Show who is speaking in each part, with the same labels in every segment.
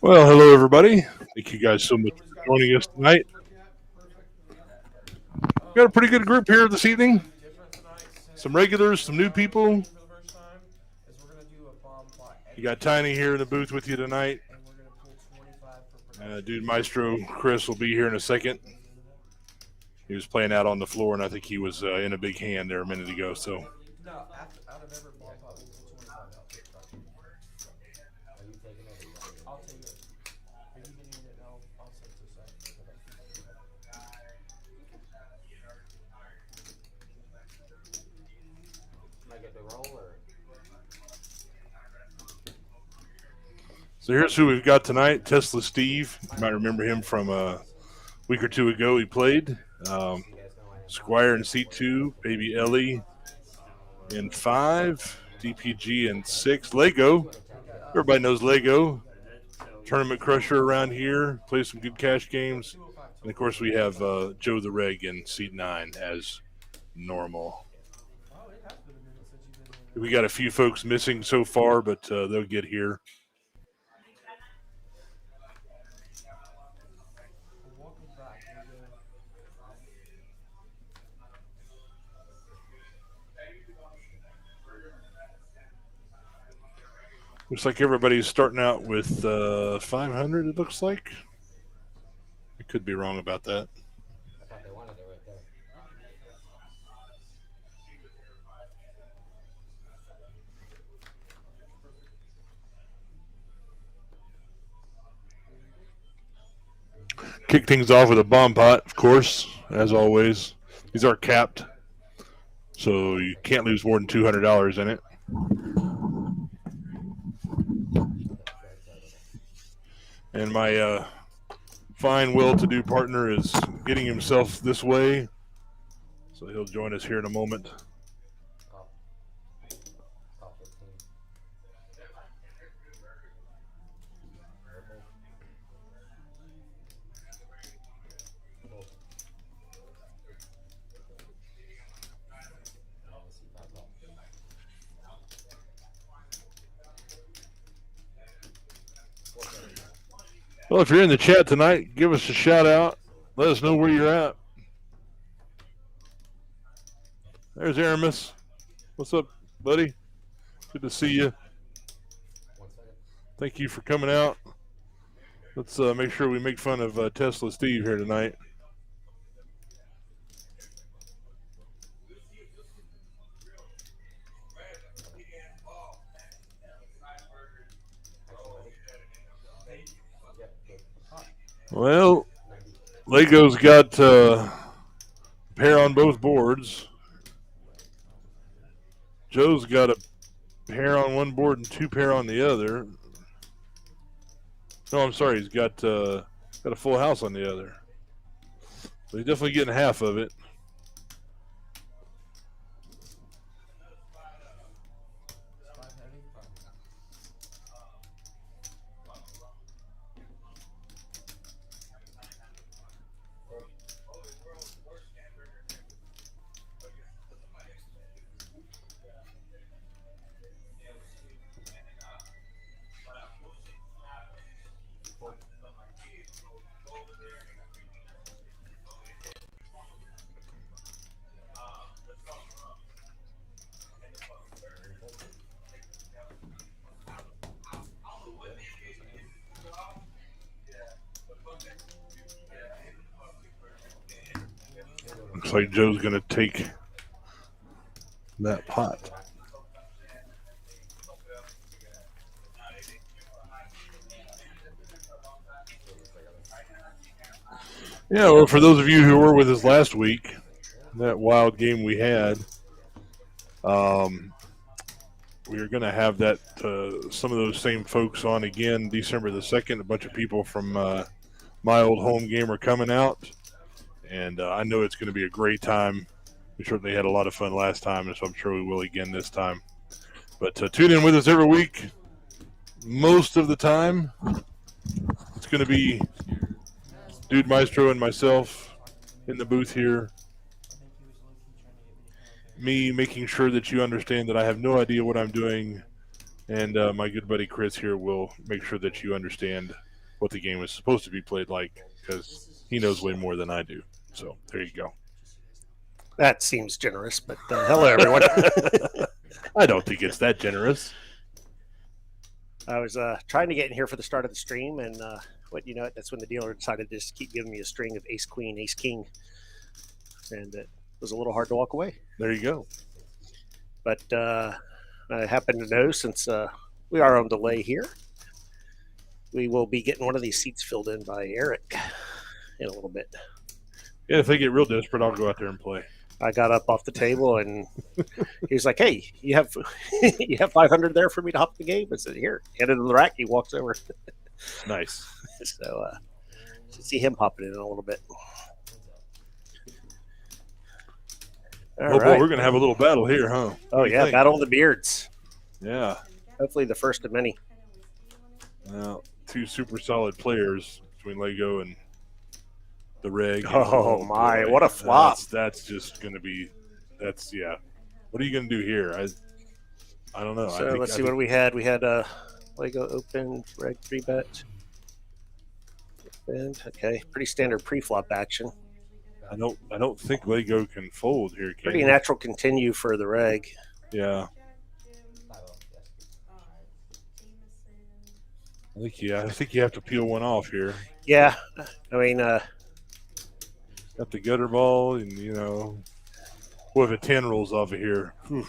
Speaker 1: Well, hello everybody. Thank you guys so much for joining us tonight. Got a pretty good group here this evening. Some regulars, some new people. You got Tiny here in the booth with you tonight. Dude Maestro Chris will be here in a second. He was playing out on the floor, and I think he was in a big hand there a minute ago. So, so here's who we've got tonight. Tesla Steve. You might remember him from a week or two ago. He played. Squire in seat 2. Baby Ellie in 5. DPG in 6. Lego. Everybody knows Lego. Tournament crusher around here. Plays some good cash games. And of course, we have Joe the Reg in seat 9 as normal. We got a few folks missing so far, but they'll get here. Looks like everybody's starting out with 500, it looks like. I could be wrong about that. Kick things off with a bomb pot, of course, as always. These are capped, so you can't lose more than $200 in it. And my fine will-to-do partner is getting himself this way, so he'll join us here in a moment. Well, if you're in the chat tonight, give us a shout out. Let us know where you're at. There's Aramis. What's up, buddy? Good to see you. Thank you for coming out. Let's make sure we make fun of Tesla Steve here tonight. Well, Lego's got a pair on both boards. Joe's got a pair on one board and 2 pair on the other. No, I'm sorry. He's got a full house on the other. So he's definitely getting half of it. Looks like Joe's going to take that pot. Yeah, well, for those of you who were with us last week, that wild game we had, we are going to have that some of those same folks on again December the 2nd. A bunch of people from my old home game are coming out, and I know it's going to be a great time. We certainly had a lot of fun last time, and so I'm sure we will again this time. But tune in with us every week. Most of the time, it's going to be Dude Maestro and myself in the booth here. Me making sure that you understand that I have no idea what I'm doing, and my good buddy Chris here will make sure that you understand what the game is supposed to be played like, because he knows way more than I do. So there you go.
Speaker 2: That seems generous, but hello, everyone.
Speaker 1: I don't think it's that generous.
Speaker 2: I was trying to get in here for the start of the stream, and that's when the dealer decided to just keep giving me a string of ace queen, ace king, and it was a little hard to walk away.
Speaker 1: There you go.
Speaker 2: But I happen to know, since we are on delay here, we will be getting one of these seats filled in by Eric in a little bit.
Speaker 1: Yeah, if they get real desperate, I'll go out there and play.
Speaker 2: I got up off the table and he was like, "Hey, you have 500 there for me to hop the game?" I said, "Here." Handed him the rack. He walks over.
Speaker 1: Nice.
Speaker 2: So should see him popping in a little bit.
Speaker 1: All right. Boy, we're gonna have a little battle here, huh?
Speaker 2: Oh yeah, battle of the beards.
Speaker 1: Yeah.
Speaker 2: Hopefully the first of many.
Speaker 1: Well, two super solid players between Lego and the Reg.
Speaker 2: Oh my, boy. What a flop.
Speaker 1: That's just going to be, yeah. What are you going to do here? I don't know.
Speaker 2: So let's see what we had. We had Lego open, Reg 3-bet. Okay, pretty standard pre-flop action.
Speaker 1: I don't think Lego can fold here.
Speaker 2: Pretty natural continue for the Reg.
Speaker 1: Yeah. I think you have to peel one off here.
Speaker 2: Yeah, I mean,
Speaker 1: got the gutter ball, and what if a 10 rolls off of here? Whew.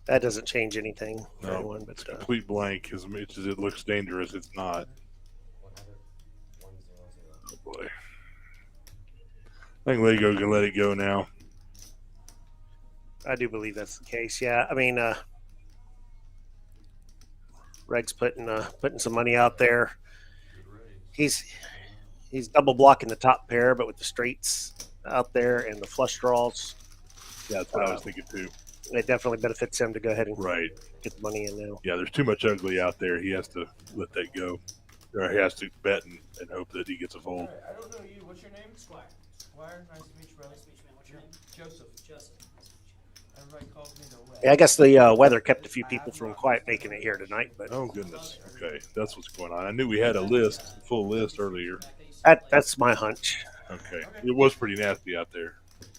Speaker 2: That doesn't change anything for anyone, but
Speaker 1: it's complete blank. As much as it looks dangerous, it's not. Oh boy, I think Lego can let it go now.
Speaker 2: I do believe that's the case. Yeah, I mean, Reg's putting some money out there. He's double blocking the top pair, but with the straights out there and the flush draws.
Speaker 1: Yeah, that's what I was thinking too.
Speaker 2: It definitely benefits him to go ahead and get the money in now.
Speaker 1: Yeah, there's too much ugly out there. He has to let that go. Or he has to bet and hope that he gets a fold.
Speaker 3: I don't know you. What's your name? Squire. Squire, nice to meet you, brother. Nice to meet you, man. What's your name? Joseph. Joseph. Everybody calls me the West.
Speaker 2: Yeah, I guess the weather kept a few people from quite making it here tonight. But
Speaker 1: oh goodness, okay, that's what's going on. I knew we had a full list earlier.
Speaker 2: That's my hunch.
Speaker 1: Okay, it was pretty nasty out there.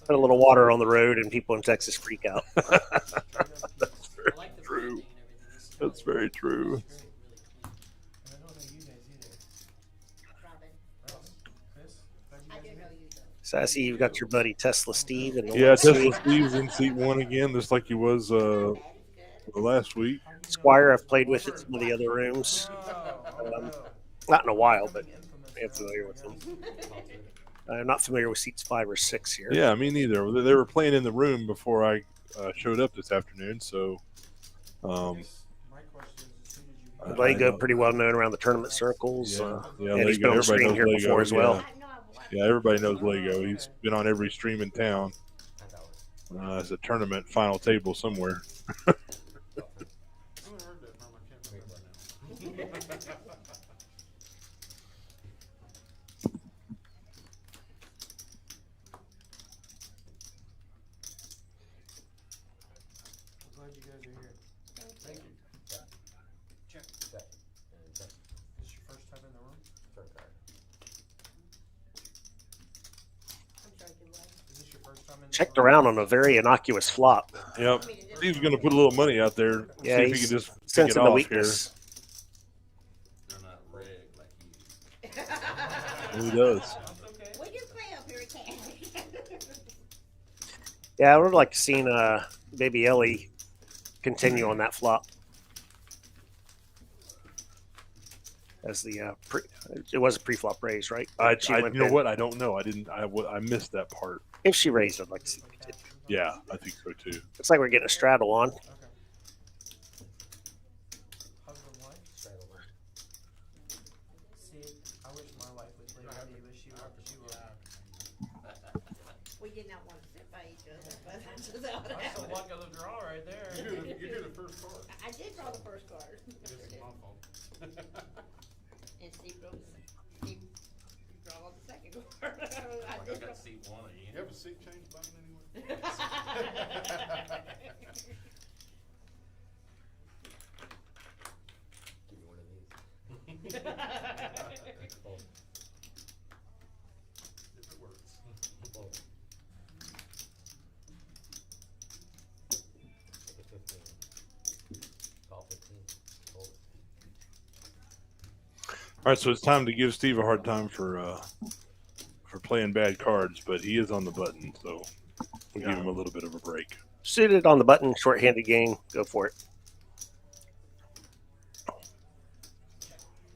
Speaker 2: Put a little water on the road, and people in Texas freak out.
Speaker 1: That's very true. That's very true.
Speaker 2: So I see you've got your buddy Tesla Steve.
Speaker 1: Tesla Steve's in seat 1 again, just like he was last week.
Speaker 2: Squire, I've played with in some of the other rooms. Not in a while, but I'm familiar with them. I'm not familiar with seats 5 or 6 here.
Speaker 1: Yeah, me neither. They were playing in the room before I showed up this afternoon, so
Speaker 2: Lego pretty well known around the tournament circles.
Speaker 1: Yeah,
Speaker 2: and he's been on the screen here
Speaker 1: Lego
Speaker 2: before as well.
Speaker 1: Yeah, everybody knows Lego. He's been on every stream in town. It's a tournament final table somewhere.
Speaker 2: Checked around on a very innocuous flop.
Speaker 1: Yep. He's going to put a little money out there.
Speaker 2: Yeah,
Speaker 1: see if he can just
Speaker 2: pick it
Speaker 1: off
Speaker 2: weakness.
Speaker 4: They're not rigged like you.
Speaker 1: He does.
Speaker 5: We just play up here again.
Speaker 2: Yeah, I would like to see Baby Ellie continue on that flop. As the it was a pre-flop raise, right?
Speaker 1: You know what? I don't know. I missed that part.
Speaker 2: If she raised, I'd like to see it continue.
Speaker 1: Yeah, I think so too.
Speaker 2: Looks like we're getting a straddle on.
Speaker 5: We did not want to sit by each other, but that's just how it happened.
Speaker 3: That's the luck of the draw right there.
Speaker 4: You did the first card.
Speaker 5: I did draw the first card.
Speaker 4: This is my fault.
Speaker 5: And Steve drew the second card.
Speaker 4: I got to see one again. You have a seat change button anywhere? If it works.
Speaker 1: All right, so it's time to give Steve a hard time for playing bad cards, but he is on the button, so we'll give him a little bit of a break.
Speaker 2: Suited on the button, short-handed game. Go for it.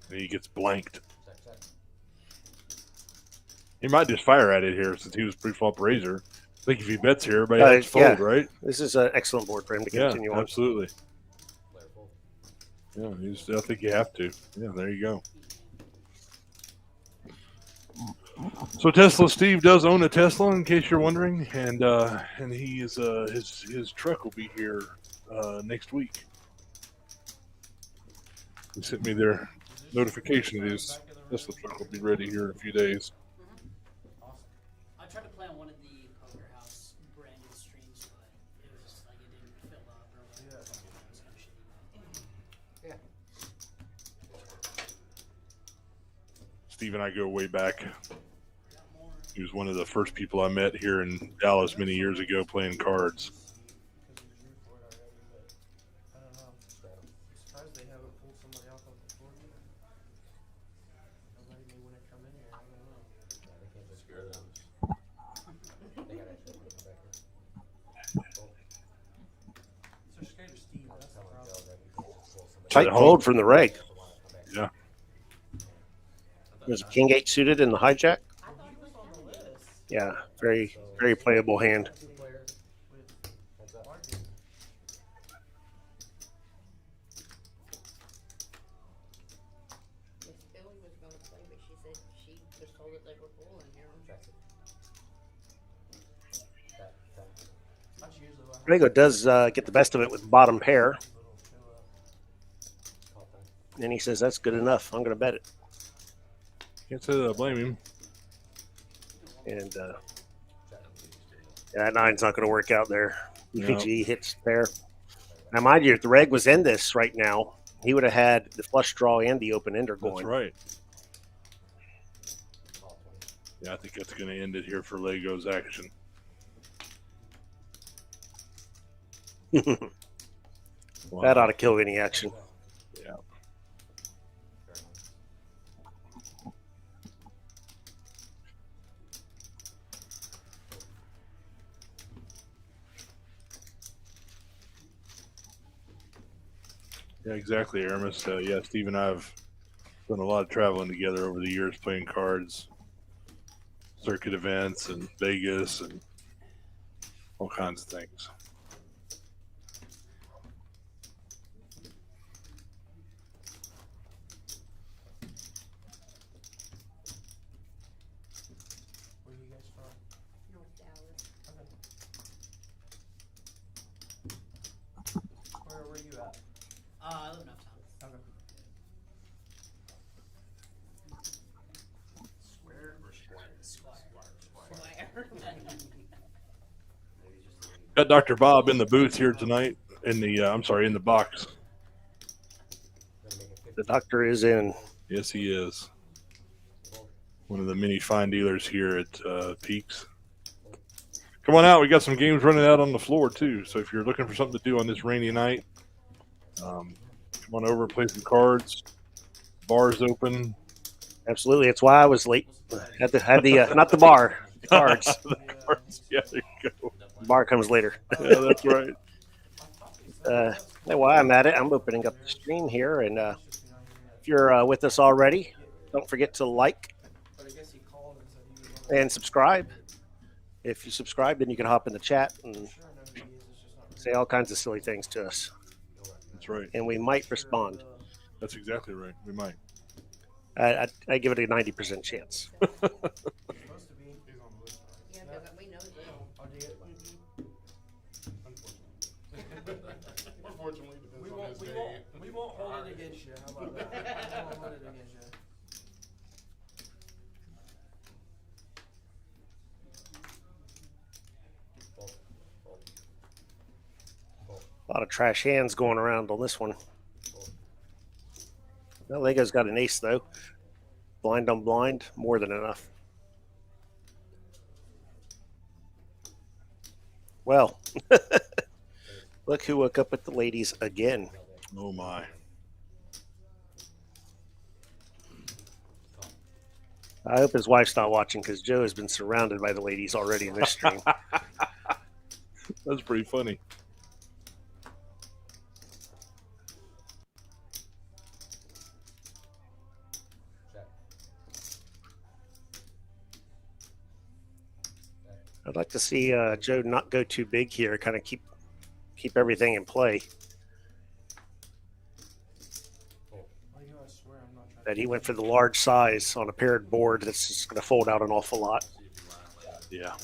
Speaker 1: And he gets blanked. He might just fire at it here since he was pre-flop raiser. I think if he bets here, everybody has to fold, right?
Speaker 2: This is an excellent board for him to continue on.
Speaker 1: Absolutely. Yeah, I think you have to. Yeah, there you go. So Tesla Steve does own a Tesla, in case you're wondering, and he is his truck will be here next week. They sent me their notification that his Tesla truck will be ready here in a few days.
Speaker 3: Awesome. I tried to play on one of the Poker House branded streams, but it was just like it didn't fill up or whatever. It was kind of shitty.
Speaker 1: Steve and I go way back. He was one of the first people I met here in Dallas many years ago playing cards.
Speaker 2: Tight fold from the reg.
Speaker 1: Yeah.
Speaker 2: There's a king-8 suited in the hijack. Yeah, very, very playable hand.
Speaker 5: Miss Billy was gonna play, but she said she was told that they were full in here.
Speaker 2: Rego does get the best of it with bottom pair. And he says, that's good enough. I'm going to bet it.
Speaker 1: Can't say that I blame him.
Speaker 2: And that nine's not going to work out there. He thinks he hits pair. Now, mind you, if the reg was in this right now, he would have had the flush draw and the open ender going.
Speaker 1: That's right. Yeah, I think that's going to end it here for Lego's action. Wow.
Speaker 2: That ought to kill any action.
Speaker 1: Yeah. Yeah, exactly, Aramis. Yeah, Steve and I have done a lot of traveling together over the years, playing cards, circuit events, and Vegas, and all kinds of things.
Speaker 3: Where are you guys from?
Speaker 5: North Dallas.
Speaker 3: Where were you at? I live in Uptown. Okay.
Speaker 4: Square or square?
Speaker 5: Square.
Speaker 1: Got Dr. Bob in the booth here tonight. In the box.
Speaker 2: The doctor is in.
Speaker 1: Yes, he is. One of the many fine dealers here at Peaks. Come on out. We got some games running out on the floor, too. So if you're looking for something to do on this rainy night, come on over and play some cards. Bar's open.
Speaker 2: Absolutely. That's why I was late. Had the not the bar, the cards.
Speaker 1: The cards. Yeah, there you go.
Speaker 2: The bar comes later.
Speaker 1: Yeah, that's right.
Speaker 2: While I'm at it, I'm opening up the stream here. And if you're with us already, don't forget to like and subscribe. If you subscribe, then you can hop in the chat and say all kinds of silly things to us.
Speaker 1: That's right.
Speaker 2: And we might respond.
Speaker 1: That's exactly right. We might.
Speaker 2: I give it a 90% chance.
Speaker 5: Yeah, but we know that.
Speaker 4: Unfortunately, depends on his day.
Speaker 3: We won't hold it against you. How about that? We won't hold it against you.
Speaker 2: A lot of trash hands going around on this one. Well, Lego's got an ace though. Blind on blind, more than enough. Well, look who woke up with the ladies again.
Speaker 1: Oh my.
Speaker 2: I hope his wife's not watching because Joe has been surrounded by the ladies already in this stream.
Speaker 1: That's pretty funny.
Speaker 2: I'd like to see Joe not go too big here, kind of keep everything in play. That he went for the large size on a paired board that's just going to fold out an awful lot.
Speaker 1: Yeah.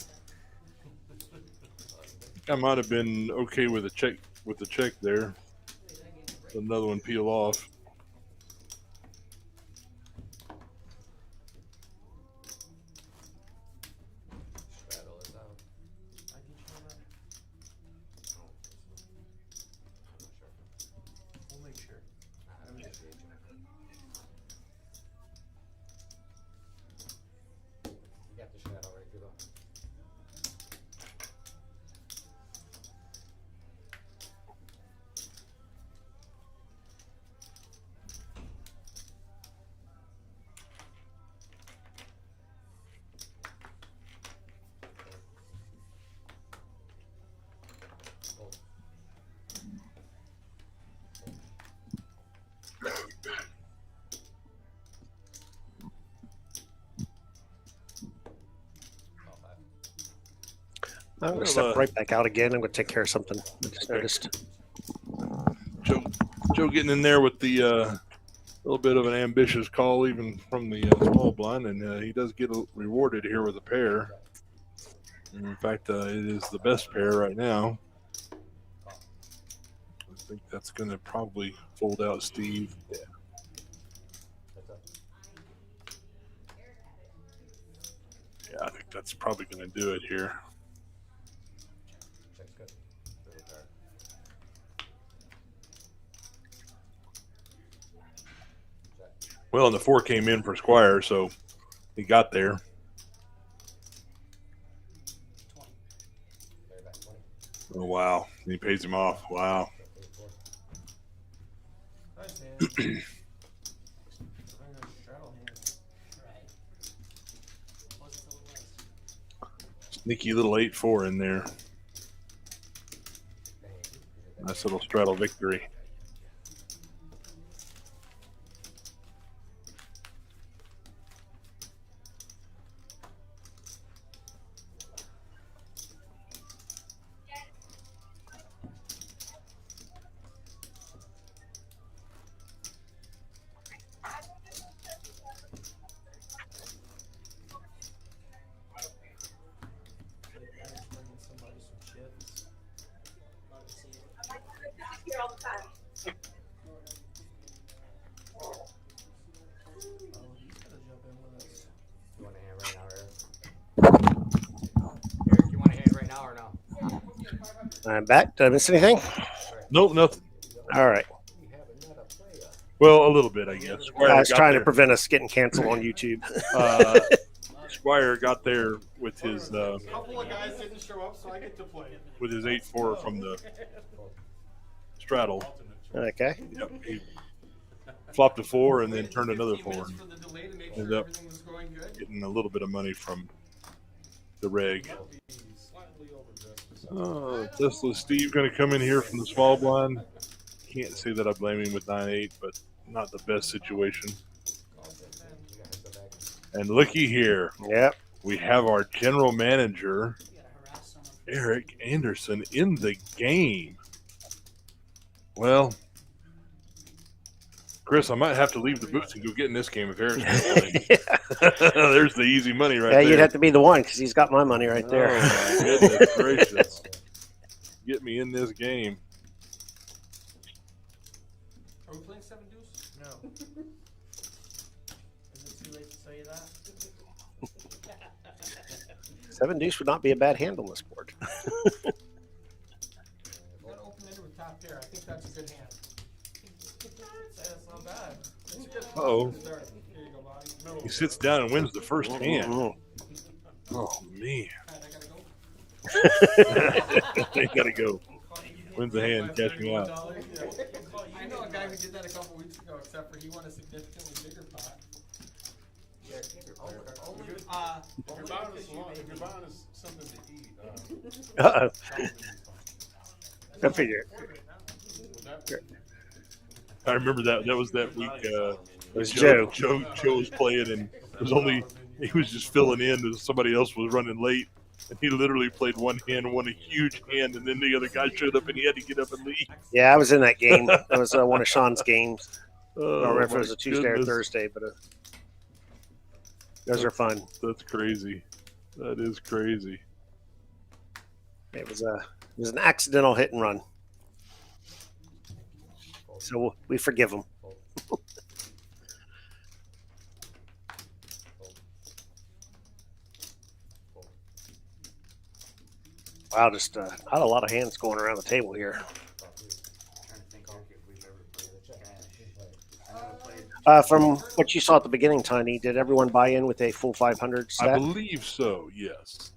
Speaker 1: I might have been okay with a check there. Another one peel off.
Speaker 2: I'm going to step right back out again. I'm going to take care of something. I just noticed.
Speaker 1: Joe getting in there with the little bit of an ambitious call, even from the small blind, and he does get rewarded here with a pair. And in fact, it is the best pair right now. I think that's going to probably fold out Steve. Yeah. Yeah, I think that's probably going to do it here. Well, and the 4 came in for Squire, so he got there.
Speaker 3: 20.
Speaker 1: Oh, wow. And he pays him off. Wow.
Speaker 6: Nice hand. Straddle hand.
Speaker 3: Right. Wasn't so nice.
Speaker 1: Sneaky little 8-4 in there. Nice little straddle victory.
Speaker 6: Bringing somebody some chips.
Speaker 3: Love to see it.
Speaker 6: Oh, he's gonna jump in with us.
Speaker 7: You want a hand right now, Eric? Eric, you want a hand right now or no?
Speaker 2: I'm back. Did I miss anything?
Speaker 1: Nope, nothing.
Speaker 2: All right.
Speaker 7: We have another player.
Speaker 1: Well, a little bit, I guess. Squire
Speaker 2: I was
Speaker 1: got
Speaker 2: trying to
Speaker 1: there.
Speaker 2: prevent us getting canceled on YouTube.
Speaker 1: Squire got there with his
Speaker 6: A couple of guys didn't show up, so I get to play.
Speaker 1: 8-4 from the straddle.
Speaker 2: Okay.
Speaker 1: Yep, he flopped a 4 and then turned another 4.
Speaker 6: For the delay to make
Speaker 1: Ended
Speaker 6: sure
Speaker 1: up
Speaker 6: everything was going good.
Speaker 1: getting a little bit of money from the reg.
Speaker 6: Slightly overdressed.
Speaker 1: Oh, Tesla Steve going to come in here from the small blind. Can't say that I blame him with 9-8, but not the best situation. And looky here,
Speaker 2: Yep.
Speaker 1: we have our general manager,
Speaker 3: You gotta harass someone.
Speaker 1: Eric Anderson, in the game. Well, Chris, I might have to leave the boots and go get in this game if Eric's playing. There's the easy money right
Speaker 2: Yeah,
Speaker 1: there.
Speaker 2: you'd have to be the one because he's got my money right there.
Speaker 1: Oh, my goodness gracious. Get me in this game.
Speaker 6: Are we playing 7 deuce? No. Is it too late to tell you that?
Speaker 2: 7 deuce would not be a bad hand on this board.
Speaker 6: Got open ender with top pair. I think that's a good hand. I'd say that's not bad.
Speaker 1: Uh-oh.
Speaker 6: Start. Here you go, Bobby.
Speaker 1: He sits down and wins the first hand.
Speaker 2: Mhm.
Speaker 1: Oh, man.
Speaker 6: Alright, I gotta go.
Speaker 1: They got to go. Wins the hand, cash me out.
Speaker 6: I know a guy who did that a couple weeks ago, except for he won a significantly bigger pot. Only,
Speaker 4: If you're
Speaker 6: only
Speaker 4: buying
Speaker 6: because
Speaker 4: us
Speaker 6: you
Speaker 4: lunch,
Speaker 6: made
Speaker 4: if you're
Speaker 6: me.
Speaker 4: buying us something to eat,
Speaker 2: Uh-oh.
Speaker 4: that would be fine.
Speaker 2: I figure.
Speaker 4: Would that-
Speaker 1: I remember that was that week.
Speaker 2: It was Joe.
Speaker 1: Joe was playing, and it was only he was just filling in as somebody else was running late, and he literally played one hand, won a huge hand, and then the other guy showed up, and he had to get up and leave.
Speaker 2: Yeah, I was in that game. That was one of Sean's games. I don't remember if it
Speaker 1: my
Speaker 2: was a Tuesday or
Speaker 1: goodness.
Speaker 2: Thursday, but those are fun.
Speaker 1: That's crazy. That is crazy.
Speaker 2: It was an accidental hit and run, so we forgive him. Wow, just not a lot of hands going around the table here.
Speaker 7: Trying to think if we've ever played a cash. I never played.
Speaker 2: From what you saw at the beginning, Tiny, did everyone buy in with a full 500
Speaker 1: I
Speaker 2: stack?
Speaker 1: believe so. Yes.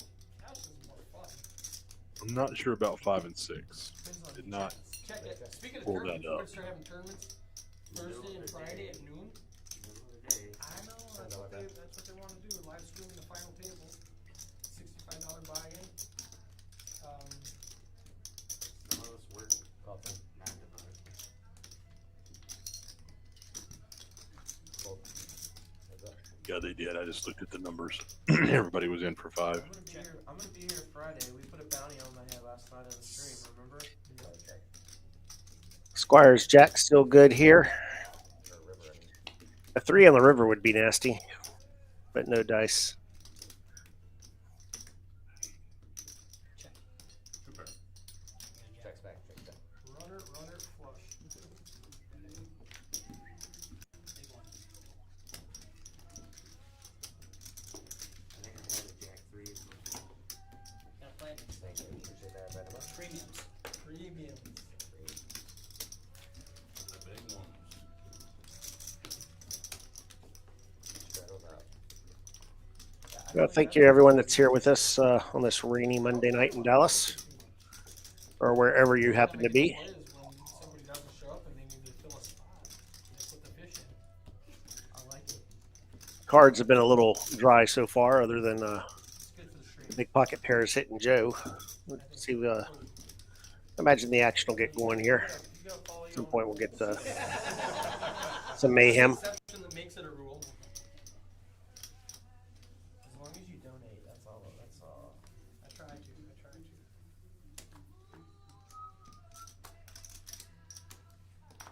Speaker 1: I'm not sure about 5 and 6. Did not.
Speaker 6: Check it. Speaking of
Speaker 1: Pull
Speaker 6: tournaments,
Speaker 1: that
Speaker 6: we're
Speaker 1: up.
Speaker 6: gonna start having tournaments Thursday and Friday at noon. I know, that's what they want to do, live streaming the final table. $65 buy-in.
Speaker 7: Some of us work about 9 to 5.
Speaker 1: Yeah, they did. I just looked at the numbers. Everybody was in for 5.
Speaker 8: I'm gonna be here Friday. We put a bounty on my head last night on the stream, remember?
Speaker 2: Squires Jack still good here. A 3 on the river would be nasty, but no dice.
Speaker 4: Super.
Speaker 7: Checks back, checks back.
Speaker 6: Runner, flush.
Speaker 7: I think I had a jack 3.
Speaker 3: Gotta play it.
Speaker 7: Thank you, appreciate that very much.
Speaker 3: Premiums.
Speaker 6: Premium.
Speaker 4: The big ones.
Speaker 7: Straddles out.
Speaker 2: Well, thank you, everyone that's here with us on this rainy Monday night in Dallas, or wherever you happen to be.
Speaker 6: Play is when somebody doesn't show up and they need to fill a spot. They put the fish in. I like it.
Speaker 2: Cards have been a little dry so far, other than
Speaker 6: It's good for the stream.
Speaker 2: the big pocket pairs hitting Joe. Let's see, imagine the action will get going here. At some point, we'll get some mayhem.
Speaker 6: Exception that makes it a rule.
Speaker 8: As long as you donate, that's all. That's all.
Speaker 6: I try to.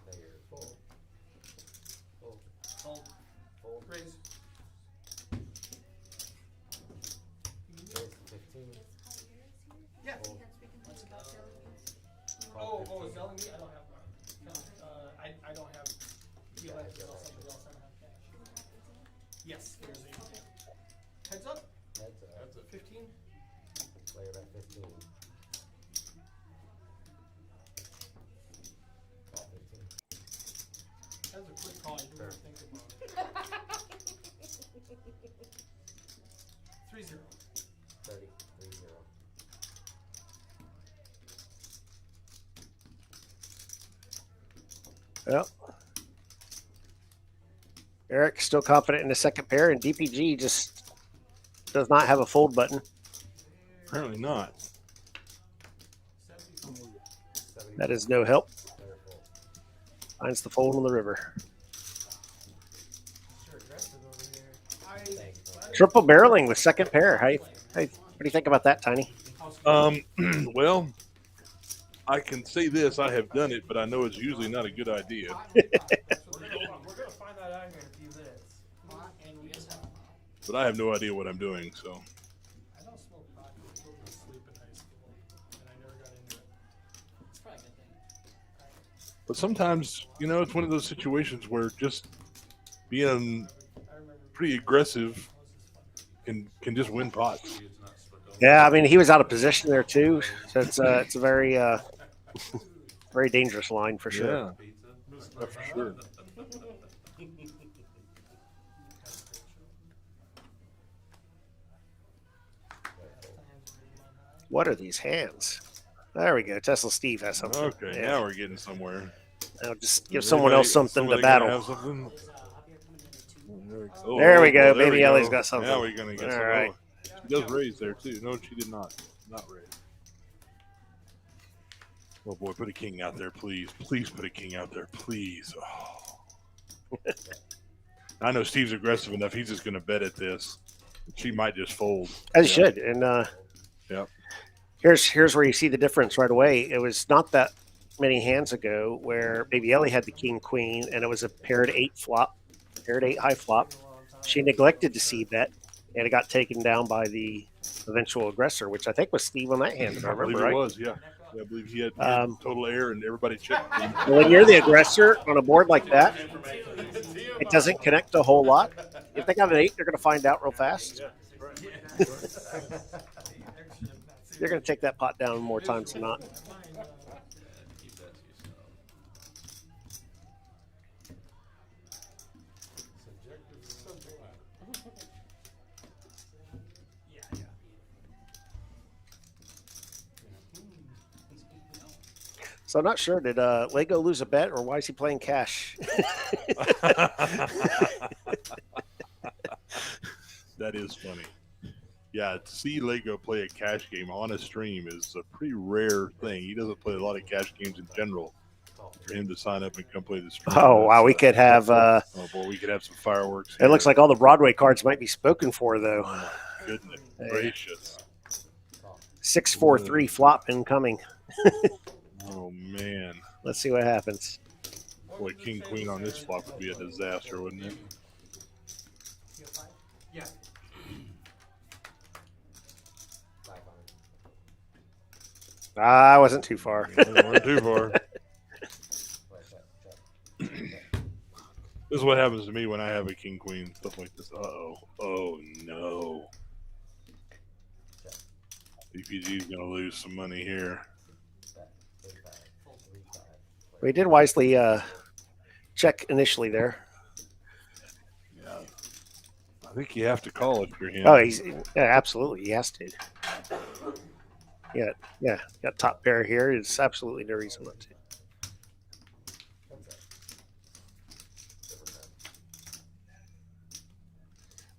Speaker 7: There you're full. Full.
Speaker 3: Fold.
Speaker 7: Full.
Speaker 6: Raise.
Speaker 7: Raise 15.
Speaker 6: Yeah.
Speaker 7: Full.
Speaker 6: Oh, selling me? I don't have mine. I don't have. You have to sell somebody else. I don't have cash. Yes, there's a heads up.
Speaker 7: That's
Speaker 4: That's a
Speaker 6: 15.
Speaker 7: player at 15. Call 15.
Speaker 6: That was a quick call. You didn't
Speaker 7: Sure.
Speaker 6: think about it. 3-0.
Speaker 7: 30. 3-0.
Speaker 2: Well, Eric still confident in the second pair, and DPG just does not have a fold button.
Speaker 1: Apparently not.
Speaker 6: 70.
Speaker 2: That is no help.
Speaker 7: Player full.
Speaker 2: Finds the fold on the river.
Speaker 8: Sure aggressive over here.
Speaker 7: Thank you.
Speaker 2: Triple barreling with second pair. Hey, what do you think about that, Tiny?
Speaker 1: Well, I can say this: I have done it, but I know it's usually not a good idea.
Speaker 8: We're gonna find that out here in a few minutes.
Speaker 3: And we just have
Speaker 1: But I have no idea what I'm doing. So
Speaker 6: I don't smoke pot. I was asleep in high school, and I never got into it.
Speaker 3: it's probably a good thing.
Speaker 1: But sometimes, it's one of those situations where just being
Speaker 6: I remember
Speaker 1: pretty aggressive can just win pots.
Speaker 4: it's not stuck on.
Speaker 2: Yeah, I mean he was out of position there too, so it's a very very dangerous line for sure.
Speaker 1: Yeah, that's for sure.
Speaker 2: What are these hands? There we go. Tesla Steve has something.
Speaker 1: Okay,
Speaker 2: Yeah.
Speaker 1: now we're getting somewhere.
Speaker 2: Now just give
Speaker 1: Is
Speaker 2: someone else
Speaker 1: anybody-
Speaker 2: something to
Speaker 1: somebody gonna
Speaker 2: battle.
Speaker 1: have something?
Speaker 2: There we go.
Speaker 1: there
Speaker 2: Baby Ellie's
Speaker 1: go.
Speaker 2: got something.
Speaker 1: Now we're gonna get
Speaker 2: All
Speaker 1: some.
Speaker 2: right.
Speaker 1: Oh, she does raise there too. No, she did not. Not raise. Oh boy, put a king out there, please. Please put a king out there, please. Oh. I know Steve's aggressive enough. He's just gonna bet at this. She might just fold.
Speaker 2: As you should. And
Speaker 1: Yep.
Speaker 2: here's where you see the difference right away. It was not that many hands ago where Baby Ellie had the king queen and it was a paired 8 flop, paired 8 high flop. She neglected to see bet and it got taken down by the eventual aggressor, which I think was Steve on that hand, if I
Speaker 1: I believe
Speaker 2: remember
Speaker 1: it
Speaker 2: right.
Speaker 1: was. Yeah. I believe he had total air and everybody checked.
Speaker 2: When you're the aggressor on a board like that, it doesn't connect a whole lot. If they got an 8, they're going to find out real fast. You're going to take that pot down more times than not. So I'm not sure. Did Lego lose a bet, or why is he playing cash?
Speaker 1: That is funny. Yeah, to see Lego play a cash game on a stream is a pretty rare thing. He doesn't play a lot of cash games in general. For him to sign up and come play the stream.
Speaker 2: Oh wow, we could have.
Speaker 1: Oh boy, we could have some fireworks.
Speaker 2: It looks like all the Broadway cards might be spoken for, though.
Speaker 1: Oh, goodness gracious.
Speaker 2: 6-4-3 flop incoming.
Speaker 1: Oh man.
Speaker 2: Let's see what happens.
Speaker 1: Boy, king queen on this flop would be a disaster, wouldn't it?
Speaker 8: Yeah.
Speaker 2: I wasn't too far.
Speaker 1: We're too far. This is what happens to me when I have a king queen, stuff like this. Oh no. DPG is going to lose some money here.
Speaker 2: We did wisely check initially there.
Speaker 1: Yeah. I think you have to call it for him.
Speaker 2: Oh, absolutely, he has to. Yeah, got top pair here. It's absolutely no reason not to.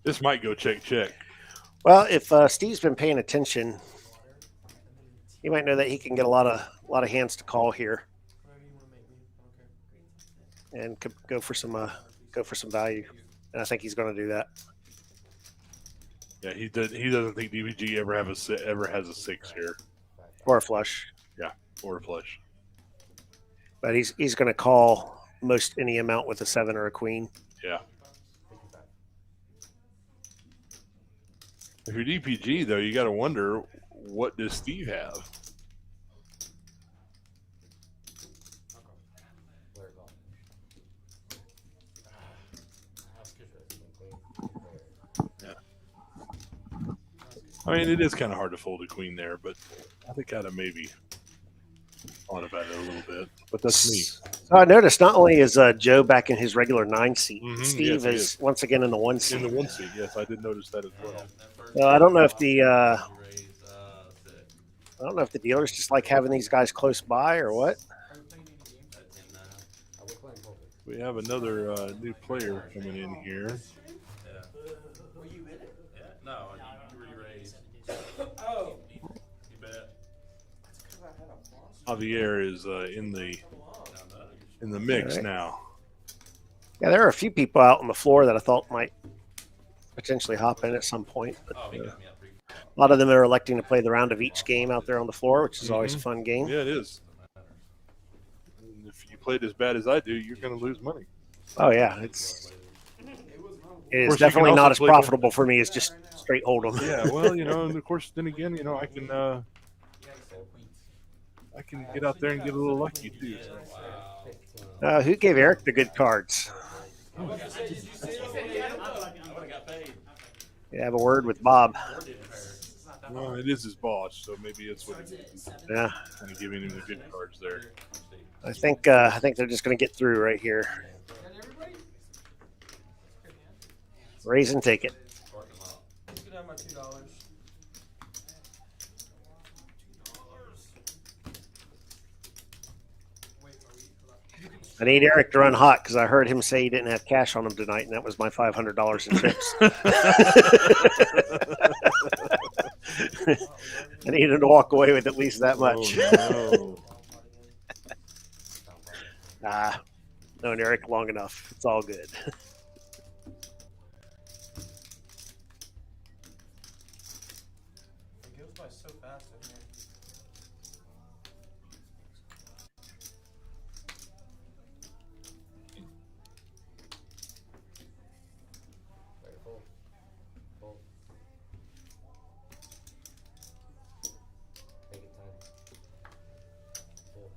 Speaker 1: This might go check.
Speaker 2: Well, if Steve's been paying attention, he might know that he can get a lot of hands to call here, and could go for some value. And I think he's going to do that.
Speaker 1: Yeah, he doesn't think DPG ever has a 6 here.
Speaker 2: Or a flush.
Speaker 1: Yeah, or a flush.
Speaker 2: But he's going to call most any amount with a 7 or a queen.
Speaker 1: Yeah. If you're DPG though, you got to wonder, what does Steve have? I mean, it is kind of hard to fold a queen there, but I think I'd have maybe thought about it a little bit. But that's me.
Speaker 2: So I noticed not only is Joe back in his regular 9 seat, Steve
Speaker 1: Yes, he
Speaker 2: is once again in the 1
Speaker 1: In
Speaker 2: seat.
Speaker 1: the 1 seat, yes, I did notice that as well.
Speaker 2: I don't know if the dealers just like having these guys close by or what.
Speaker 1: We have another new player coming in here.
Speaker 4: Were you in it? Yeah. No, you re-raised.
Speaker 8: Oh.
Speaker 4: You bet.
Speaker 1: Javier is in the mix
Speaker 2: All right.
Speaker 1: now.
Speaker 2: Yeah, there are a few people out on the floor that I thought might potentially hop in at some point. But
Speaker 4: Oh, he got me up 3.
Speaker 2: a lot of them are electing to play the round of each game out there on the floor, which is always a fun game.
Speaker 1: Yeah, it is. And if you played as bad as I do, you're going to lose money.
Speaker 2: Oh yeah, it is
Speaker 1: course, you can
Speaker 2: definitely
Speaker 1: also
Speaker 2: not as
Speaker 1: play
Speaker 2: profitable for me as just straight hold 'em.
Speaker 1: Yeah, well, and of course, then again, I can get out there and get a little lucky too. So.
Speaker 2: Who gave Eric the good cards?
Speaker 4: I would have got paid.
Speaker 2: You have a word with Bob.
Speaker 1: Well, it is his boss, so maybe it's what he's
Speaker 2: Yeah,
Speaker 1: kind of giving him the good cards there.
Speaker 2: I think they're just going to get through right here. Raise and take it.
Speaker 8: You can have my $2.
Speaker 2: I need Eric to run hot because I heard him say he didn't have cash on him tonight, and that was my $500 in chips. I need him to walk away with at least that much.
Speaker 1: Oh,
Speaker 2: Nah, known Eric long enough. It's all good.
Speaker 8: It goes by so fast in here.
Speaker 7: Wait, hold. Hold. Take it time. Hold.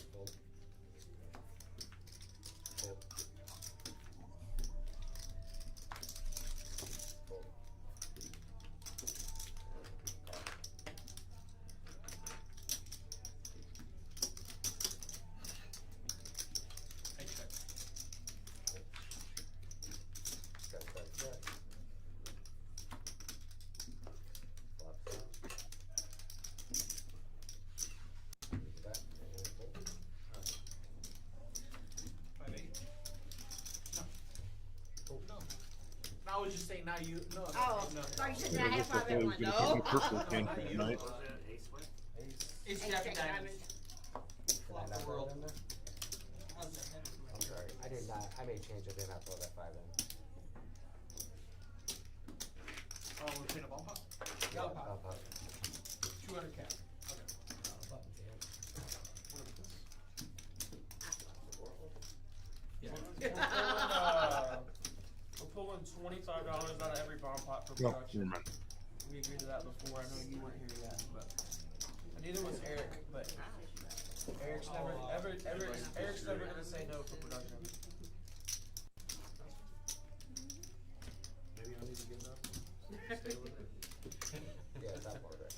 Speaker 7: Hold. Hold. Hold. Step, step, step. Flop down. Back and hold.
Speaker 8: 5-8. No. I was just saying now you. No.
Speaker 5: Oh,
Speaker 8: No.
Speaker 5: thought you said
Speaker 1: yeah,
Speaker 5: I have
Speaker 1: looks like
Speaker 5: 5
Speaker 1: I
Speaker 5: at
Speaker 1: was
Speaker 5: one.
Speaker 1: gonna
Speaker 5: No.
Speaker 1: keep your purple can for tonight.
Speaker 8: It's
Speaker 5: Ace,
Speaker 8: Jack
Speaker 5: Jack,
Speaker 8: Diamonds.
Speaker 7: Did I not throw it in there? I'm sorry. I did not. I made change. I did not throw that 5 in.
Speaker 8: Oh, we're playing a ball pop?
Speaker 7: Yeah,
Speaker 8: Yellow pop.
Speaker 7: I'll pop.
Speaker 8: 200 cap. We're pulling $25 out of every bomb pot for
Speaker 1: No,
Speaker 8: production.
Speaker 1: never mind.
Speaker 8: We agreed to that before. I know you weren't here yet, but neither was Eric. But Eric's never gonna say no for production.
Speaker 4: Maybe I need to get enough. Stay with it.
Speaker 7: Yeah, that part right.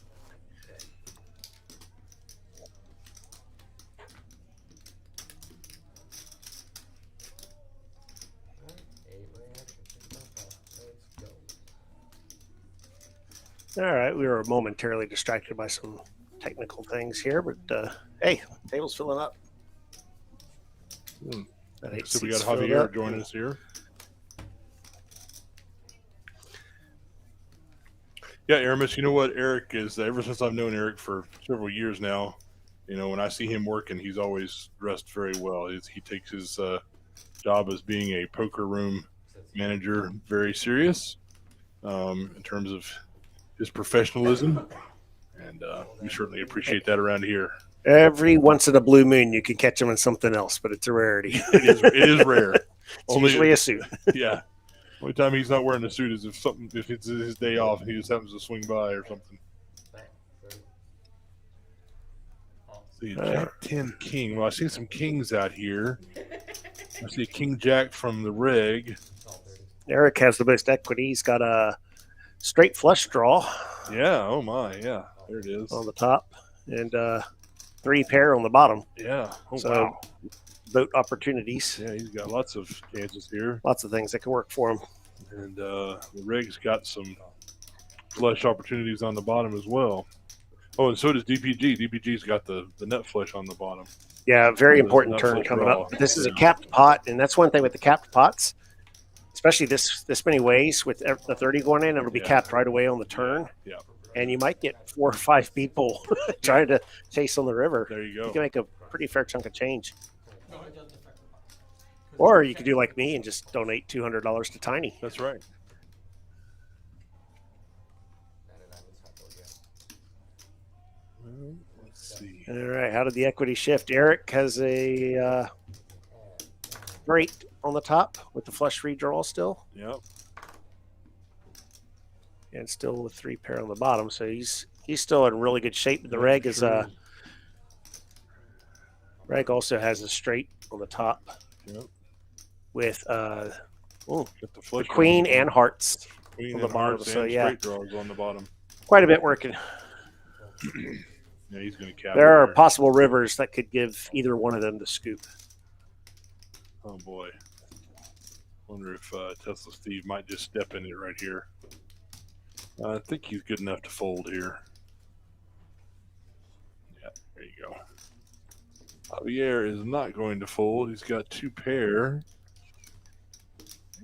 Speaker 7: Yeah. Alright, 8 reaction. Let's go.
Speaker 2: All right, we were momentarily distracted by some technical things here, but hey, table's filling up.
Speaker 1: Hmm.
Speaker 2: That 8
Speaker 1: So we got
Speaker 2: seats filled
Speaker 1: Javier
Speaker 2: up.
Speaker 1: joining us here. Yeah, Aramis, you know what? Eric is, ever since I've known Eric for several years now, you know, when I see him working, he's always dressed very well. He takes his job as being a poker room manager very serious in terms of his professionalism. And we certainly appreciate that around here.
Speaker 2: Every once in a blue moon, you can catch him in something else, but it's a rarity.
Speaker 1: It is rare.
Speaker 2: It's usually a suit.
Speaker 1: Yeah. Only time he's not wearing a suit is if it's his day off and he just happens to swing by or something.
Speaker 7: Back.
Speaker 1: See, Jack 10 King. Well, I see some kings out here. I see a King Jack from the rig.
Speaker 7: All 30.
Speaker 2: Eric has the most equity. He's got a straight flush draw
Speaker 1: Yeah. Oh my. Yeah. There it is.
Speaker 2: on the top and 3 pair on the bottom.
Speaker 1: Yeah. Oh
Speaker 2: So-
Speaker 1: wow.
Speaker 2: Vote opportunities.
Speaker 1: Yeah, he's got lots of chances here,
Speaker 2: Lots of things that can work for him.
Speaker 1: and the rig's got some flush opportunities on the bottom as well. Oh, and so does DPG. DPG's got the net flush on the bottom.
Speaker 2: Yeah, very
Speaker 1: There's
Speaker 2: important
Speaker 1: not
Speaker 2: turn
Speaker 1: full
Speaker 2: coming
Speaker 1: draw.
Speaker 2: up. But this is a
Speaker 1: Yeah.
Speaker 2: capped pot, and that's one thing with the capped pots, especially this many ways with the 30 going in, it'll be
Speaker 1: Yeah.
Speaker 2: capped right away on the turn.
Speaker 1: Yeah.
Speaker 2: And you might get 4 or 5 people trying to chase on the river.
Speaker 1: There you
Speaker 2: You
Speaker 1: go.
Speaker 2: can make a pretty fair chunk of change.
Speaker 8: No, it doesn't affect the pot.
Speaker 2: Or you could do like me and just donate $200 to Tiny.
Speaker 1: That's right.
Speaker 7: 99 is hot board, yeah.
Speaker 1: Well, let's see.
Speaker 2: All right, how did the equity shift? Eric has a great on the top with the flush redraw still,
Speaker 1: Yep.
Speaker 2: and still with 3 pair on the bottom. So he's still in really good shape. The reg is
Speaker 1: Sure.
Speaker 2: reg also has a straight on the top
Speaker 1: Yep.
Speaker 2: with
Speaker 1: Got the
Speaker 2: the
Speaker 1: flush
Speaker 2: queen
Speaker 1: on
Speaker 2: and hearts.
Speaker 1: queen
Speaker 2: on the
Speaker 1: and
Speaker 2: bottom,
Speaker 1: hearts
Speaker 2: so
Speaker 1: and
Speaker 2: yeah.
Speaker 1: straight draws on the bottom.
Speaker 2: Quite a bit working.
Speaker 1: Yeah, he's going to cap.
Speaker 2: There are
Speaker 1: there.
Speaker 2: possible rivers that could give either one of them the scoop.
Speaker 1: Oh boy. Wonder if Tesla Steve might just step in it right here. I think he's good enough to fold here. Yeah, there you go. Javier is not going to fold. He's got 2 pair.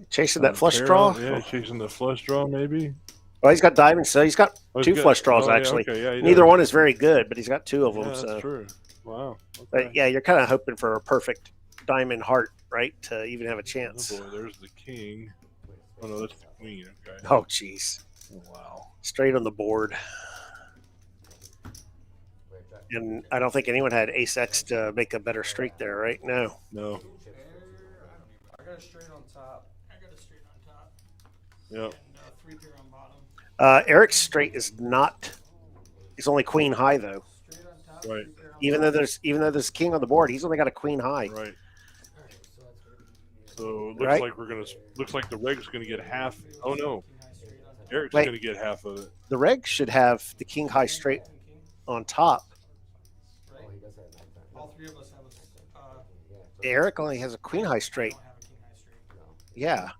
Speaker 2: Chasing that flush
Speaker 1: Pair
Speaker 2: draw.
Speaker 1: on- yeah, chasing the flush draw maybe.
Speaker 2: Well, he's got diamonds, so he's got
Speaker 1: Oh, he's
Speaker 2: 2
Speaker 1: got-
Speaker 2: flush draws
Speaker 1: oh, yeah,
Speaker 2: actually.
Speaker 1: okay, yeah, he
Speaker 2: Neither
Speaker 1: does.
Speaker 2: one is very good, but he's got 2 of them.
Speaker 1: Yeah,
Speaker 2: so,
Speaker 1: that's true. Wow. Okay.
Speaker 2: but yeah, you're kind of hoping for a perfect diamond heart, right, to even have a
Speaker 1: Oh
Speaker 2: chance.
Speaker 1: boy, there's the king. Oh no, that's the queen. Okay.
Speaker 2: Oh, jeez,
Speaker 1: Oh, wow.
Speaker 2: straight on the board. And I don't think anyone had ace X to make a better streak there, right? No.
Speaker 1: No.
Speaker 8: I got a straight on top.
Speaker 3: I got a straight on top
Speaker 1: Yep.
Speaker 3: and 3 pair on bottom.
Speaker 2: Eric's straight is not. He's only queen high though.
Speaker 8: Straight on top.
Speaker 1: Right.
Speaker 8: three pair on
Speaker 2: Even though there's king on the board, he's only got a queen high.
Speaker 1: Right. So it looks
Speaker 2: Right.
Speaker 1: like looks like the reg's gonna get half. Oh no,
Speaker 8: king high straight on top.
Speaker 1: Eric's
Speaker 2: Wait.
Speaker 1: gonna get half of it.
Speaker 2: The reg should have the king high straight
Speaker 8: King,
Speaker 2: on top.
Speaker 8: right? All 3 of us have
Speaker 2: Eric only has a queen high straight.
Speaker 8: don't have a king high straight.
Speaker 2: Yeah.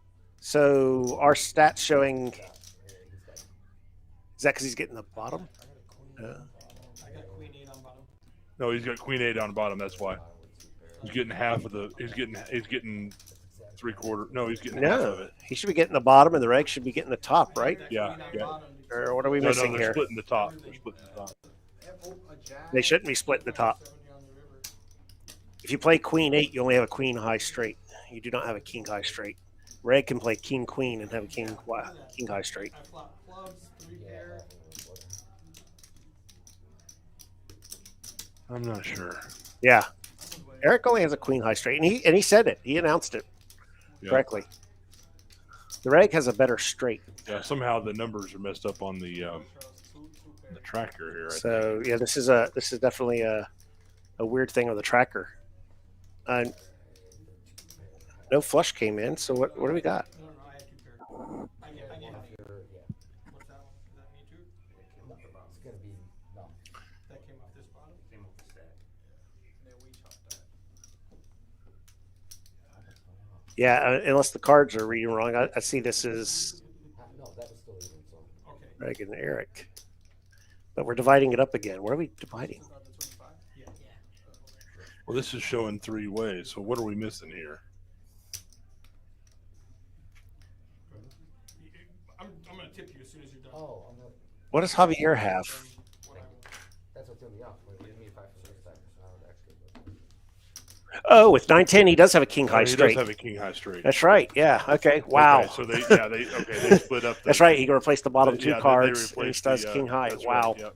Speaker 2: So our stats showing. Is that because he's getting the bottom?
Speaker 8: I got a queen. I got queen 8 on bottom.
Speaker 1: No, he's got queen 8 on the bottom. That's why he's getting half of the. He's getting 3/4. No, he's getting half of
Speaker 2: No,
Speaker 1: it.
Speaker 2: he should be getting the bottom, and the reg should be getting the top, right?
Speaker 8: That
Speaker 1: Yeah,
Speaker 8: queen on
Speaker 1: yeah.
Speaker 8: bottom,
Speaker 2: Or what are we
Speaker 1: No,
Speaker 2: missing
Speaker 1: they're
Speaker 2: here?
Speaker 1: splitting the top. They're splitting the top.
Speaker 2: They shouldn't be splitting the top.
Speaker 8: 70 on the river.
Speaker 2: If you play queen 8, you only have a queen high straight. You do not have a king high straight. Reg can play king queen and have a king high straight.
Speaker 8: I flop clubs, 3 pair.
Speaker 1: I'm not sure.
Speaker 2: Yeah, Eric only has a queen high straight, and he said it. He announced it
Speaker 1: Yeah.
Speaker 2: correctly. The reg has a better straight.
Speaker 1: Yeah. Somehow the numbers are messed up on the tracker here. I think.
Speaker 2: So yeah, this is definitely a weird thing with the tracker. No flush came in, so what do we got?
Speaker 8: No, I had 2 pair. I get half. What's that one? Is that me too?
Speaker 7: It's gonna be no.
Speaker 8: That came off this bottom?
Speaker 4: Came off the stack.
Speaker 8: Yeah, we chopped that.
Speaker 2: Yeah, unless the cards are reading wrong. I see this is
Speaker 7: No, that was still even. So
Speaker 8: Okay.
Speaker 2: Reg and Eric, but we're dividing it up again. What are we dividing?
Speaker 8: About the 25? Yeah.
Speaker 1: Well, this is showing 3 ways. So what are we missing here?
Speaker 8: I'm gonna tip you as soon as you're done.
Speaker 7: oh, I'm not,
Speaker 2: What does Javier have?
Speaker 8: What I want.
Speaker 7: that's what threw me off. When you gave me 5 for next time, so now it actually.
Speaker 2: Oh, with 9-10, he does have a king
Speaker 1: Oh,
Speaker 2: high
Speaker 1: he
Speaker 2: straight.
Speaker 1: does have a king high straight.
Speaker 2: That's right. Yeah. Okay. Wow.
Speaker 1: Okay, so they split up. The,
Speaker 2: That's right. He can replace the bottom 2
Speaker 1: yeah, they
Speaker 2: cards. And he
Speaker 1: replaced
Speaker 2: does
Speaker 1: the,
Speaker 2: king high.
Speaker 1: that's
Speaker 2: Wow.
Speaker 1: right, Yep.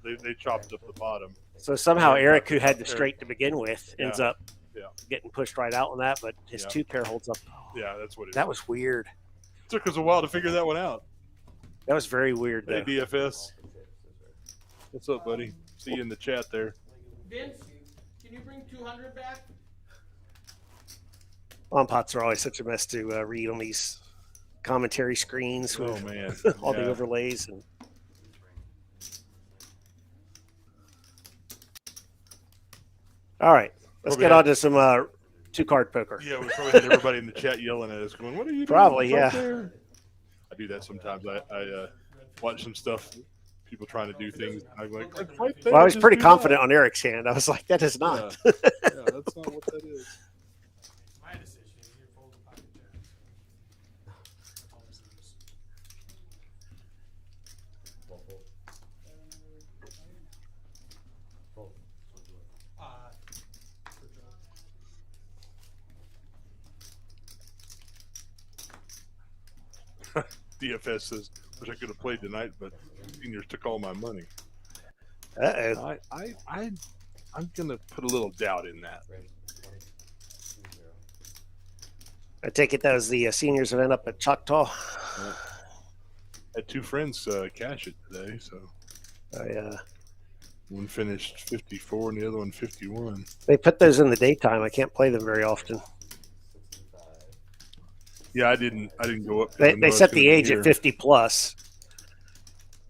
Speaker 1: Yep. They chopped up the bottom.
Speaker 2: So somehow
Speaker 1: Yeah,
Speaker 2: Eric, who had the
Speaker 1: Eric.
Speaker 2: straight to begin with, ends
Speaker 1: Yeah.
Speaker 2: up
Speaker 1: Yeah.
Speaker 2: getting pushed right out on that. But his
Speaker 1: Yeah.
Speaker 2: 2 pair holds up.
Speaker 1: Yeah, that's what it is.
Speaker 2: That was weird.
Speaker 1: Took us a while to figure that one out.
Speaker 2: That was very weird,
Speaker 1: Hey,
Speaker 2: though.
Speaker 1: DFS. What's up, buddy? See you in the chat there.
Speaker 6: Vince, can you bring 200 back?
Speaker 2: On pots are always such a mess to read on these commentary screens
Speaker 1: Oh
Speaker 2: with
Speaker 1: man.
Speaker 2: all the
Speaker 1: Yeah.
Speaker 2: overlays. And all right, let's
Speaker 1: Probably
Speaker 2: get
Speaker 1: had-
Speaker 2: on to some 2-card poker.
Speaker 1: Yeah, we probably had everybody in the chat yelling at us, going, "What are you doing?"
Speaker 2: Probably,
Speaker 1: up
Speaker 2: yeah.
Speaker 1: there?" I do that sometimes. I watch some stuff, people trying to do things. And I'm like, "That's right there,
Speaker 2: Well, I was
Speaker 1: just
Speaker 2: pretty
Speaker 1: do
Speaker 2: confident
Speaker 1: that."
Speaker 2: on Eric's hand. I was like, that is not.
Speaker 1: Yeah, that's not what that is.
Speaker 8: My decision. You fold the pocket jacks.
Speaker 3: That's all this is.
Speaker 8: For Joe.
Speaker 1: DFS says, "Wish I could have played tonight, but seniors took all my money."
Speaker 2: Uh-oh.
Speaker 1: I'm gonna put a little doubt in that.
Speaker 7: Ready? 20, 2, 0.
Speaker 2: I take it that was the seniors event up at Choctaw.
Speaker 1: Had 2 friends cash it today, so one finished 54 and the other one 51.
Speaker 2: They put those in the daytime. I can't play them very often.
Speaker 7: 65.
Speaker 1: Yeah, I didn't go up. 'cause I
Speaker 2: They
Speaker 1: knew I was
Speaker 2: set
Speaker 1: gonna
Speaker 2: the
Speaker 1: be
Speaker 2: age
Speaker 1: here.
Speaker 2: at 50 plus.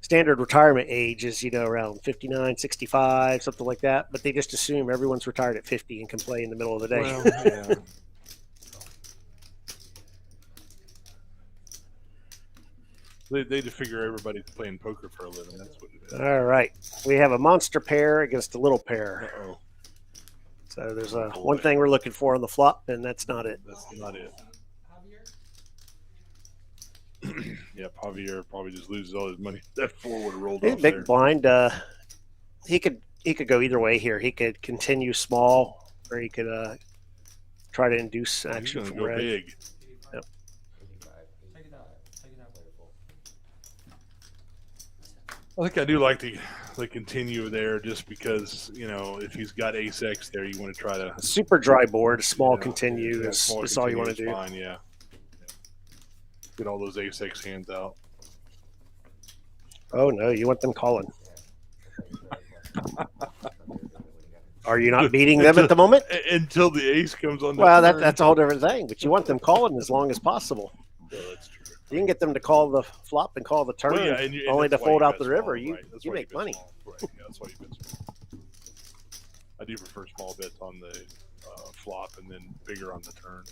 Speaker 2: Standard retirement age is, around 59, 65, something like that. But they just assume everyone's retired at 50 and can play in the middle of the day.
Speaker 1: Well, yeah. They just figure everybody's playing poker for a living. That's what it is.
Speaker 2: All right. We have a monster pair against a little pair.
Speaker 1: Uh-oh.
Speaker 2: So there's one thing we're looking for on the flop, and that's not it.
Speaker 1: That's not it.
Speaker 6: Javier?
Speaker 1: Yeah, Javier probably just loses all his money. That 4 would have rolled
Speaker 2: He's a
Speaker 1: off
Speaker 2: big
Speaker 1: there.
Speaker 2: blind. He could go either way here. He could continue small, or he could try to induce
Speaker 1: He's
Speaker 2: action
Speaker 1: going to
Speaker 2: from
Speaker 1: go
Speaker 2: red.
Speaker 1: big.
Speaker 2: Yep.
Speaker 7: 85.
Speaker 6: Take it out. Take it out.
Speaker 1: I think I do like the continue there just because, you know, if he's got ace X there, you want to try to.
Speaker 2: Super dry board, small
Speaker 1: Yeah,
Speaker 2: continue
Speaker 1: yeah,
Speaker 2: is,
Speaker 1: small
Speaker 2: is all you want to
Speaker 1: continue
Speaker 2: do.
Speaker 1: is fine, yeah. Get all those ace X hands out.
Speaker 2: Oh no, you want them calling. Are you not beating them at the moment?
Speaker 1: Until the ace comes on the
Speaker 2: Well,
Speaker 1: turn.
Speaker 2: that's a whole different thing. But you want them calling as long as possible.
Speaker 1: Yeah, that's true.
Speaker 2: You can get them to call the flop and call the turn,
Speaker 1: Well, yeah, and
Speaker 2: only to
Speaker 1: that's why
Speaker 2: fold
Speaker 1: you
Speaker 2: out
Speaker 1: bet
Speaker 2: the
Speaker 1: small,
Speaker 2: river. You
Speaker 1: right. That's
Speaker 2: you
Speaker 1: why
Speaker 2: make
Speaker 1: bet
Speaker 2: money.
Speaker 1: small. Right. Yeah, that's why you bet small. I do prefer small bets on the flop and then bigger on the turn.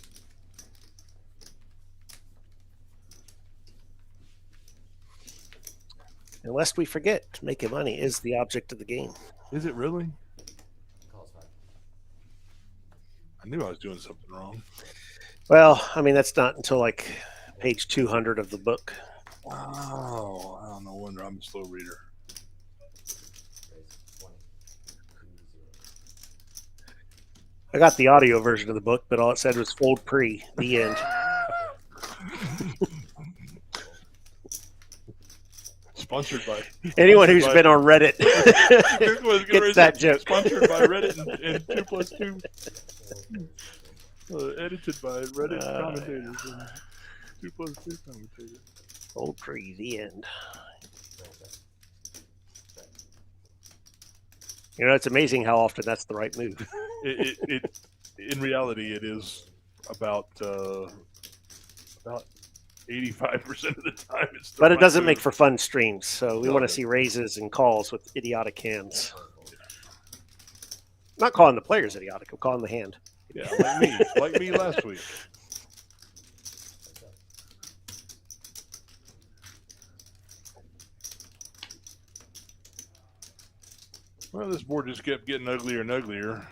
Speaker 2: And lest we forget, making money is the object of the game.
Speaker 1: Is it really?
Speaker 7: Call's fine.
Speaker 1: I knew I was doing something wrong.
Speaker 2: Well, I mean that's not until like page 200 of the book.
Speaker 1: Wow. I don't know. Wonder I'm a slow reader.
Speaker 7: Raise 20. 2-0.
Speaker 2: I got the audio version of the book, but all it said was fold pre, the end.
Speaker 1: Sponsored by
Speaker 2: Anyone who's
Speaker 1: by-
Speaker 2: been on Reddit
Speaker 1: I was gonna
Speaker 2: gets
Speaker 1: raise
Speaker 2: that
Speaker 1: it.
Speaker 2: joke.
Speaker 1: Sponsored by Reddit and 2+2. Edited by Reddit commentators and 2+2 commentators.
Speaker 2: Fold pre, the end. You know, it's amazing how often that's the right move.
Speaker 1: It in reality it is about 85% of the time. It's the
Speaker 2: But it
Speaker 1: right
Speaker 2: doesn't
Speaker 1: move.
Speaker 2: make for fun streams, so we
Speaker 1: No,
Speaker 2: want
Speaker 1: it
Speaker 2: to see raises and calls with idiotic hands. Not calling the players idiotic, I'm calling the hand.
Speaker 1: Yeah, like me last week. Well, this board just kept getting uglier and uglier.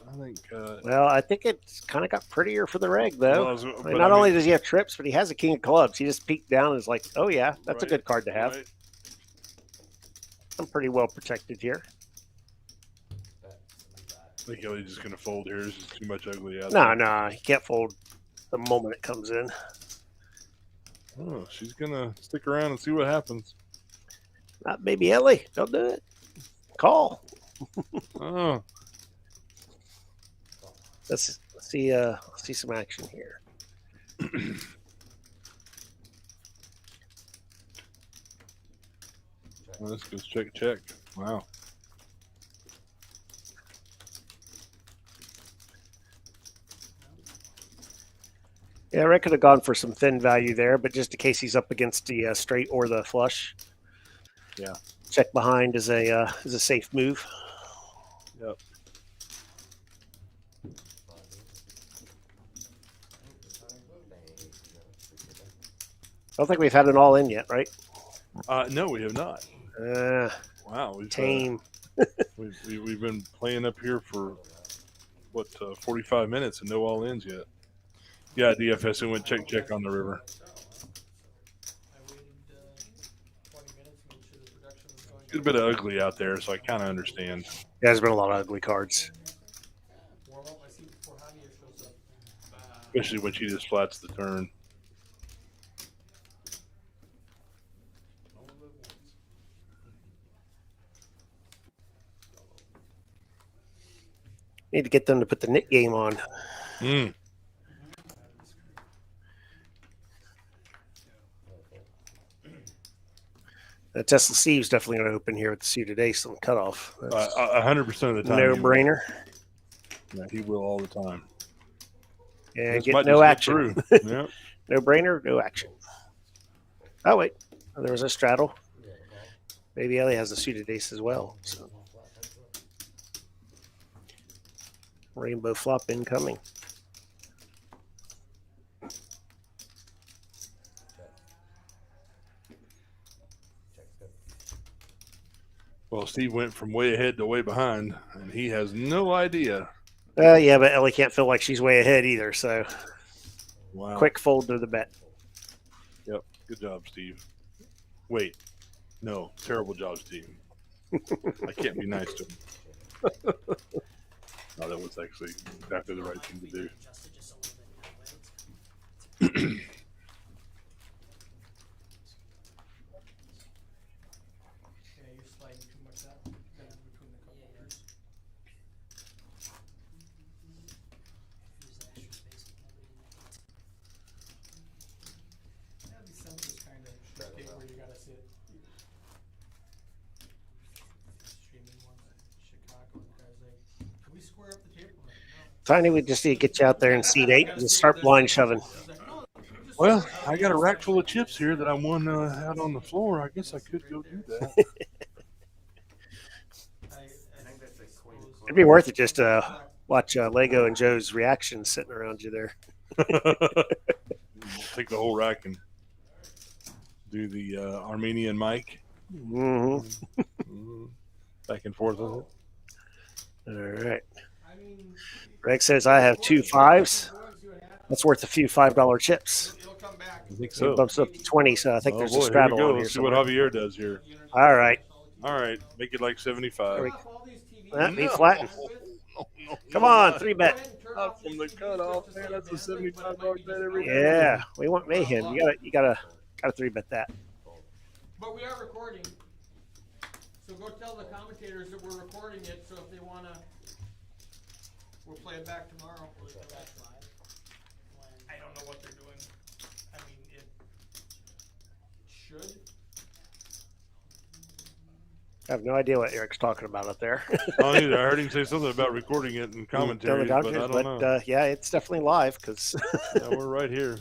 Speaker 1: I think.
Speaker 2: Well, I think it's kind of got prettier for the reg, though.
Speaker 1: well,
Speaker 2: I mean, not only does he have trips, but he has a king of clubs. He just peeked down and is like, oh, yeah, that's a
Speaker 1: Right,
Speaker 2: good card to have.
Speaker 1: right.
Speaker 2: I'm pretty well protected here.
Speaker 1: I think Ellie's just gonna fold here. There's just too much ugly out
Speaker 2: No,
Speaker 1: there.
Speaker 2: no, he can't fold the moment it comes in.
Speaker 1: Oh, she's gonna stick around and see what happens.
Speaker 2: Not baby Ellie. Don't do it. Call.
Speaker 1: Oh,
Speaker 2: Let's see some action here.
Speaker 1: well, this goes check, check. Wow.
Speaker 2: Yeah, I could have gone for some thin value there, but just in case he's up against the straight or the flush.
Speaker 1: Yeah.
Speaker 2: Check behind is a safe move.
Speaker 1: Yep.
Speaker 2: I don't think we've had an all in yet, right?
Speaker 1: No, we have not. Wow, we've
Speaker 2: Tame.
Speaker 1: we've been playing up here for what 45 minutes and no all ins yet. Yeah, DFS and went check check on the river.
Speaker 6: I waited 20 minutes to make sure the production was going.
Speaker 1: Good bit of ugly out there, so I kind of understand.
Speaker 2: Yeah, there's been a lot of ugly cards.
Speaker 6: Warm up my seat before Javier shows up.
Speaker 1: Especially when she just flats the turn.
Speaker 2: Need to get them to put the knit game on.
Speaker 1: Mm.
Speaker 2: Tesla Steve's definitely going to open here with the suited ace on the cutoff. That's
Speaker 1: 100% of the time.
Speaker 2: no
Speaker 1: he will.
Speaker 2: brainer.
Speaker 1: Yeah, he will all the time.
Speaker 2: Yeah,
Speaker 1: This
Speaker 2: get
Speaker 1: might
Speaker 2: no
Speaker 1: just
Speaker 2: action.
Speaker 1: get through. Yep.
Speaker 2: No brainer, no action. Oh, wait. There was a straddle. Maybe Ellie has a suited ace as well. So rainbow flop incoming.
Speaker 1: Well, Steve went from way ahead to way behind, and he has no idea.
Speaker 2: Yeah, but Ellie can't feel like she's way ahead either. So
Speaker 1: Wow.
Speaker 2: quick fold to the bet.
Speaker 1: Yep. Good job, Steve. Wait. No. Terrible job, Steve. I can't be nice to him. No, that was actually exactly the right thing to do.
Speaker 3: Adjusted just a little bit that way.
Speaker 6: Yeah, you're sliding too much out between the couple orders.
Speaker 3: Use the extra space with nobody in the gate.
Speaker 6: Yeah, these centers kind of dictate where you gotta sit. Streaming one in Chicago, the guy's like, can we square up the table? I'm like, no.
Speaker 2: Tiny, we just need to get you out there in seat 8 and just start blind shoving.
Speaker 6: He's like, no, we just
Speaker 1: Well, I got a rack full of chips here that I won out on the floor. I guess I could go do that.
Speaker 2: It'd be worth it just to watch Lego and Joe's reactions sitting around you there.
Speaker 1: Take the whole rack and do the Armenian mic.
Speaker 2: Mm-hmm.
Speaker 1: Back and forth with it.
Speaker 2: All right.
Speaker 6: I mean,
Speaker 2: Greg says I have 2 5s. That's worth a few $5 chips.
Speaker 6: it'll come back.
Speaker 1: I think
Speaker 2: So it
Speaker 1: so.
Speaker 2: bumps up to 20, so I think
Speaker 1: Oh,
Speaker 2: there's
Speaker 1: boy,
Speaker 2: a
Speaker 1: here we
Speaker 2: straddle
Speaker 1: go.
Speaker 2: on here
Speaker 1: Let's see what
Speaker 2: somewhere.
Speaker 1: Javier does here.
Speaker 2: All right.
Speaker 1: All right, make it like 75.
Speaker 2: There we-
Speaker 6: All these TVs
Speaker 2: That be
Speaker 1: No.
Speaker 2: flattened.
Speaker 1: No,
Speaker 2: Come
Speaker 1: no,
Speaker 2: on,
Speaker 1: not.
Speaker 2: 3 bet.
Speaker 1: Not from the cutoff, man. That's a $75 bet every day.
Speaker 2: Yeah, we want mayhem. You gotta 3 bet that.
Speaker 6: But we are recording. So go tell the commentators that we're recording it, so if they wanna, we'll play it back tomorrow.
Speaker 3: Will it go back live? When
Speaker 6: I don't know what they're doing. I mean, it should.
Speaker 2: I have no idea what Eric's talking about up there.
Speaker 1: I don't either. I heard him say something about recording it in commentaries, but I don't know.
Speaker 2: Yeah, it's definitely live because
Speaker 1: Yeah, we're right here.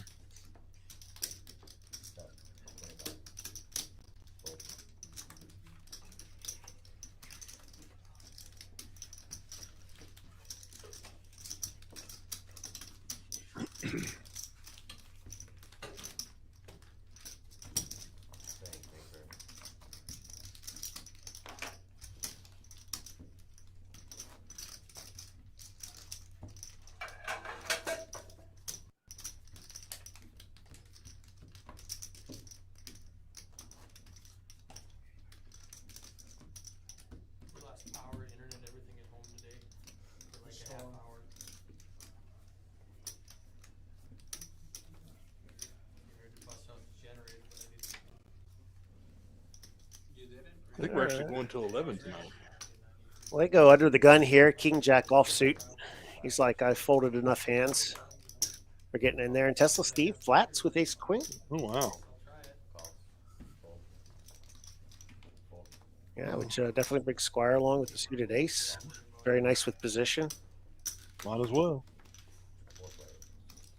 Speaker 6: We lost power, internet, everything at home today for like a half hour. We heard to bust out the generator, but I didn't. You did it?
Speaker 1: I think we're actually going till 11 tonight.
Speaker 2: Lego under the gun here. King Jack offsuit. He's like, I've folded enough hands. We're getting in there. And Tesla Steve flats with ace queen.
Speaker 1: Oh, wow.
Speaker 6: I'll try it.
Speaker 2: Yeah, which definitely brings Squire along with the suited ace. Very nice with position.
Speaker 1: Might as well.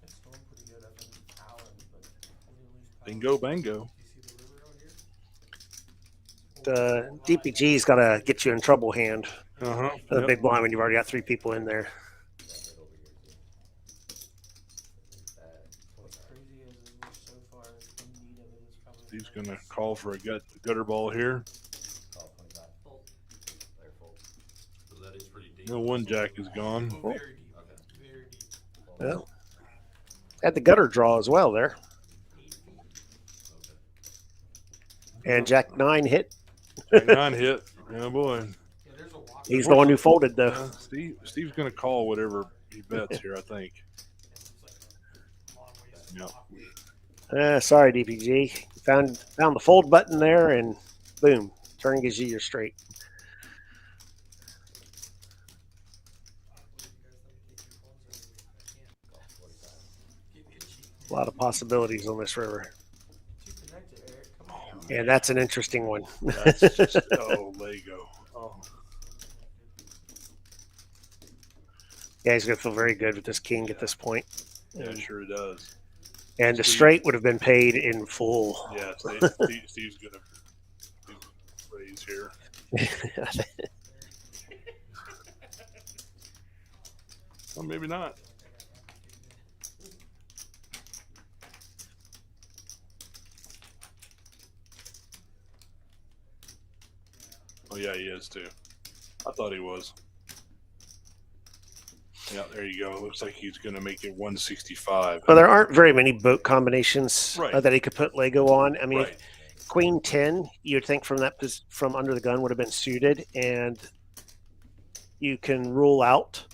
Speaker 6: It's going pretty good. I've been howling, but I didn't lose power.
Speaker 1: Bingo, bango.
Speaker 6: Do you see the river out here?
Speaker 2: The DPG's got to get you in trouble hand.
Speaker 1: Uh-huh.
Speaker 2: The
Speaker 1: Yep.
Speaker 2: big blind when you've already got 3 people in there.
Speaker 6: What's crazy is we're so far in need of it. It's probably
Speaker 1: Steve's going to call for a gutter ball here.
Speaker 3: fold.
Speaker 4: So that is pretty deep.
Speaker 1: No, one jack is gone.
Speaker 6: very deep. Very deep.
Speaker 2: Well, had the gutter draw as well there. And Jack 9 hit.
Speaker 1: Jack 9 hit. Oh, boy.
Speaker 6: Yeah, there's a walk.
Speaker 2: He's the one who folded, though.
Speaker 1: Steve's going to call whatever he bets here, I think. Yep.
Speaker 2: Sorry, DPG. Found the fold button there, and boom, turn gives you your straight. A lot of possibilities on this river,
Speaker 6: Too connected, Eric. Come on.
Speaker 2: and that's an interesting one.
Speaker 1: That's just, oh, Lego. Oh.
Speaker 2: Yeah, he's gonna feel very good with this king at this point.
Speaker 1: Yeah, it sure does.
Speaker 2: And the straight would have been paid in full.
Speaker 1: Yeah, Steve's going to raise here. Well, maybe not. Oh yeah, he is too. I thought he was. Yeah, there you go. Looks like he's going to make it 165.
Speaker 2: Well, there aren't very many boat combinations
Speaker 1: Right.
Speaker 2: that he could put Lego on. I mean,
Speaker 1: Right.
Speaker 2: Queen 10, you'd think from from under the gun would have been suited, and you can rule out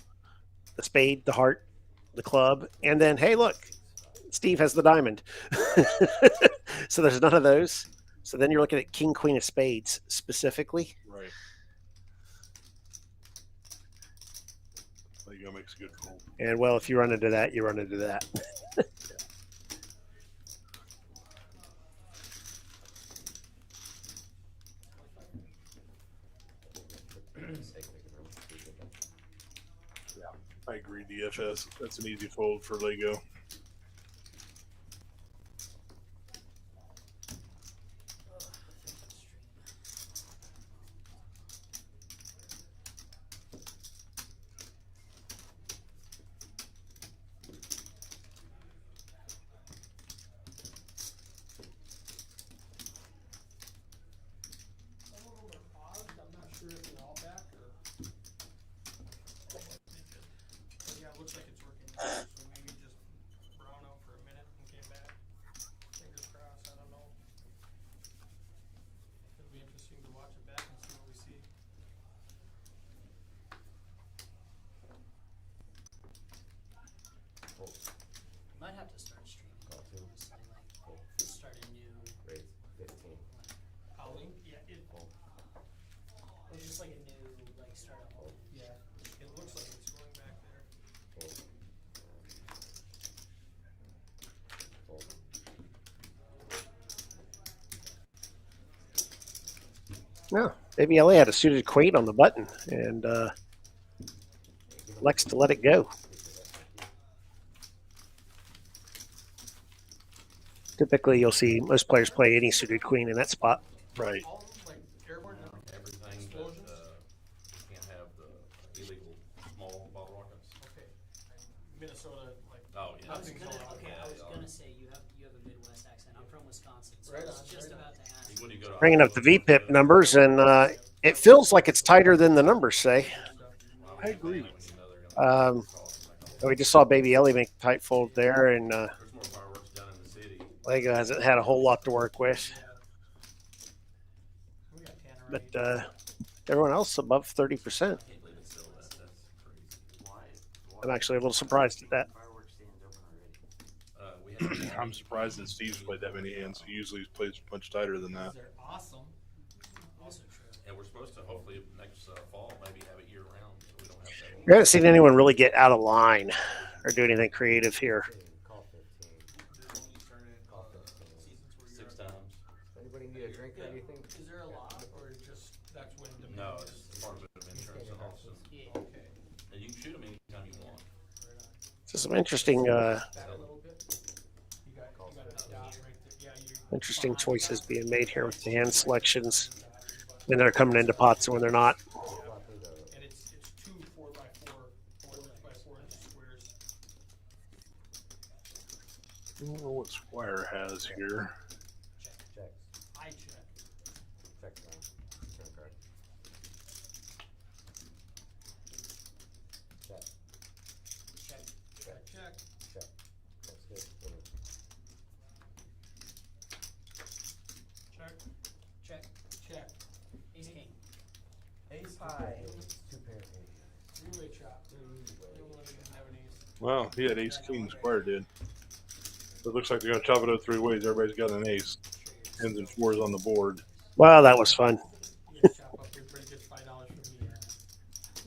Speaker 2: the spade, the heart, the club, and then hey, look, Steve has the diamond. So there's none of those. So then you're looking at King Queen of Spades specifically.
Speaker 1: Right. Lego makes a good fold.
Speaker 2: And well, if you run into that, you run into that.
Speaker 1: I agree, DFS. That's an easy fold for Lego.
Speaker 6: Some of them are paused. I'm not sure if they're all back or. But yeah, it looks like it's working. So maybe just brown out for a minute and came back. Fingers crossed. I don't know. It'll be interesting to watch it back and see what we see.
Speaker 3: Might have to start streaming. Honestly, like start a new.
Speaker 7: Raise 15.
Speaker 6: Howling? Yeah,
Speaker 3: It's just like a new, like start a whole.
Speaker 6: yeah. It looks like it's going back there.
Speaker 7: Fold.
Speaker 2: No, maybe LA had a suited queen on the button and elects to let it go. Typically, you'll see most players play any suited queen in that spot.
Speaker 1: Right.
Speaker 6: All of them, like airborne now?
Speaker 4: Everything, but
Speaker 6: Explosions?
Speaker 4: you can't have the illegal small bottle rockets.
Speaker 6: Okay. Minnesota, like.
Speaker 4: Oh, yeah.
Speaker 3: I was
Speaker 6: Nothing's
Speaker 3: gonna,
Speaker 6: allowed.
Speaker 3: okay, I was gonna say you have a Midwest accent. I'm from Wisconsin, so
Speaker 6: Right
Speaker 3: I was
Speaker 6: on,
Speaker 3: just
Speaker 6: right
Speaker 3: about to ask.
Speaker 4: When you go to
Speaker 2: Bringing up the
Speaker 4: Iowa,
Speaker 2: VPIP numbers, and it feels like it's tighter than the numbers say.
Speaker 1: I agree.
Speaker 2: We just saw Baby Ellie make a tight fold there, and
Speaker 4: There's more fireworks down in the city.
Speaker 2: Lego hasn't had a whole lot to work with.
Speaker 6: We got Tanner
Speaker 2: But
Speaker 6: right.
Speaker 2: everyone else above 30%.
Speaker 4: I can't believe it's still that's crazy.
Speaker 2: I'm actually a little surprised at that.
Speaker 4: We had
Speaker 1: I'm surprised that Steve's played that many hands. He usually plays much tighter than that.
Speaker 6: They're awesome.
Speaker 3: Also true.
Speaker 4: and we're supposed to hopefully next fall maybe have it year round, so we don't have that.
Speaker 2: We haven't seen anyone really get out of line or do anything creative here.
Speaker 7: 15. Call 15. Call 15.
Speaker 4: 6 times.
Speaker 7: Anybody need a drink or anything?
Speaker 6: Is there a lot or just that's when the
Speaker 4: No, it's part of it of insurance and also,
Speaker 3: Yeah.
Speaker 6: Okay.
Speaker 4: and you can shoot them anytime you want.
Speaker 6: Right on.
Speaker 2: So some interesting
Speaker 6: Back a little bit. You got a dot right there. Yeah, you.
Speaker 2: interesting choices being made here with the hand selections when they're coming into pots and when they're not.
Speaker 6: And it's two 4x4 squares.
Speaker 1: I don't know what Squire has here.
Speaker 7: Check.
Speaker 6: I check.
Speaker 7: Check down. Turn card. Check.
Speaker 6: Check. Check. Check.
Speaker 7: Check. That's good. Winner.
Speaker 6: Check.
Speaker 3: Check.
Speaker 6: Check.
Speaker 3: Ace king.
Speaker 6: Ace
Speaker 7: Two
Speaker 6: high.
Speaker 7: pair aces. 2 pair aces.
Speaker 6: Three-way chop.
Speaker 7: Three-way.
Speaker 6: You don't even have an ace.
Speaker 1: Well, he had ace king. Squire did. But it looks like they're going to chop it up 3 ways. Everybody's got an ace. Tens and fours on the board.
Speaker 2: Wow, that was fun.
Speaker 6: You chop up your pretty good $5 from me.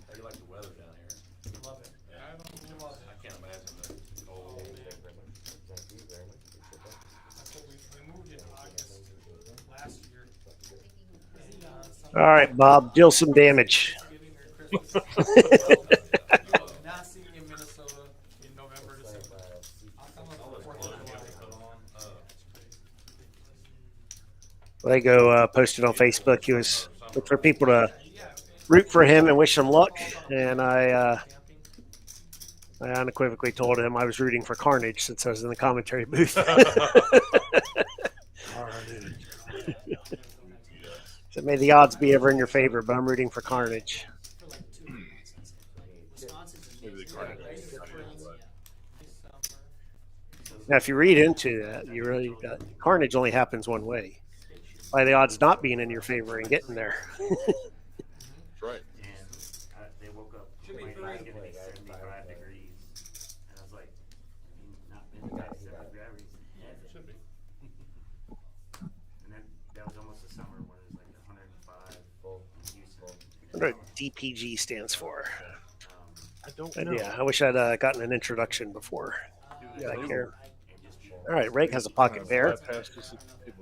Speaker 4: How do you like the weather down here?
Speaker 6: Love it. I don't love it.
Speaker 4: I can't imagine the cold.
Speaker 7: Thank you very much. Thank you very much. Appreciate that.
Speaker 6: That's what we moved in August last year.
Speaker 2: All right, Bob, deal some damage.
Speaker 6: Thanksgiving or Christmas. You will not see me in Minnesota in November, December. I'll come up
Speaker 4: All
Speaker 6: for
Speaker 4: this
Speaker 6: 4th of
Speaker 4: clothes you
Speaker 6: July.
Speaker 4: have to put on.
Speaker 2: Lego posted on Facebook. He was looking for people to
Speaker 6: Yeah.
Speaker 2: root for him and wish him luck, and I unequivocally told him I was rooting for Carnage since I was in the commentary booth. So may the odds be ever in your favor, but I'm rooting for Carnage.
Speaker 3: For like 2 weeks. Wisconsin's
Speaker 1: Maybe the
Speaker 3: amazing.
Speaker 1: Cardinals.
Speaker 2: Now, if you read into that, you really Carnage only happens one way. By the odds not being in your favor and getting there.
Speaker 1: That's right.
Speaker 9: And they woke up
Speaker 8: Should be
Speaker 9: my
Speaker 8: three.
Speaker 9: night's gonna be 75 degrees, and I was like, not been past 75 degrees. Yeah, it should be. And then that was almost the summer when it was like 105 in Houston.
Speaker 2: I wonder what DPG stands for.
Speaker 1: I don't know.
Speaker 2: Yeah, I wish I'd gotten an introduction before.
Speaker 1: Yeah,
Speaker 2: Back here.
Speaker 9: And just
Speaker 2: All right, Rake has a pocket bear.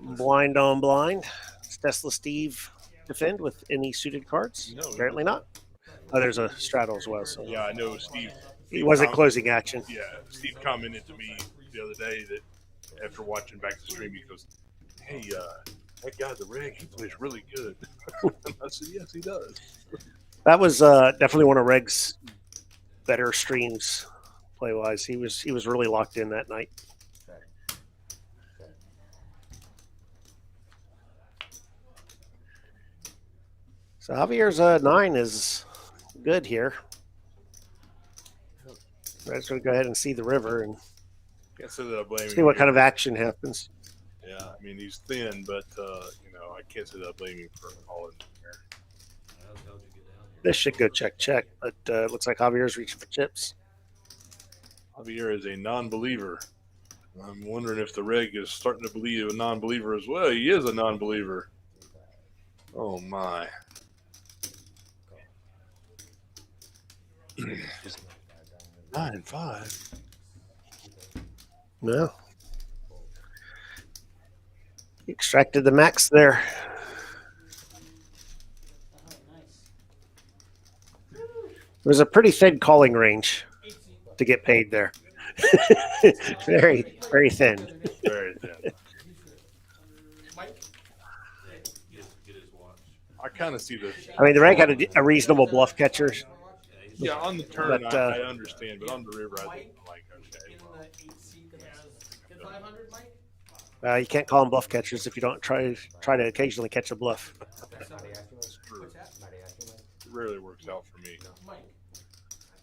Speaker 2: Blind on blind. Does Tesla Steve defend with any suited cards?
Speaker 1: No.
Speaker 2: Apparently not. Oh, there's a straddle as well. So
Speaker 1: Yeah, I know Steve.
Speaker 2: he wasn't closing action.
Speaker 1: Yeah, Steve commented to me the other day that after watching back the stream, he goes, "Hey, that guy, the Reg, he plays really good." I said, "Yes, he does."
Speaker 2: That was definitely one of Reg's better streams, play wise. He was really locked in that night. So Javier's 9 is good here. Red's going to go ahead and see the river and
Speaker 1: Can't say that I blame
Speaker 2: see
Speaker 1: him.
Speaker 2: what kind of action happens.
Speaker 1: Yeah, I mean he's thin, but I can't say that I blame him for all in there.
Speaker 4: How'd you get down here?
Speaker 2: This should go check, but it looks like Javier's reaching for chips.
Speaker 1: Javier is a non-believer. I'm wondering if the Reg is starting to believe a non-believer as well. He is a non-believer. Oh my. 9-5.
Speaker 2: No. He extracted the max there.
Speaker 3: Oh, nice.
Speaker 2: It was a pretty thin calling range to get paid there. Very, very thin.
Speaker 1: Very thin.
Speaker 8: Mike?
Speaker 4: Get his watch.
Speaker 1: I kind of see the.
Speaker 2: I mean, the rank had a reasonable bluff catcher.
Speaker 1: Yeah, on the turn,
Speaker 2: But,
Speaker 1: I understand, but on the river, I think I'm like, okay.
Speaker 8: In
Speaker 1: Well,
Speaker 8: the 8 seat that has, get 500, Mike?
Speaker 2: You can't call them bluff catchers if you don't try to occasionally catch a bluff.
Speaker 8: What's that?
Speaker 1: it rarely works out for me.
Speaker 8: Mike?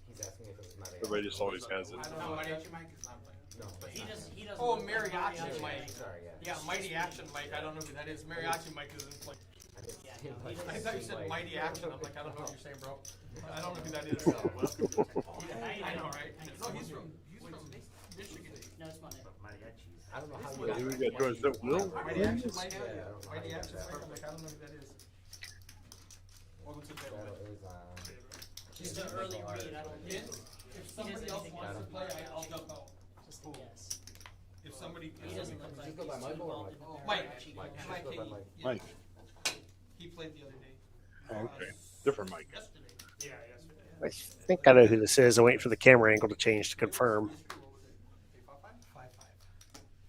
Speaker 7: He's asking if it was Matty.
Speaker 1: Everybody just always has it.
Speaker 8: I don't know, mariachi Mike is not
Speaker 7: No.
Speaker 3: He doesn't.
Speaker 8: Oh,
Speaker 3: look like
Speaker 8: mariachi
Speaker 3: mariachi.
Speaker 8: Mike.
Speaker 7: Sorry,
Speaker 8: Yeah, Mighty Action Mike, I don't know who that is. Mariachi Mike is in play.
Speaker 3: Yeah, no, he
Speaker 8: I
Speaker 3: doesn't.
Speaker 8: thought you said Mighty Action, I'm like, I don't know what you're saying, bro. I don't know who that is. I know, right? No, he's from Michigan.
Speaker 3: No, it's Monday.
Speaker 9: mariachis.
Speaker 7: I don't know how
Speaker 1: Yeah,
Speaker 7: you.
Speaker 1: who we got joined? Is that Will?
Speaker 8: Mighty Action Mike?
Speaker 7: Yeah, I don't know how
Speaker 8: Mighty
Speaker 7: you
Speaker 8: Action
Speaker 7: got
Speaker 8: Mike,
Speaker 7: that.
Speaker 8: I'm like, I don't know who that is. Welcome to the table,
Speaker 7: Shadow
Speaker 8: man.
Speaker 7: is,
Speaker 3: Just an early read. I don't
Speaker 8: Yeah,
Speaker 3: think.
Speaker 8: if somebody else wants to play, I'll jump out.
Speaker 3: Just a guess.
Speaker 8: If somebody.
Speaker 3: He doesn't look like
Speaker 7: Just go by
Speaker 3: he's too
Speaker 7: Michael or
Speaker 3: involved in the
Speaker 8: Mike.
Speaker 3: mariachi
Speaker 7: Mike.
Speaker 3: game.
Speaker 8: Mike,
Speaker 7: Just go by
Speaker 8: he-
Speaker 7: Mike.
Speaker 8: yeah,
Speaker 1: Mike.
Speaker 8: He played the other day.
Speaker 1: Oh, okay. Different Mike.
Speaker 8: Yesterday. Yeah, yesterday.
Speaker 2: I think I know who this is. I'm waiting for the camera angle to change to confirm.
Speaker 8: 5'5".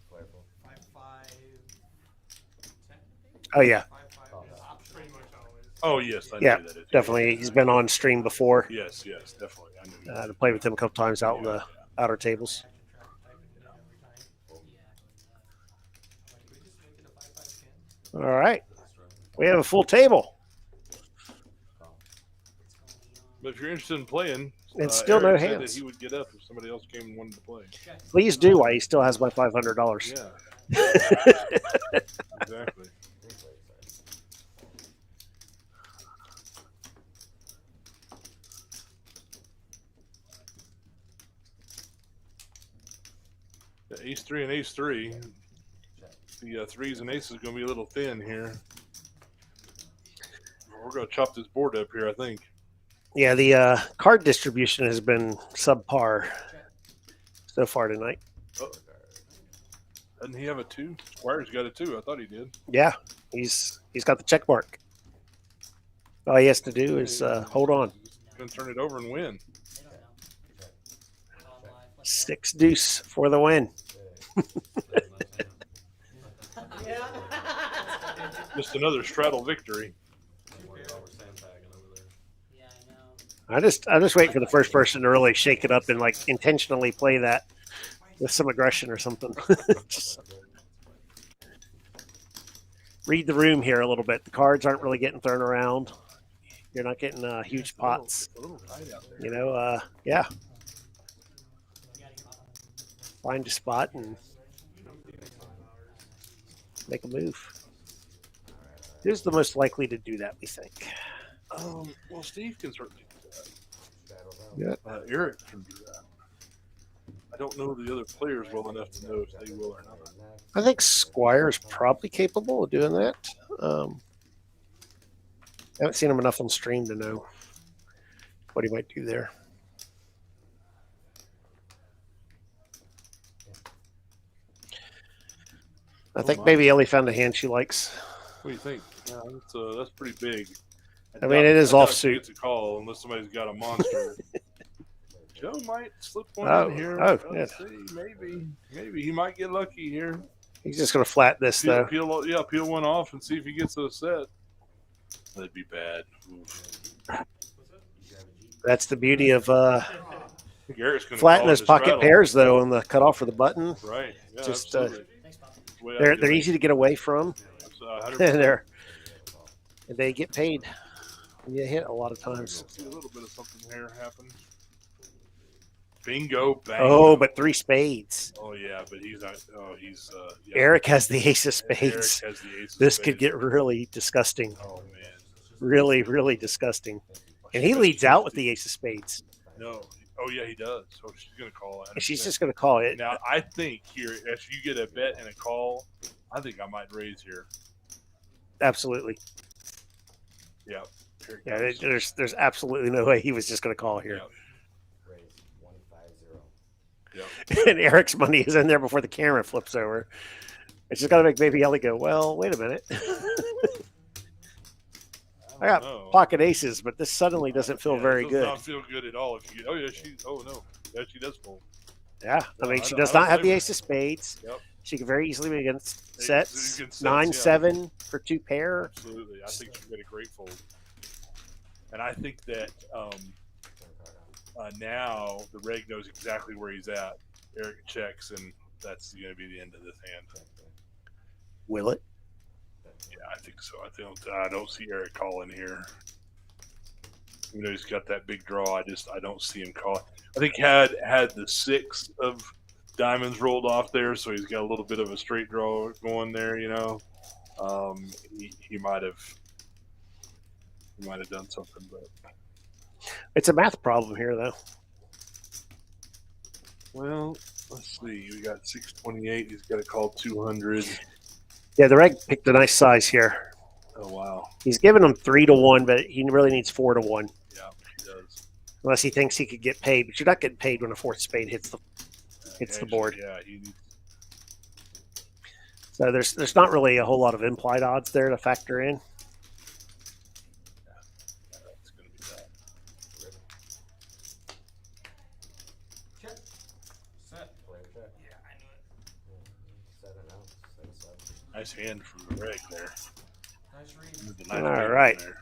Speaker 7: Playable.
Speaker 8: 5'5", 10.
Speaker 2: Oh yeah,
Speaker 8: 5'5" is pretty much always.
Speaker 1: Oh, yes. I
Speaker 2: Yeah,
Speaker 1: knew that. It's-
Speaker 2: definitely. He's been on stream before.
Speaker 1: Yes, definitely. I knew
Speaker 2: To play with him a couple times out in the outer tables. All right, we have a full table.
Speaker 1: But if you're interested in playing,
Speaker 2: It's still no
Speaker 1: Eric said
Speaker 2: hands.
Speaker 1: that he would get up if somebody else came and wanted to play.
Speaker 2: Please do while he still has my $500.
Speaker 1: Yeah, exactly. The ace three and ace three. The threes and aces going to be a little thin here. We're going to chop this board up here, I think.
Speaker 2: Yeah, the card distribution has been subpar so far tonight.
Speaker 1: Doesn't he have a two? Squire's got a two. I thought he did.
Speaker 2: Yeah, he's got the check mark. All he has to do is hold on.
Speaker 1: He's going to turn it over and win.
Speaker 3: They don't know. All live. Let's go.
Speaker 2: 6 deuce for the win.
Speaker 1: Just another straddle victory.
Speaker 3: Yeah, I know.
Speaker 2: I'm just waiting for the first person to really shake it up and like intentionally play that with some aggression or something. read the room here a little bit. The cards aren't really getting thrown around. You're not getting huge pots.
Speaker 1: It's a little tight out there.
Speaker 2: You know, yeah. Find a spot and make a move. Who's the most likely to do that, we think?
Speaker 1: Well, Steve can certainly do that.
Speaker 2: Yeah.
Speaker 1: Eric can do that. I don't know the other players well enough to know if they will or not.
Speaker 2: I think Squire is probably capable of doing that. I haven't seen him enough on stream to know what he might do there. I think maybe Ellie found a hand she likes.
Speaker 1: What do you think? Yeah, that's pretty big.
Speaker 2: I mean, it is
Speaker 1: doubt
Speaker 2: offsuit.
Speaker 1: she gets a call unless somebody's got a monster. Joe might slip one in here.
Speaker 2: Oh,
Speaker 1: Let's see. Maybe he might get lucky here.
Speaker 2: He's just going to flat this, though.
Speaker 1: Peel one off and see if he gets a set. That'd be bad. Oof.
Speaker 2: That's the beauty of
Speaker 1: Garrett's gonna
Speaker 2: flatten
Speaker 1: call
Speaker 2: those
Speaker 1: it a
Speaker 2: pocket
Speaker 1: straddle.
Speaker 2: pairs, though, on the cutoff for the button.
Speaker 1: Right. Yeah,
Speaker 2: Just,
Speaker 1: absolutely. The way I do
Speaker 2: They're
Speaker 1: it.
Speaker 2: easy to get away from.
Speaker 1: That's 100%.
Speaker 2: And they get paid when you hit a lot of times.
Speaker 1: See a little bit of something here happen. Bingo, bang.
Speaker 2: Oh, but 3 spades.
Speaker 1: Oh yeah, but he's not. Oh, he's. Yeah.
Speaker 2: Eric has the ace of
Speaker 1: Eric
Speaker 2: spades.
Speaker 1: has the ace of
Speaker 2: This
Speaker 1: spades.
Speaker 2: could get really disgusting.
Speaker 1: Oh man.
Speaker 2: Really, really disgusting. And he leads out with the ace of spades.
Speaker 1: No. Oh yeah, he does. So she's gonna call it.
Speaker 2: And she's just going to call it.
Speaker 1: Now I think here, if you get a bet and a call, I think I might raise here.
Speaker 2: Absolutely.
Speaker 1: Yeah. Here it
Speaker 2: Yeah,
Speaker 1: goes.
Speaker 2: there's absolutely no way he was just going to call here.
Speaker 1: Yeah.
Speaker 2: And Eric's money is in there before the camera flips over. It's just got to make Baby Ellie go, well, wait a minute. I got
Speaker 1: know.
Speaker 2: pocket aces, but this suddenly doesn't feel very
Speaker 1: Does
Speaker 2: good.
Speaker 1: not feel good at all. If you get, oh yeah, no, yeah, she does fold.
Speaker 2: Yeah, I mean,
Speaker 1: I
Speaker 2: she
Speaker 1: don't-
Speaker 2: does
Speaker 1: I don't
Speaker 2: not have the
Speaker 1: blame her.
Speaker 2: ace of spades.
Speaker 1: Yep.
Speaker 2: She can very easily be against
Speaker 1: You
Speaker 2: sets.
Speaker 1: can sets,
Speaker 2: 9-7 for 2 pair.
Speaker 1: Absolutely, I think she's got a great fold, and I think that now the reg knows exactly where he's at. Eric checks, and that's going to be the end of this hand.
Speaker 2: Will it?
Speaker 1: Yeah, I think so. I don't see Eric calling here. You know, he's got that big draw. I don't see him call. I think had the 6 of diamonds rolled off there, so he's got a little bit of a straight draw going there. You know, he might have done something, but
Speaker 2: It's a math problem here, though.
Speaker 1: well, let's see. We got 628. He's got to call 200.
Speaker 2: Yeah, the reg picked a nice size here.
Speaker 1: Oh wow.
Speaker 2: He's giving him 3-1, but he really needs 4-1.
Speaker 1: Yeah, he does.
Speaker 2: Unless he thinks he could get paid, but you're not getting paid when a 4th spade hits the
Speaker 1: Actually,
Speaker 2: board.
Speaker 1: Yeah, he needs.
Speaker 2: So there's not really a whole lot of implied odds there to factor in.
Speaker 1: It's going to be that.
Speaker 6: Check. Set. Yeah, I knew it.
Speaker 1: Nice hand from the reg there.
Speaker 6: Nice read.
Speaker 1: With the nice
Speaker 2: All
Speaker 1: hand
Speaker 2: right.
Speaker 1: there.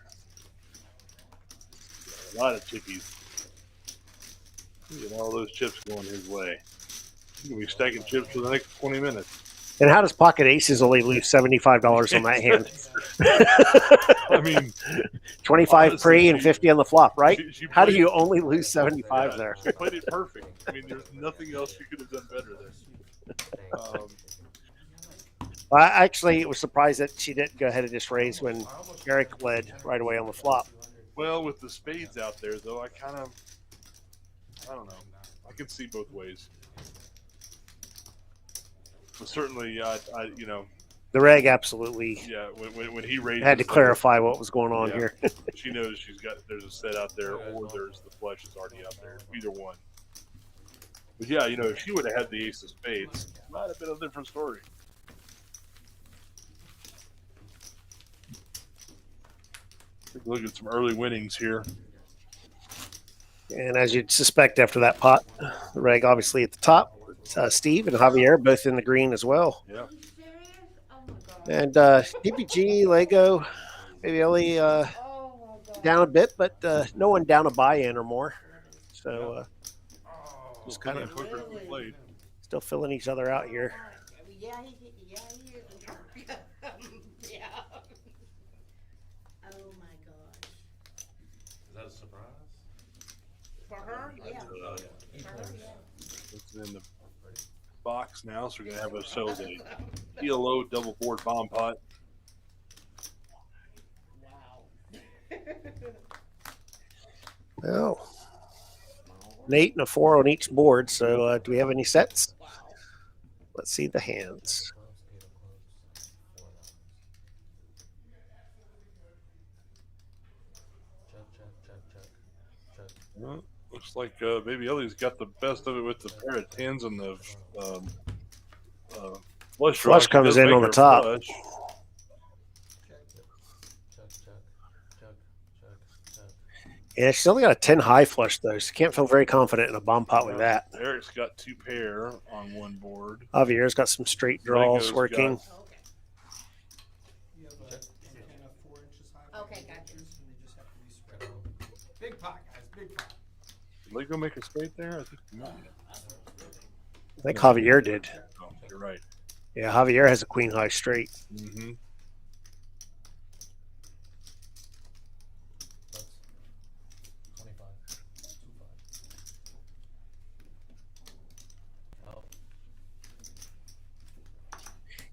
Speaker 1: A lot of chippies. Look at all those chips going his way. He's going to be stacking chips for the next 20 minutes.
Speaker 2: And how does pocket aces only lose $75 on that hand?
Speaker 1: I mean,
Speaker 2: 25
Speaker 1: honestly,
Speaker 2: pre and 50 on the flop, right?
Speaker 1: she
Speaker 2: How do
Speaker 1: played-
Speaker 2: you only lose 75
Speaker 1: yeah,
Speaker 2: there?
Speaker 1: She played it perfect. I mean, there's nothing else she could have done better there.
Speaker 2: Well, I actually was surprised that she didn't go ahead and just raise when Eric led right away on the flop.
Speaker 1: Well, with the spades out there, though, I don't know. I can see both ways. But certainly, you know,
Speaker 2: The reg absolutely
Speaker 1: yeah, when he raises,
Speaker 2: had to clarify what was going on
Speaker 1: Yeah.
Speaker 2: here.
Speaker 1: She knows there's a set out there, or there's the flush is already out there. Either one. But yeah, you know, if she would have had the ace of spades, it might have been a different story. Take a look at some early winnings here.
Speaker 2: And as you'd suspect after that pot, the reg obviously at the top. Steve and Javier both in the green as well.
Speaker 1: Yeah.
Speaker 2: And PPG, Lego, maybe Ellie down a bit, but no one down a buy-in or more. So just kind of
Speaker 1: Quicker than played.
Speaker 2: still filling each other out here.
Speaker 5: Yeah, he is. Yeah. Oh my gosh.
Speaker 4: Is that a surprise?
Speaker 5: For her, yeah.
Speaker 4: Oh,
Speaker 5: For her, yeah.
Speaker 1: It's in the box now, so we're gonna have ourselves a ELO double board bomb pot.
Speaker 5: Wow.
Speaker 2: Well, an 8 and a 4 on each board. So do we have any sets?
Speaker 5: Wow.
Speaker 2: Let's see the hands.
Speaker 1: Well, looks like Baby Ellie's got the best of it with the pair of tens and the flush draw.
Speaker 2: Flush
Speaker 1: She
Speaker 2: comes
Speaker 1: does
Speaker 2: in
Speaker 1: make
Speaker 2: on the
Speaker 1: her
Speaker 2: top.
Speaker 1: flush.
Speaker 2: Yeah, she's only got a 10 high flush though. So can't feel very confident in a bomb pot with that.
Speaker 1: Eric's got 2 pair on one board.
Speaker 2: Javier's got some straight draws
Speaker 1: Lego's
Speaker 2: working.
Speaker 1: got-
Speaker 5: Okay.
Speaker 6: You have a antenna 4 inches high.
Speaker 5: Okay, gotcha.
Speaker 6: And they just have to be spread out. Big pot, guys, big pot.
Speaker 1: Did Lego make a straight there? I think he might.
Speaker 2: I think Javier did.
Speaker 1: Oh, you're right.
Speaker 2: Yeah, Javier has a queen high straight.
Speaker 1: Mm-hmm.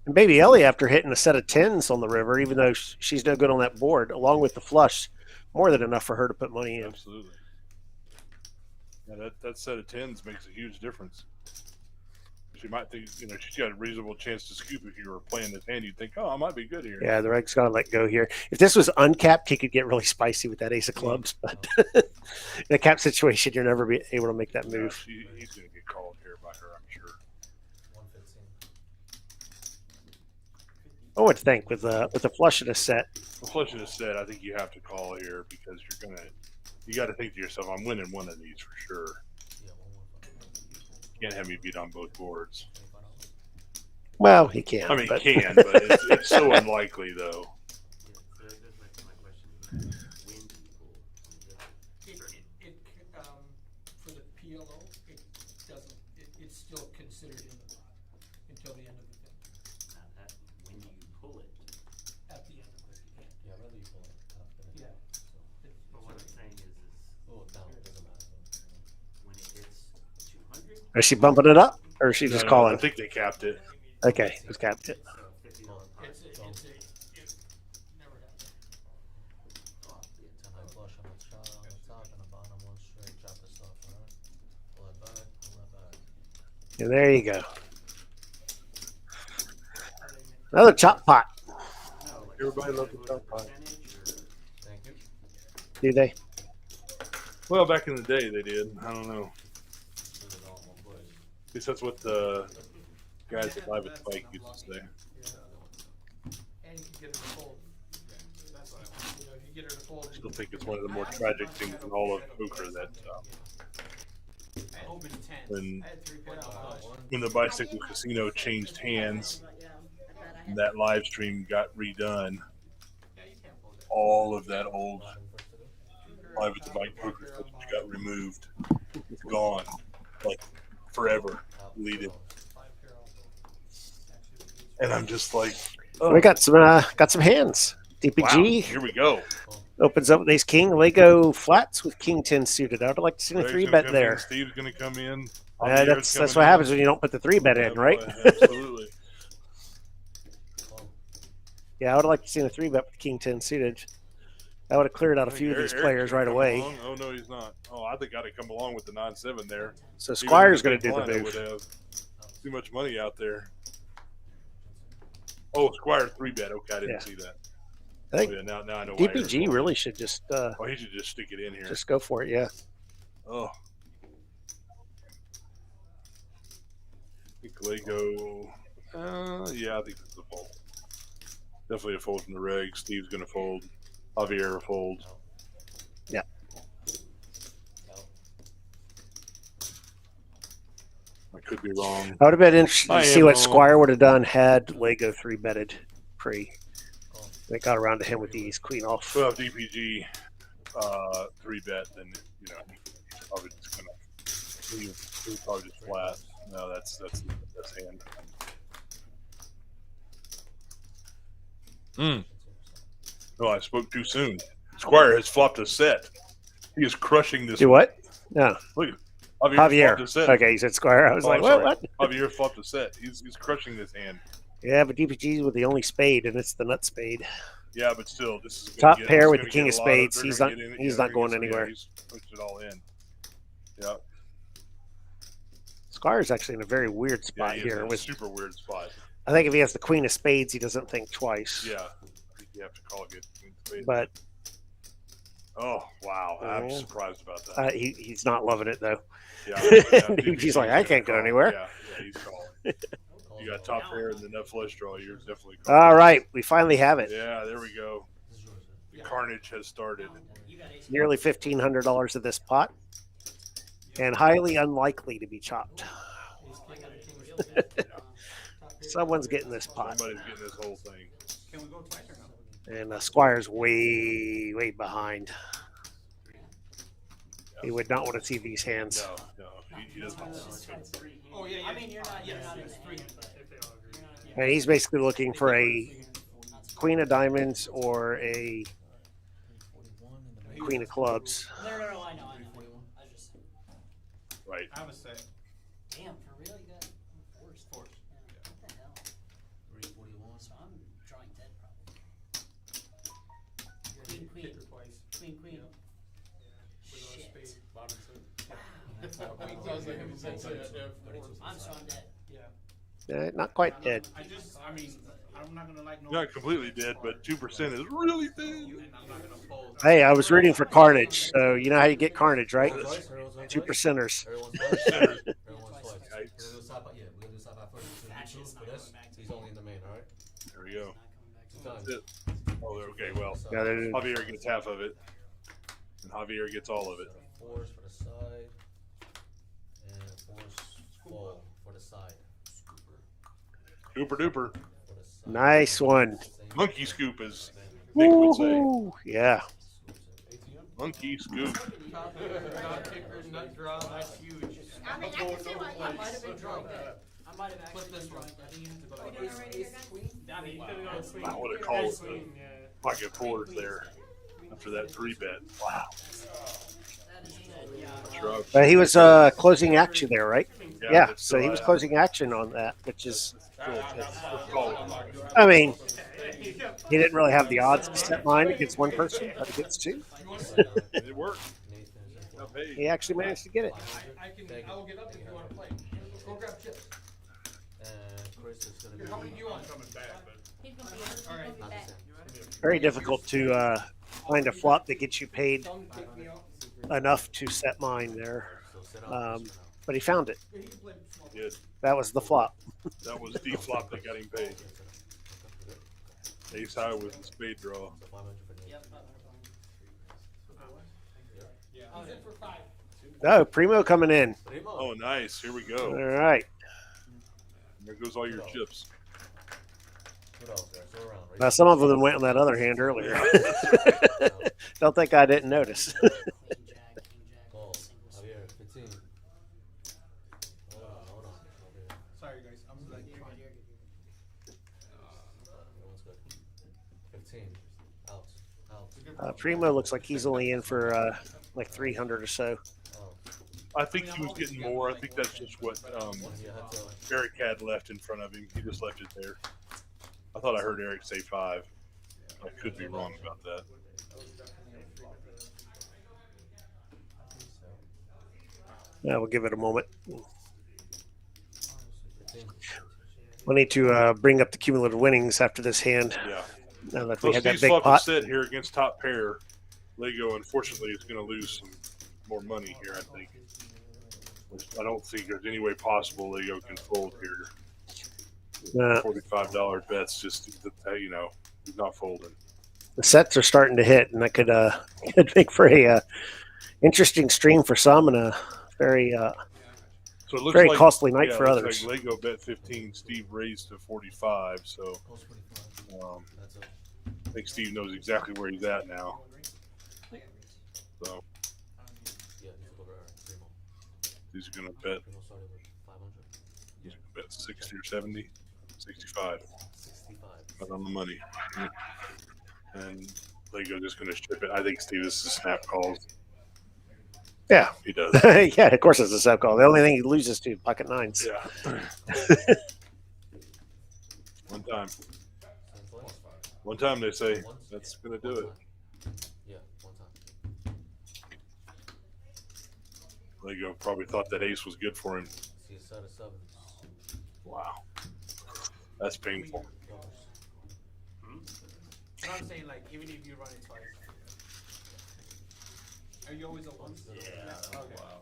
Speaker 2: And Baby Ellie, after hitting a set of 10s on the river, even though she's no good on that board, along with the flush, more than enough for her to put money in.
Speaker 1: Absolutely. Yeah, that set of 10s makes a huge difference. She might think, she's got a reasonable chance to scoop if you were playing this hand. You'd think, oh, I might be good here.
Speaker 2: Yeah, the reg's got to let go here. If this was uncapped, he could get really spicy with that ace of clubs. But in a cap situation, you're never be able to make that
Speaker 1: Yeah,
Speaker 2: move.
Speaker 1: he's going to get called here by her, I'm sure.
Speaker 2: I would think with a flush in a set.
Speaker 1: The flush of the set, I think you have to call here because you got to think to yourself, I'm winning one of these for sure. Can't have me beat on both boards.
Speaker 2: Well, he can.
Speaker 1: I mean,
Speaker 2: but
Speaker 1: can, but it's so unlikely though.
Speaker 9: So that goes back to my question. When do you pull?
Speaker 6: For the PLO, it doesn't, it's still considered in the pot until the end of the thing.
Speaker 9: Not that, when do you pull it?
Speaker 6: At the end of the thing.
Speaker 7: Yeah, rather you pull it.
Speaker 6: Yeah.
Speaker 9: But what I'm saying is
Speaker 7: Oh, down, it doesn't matter.
Speaker 9: when it hits 200,
Speaker 2: is she bumping it up, or is she just
Speaker 1: No,
Speaker 2: calling?
Speaker 1: I think they capped it.
Speaker 2: Okay, it's capped it.
Speaker 9: so $50 pot.
Speaker 6: It never happened.
Speaker 9: Oh, yeah.
Speaker 7: 10 high flush on the top, and the bottom one straight, chop this off, alright? Pull that back, pull that back.
Speaker 2: And there you go. Another chop pot.
Speaker 9: No, like,
Speaker 1: Everybody
Speaker 9: does
Speaker 1: loves
Speaker 9: it
Speaker 1: the
Speaker 9: go
Speaker 1: top pot.
Speaker 9: percentage or-
Speaker 7: Thank you.
Speaker 2: Do they?
Speaker 1: Well, back in the day they did. I don't know.
Speaker 7: Put it all in one place.
Speaker 1: At least that's what the guys at Live at Spike used to say.
Speaker 6: And you can get her to fold. That's what I want. If you get her to fold.
Speaker 1: I still think it's one of the more tragic things in all of poker that
Speaker 6: I opened 10.
Speaker 1: when
Speaker 6: I had 3 pair out.
Speaker 1: when the Bicycle Casino changed hands
Speaker 5: Yeah, I thought I
Speaker 1: and
Speaker 5: had.
Speaker 1: that live stream got redone,
Speaker 6: Yeah, you can't fold that.
Speaker 1: all of that old
Speaker 7: Bottom first to do.
Speaker 1: Live at the Bike poker footage got removed. It's gone. Like forever.
Speaker 7: Top,
Speaker 1: Deleted.
Speaker 6: 5 pair also.
Speaker 1: And I'm just like,
Speaker 2: We got some hands.
Speaker 1: wow,
Speaker 2: DPG
Speaker 1: here we go.
Speaker 2: opens up with ace king. Lego flats with king 10 suited. I would like to see a
Speaker 1: Greg's
Speaker 2: 3
Speaker 1: gonna
Speaker 2: bet
Speaker 1: come
Speaker 2: there.
Speaker 1: in, Steve's going to come in.
Speaker 2: That's
Speaker 1: Javier's
Speaker 2: what
Speaker 1: coming
Speaker 2: happens
Speaker 1: in.
Speaker 2: when you don't put the 3 bet in,
Speaker 1: Yeah,
Speaker 2: right?
Speaker 1: Absolutely.
Speaker 2: Yeah, I would like to see a 3 bet with king 10 suited. That would have cleared out a few of these
Speaker 1: Eric's
Speaker 2: players
Speaker 1: gonna
Speaker 2: right
Speaker 1: come
Speaker 2: away.
Speaker 1: along. Oh no, he's not. Oh, I think I'd have come along with the 9-7 there.
Speaker 2: So
Speaker 1: Even
Speaker 2: Squire's
Speaker 1: with
Speaker 2: going to
Speaker 1: big
Speaker 2: do the
Speaker 1: blind, I would
Speaker 2: move.
Speaker 1: have too much money out there. Oh, Squire 3 bet. Okay, I didn't
Speaker 2: Yeah.
Speaker 1: see that.
Speaker 2: I think
Speaker 1: Oh, yeah, now I know why Eric's
Speaker 2: DPG
Speaker 1: going.
Speaker 2: really should just
Speaker 1: Oh, he should just stick it in here.
Speaker 2: go for it. Yeah.
Speaker 1: Oh. I think Lego. Yeah, I think it's a fold. Definitely a fold from the reg. Steve's going to fold. Javier will fold.
Speaker 2: Yeah.
Speaker 1: I could be wrong.
Speaker 2: I would have been interested
Speaker 1: I
Speaker 2: to see
Speaker 1: am
Speaker 2: what
Speaker 1: wrong.
Speaker 2: Squire would have done had Lego 3 betted pre. They got around to him with these queen off.
Speaker 1: Well, if DPG 3 bet, then he's probably just gonna he's probably just flat. No, that's hand. Hmm. No, I spoke too soon. Squire has flopped a set. He is crushing this.
Speaker 2: Do
Speaker 1: one.
Speaker 2: what? No.
Speaker 1: Look, Javier flopped a set.
Speaker 2: Okay, you said Squire. I was
Speaker 1: Oh,
Speaker 2: like,
Speaker 1: I'm
Speaker 2: what?
Speaker 1: sorry.
Speaker 2: What?
Speaker 1: Javier flopped a set. He's crushing this hand.
Speaker 2: Yeah, but DPG's with the only spade, and it's the nut spade.
Speaker 1: Yeah, but still, this is
Speaker 2: Top
Speaker 1: gonna
Speaker 2: pair
Speaker 1: this is
Speaker 2: with the
Speaker 1: gonna
Speaker 2: king
Speaker 1: get
Speaker 2: of
Speaker 1: a lot
Speaker 2: spades.
Speaker 1: they're
Speaker 2: He's
Speaker 1: gonna
Speaker 2: not.
Speaker 1: get in-
Speaker 2: He's
Speaker 1: yeah,
Speaker 2: not going
Speaker 1: they're gonna get some-
Speaker 2: anywhere.
Speaker 1: Yeah, he's pushed it all in. Yeah,
Speaker 2: Squire's actually in a very weird
Speaker 1: yeah,
Speaker 2: spot
Speaker 1: he is
Speaker 2: here.
Speaker 1: in a
Speaker 2: With
Speaker 1: super weird spot.
Speaker 2: I think if he has the queen of spades, he doesn't think twice.
Speaker 1: Yeah, I think you have to call it good.
Speaker 2: But
Speaker 1: Oh wow, I'm
Speaker 2: Yeah.
Speaker 1: surprised about that.
Speaker 2: he's not loving it though.
Speaker 1: Yeah,
Speaker 2: He's like, I can't go anywhere.
Speaker 1: Yeah, he's calling. You got top pair and the nut flush draw. You're definitely calling.
Speaker 2: All right, we finally have it.
Speaker 1: Yeah, there we go. The carnage has started.
Speaker 3: You got ace.
Speaker 2: Nearly $1,500 of this pot, and highly unlikely to be chopped. Someone's getting this pot,
Speaker 1: Somebody's getting this whole thing.
Speaker 4: Can we go twice or no?
Speaker 2: and Squire's way behind. He would not want to see these hands.
Speaker 1: No, he doesn't.
Speaker 8: Oh, yeah, yeah.
Speaker 3: I mean, you're not in
Speaker 8: Yes,
Speaker 3: the
Speaker 8: it's three.
Speaker 3: hand, but
Speaker 4: If they all agree.
Speaker 3: you're not- yeah.
Speaker 2: And he's basically looking for a queen of diamonds or a queen of clubs.
Speaker 3: No, I know. I was just saying.
Speaker 1: Right.
Speaker 4: I have a set.
Speaker 3: Damn, for real, you got forced.
Speaker 4: Forced.
Speaker 3: Yeah. What the hell?
Speaker 7: 341.
Speaker 3: So I'm drawing dead probably.
Speaker 4: Kick
Speaker 3: Queen.
Speaker 4: her twice.
Speaker 3: Queen.
Speaker 4: With a
Speaker 3: Shit.
Speaker 4: spade, bottom set.
Speaker 3: I'm dead.
Speaker 4: Yeah.
Speaker 2: Not quite dead.
Speaker 4: I mean, I'm not gonna like no.
Speaker 1: Not completely dead, but 2% is really thin.
Speaker 4: And I'm not gonna fold.
Speaker 2: Hey, I was rooting for carnage, so you know how you get carnage, right?
Speaker 7: Everyone's
Speaker 2: 2%ers.
Speaker 7: Everyone's twice. Everyone's twice.
Speaker 1: Yikes.
Speaker 7: We're gonna do side by, yeah, we're gonna do side by first. So
Speaker 3: That
Speaker 7: you
Speaker 3: shit's
Speaker 7: choose
Speaker 3: not
Speaker 7: for this.
Speaker 3: coming back to
Speaker 7: He's
Speaker 3: me.
Speaker 7: only in the main, alright?
Speaker 1: There we go.
Speaker 3: It's not coming back to me.
Speaker 7: Two times.
Speaker 1: Oh, okay. Well,
Speaker 2: Yeah, they-
Speaker 1: Javier gets half of it, and Javier gets all of it.
Speaker 7: Fours for the side. And fours full for the side.
Speaker 1: Super duper.
Speaker 7: For the side.
Speaker 2: Nice one.
Speaker 7: Same
Speaker 1: Monkey
Speaker 7: thing.
Speaker 1: scoop, as Nick would say.
Speaker 2: Woo-hoo. Yeah.
Speaker 1: Monkey scoop.
Speaker 8: Top kicker, nut draw, that's huge.
Speaker 5: I mean, I can see why
Speaker 8: I
Speaker 5: you
Speaker 8: might have been drawing that.
Speaker 3: I might have
Speaker 8: Flip
Speaker 3: actually
Speaker 8: this
Speaker 3: been
Speaker 8: one.
Speaker 3: drawing
Speaker 8: I
Speaker 3: dead.
Speaker 8: think you have to go
Speaker 5: Are we
Speaker 8: like
Speaker 5: doing
Speaker 8: this.
Speaker 5: already, ace queen?
Speaker 3: I mean,
Speaker 1: I would have called it the pocket fours there after that 3-bet. Wow.
Speaker 3: That is dead. Yeah.
Speaker 1: Shrug.
Speaker 2: But he was closing action there, right? Yeah.
Speaker 1: that's
Speaker 2: So he
Speaker 1: still-
Speaker 2: was closing action on that, which is.
Speaker 1: Let's call it.
Speaker 2: I mean, he didn't really have the odds to set mine against one person, but against two.
Speaker 1: It worked.
Speaker 7: Nathan's in
Speaker 1: Got
Speaker 7: front.
Speaker 1: paid.
Speaker 2: He actually managed to get it.
Speaker 8: I will get up if you wanna play. Go grab chips.
Speaker 7: And Chris is gonna be.
Speaker 8: Here, how many do you want?
Speaker 4: Coming back, but
Speaker 5: He's gonna be, he's gonna be
Speaker 7: Not
Speaker 5: back.
Speaker 7: the same.
Speaker 2: Very difficult to find a flop that gets you paid
Speaker 8: Some kick me out.
Speaker 2: enough to set mine there.
Speaker 7: So sit out.
Speaker 2: Um,
Speaker 7: sit out.
Speaker 2: But he found it.
Speaker 8: Yeah, he can play small.
Speaker 1: Did.
Speaker 2: That was the flop.
Speaker 1: That was the flop that got him paid. Ace high was the spade draw.
Speaker 7: So 500 for Nathan.
Speaker 3: Yep.
Speaker 8: He's in for 5.
Speaker 2: Oh, Primo coming in.
Speaker 7: Primo.
Speaker 1: Oh, nice. Here we
Speaker 2: All
Speaker 1: go.
Speaker 2: right.
Speaker 1: There goes all your chips.
Speaker 7: What else there? So around, right?
Speaker 2: Now, some of them went on that other hand earlier. Don't think I didn't notice.
Speaker 3: Queen jack,
Speaker 7: Call.
Speaker 3: single
Speaker 7: Javier, 15. Hold on. Javier.
Speaker 8: Sorry, guys. I'm like trying.
Speaker 7: Everyone's good. 15. Out.
Speaker 2: Primo looks like he's only in for like 300 or so.
Speaker 7: Out.
Speaker 1: I think he was getting more. I think that's just what
Speaker 7: And you had to.
Speaker 1: Eric had left in front of him. He just left it there. I thought I heard Eric say 5. I could be wrong about that.
Speaker 2: Yeah, we'll give it a moment.
Speaker 7: 15.
Speaker 2: We'll need to bring up the cumulative winnings after this hand.
Speaker 1: Yeah.
Speaker 2: Now that
Speaker 1: So
Speaker 2: we had that
Speaker 1: Steve
Speaker 2: big
Speaker 1: flopped a
Speaker 2: pot.
Speaker 1: set here against top pair. Lego, unfortunately, is going to lose some more money here, I think. I don't think there's any way possible Lego can fold here. $45 bets just, you know, he's not folding.
Speaker 2: The sets are starting to hit, and that could could make for a interesting stream for some and a very
Speaker 1: So it looks
Speaker 2: very
Speaker 1: like,
Speaker 2: costly night
Speaker 1: yeah,
Speaker 2: for
Speaker 1: it looks
Speaker 2: others.
Speaker 1: Like Lego bet 15, Steve raised to 45. So
Speaker 7: Post 45. That's it.
Speaker 1: I think Steve knows exactly where he's at now. So
Speaker 7: Yeah, he's over Primo.
Speaker 1: he's going to bet,
Speaker 7: Primo started with 500.
Speaker 1: he's gonna bet 60 or 70, 65.
Speaker 7: 65.
Speaker 1: Right on the money. And Lego just going to ship it. I think Steve, this is snap calls.
Speaker 2: Yeah.
Speaker 1: He does.
Speaker 2: Yeah, of course it's a sub call. The only thing he loses to pocket nines.
Speaker 1: Yeah. One time. One time they say that's going to do it.
Speaker 7: Yeah, one time.
Speaker 1: Lego probably thought that ace was good for him.
Speaker 7: See a set of sevens.
Speaker 1: Wow. That's painful.
Speaker 8: So I'm saying, like, even if you run it twice. Are you always a one?
Speaker 4: Yeah.
Speaker 8: Okay.
Speaker 4: Wow.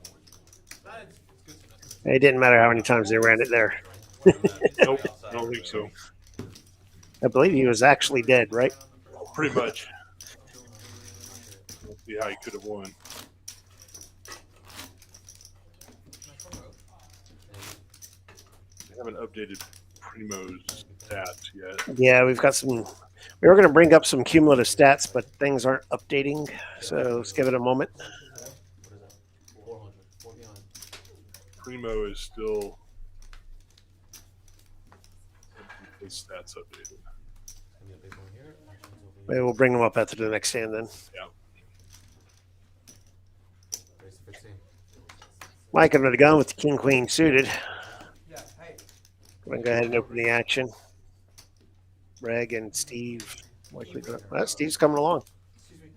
Speaker 8: That is it's good to know.
Speaker 2: It didn't matter how many times they ran it there.
Speaker 1: Nope, I don't think so.
Speaker 2: I believe he was actually dead, right?
Speaker 1: Pretty much. Let's see how he could have won. I haven't updated Primo's stats yet.
Speaker 2: Yeah, we've got some. We were going to bring up some cumulative stats, but things aren't updating. So let's give it a moment.
Speaker 7: What is that? 400. 4 behind.
Speaker 1: Primo is still his stats updated.
Speaker 7: Gonna be a big one here. Actions over
Speaker 2: Maybe
Speaker 7: here.
Speaker 2: we'll bring them up after the next hand then.
Speaker 1: Yeah.
Speaker 7: Raise to 15.
Speaker 2: Mike, I'm going to go with the king queen suited.
Speaker 8: Yeah, hey.
Speaker 2: I'm going to go ahead and open the action. Reg and Steve. Well, Steve's coming along.
Speaker 8: Excuse me.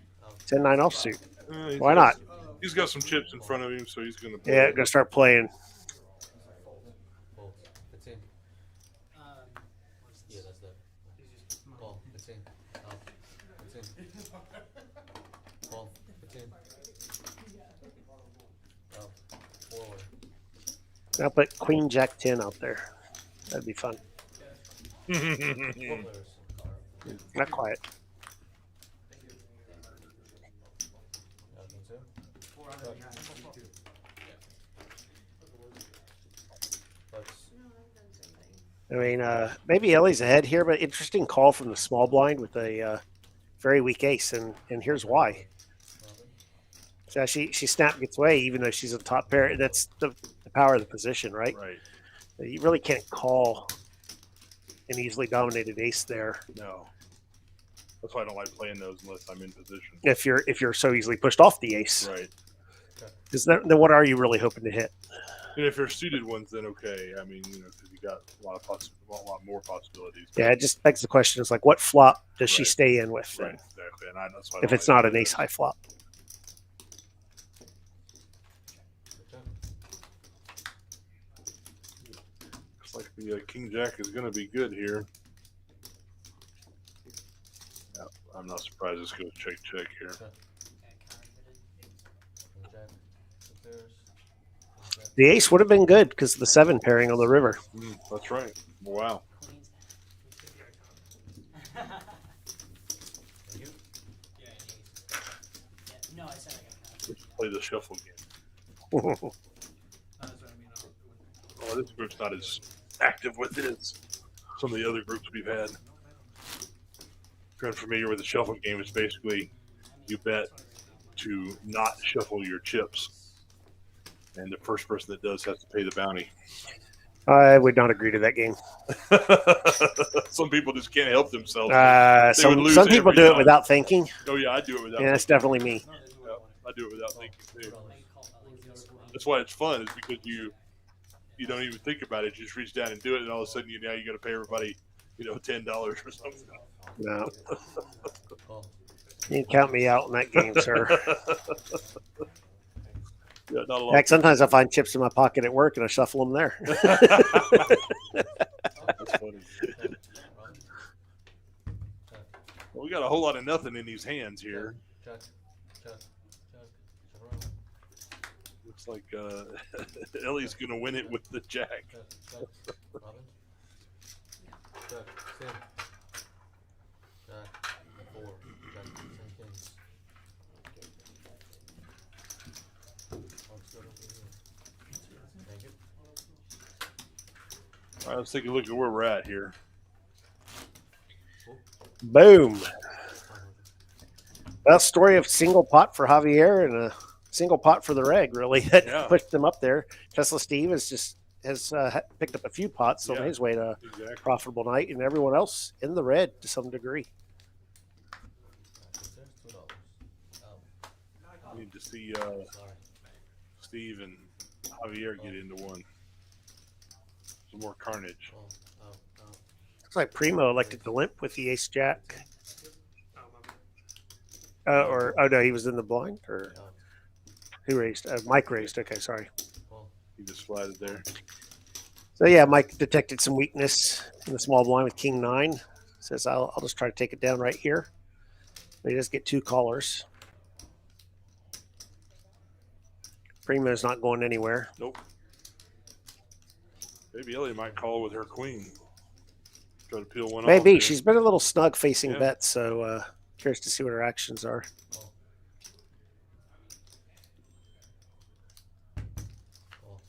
Speaker 2: 10-9 offsuit.
Speaker 1: He's
Speaker 2: Why
Speaker 1: got-
Speaker 2: not?
Speaker 1: He's got some chips in front of him, so he's going to.
Speaker 2: Yeah, going to start playing.
Speaker 7: Fold. 15. Yeah, that's that. Call. 15. Out. 15. Call. 15. Out. Forward.
Speaker 2: I'll put Queen Jack 10 out there. That'd be fun.
Speaker 7: 4 players.
Speaker 2: Not quiet.
Speaker 7: Larkin 2. Flex.
Speaker 2: I mean, maybe Ellie's ahead here, but interesting call from the small blind with a very weak ace, and here's why.
Speaker 7: Robin.
Speaker 2: So she snap gets away, even though she's a top pair. That's the power of the position, right?
Speaker 1: Right.
Speaker 2: You really can't call an easily dominated ace there
Speaker 1: No. That's why I don't like playing those unless I'm in position.
Speaker 2: if you're so easily pushed off the ace.
Speaker 1: Right.
Speaker 2: Because then what are you really hoping to hit?
Speaker 1: And if they're suited ones, then okay. I mean, you know, because you got a lot more possibilities.
Speaker 2: Yeah, it just begs the question: is like, what flop does she
Speaker 1: Right.
Speaker 2: stay in with?
Speaker 1: Right. Exactly. And that's why I
Speaker 2: If
Speaker 1: don't
Speaker 2: it's
Speaker 1: like
Speaker 2: not an
Speaker 1: playing
Speaker 2: ace high flop.
Speaker 7: Okay.
Speaker 1: Looks like the King Jack is going to be good here. Yeah, I'm not surprised it's going to check here.
Speaker 7: King Jack. 2 pairs. King Jack.
Speaker 2: The ace would have been good because of the 7 pairing on the river.
Speaker 1: That's right. Wow.
Speaker 3: Queen's
Speaker 7: And you?
Speaker 3: yeah, no, I said I got
Speaker 1: Let's play the shuffle game.
Speaker 8: That's what I mean.
Speaker 1: Oh, this group's not as active with it as some of the other groups we've had. If you're unfamiliar with the shuffle game, it's basically you bet to not shuffle your chips. And the first person that does has to pay the bounty.
Speaker 2: I would not agree to that game.
Speaker 1: Some people just can't help themselves. They would
Speaker 2: Some
Speaker 1: lose
Speaker 2: people
Speaker 1: every
Speaker 2: do it
Speaker 1: time.
Speaker 2: without thinking.
Speaker 1: Oh yeah, I do it without.
Speaker 2: Yeah, that's
Speaker 1: thinking.
Speaker 2: definitely me.
Speaker 1: Yeah, I do it without thinking too.
Speaker 3: call that like this.
Speaker 1: That's why it's fun, is because you don't even think about it. You just reach down and do it, and all of a sudden you got to pay everybody, $10 or something.
Speaker 2: No,
Speaker 7: Call.
Speaker 2: you can count me out in that game, sir.
Speaker 1: Yeah, not a
Speaker 2: In
Speaker 1: lot.
Speaker 2: fact, sometimes I find chips in my pocket at work and I shuffle them there.
Speaker 1: That's funny. Well, we got a whole lot of nothing in these hands here.
Speaker 7: Check. Check. Check. Check around.
Speaker 1: Looks like Ellie's going to win it with the jack.
Speaker 7: Check. Check. Robin. Check. Sam. Jack. 4. Jack. 10 kings. Mark's good over here. Thank you.
Speaker 1: All right, let's take a look at where we're at here.
Speaker 2: Boom.
Speaker 7: 500.
Speaker 2: Well, story of single pot for Javier and a single pot for the reg, really, that
Speaker 1: Yeah.
Speaker 2: pushed them up there. Tesla Steve is just has picked up a few pots on
Speaker 1: Yeah.
Speaker 2: his way to a
Speaker 1: Exactly.
Speaker 2: profitable night, and everyone else in the red to some degree.
Speaker 7: There's $2. Oh,
Speaker 1: I need to see
Speaker 7: sorry.
Speaker 1: Steve and Javier get into one. Some more carnage.
Speaker 7: Oh, oh, oh.
Speaker 2: Looks like Primo elected to limp with the ace jack. Or oh no, he was in the blind. Or
Speaker 7: Oh,
Speaker 2: who raised? Mike raised. Okay, sorry.
Speaker 7: well,
Speaker 1: He just slided there.
Speaker 2: So yeah, Mike detected some weakness in the small blind with King 9. Says I'll just try to take it down right here. But he does get 2 callers. Primo's not going anywhere.
Speaker 1: Nope. Maybe Ellie might call with her queen. Try to peel one off.
Speaker 2: Maybe
Speaker 1: there.
Speaker 2: she's been a little snug facing
Speaker 1: Yeah.
Speaker 2: bets, so curious to see what her actions are.
Speaker 7: oh. Oh.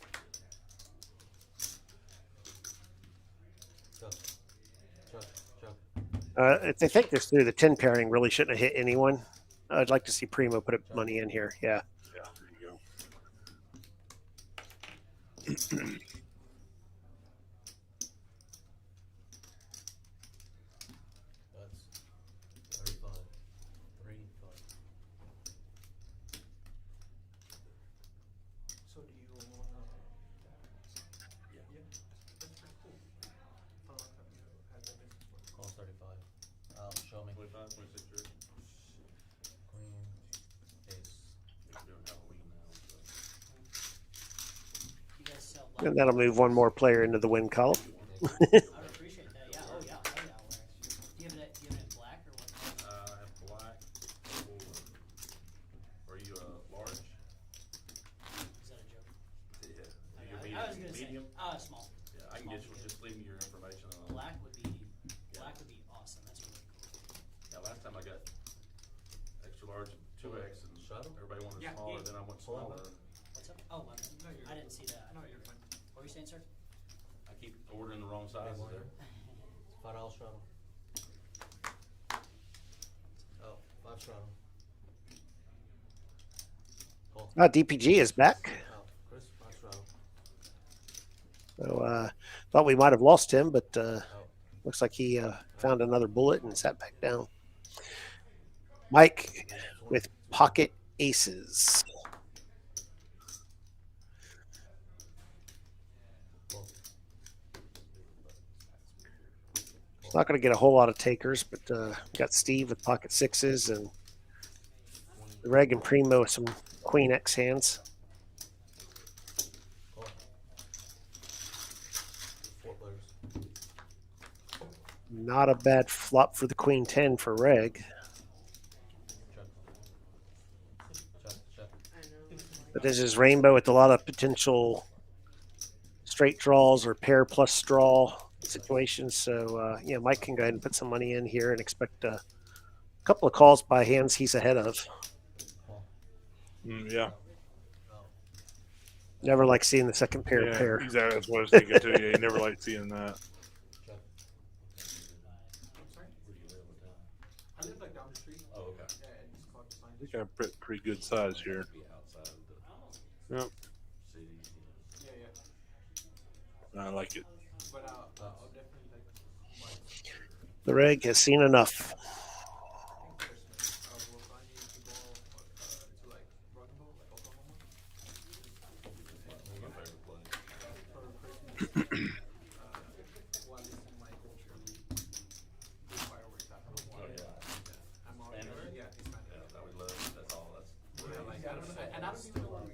Speaker 7: Chuck. Chuck, Chuck.
Speaker 2: If they think this through, the 10 pairing really shouldn't have hit anyone. I'd like to see Primo put money in here. Yeah.
Speaker 1: Yeah, there you go.
Speaker 7: That's 35. 35.
Speaker 6: So do you wanna? Yeah, that's pretty cool. I like how you had that business work.
Speaker 7: Call 35. Show me.
Speaker 4: 25, 26 years.
Speaker 7: Queen, ace.
Speaker 4: We're doing Halloween now, so.
Speaker 3: You guys sell
Speaker 2: And that'll move one more player into the win column.
Speaker 3: I would appreciate that. Yeah. Oh yeah. Oh yeah. Do you have it? Do you have it in black or what?
Speaker 4: I have black or are you large?
Speaker 3: Is that a joke?
Speaker 4: Yeah.
Speaker 3: Okay,
Speaker 4: You're
Speaker 3: I was gonna
Speaker 4: medium?
Speaker 3: say small.
Speaker 4: Yeah, I can get you, just leave me your information. And
Speaker 3: Black would be awesome. That's really cool.
Speaker 4: yeah, last time I got extra large and 2X and
Speaker 7: Shuttle?
Speaker 4: everybody wanted
Speaker 6: Yeah,
Speaker 4: smaller,
Speaker 6: yeah.
Speaker 4: then I went
Speaker 7: Hold on.
Speaker 4: smaller.
Speaker 3: What's up? Oh, my bad.
Speaker 6: No, you're
Speaker 3: I didn't see that.
Speaker 6: No, you're fine.
Speaker 3: What were you saying, sir?
Speaker 4: I keep ordering the wrong sizes there.
Speaker 7: $5 shuttle. Oh, 5 shuttle. Call.
Speaker 2: DPG is back.
Speaker 7: Oh, Chris, 5 shuttle.
Speaker 2: So thought we might have lost him, but
Speaker 7: Oh,
Speaker 2: looks like he found another bullet and sat back down. Mike with pocket aces.
Speaker 7: call.
Speaker 2: Not going to get a whole lot of takers, but got Steve with pocket sixes and Reg and Primo with some Queen X hands.
Speaker 7: Call. 4 players.
Speaker 2: Not a bad flop for the Queen 10 for Reg,
Speaker 7: Check. Check, check.
Speaker 5: I know.
Speaker 2: but this is Rainbow with a lot of potential straight draws or pair plus straw situations. So yeah, Mike can go ahead and put some money in here and expect a couple of calls by hands he's ahead of.
Speaker 7: Call.
Speaker 1: Yeah.
Speaker 7: Oh,
Speaker 2: Never like seeing the second pair
Speaker 1: Yeah,
Speaker 2: pair.
Speaker 1: exactly. That's what I was thinking too. Yeah, you never like seeing that.
Speaker 7: check.
Speaker 6: I'm sorry?
Speaker 4: Where do you live in town?
Speaker 6: I live like down the street.
Speaker 4: Oh, okay.
Speaker 6: Yeah, and just called this line.
Speaker 1: I think I'm pretty good size here.
Speaker 4: Be outside of the
Speaker 1: Yep.
Speaker 4: city.
Speaker 6: Yeah, yeah.
Speaker 1: I like it.
Speaker 6: But I'll definitely like.
Speaker 2: The Reg has seen enough.
Speaker 6: Christmas. We'll find you to go to like Rockville, like Oklahoma,
Speaker 4: My favorite place.
Speaker 6: for Christmas. While listening my culture, do fireworks out of
Speaker 4: Oh, yeah.
Speaker 6: I'm all
Speaker 4: Spanish?
Speaker 6: yeah, Spanish.
Speaker 4: Yeah, that we love. That's all. That's
Speaker 6: Yeah, like I don't know, and I don't even know.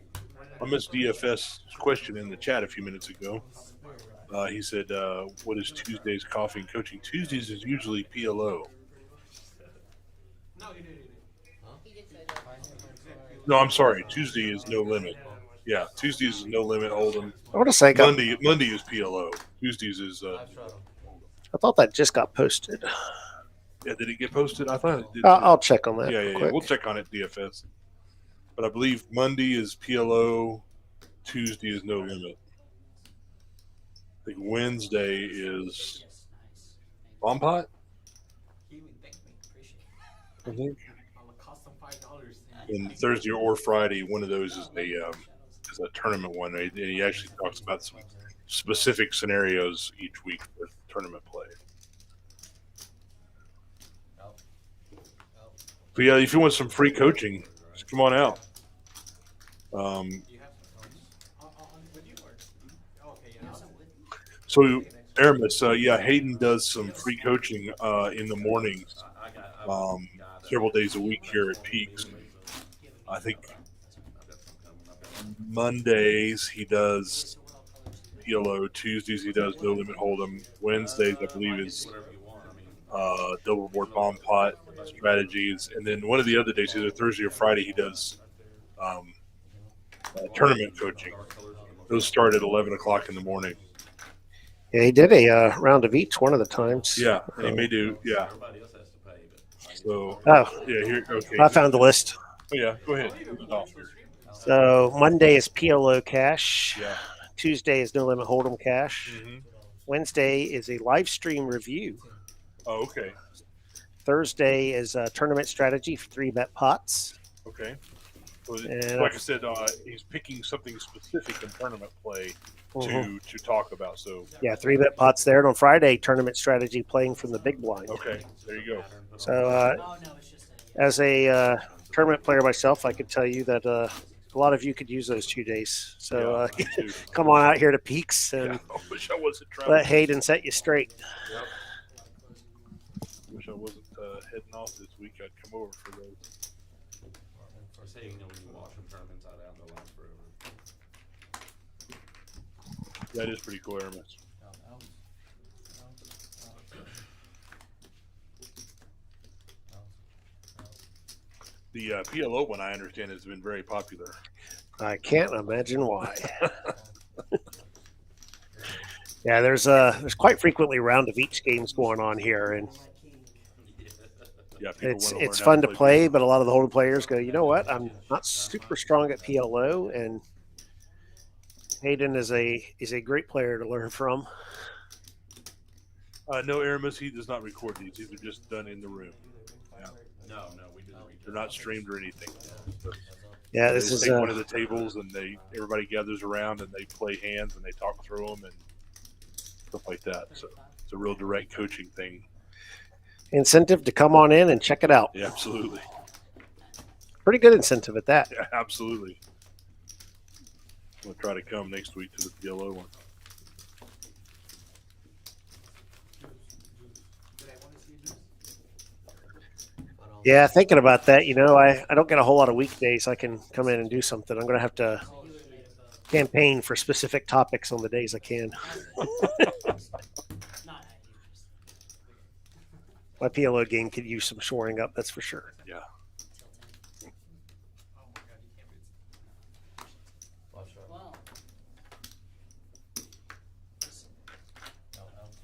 Speaker 1: I missed DFS question in the chat a few minutes ago. He said, "What is Tuesday's coffee and coaching?" Tuesdays is usually PLO.
Speaker 6: No, you did.
Speaker 5: He did say that.
Speaker 1: No, I'm sorry. Tuesday is no limit. Yeah, Tuesdays is no limit. Hold'em.
Speaker 2: I want to say,
Speaker 1: Monday is PLO. Tuesdays is.
Speaker 7: 5 shuttle.
Speaker 2: I thought that just got posted.
Speaker 1: Yeah, did it get posted? I thought it did.
Speaker 2: I'll check on that.
Speaker 1: Yeah,
Speaker 2: real
Speaker 1: yeah, yeah.
Speaker 2: quick.
Speaker 1: We'll check on it, DFS. But I believe Monday is PLO. Tuesday is no limit. I think Wednesday is
Speaker 3: Yes, nice.
Speaker 1: Bomb Pot.
Speaker 6: He even thanked me.
Speaker 3: Appreciate
Speaker 1: I think.
Speaker 6: I'll cost him $5.
Speaker 1: And Thursday or Friday, one of those is a tournament one. And he actually talks about some specific scenarios each week with tournament play. But yeah, if you want some free coaching, just come on out. So Aramis, yeah, Hayden does some free coaching in the mornings, several days a week here at Peaks. I think Mondays he does PLO, Tuesdays he does No Limit Hold'em, Wednesdays I believe is double board bomb pot strategies, and then one of the other days, either Thursday or Friday, he does tournament coaching. Those start at 11 o'clock in the morning.
Speaker 2: Yeah, he did a round of each one of the times.
Speaker 1: Yeah, he may do. Yeah. So.
Speaker 2: Oh.
Speaker 1: Yeah. Here. Okay.
Speaker 2: I found the list.
Speaker 1: Oh yeah. Go ahead.
Speaker 2: So Monday is PLO cash.
Speaker 1: Yeah.
Speaker 2: Tuesday is No Limit Hold'em cash.
Speaker 1: Mm-hmm.
Speaker 2: Wednesday is a live stream review.
Speaker 1: Oh, okay.
Speaker 2: Thursday is a tournament strategy for 3-bet pots.
Speaker 1: Okay. So
Speaker 2: And
Speaker 1: like I said, he's picking something specific in tournament play to talk about. So
Speaker 2: yeah, 3-bet pots there. And on Friday, tournament strategy playing from the big blind.
Speaker 1: okay, there you go.
Speaker 2: So as a tournament player myself, I could tell you that a lot of you could use those 2 days. So come on out here to Peaks and
Speaker 1: I wish I wasn't traveling.
Speaker 2: let Hayden set you straight.
Speaker 1: Yep. Wish I wasn't heading off this week. I'd come over for those.
Speaker 4: For saying, you know, when you watch them tournaments out the lines forever.
Speaker 1: That is pretty cool, Aramis. The PLO one, I understand, has been very popular.
Speaker 2: I can't imagine why. Yeah, there's quite frequently round of each games going on here, and
Speaker 1: yeah,
Speaker 2: it's fun to play. But a lot of the Hold'em players go, you know what? I'm not super strong at PLO, and Hayden is a great player to learn from.
Speaker 1: No, Aramis, he does not record these. These are just done in the room. Yeah.
Speaker 4: No, we didn't.
Speaker 1: They're not streamed or anything. So
Speaker 2: yeah, this
Speaker 1: they
Speaker 2: is
Speaker 1: take one of the tables, and everybody gathers around and they play hands and they talk through them and stuff like that. So it's a real direct coaching thing.
Speaker 2: Incentive to come on in and check it out.
Speaker 1: Yeah, absolutely.
Speaker 2: Pretty good incentive at that.
Speaker 1: Yeah, absolutely. I'm gonna try to come next week to the PLO one.
Speaker 2: Yeah, thinking about that, you know, I don't get a whole lot of weekdays I can come in and do something. I'm going to have to campaign for specific topics on the days I can. My PLO game could use some shoring up, that's for sure.
Speaker 1: Yeah.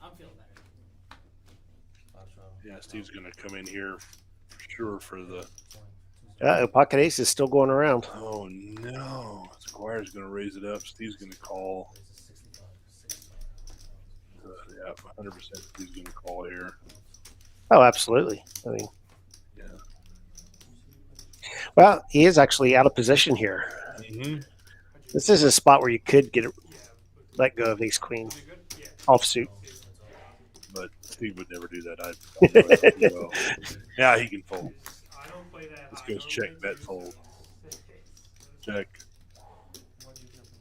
Speaker 3: I'm feeling better.
Speaker 1: Yeah, Steve's gonna come in here for sure for the.
Speaker 2: Pocket ace is still going around.
Speaker 1: Oh no! Squire's gonna raise it up. Steve's gonna call. Yeah, 100%. Steve's gonna call here.
Speaker 2: Oh, absolutely. I mean,
Speaker 1: yeah.
Speaker 2: Well, he is actually out of position here.
Speaker 1: Mm-hmm.
Speaker 2: This is a spot where you could let go of ace queen offsuit.
Speaker 1: But Steve would never do that. I know well. Yeah, he can fold. This goes check, bet, fold. Check.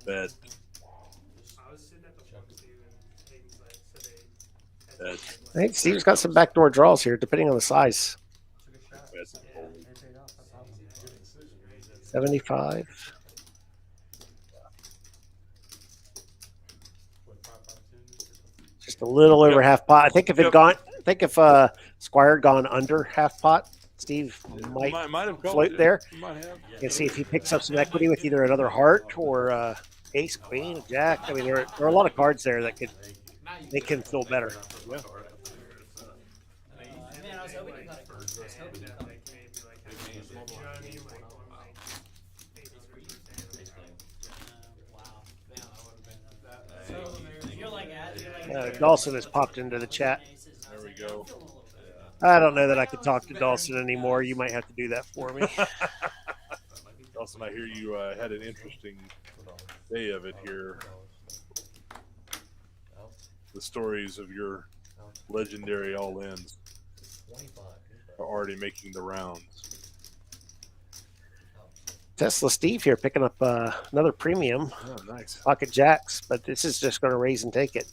Speaker 1: Bet. Bet.
Speaker 2: I think Steve's got some backdoor draws here, depending on the size.
Speaker 1: Bet, fold.
Speaker 2: 75. Just a little over half pot. I think if Squire had gone under half pot, Steve might
Speaker 1: have
Speaker 2: float there.
Speaker 1: Might have.
Speaker 2: And see if he picks up some equity with either another heart or ace, queen, jack. I mean, there are a lot of cards there that could make him feel better.
Speaker 1: Yeah.
Speaker 3: Man, I was hoping you got it. I was hoping you got it.
Speaker 2: Dawson has popped into the chat.
Speaker 1: There we go.
Speaker 2: I don't know that I could talk to Dawson anymore. You might have to do that for me.
Speaker 1: Dawson, I hear you had an interesting day of it here. the stories of your legendary all-ins
Speaker 7: 25.
Speaker 1: are already making the rounds.
Speaker 2: Tesla Steve here picking up another premium
Speaker 1: Oh, nice.
Speaker 2: pocket jacks, but this is just going to raise and take it.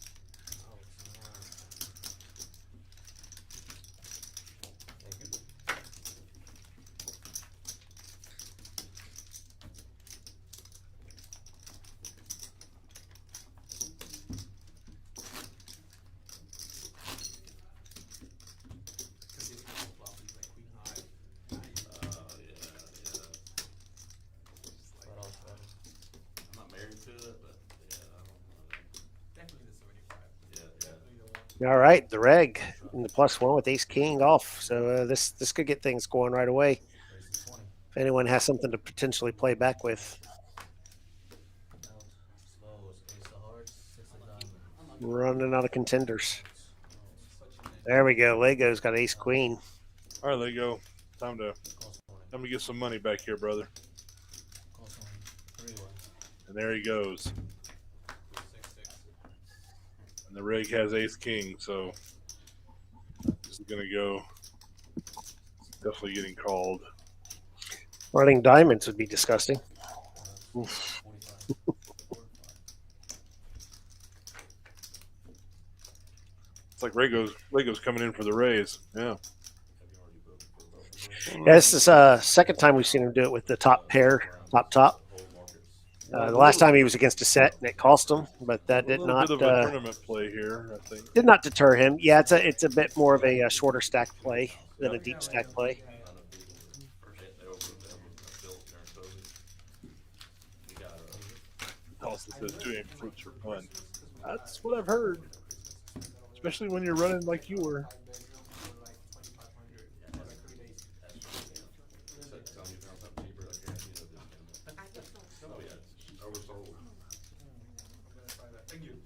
Speaker 4: I'm not married to it, but yeah, I don't know.
Speaker 8: Definitely the 75.
Speaker 4: Yeah,
Speaker 8: Definitely the one.
Speaker 2: All right, the reg in the +1 with Ace King off, so this could get things going right away. If anyone has something to potentially play back with, running out of contenders. There we go. Lego's got Ace Queen.
Speaker 1: All right, Lego. Time to get some money back here, brother. And there he goes. And the rig has Ace King, so this is gonna go. Definitely getting called.
Speaker 2: Running diamonds would be disgusting.
Speaker 1: Oof. It's like Lego's coming in for the raise. Yeah.
Speaker 2: Yeah, this is second time we've seen him do it with the top pair, top. The last time he was against a set and it cost him, but that did
Speaker 1: A little
Speaker 2: not
Speaker 1: bit of a tournament play here, I think.
Speaker 2: did not deter him. Yeah, it's a bit more of a shorter stack play than a deep stack play.
Speaker 1: Also says 2 aim fruits for fun. That's what I've heard. Especially when you're running like you were.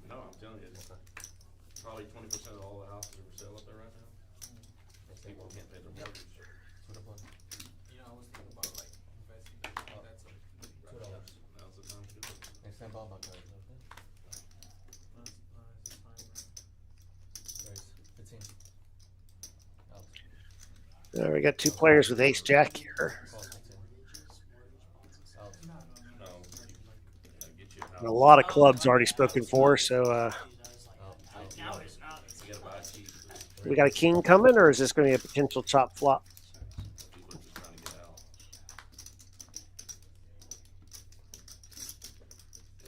Speaker 4: No, I'm telling you, probably 20% of all the houses are for sale up there right now. People can't pay their mortgage.
Speaker 8: You know, I was thinking about like investing that's
Speaker 4: Now's the time to do it.
Speaker 7: Next time, Bob, okay.
Speaker 2: We got 2 players with Ace Jack here. And a lot of clubs already spoken for, so we got a king coming, or is this going to be a potential chop flop?
Speaker 4: People are just trying to get out.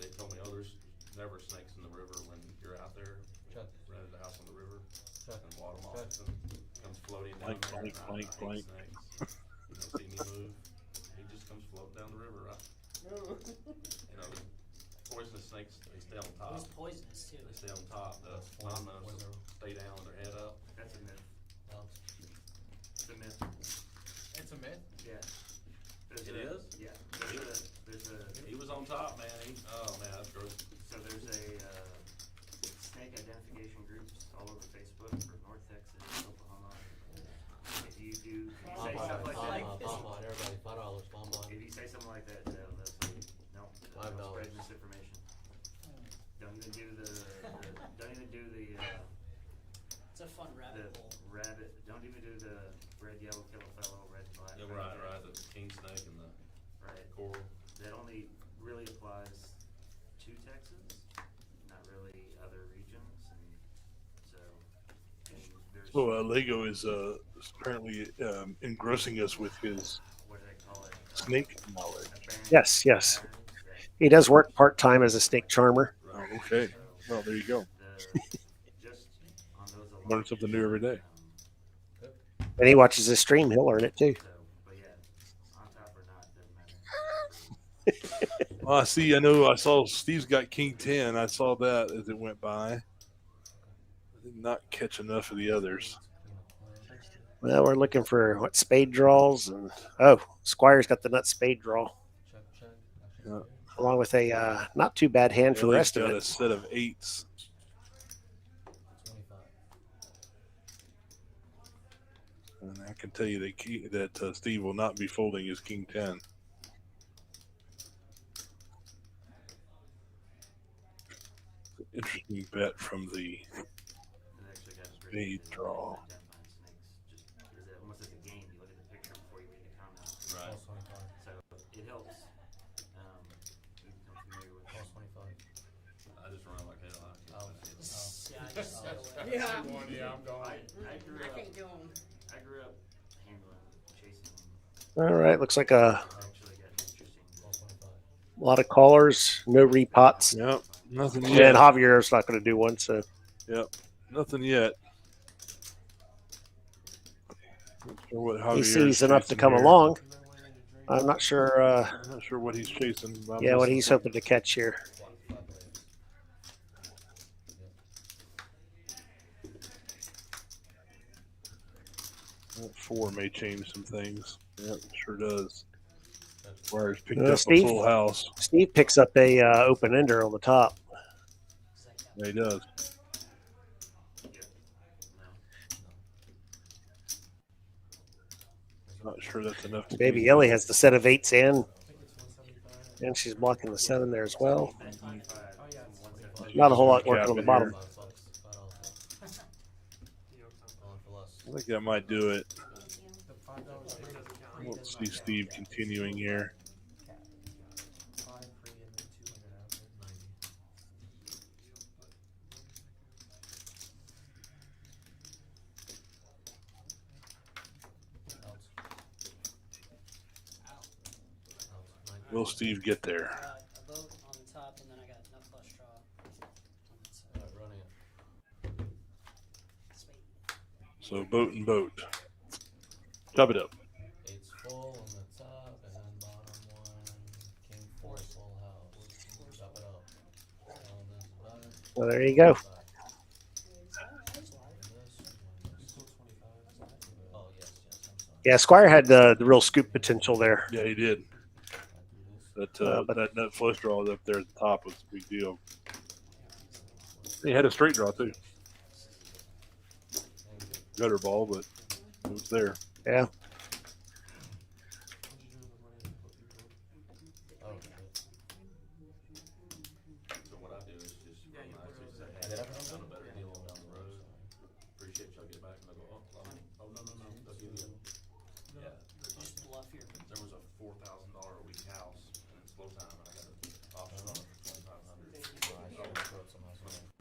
Speaker 4: They told me, there's never snakes in the river when you're out there. Rented a house on the river, and water moccasin comes floating down there.
Speaker 1: Blank,
Speaker 4: and I
Speaker 1: blank,
Speaker 4: hate
Speaker 1: blank.
Speaker 4: snakes. You don't see me move. He just comes floating down the river. You know, the poisonous snakes, they stay on top.
Speaker 3: It was poisonous too.
Speaker 4: They stay on top. The non-venomous stay down with their head up.
Speaker 9: That's a myth. It's a myth.
Speaker 8: It's a myth.
Speaker 9: Yeah. There's
Speaker 4: It
Speaker 9: a,
Speaker 4: is?
Speaker 9: Yeah. There's a.
Speaker 4: He was on top, man. Oh man, that's gross.
Speaker 9: So there's a snake identification groups all over Facebook for North Texas, Oklahoma. If you do, if you say stuff like that,
Speaker 7: Everybody, $5.
Speaker 9: if you say something like that, they'll say, no, don't
Speaker 7: $5.
Speaker 9: spread misinformation. Don't even do don't even do the
Speaker 3: It's a fun rabbit hole.
Speaker 9: rabbit. Don't even do the red, yellow, kill a fellow, red, black.
Speaker 4: Yeah, right. The king snake and the
Speaker 9: Right.
Speaker 4: coral.
Speaker 9: That only really applies to Texas, not really other regions, and so. I mean, there's,
Speaker 1: So Lego is apparently engrossing us with his
Speaker 9: what do they call it?
Speaker 1: snake knowledge.
Speaker 2: Yes, yes. He does work part-time as a snake charmer.
Speaker 1: Oh, okay. Well, there you go.
Speaker 9: Just on those alone,
Speaker 1: Learn something new every day.
Speaker 2: And he watches this stream, he'll learn it too.
Speaker 9: So, but yeah, on top or not, doesn't matter.
Speaker 1: Well, I see. I know. I saw Steve's got King 10. I saw that as it went by. I did not catch enough of the others.
Speaker 2: Well, we're looking for what spade draws, and Squire's got the nut spade draw,
Speaker 1: Yeah.
Speaker 2: along with a not too bad hand for the
Speaker 1: He's
Speaker 2: rest of
Speaker 1: got a
Speaker 2: it.
Speaker 1: set of 8s. And I can tell you that Steve will not be folding his King 10. Interesting You bet from the
Speaker 9: It actually got us
Speaker 1: Big
Speaker 9: ready to
Speaker 1: draw.
Speaker 9: identifying snakes. Just almost as a game, you look at the picture before you make a comment.
Speaker 4: Right.
Speaker 9: So it helps. You become familiar with.
Speaker 4: I just run like hell.
Speaker 3: Yeah, I just stay away.
Speaker 8: Yeah, I'm going.
Speaker 9: I grew
Speaker 5: I
Speaker 9: up.
Speaker 5: can't do 'em.
Speaker 9: I grew up handling, chasing them.
Speaker 2: All right, looks like a
Speaker 9: I actually got interesting.
Speaker 2: lot of callers, no repots.
Speaker 1: Yep, nothing
Speaker 2: And
Speaker 1: yet.
Speaker 2: Javier's not going to do one, so
Speaker 1: Yep, nothing yet. Not sure what
Speaker 2: he
Speaker 1: Javier's
Speaker 2: sees enough to
Speaker 1: chasing
Speaker 2: come
Speaker 1: here.
Speaker 2: along. I'm not sure.
Speaker 1: I'm not sure what he's chasing. But I'm
Speaker 2: Yeah, what
Speaker 1: just-
Speaker 2: he's hoping to catch here.
Speaker 1: That 4 may change some things. Yep, sure does. Squire's picked
Speaker 2: Uh,
Speaker 1: up
Speaker 2: Steve?
Speaker 1: a full house.
Speaker 2: Steve picks up a open ender on the top.
Speaker 1: Yeah, he does. Not sure that's enough. To
Speaker 2: Baby
Speaker 1: beat
Speaker 2: Ellie
Speaker 1: him.
Speaker 2: has the set of 8s in, and she's blocking the 7 there as well. Not a whole lot working on the bottom.
Speaker 1: I think that might do it. I don't see Steve continuing here. Will Steve get there?
Speaker 3: A boat on the top, and then I got no flush draw. On that side. Sweet.
Speaker 1: So boat and boat. Chop it up.
Speaker 10: 8's full on the top, and then bottom one, king 4 full house. Chop it up.
Speaker 2: Well, there you go.
Speaker 10: Oh, yes, I'm sorry.
Speaker 2: Yeah, Squire had the real scoop potential there.
Speaker 1: Yeah, he did. That
Speaker 2: But-
Speaker 1: that flush draw up there at the top was a big deal. He had a straight draw too. Gutter ball, but it was there.
Speaker 2: Yeah.
Speaker 10: Oh,
Speaker 4: So what I do is just run my ICs and say, hey, I found a better deal down the road. Appreciate y'all get back, and they'll go, oh no, they'll give you. Yeah,
Speaker 3: Just bluff your.
Speaker 4: there was a $4,000 a week house and it's slow time, and I got an option on it for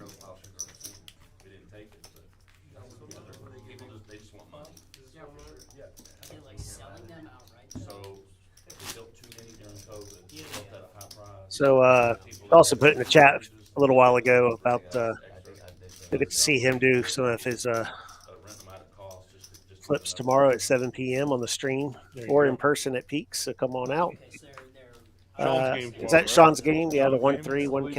Speaker 4: $2,500. We didn't take it, but people just want money.
Speaker 3: Are they like selling them outright?
Speaker 4: So we built too many during COVID. Built that high price.
Speaker 2: So also put in the chat a little while ago about we get to see him do some of his
Speaker 4: Rent them out at cost, just
Speaker 2: flips tomorrow at 7 p.m. on the stream or in person at Peaks. So come on out.
Speaker 3: Okay, so they're
Speaker 1: Sean's game
Speaker 2: Is
Speaker 1: tomorrow,
Speaker 2: that
Speaker 1: right?
Speaker 2: Sean's game? Yeah, the 1-3, 1K.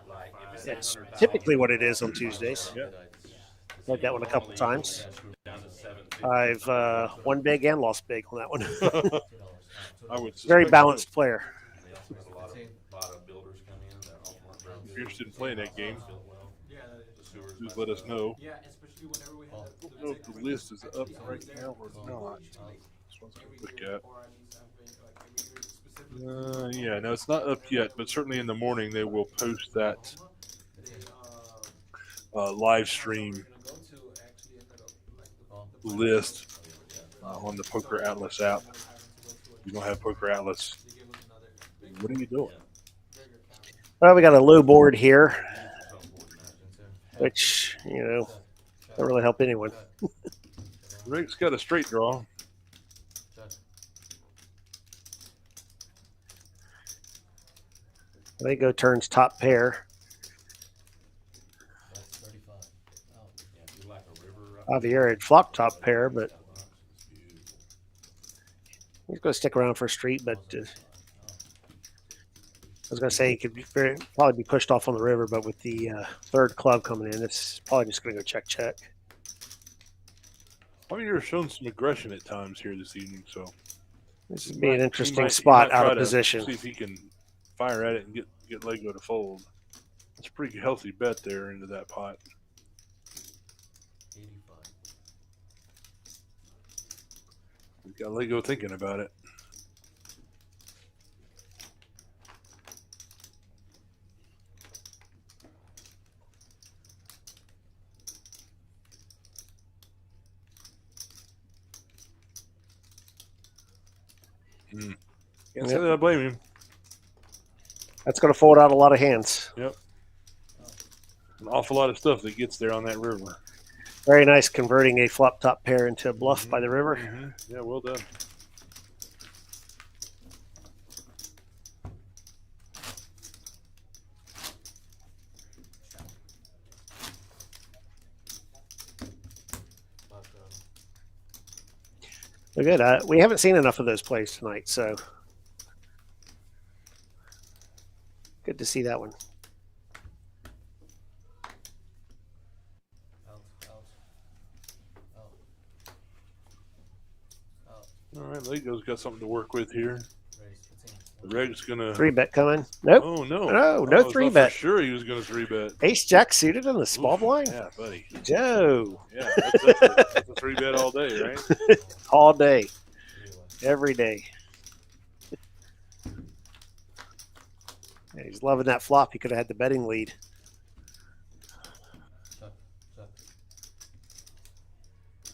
Speaker 4: like if it's
Speaker 2: That's
Speaker 4: 100,000,
Speaker 2: typically what it is on Tuesdays.
Speaker 1: Yeah.
Speaker 2: Played that one a couple times.
Speaker 4: down to 750.
Speaker 2: I've won big and lost big on that one.
Speaker 1: I would
Speaker 2: Very
Speaker 1: suspect
Speaker 2: balanced player.
Speaker 4: They also have a lot of builders come in that also weren't very
Speaker 1: If
Speaker 4: good.
Speaker 1: you're interested in playing that game,
Speaker 4: Built well.
Speaker 8: Yeah, that is.
Speaker 4: The sewers
Speaker 1: just
Speaker 4: back
Speaker 1: let us
Speaker 4: up.
Speaker 1: know.
Speaker 8: Yeah, especially whenever we
Speaker 1: I
Speaker 8: had
Speaker 1: don't know if the list is up right now or not. Just want to look at. Yeah, no, it's not up yet, but certainly in the morning they will post that live stream list on the Poker Atlas app. If you don't have Poker Atlas, what are you doing?
Speaker 2: Well, we got a low board here, which, don't really help anyone.
Speaker 1: Rick's got a straight draw.
Speaker 2: They go turns top pair.
Speaker 10: That's 35. Oh,
Speaker 4: Yeah, if you like a river,
Speaker 2: Javier had flopped top pair, but he's going to stick around for a street. But I was going to say he could probably be pushed off on the river, but with the third club coming in, it's probably just going to go check.
Speaker 1: Javier's shown some aggression at times here this evening, so
Speaker 2: This would be an
Speaker 1: he
Speaker 2: interesting
Speaker 1: might
Speaker 2: spot out
Speaker 1: try
Speaker 2: of
Speaker 1: to
Speaker 2: position.
Speaker 1: See if he can fire at it and get Lego to fold. That's a pretty healthy bet there into that pot.
Speaker 10: 85.
Speaker 1: He's got Lego thinking about it. Can't say that I blame him.
Speaker 2: That's going to fold out a lot of hands.
Speaker 1: Yep. An awful lot of stuff that gets there on that river.
Speaker 2: Very nice converting a flop top pair into a bluff by the river.
Speaker 1: Yeah, well done.
Speaker 2: They're good. We haven't seen enough of those plays tonight, so good to see that one.
Speaker 1: All right, Lego's got something to work with here. The reg's gonna
Speaker 2: 3-bet coming. Nope.
Speaker 1: Oh no!
Speaker 2: No,
Speaker 1: I
Speaker 2: no
Speaker 1: thought
Speaker 2: 3-bet.
Speaker 1: For sure, he was gonna 3-bet.
Speaker 2: Ace Jack suited on the small blind.
Speaker 1: Yeah, buddy.
Speaker 2: Joe.
Speaker 1: Yeah, that's a 3-bet all day, right?
Speaker 2: All day. Every day. Yeah, he's loving that flop. He could have had the betting lead.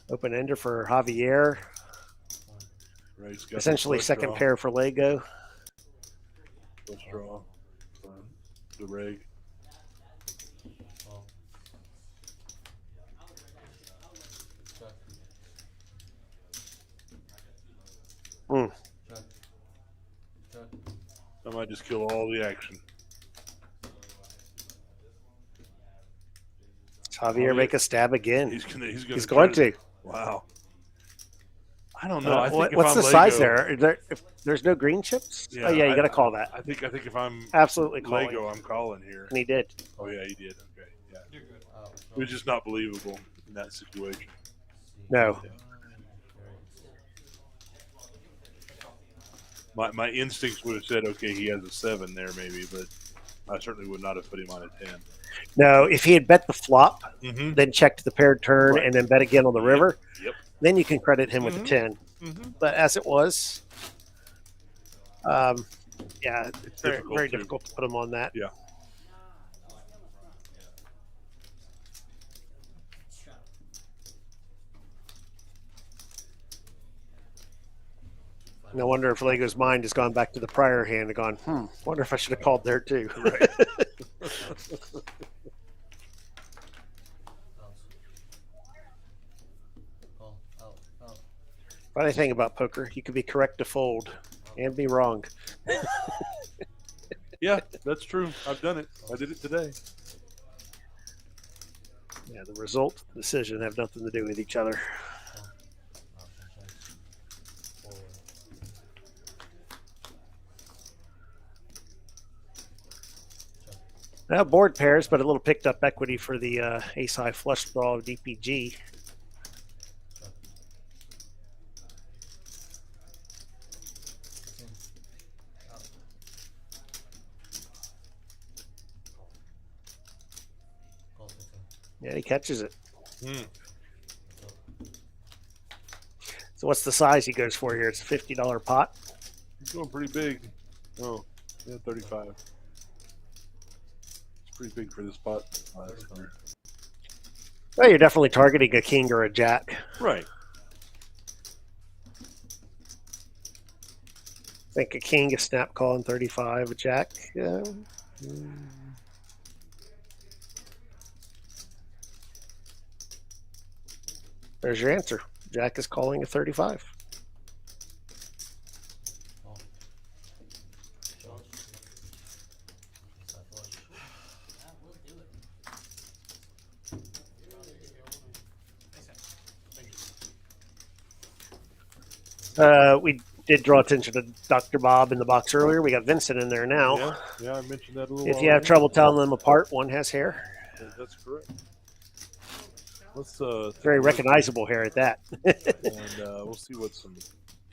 Speaker 2: Open ender for Javier.
Speaker 1: Right, he's got
Speaker 2: Essentially
Speaker 1: the flush
Speaker 2: second
Speaker 1: draw.
Speaker 2: pair for Lego.
Speaker 1: Flush draw for the reg.
Speaker 2: Mm.
Speaker 1: I might just kill all the action.
Speaker 2: Javier make a stab again.
Speaker 1: He's going
Speaker 2: to.
Speaker 1: Wow. I don't know. I think if
Speaker 2: what's
Speaker 1: I'm
Speaker 2: the
Speaker 1: Lego,
Speaker 2: size there? If there's no green chips?
Speaker 1: Yeah,
Speaker 2: Oh, yeah, you got to call that.
Speaker 1: I think if I'm
Speaker 2: Absolutely calling.
Speaker 1: Lego, I'm calling here.
Speaker 2: And he did.
Speaker 1: Oh yeah, he did. Okay, yeah. It was just not believable in that situation.
Speaker 2: No.
Speaker 1: My instincts would have said, okay, he has a 7 there maybe, but I certainly would not have put him on a 10.
Speaker 2: No, if he had bet the flop,
Speaker 1: Mm-hmm.
Speaker 2: then checked the paired turn,
Speaker 1: Right.
Speaker 2: and then bet again on the river,
Speaker 1: Yep.
Speaker 2: then you can credit him with a 10.
Speaker 1: Mm-hmm.
Speaker 2: But as it was, yeah, it's very,
Speaker 1: Difficult
Speaker 2: very
Speaker 1: to-
Speaker 2: difficult to put him on that.
Speaker 1: Yeah.
Speaker 2: No wonder if Lego's mind has gone back to the prior hand and gone, wonder if I should have called there too.
Speaker 1: Right.
Speaker 2: Funny thing about poker, you could be correct to fold and be wrong.
Speaker 1: Yeah, that's true. I've done it. I did it today.
Speaker 2: Yeah, the result, the decision have nothing to do with each other. Board pairs, but a little picked up equity for the ace high flush draw of DPG. Yeah, he catches it. So what's the size he goes for here? It's a $50 pot.
Speaker 1: He's going pretty big. Oh, yeah, 35. It's pretty big for this pot.
Speaker 2: Well, you're definitely targeting a king or a jack.
Speaker 1: Right.
Speaker 2: I think a king is snap calling 35, a jack. Yeah. There's your answer. Jack is calling a 35. We did draw attention to Dr. Bob in the box earlier. We got Vincent in there now.
Speaker 1: Yeah, I mentioned that a little
Speaker 2: If
Speaker 1: while
Speaker 2: you have
Speaker 1: ago.
Speaker 2: trouble telling them apart, one has hair.
Speaker 1: Yeah, that's correct. Let's
Speaker 2: Very recognizable hair at that.
Speaker 1: and we'll see what some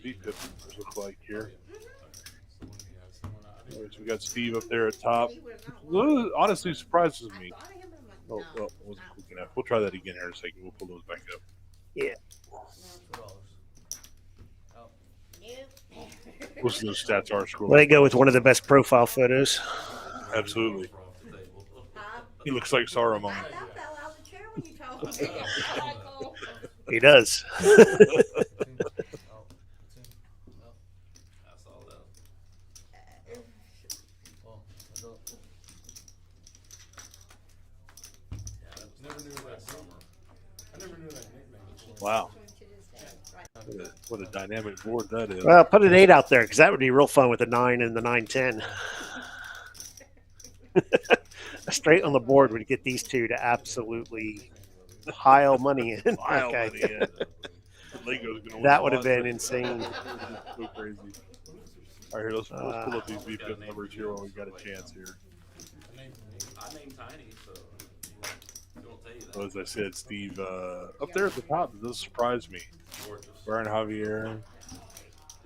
Speaker 1: V-pip look like here. Anyways, we got Steve up there at top. Honestly, surprises me. Oh, well, wasn't quick enough. We'll try that again here in a second. We'll pull those back up.
Speaker 2: Yeah.
Speaker 1: Most of those stats are scrolling.
Speaker 2: Let it go with one of the best profile photos.
Speaker 1: Absolutely. He looks like Saruman.
Speaker 5: I fell out of the chair when you told me.
Speaker 2: He does.
Speaker 1: Wow.
Speaker 5: To this day. Right.
Speaker 1: What a dynamic board that is.
Speaker 2: Well, put an 8 out there because that would be real fun with a 9 and the 9-10. Straight on the board would get these two to absolutely pile money in.
Speaker 1: Pile
Speaker 2: Okay.
Speaker 1: money in. Lego's gonna win
Speaker 2: That
Speaker 1: a
Speaker 2: would have
Speaker 1: lot,
Speaker 2: been
Speaker 1: but-
Speaker 2: insane.
Speaker 1: So crazy. All right, here, let's pull up these VPIP numbers here while we got a chance here.
Speaker 4: I named Tiny, so he won't tell you that.
Speaker 1: So as I said, Steve, up there at the top, does surprise me.
Speaker 4: Gorgeous.
Speaker 1: Brian Javier,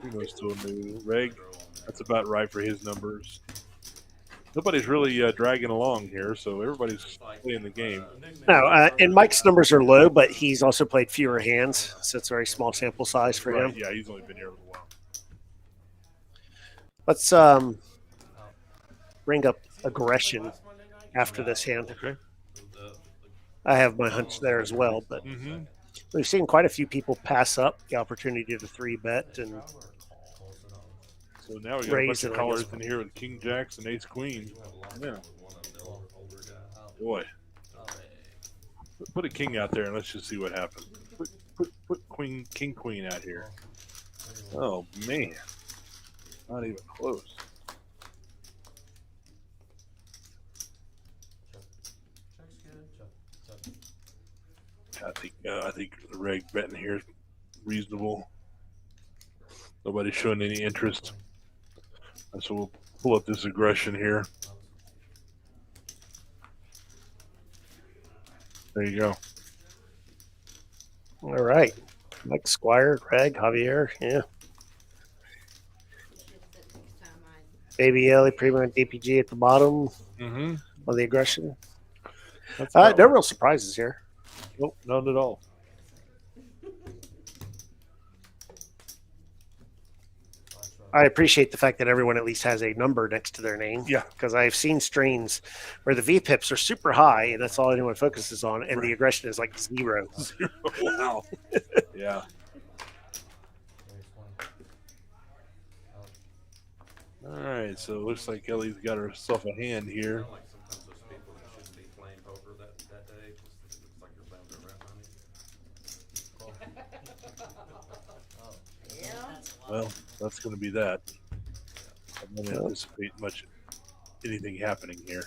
Speaker 1: he knows still new. Reg, that's about right for his numbers. Nobody's really dragging along here, so everybody's playing the game.
Speaker 2: No, and Mike's numbers are low, but he's also played fewer hands, so it's a very small sample size for
Speaker 1: Right,
Speaker 2: him.
Speaker 1: yeah, he's only been here a little while.
Speaker 2: Let's bring up aggression after this hand.
Speaker 1: Okay.
Speaker 2: I have my hunch there as well, but
Speaker 1: Mm-hmm.
Speaker 2: we've seen quite a few people pass up the opportunity to 3-bet, and
Speaker 1: So now we got a bunch
Speaker 2: Raise
Speaker 1: of
Speaker 2: it, I
Speaker 1: callers
Speaker 2: guess.
Speaker 1: in here with King Jacks and Ace Queen. Yeah, boy. Put a king out there and let's just see what happens. Put King Queen out here. Oh man, not even close. I think the reg betting here is reasonable. Nobody's showing any interest, and so we'll pull up this aggression here. There you go.
Speaker 2: all right. Mike Squire, Greg, Javier, yeah.
Speaker 5: It's just that next time
Speaker 2: Baby Ellie, Primo, and DPG at the bottom
Speaker 1: Mm-hmm.
Speaker 2: on the aggression.
Speaker 1: That's
Speaker 2: No real surprises here.
Speaker 1: Nope, none at all.
Speaker 2: I appreciate the fact that everyone at least has a number next to their name.
Speaker 1: Yeah.
Speaker 2: Because I've seen strains where the VPIPs are super high and that's all anyone focuses on, and the aggression is like 0.
Speaker 1: Wow. Yeah. All right, so it looks like Ellie's got herself a hand here.
Speaker 4: Like sometimes those people that shouldn't be playing poker that day, just it looks like you're playing their rent money.
Speaker 5: Yeah.
Speaker 1: Well, that's going to be that. I don't anticipate much anything happening here,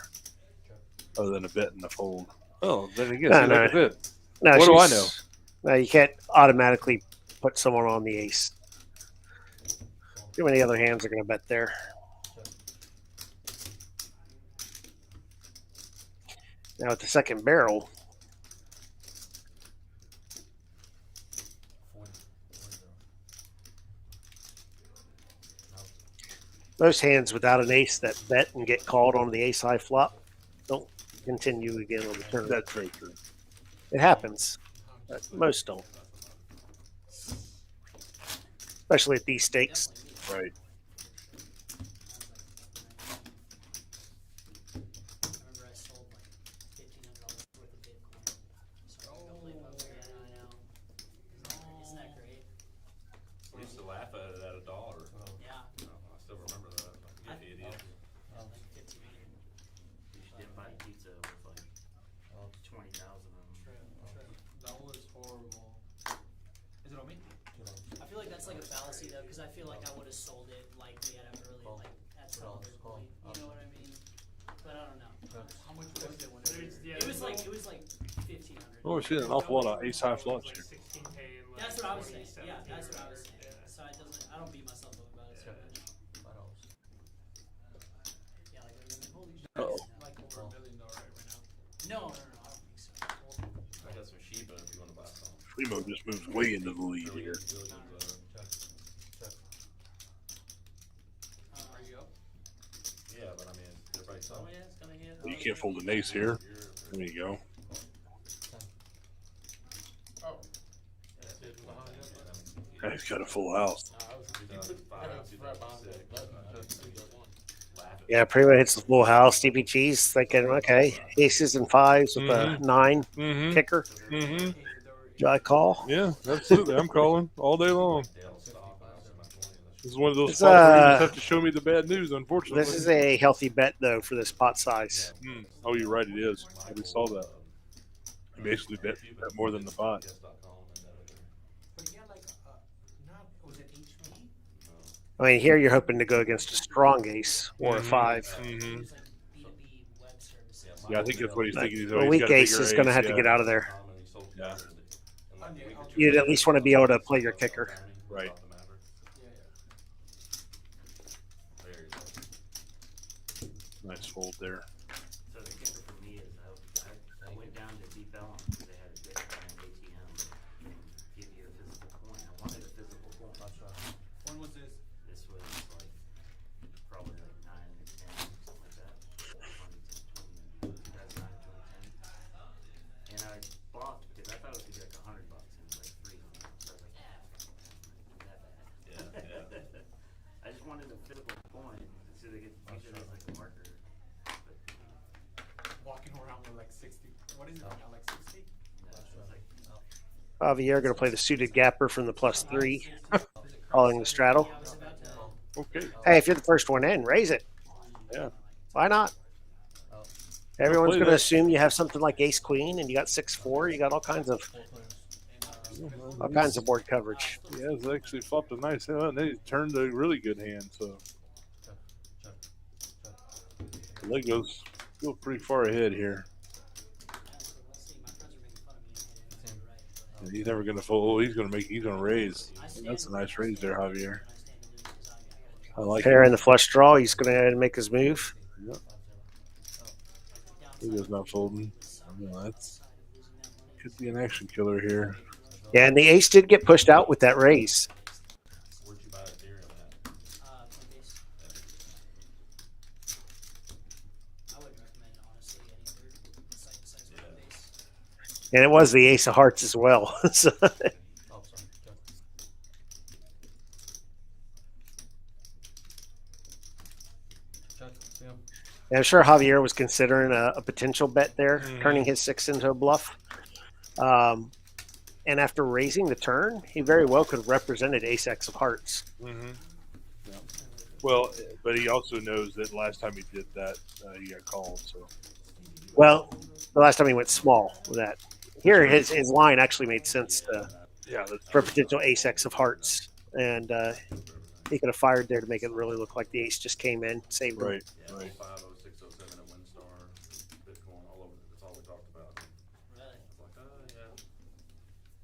Speaker 1: other than a bet in the fold. Oh, then again,
Speaker 2: No,
Speaker 1: see,
Speaker 2: no.
Speaker 1: like a bit.
Speaker 2: No,
Speaker 1: What do I
Speaker 2: she's- No, you can't automatically put someone on the ace. Too many other hands are going to bet there. Now at the second barrel, most hands without an ace that bet and get called on the ace high flop don't continue again on the turn.
Speaker 1: That's very true.
Speaker 2: It happens, but most don't. Especially at these stakes.
Speaker 1: Right.
Speaker 3: I remember I sold like $1,500 worth of Bitcoin. So I could go play poker. Yeah, I know. Isn't that great?
Speaker 4: We used to laugh at it at $1.
Speaker 3: Yeah,
Speaker 4: I still remember that. Like, you idiot.
Speaker 3: like 1,500.
Speaker 9: You didn't buy pizza with like 20,000 of them.
Speaker 3: True, true.
Speaker 8: That was horrible. Is it on me?
Speaker 3: I feel like that's like a fallacy though, because I feel like I would have sold it likely at an early, like at some other point. You know what I mean? But I don't know.
Speaker 8: How much was it when
Speaker 3: It was like 1,500.
Speaker 1: Oh, we're seeing an awful lot of ace high flops here.
Speaker 3: That's what I was saying. Yeah, that's what I was saying. So it doesn't. I don't beat myself up about it so much. Yeah, like holy shit.
Speaker 1: Uh-oh.
Speaker 3: Like
Speaker 8: over $1 million right now?
Speaker 3: no, I don't think so.
Speaker 4: I got some Shiba if you want to buy some.
Speaker 1: Primo just moves way into the lead here.
Speaker 8: Are you up?
Speaker 4: Yeah, but I mean, everybody's
Speaker 3: Oh
Speaker 4: selling.
Speaker 3: yeah, it's gonna hit.
Speaker 1: You can't fold an ace here. There you go.
Speaker 8: Oh.
Speaker 1: He's got a full house.
Speaker 2: Yeah, Primo hits the full house. DPG's thinking, okay, aces and fives with a 9
Speaker 1: Mm-hmm.
Speaker 2: kicker.
Speaker 1: Mm-hmm.
Speaker 2: Do I call?
Speaker 1: Yeah, absolutely. I'm calling all day long. This is one of those
Speaker 2: It's,
Speaker 1: spots where you just have to show me the bad news, unfortunately.
Speaker 2: This is a healthy bet, though, for this pot size.
Speaker 1: Oh, you're right. It is. We saw that. You basically bet more than the pot.
Speaker 6: Was it HP?
Speaker 2: I mean, here you're hoping to go against a strong ace or a
Speaker 1: Mhm.
Speaker 2: 5.
Speaker 1: Mhm.
Speaker 3: It's like B2B web services.
Speaker 1: Yeah, I think that's what he's thinking. He's
Speaker 2: A
Speaker 1: always
Speaker 2: weak
Speaker 1: got a
Speaker 2: ace
Speaker 1: bigger
Speaker 2: is going to
Speaker 1: ace,
Speaker 2: have to
Speaker 1: yeah.
Speaker 2: get out of there.
Speaker 1: Yeah.
Speaker 2: You'd at least want to be able to play your kicker.
Speaker 1: Right.
Speaker 6: Yeah,
Speaker 1: Nice fold there.
Speaker 9: So the kicker for me is I went down to Deep Ellum because they had a great brand ATM that give you a physical coin. I wanted a physical coin.
Speaker 6: When was this?
Speaker 9: This was like probably like 9 or 10, something like that. 2009, 2010. And I bought because I thought it was gonna be like $100 and it was like 300. So I was like, not that bad.
Speaker 4: Yeah.
Speaker 9: I just wanted a physical coin so they could use it as like a marker. But
Speaker 6: Walking around with like 60. What is it now? Like 60?
Speaker 9: no, it was like
Speaker 2: Javier going to play the suited gapper from the +3, calling the straddle.
Speaker 3: Yeah, I was about to.
Speaker 1: Okay.
Speaker 2: Hey, if you're the first one in, raise it.
Speaker 1: Yeah.
Speaker 2: Why not? Everyone's
Speaker 1: play
Speaker 2: going to
Speaker 1: that.
Speaker 2: assume you have something like ace queen, and you got 6-4. You got all kinds of board coverage.
Speaker 1: Yeah, it's actually flopped a nice hand, and they turned a really good hand. So the leg goes still pretty far ahead here.
Speaker 3: We'll see. My friends are making fun of me and hitting right, but
Speaker 1: And he's never going to fold. Oh, he's going to raise.
Speaker 3: I stand
Speaker 1: That's a
Speaker 3: with
Speaker 1: nice
Speaker 3: it.
Speaker 1: raise there, Javier.
Speaker 3: I stand with it because I gotta
Speaker 1: I like
Speaker 2: Pair
Speaker 1: it.
Speaker 2: in the flush draw. He's going to make his move.
Speaker 1: Yep. He goes not folding. No, that's could be an action killer here.
Speaker 2: Yeah, and the ace did get pushed out with that raise.
Speaker 4: Where'd you buy Ethereum at?
Speaker 3: Coinbase. I wouldn't recommend honestly any other site besides Coinbase.
Speaker 2: And it was the ace of hearts as well. So, and I'm sure Javier was considering a potential bet there, turning his 6 into a bluff. And after raising the turn, he very well could have represented ace X of hearts.
Speaker 1: Mm-hmm. Yeah. Well, but he also knows that last time he did that, he got called. So
Speaker 2: Well, the last time he went small with that. Here, his line actually made sense
Speaker 1: yeah, that's
Speaker 2: for a potential ace X of hearts. And he could have fired there to make it really look like the ace just came in, saved him.
Speaker 1: right.
Speaker 4: Yeah,
Speaker 1: Right.
Speaker 4: 05, 06, 07 at Windstar, Bitcoin, all over. That's all we talked about.
Speaker 3: Really?
Speaker 4: It's like,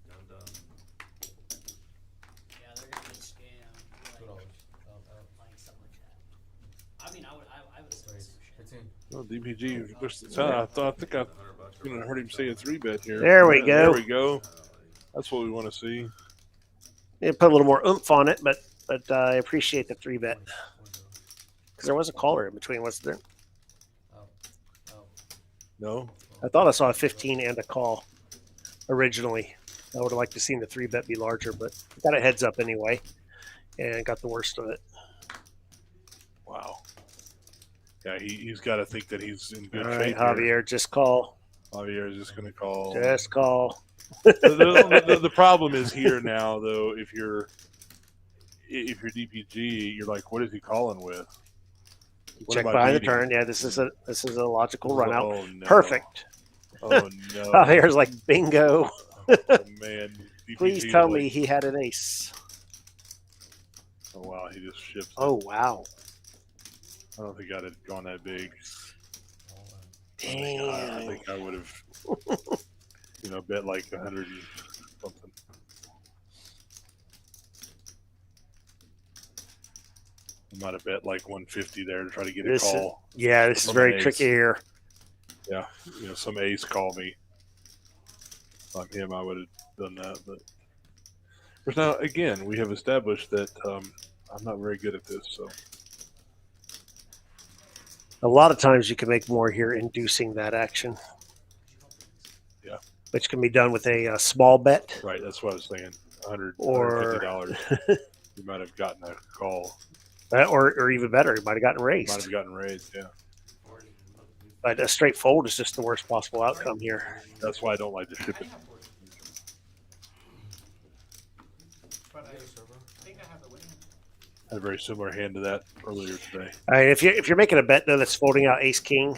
Speaker 4: yeah. Done.
Speaker 3: Yeah, they're gonna get scammed. Like stuff like that. I mean, I would say the same shit.
Speaker 1: Well, DPG pushed the time. I think I was going to heard him say a 3-bet here.
Speaker 2: There we
Speaker 1: Yeah,
Speaker 2: go.
Speaker 1: There we go. That's what we want to see.
Speaker 2: It put a little more oomph on it, but I appreciate the 3-bet. Because there was a caller in between, wasn't there?
Speaker 1: No.
Speaker 2: I thought I saw a 15 and a call originally. I would have liked to seen the 3-bet be larger, but got a heads up anyway and got the worst of it.
Speaker 1: Wow. Yeah, he's got to think that he's in good
Speaker 2: All right,
Speaker 1: shape. Here.
Speaker 2: Javier, just call.
Speaker 1: Javier is just going to call.
Speaker 2: Just call.
Speaker 1: The problem is here now, though. If you're DPG, you're like, what is he calling with? What
Speaker 2: Check
Speaker 1: am I
Speaker 2: behind the
Speaker 1: beating?
Speaker 2: turn. Yeah, this is a logical run out.
Speaker 1: Oh, no.
Speaker 2: Perfect.
Speaker 1: Oh no.
Speaker 2: Javier's like bingo.
Speaker 1: Oh, man. DPG
Speaker 2: Please
Speaker 1: is
Speaker 2: tell
Speaker 1: like,
Speaker 2: me he had an ace.
Speaker 1: Oh wow, he just shipped.
Speaker 2: Oh wow.
Speaker 1: I don't think I'd have gone that big. I
Speaker 2: Damn.
Speaker 1: think I would have, bet like 100 and something. I might have bet like 150 there to try to get a
Speaker 2: This is,
Speaker 1: call.
Speaker 2: yeah, this is
Speaker 1: From
Speaker 2: very
Speaker 1: an ace.
Speaker 2: tricky here.
Speaker 1: Yeah, some ace call me. If I'm him, I would have done that. But now, again, we have established that I'm not very good at this. So
Speaker 2: A lot of times you can make more here inducing that action.
Speaker 1: Yeah.
Speaker 2: Which can be done with a small bet.
Speaker 1: right, that's what I was saying.
Speaker 2: Or-
Speaker 1: $150. You might have gotten a call.
Speaker 2: Or even better, you might have gotten
Speaker 1: Might
Speaker 2: raised.
Speaker 1: have gotten raised. Yeah,
Speaker 2: But a straight fold is just the worst possible outcome here.
Speaker 1: that's why I don't like to ship it.
Speaker 6: But I think I have the winning.
Speaker 1: I had a very similar hand to that earlier today.
Speaker 2: All right, if you're making a bet though that's folding out ace king,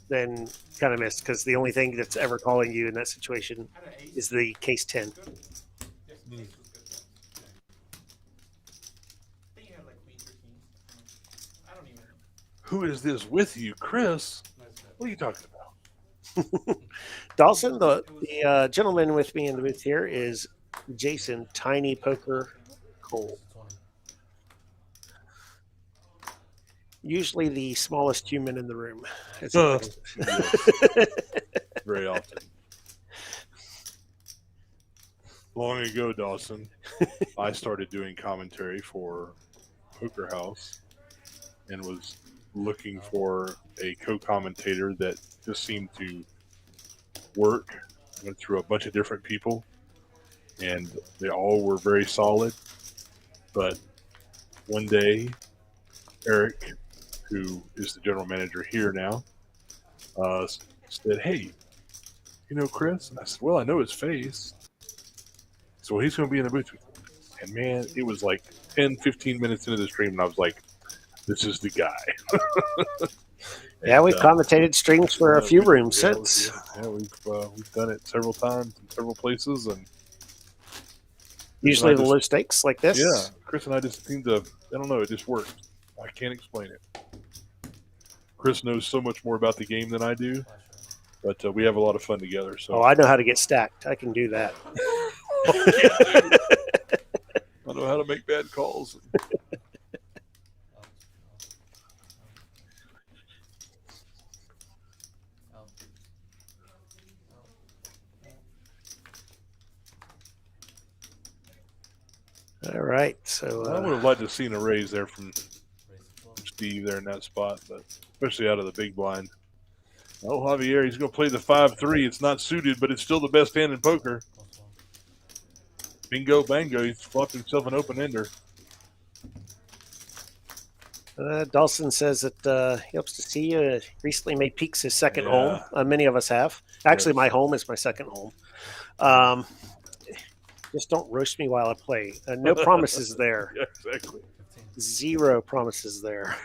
Speaker 2: then kind of missed because the only thing that's ever calling you in that situation
Speaker 6: Had an ace.
Speaker 2: is the case 10.
Speaker 6: Yes, ace was good.
Speaker 1: Who is this with you, Chris? What are you talking about?
Speaker 2: Dawson, the gentleman with me in the booth here is Jason Tiny Poker Cole. Usually the smallest human in the room. As he puts it.
Speaker 1: Very often. Long ago, Dawson, I started doing commentary for Poker House and was looking for a co-commentator that just seemed to work. Went through a bunch of different people, and they all were very solid. But one day, Eric, who is the general manager here now, said, "Hey, you know Chris?" And I said, "Well, I know his face." So he's going to be in the booth. And man, it was like 10, 15 minutes into the stream, and I was like, this is the guy.
Speaker 2: Yeah, we've commentated streams for a few rooms
Speaker 1: yeah,
Speaker 2: since.
Speaker 1: Yeah, we've done it several times in several places, and
Speaker 2: Usually the low stakes like this.
Speaker 1: Yeah, Chris and I just seem to, I don't know, it just works. I can't explain it. Chris knows so much more about the game than I do, but we have a lot of fun together. So
Speaker 2: I know how to get stacked. I can do that.
Speaker 1: I know how to make bad calls.
Speaker 2: All right, so
Speaker 1: I would have liked to have seen a raise there from Steve there in that spot, but especially out of the big blind. Oh, Javier, he's going to play the 5-3. It's not suited, but it's still the best hand in poker. Bingo, bango. He's flopped himself an open ender.
Speaker 2: Dawson says that he hopes to see you. Recently made Peaks his second
Speaker 1: Yeah.
Speaker 2: home. Many of us have. Actually,
Speaker 1: Yes.
Speaker 2: my home is my second home. Just don't roast me while I play. No promises there.
Speaker 1: Yeah, exactly.
Speaker 2: 0 promises there.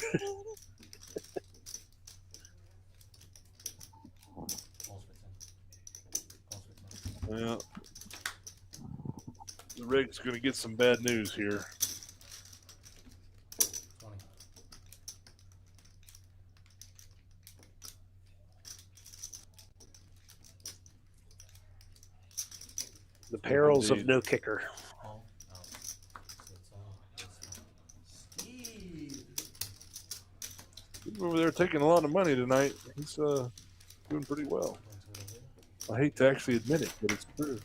Speaker 1: Yeah. The rig's going to get some bad news here.
Speaker 2: The perils of
Speaker 1: Indeed.
Speaker 2: no kicker.
Speaker 1: He's over there taking a lot of money tonight. He's doing pretty well. I hate to actually admit it, but it's true.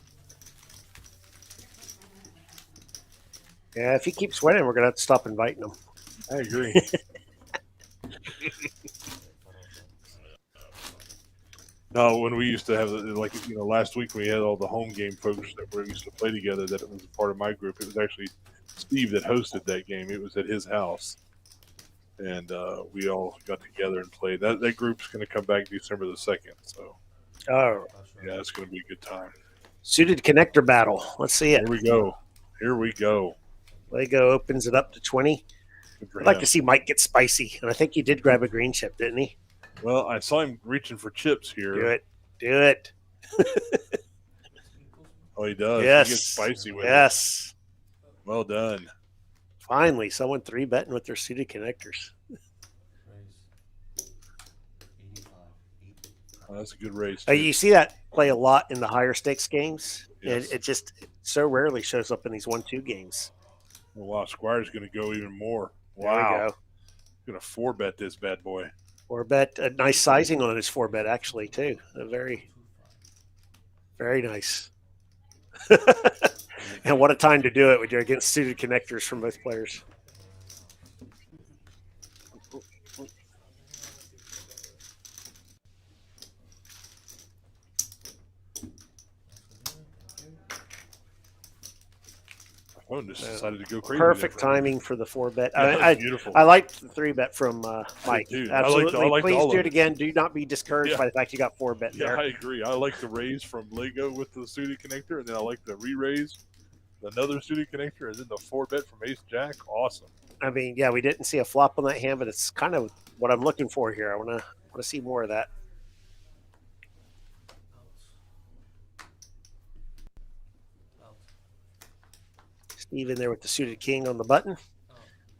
Speaker 2: Yeah, if he keeps winning, we're going to have to stop inviting him.
Speaker 1: I agree. No, when we used to have, like, last week we had all the home game folks that we used to play together that was a part of my group. It was actually Steve that hosted that game. It was at his house. And we all got together and played. That group's going to come back December the 2nd. So,
Speaker 2: Oh,
Speaker 1: yeah, it's going to be a good time.
Speaker 2: suited connector battle. Let's see it.
Speaker 1: Here we go. Here we go.
Speaker 2: Lego opens it up to 20.
Speaker 1: Good for
Speaker 2: I'd like
Speaker 1: him.
Speaker 2: to see Mike get spicy. And I think he did grab a green chip, didn't he?
Speaker 1: Well, I saw him reaching for chips here.
Speaker 2: Do it. Do it.
Speaker 1: Oh, he does.
Speaker 2: Yes.
Speaker 1: He gets spicy with it.
Speaker 2: Yes.
Speaker 1: Well done.
Speaker 2: Finally, someone 3-betting with their suited connectors.
Speaker 1: Oh, that's a good race.
Speaker 2: You see that play a lot in the higher stakes games.
Speaker 1: Yes.
Speaker 2: It just so rarely shows up in these 1-2 games.
Speaker 1: Oh, wow, Squire's going to go even more.
Speaker 2: There we
Speaker 1: Wow.
Speaker 2: go.
Speaker 1: Going to 4-bet this bad boy.
Speaker 2: 4-bet, a nice sizing on his 4-bet actually too. A very, very nice. And what a time to do it when you're against suited connectors from both players.
Speaker 1: My phone just decided to go crazy.
Speaker 2: Perfect
Speaker 1: there for a minute.
Speaker 2: timing for the 4-bet.
Speaker 1: Yeah, that's beautiful.
Speaker 2: I liked the 3-bet from Mike.
Speaker 1: Dude,
Speaker 2: Absolutely.
Speaker 1: I liked
Speaker 2: Please
Speaker 1: all
Speaker 2: do
Speaker 1: of
Speaker 2: it
Speaker 1: it.
Speaker 2: again. Do not be discouraged
Speaker 1: Yeah.
Speaker 2: by the fact you got 4-bet
Speaker 1: Yeah,
Speaker 2: there.
Speaker 1: I agree. I like the raise from Lego with the suited connector, and then I like the re-raise, another suited connector, and then the 4-bet from Ace Jack. Awesome.
Speaker 2: I mean, yeah, we didn't see a flop on that hand, but it's kind of what I'm looking for here. I want to see more of that. Steve in there with the suited king on the button.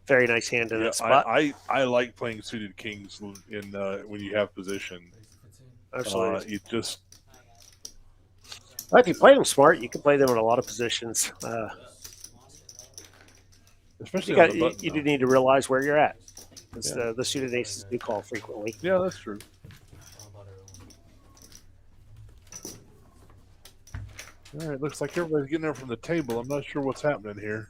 Speaker 2: Very nice hand in
Speaker 1: Yeah,
Speaker 2: that spot.
Speaker 1: I like playing suited kings in when you have position.
Speaker 2: Absolutely.
Speaker 1: It just
Speaker 2: Well, if you play them smart, you can play them in a lot of positions.
Speaker 1: especially on the button.
Speaker 2: You
Speaker 1: though.
Speaker 2: do need to realize where you're at. It's
Speaker 1: Yeah.
Speaker 2: the suited aces do call frequently.
Speaker 1: Yeah, that's true. All right, looks like everybody's getting up from the table. I'm not sure what's happening here.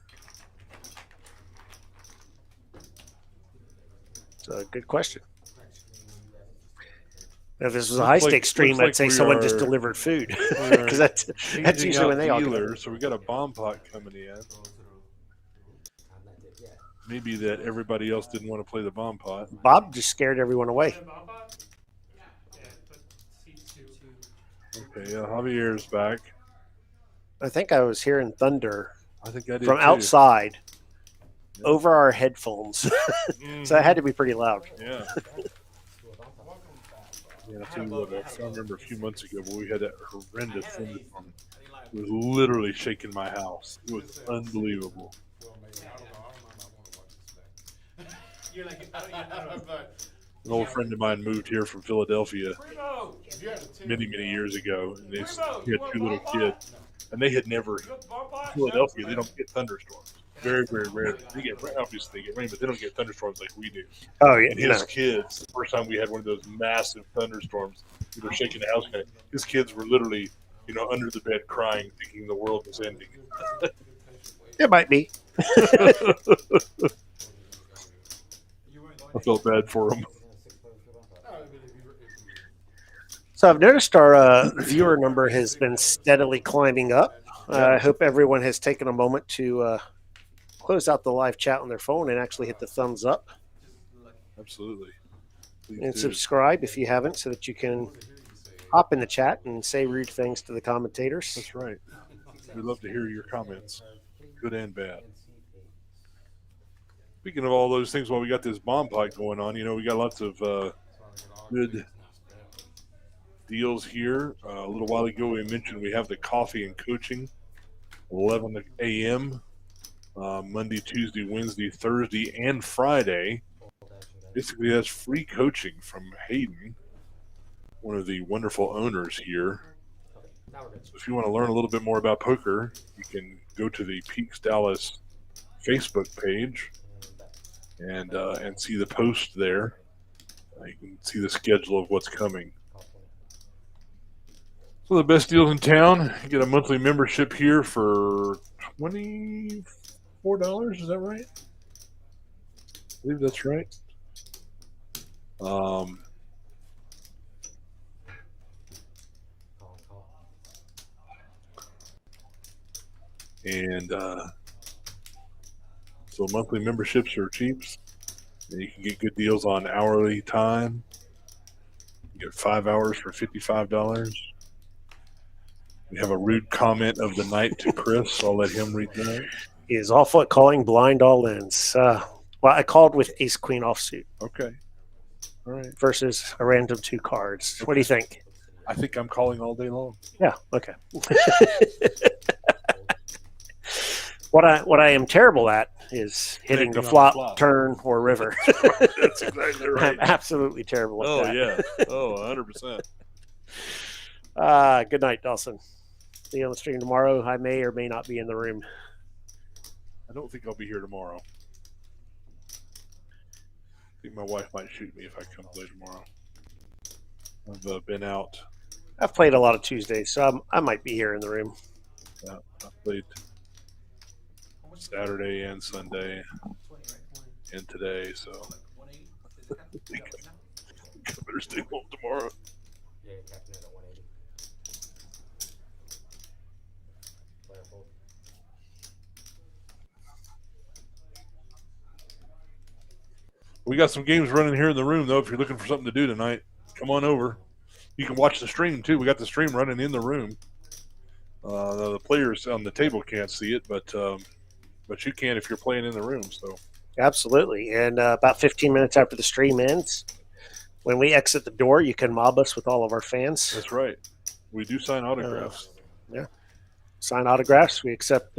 Speaker 2: It's a good question. If this was a
Speaker 1: Looks
Speaker 2: high
Speaker 1: like-
Speaker 2: stakes stream,
Speaker 1: looks like
Speaker 2: I'd say
Speaker 1: we
Speaker 2: someone just
Speaker 1: are-
Speaker 2: delivered food
Speaker 1: we are
Speaker 2: because that's
Speaker 1: Changing
Speaker 2: usually
Speaker 1: out
Speaker 2: when they all get
Speaker 1: dealers, so we got a bomb pot coming in. Maybe that everybody else didn't want to play the bomb pot.
Speaker 2: Bob just scared everyone away.
Speaker 1: Okay, Javier's back.
Speaker 2: I think I was hearing thunder
Speaker 1: I think I did
Speaker 2: from
Speaker 1: too.
Speaker 2: outside
Speaker 1: Yeah.
Speaker 2: over our headphones, so that had to be pretty loud.
Speaker 1: Yeah. Yeah, I tell you what, I remember a few months ago when we had that horrendous thunderstorm. It was literally shaking my house. It was unbelievable. An old friend of mine moved here from Philadelphia many, many years ago, and he had two little kids, and they had never. Philadelphia, they don't get thunderstorms. Very, very rare. They get obviously they get rain, but they don't get thunderstorms like we do.
Speaker 2: Oh yeah,
Speaker 1: And his kids, the first time we had one of those massive thunderstorms, we were shaking the house. His kids were literally, under the bed crying, thinking the world was ending.
Speaker 2: it might be.
Speaker 1: I felt bad for him.
Speaker 2: So I've noticed our viewer number has been steadily climbing up. I hope everyone has taken a moment to close out the live chat on their phone and actually hit the thumbs up
Speaker 1: Absolutely. Please
Speaker 2: and
Speaker 1: do.
Speaker 2: subscribe if you haven't, so that you can hop in the chat and say rude things to the commentators.
Speaker 1: That's right. We'd love to hear your comments, good and bad. Speaking of all those things, while we got this bomb pipe going on, we got lots of good deals here. A little while ago, we mentioned we have the coffee and coaching, 11 a.m. Monday, Tuesday, Wednesday, Thursday, and Friday. Basically, that's free coaching from Hayden, one of the wonderful owners here. So if you want to learn a little bit more about poker, you can go to the Peaks Dallas Facebook page and see the post there. You can see the schedule of what's coming. So the best deals in town. You get a monthly membership here for $24. Is that right? I believe that's right. And so monthly memberships are cheap. And you can get good deals on hourly time. You get 5 hours for $55. We have a rude comment of the night to Chris. So I'll let him read that.
Speaker 2: He is awful at calling blind all ins. Well, I called with ace queen offsuit
Speaker 1: Okay. All right.
Speaker 2: versus a random 2 cards. What do you think?
Speaker 1: I think I'm calling all day long.
Speaker 2: Yeah. Okay. What I am terrible at is hitting the
Speaker 1: Connecting on the
Speaker 2: flop,
Speaker 1: flop.
Speaker 2: turn, or river.
Speaker 1: That's exactly right.
Speaker 2: I'm absolutely terrible at
Speaker 1: Oh,
Speaker 2: that.
Speaker 1: yeah. Oh, 100%.
Speaker 2: Good night, Dawson. See you on the stream tomorrow. I may or may not be in the room.
Speaker 1: I don't think I'll be here tomorrow. I think my wife might shoot me if I come play tomorrow. I've been out.
Speaker 2: I've played a lot of Tuesdays, so I might be here in the room.
Speaker 1: I played Saturday and Sunday and today, so I think I better stay home tomorrow.
Speaker 7: Yeah, Captain at 180. Player fold.
Speaker 1: We got some games running here in the room, though. If you're looking for something to do tonight, come on over. You can watch the stream, too. We got the stream running in the room. The players on the table can't see it, but you can if you're playing in the room. So
Speaker 2: Absolutely. And about 15 minutes after the stream ends, when we exit the door, you can mob us with all of our fans.
Speaker 1: that's right. We do sign autographs.
Speaker 2: Sign autographs. We accept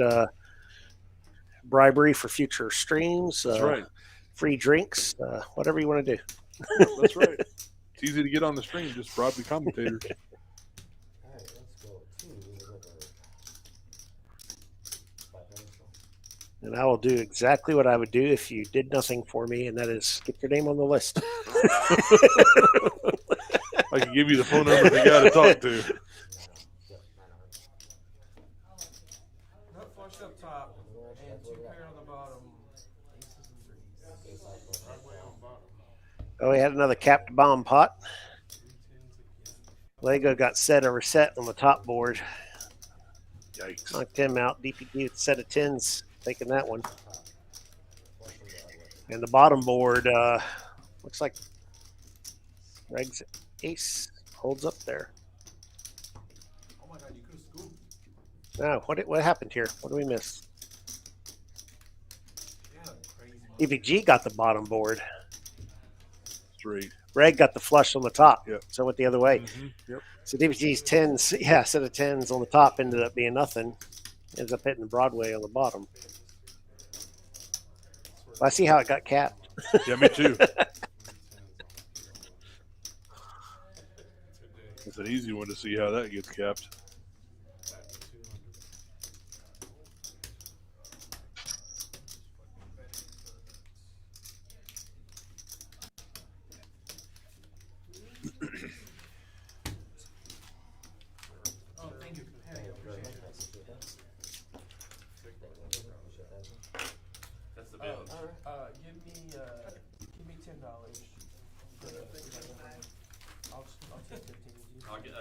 Speaker 2: bribery for future streams.
Speaker 1: That's right.
Speaker 2: Free drinks, whatever you want to do.
Speaker 1: That's right. It's easy to get on the stream. Just bribe the commentators.
Speaker 7: Alright, let's go to the river. 5 minutes.
Speaker 2: And I will do exactly what I would do if you did nothing for me, and that is get your name on the list.
Speaker 1: I can give you the phone number of the guy to talk to.
Speaker 7: Yep, 900.
Speaker 8: Nut flush up top and 2 pair on the bottom. Aces and threes.
Speaker 2: Oh, we had another capped bomb pot. Lego got set over set on the top board.
Speaker 1: Yikes.
Speaker 2: Knocked him out. DPD with a set of tens, taking that one. And the bottom board looks like Reg's ace holds up there.
Speaker 8: Oh my god, you could have scooped.
Speaker 2: Now, what happened here? What did we miss?
Speaker 8: Yeah, crazy.
Speaker 2: EPG got the bottom board.
Speaker 1: Straight.
Speaker 2: Reg got the flush on the top.
Speaker 1: Yep.
Speaker 2: So went the other way.
Speaker 1: Mm-hmm. Yep.
Speaker 2: So DPG's tens, yeah, set of tens on the top ended up being nothing. Ends up hitting Broadway on the bottom. I see how it got capped.
Speaker 1: Yeah, me too. It's an easy one to see how that gets capped.
Speaker 8: Oh, thank you. Hey, I appreciate it.
Speaker 4: That's the bill.
Speaker 8: Give me $10. I'll take 15.
Speaker 4: I'll get,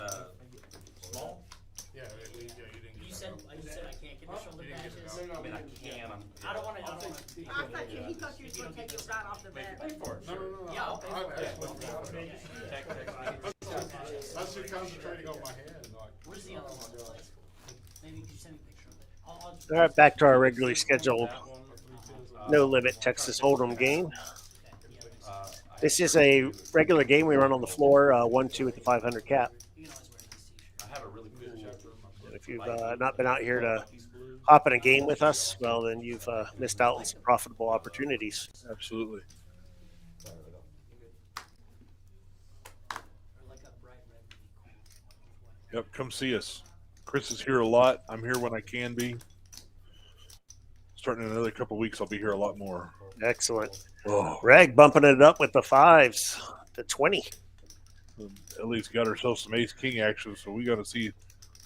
Speaker 4: small?
Speaker 3: You said I can't get the shoulder patches.
Speaker 4: I mean, I can,
Speaker 3: I don't want to.
Speaker 5: I thought he thought you were gonna take it right off the bat.
Speaker 4: Pay for it.
Speaker 11: No.
Speaker 3: Yeah, I'll pay for it.
Speaker 11: That's just concentrating on my hand. Like,
Speaker 3: Where's the other one? Maybe you can send me a picture of it. I'll
Speaker 2: All right, back to our regularly scheduled no limit Texas Hold'em game. This is a regular game we run on the floor, 1-2 with the 500 cap.
Speaker 3: You can always wear these t-shirts.
Speaker 4: I have a really cool
Speaker 2: If you've not been out here to hop in a game with us, well, then you've missed out on some profitable opportunities.
Speaker 1: Absolutely.
Speaker 3: Or like a bright red would be cool.
Speaker 1: Yep, come see us. Chris is here a lot. I'm here when I can be. Starting in another couple weeks, I'll be here a lot more.
Speaker 2: Excellent.
Speaker 1: Oh,
Speaker 2: Reg bumping it up with the 5s to 20.
Speaker 1: Ellie's got herself some ace king action, so we got to see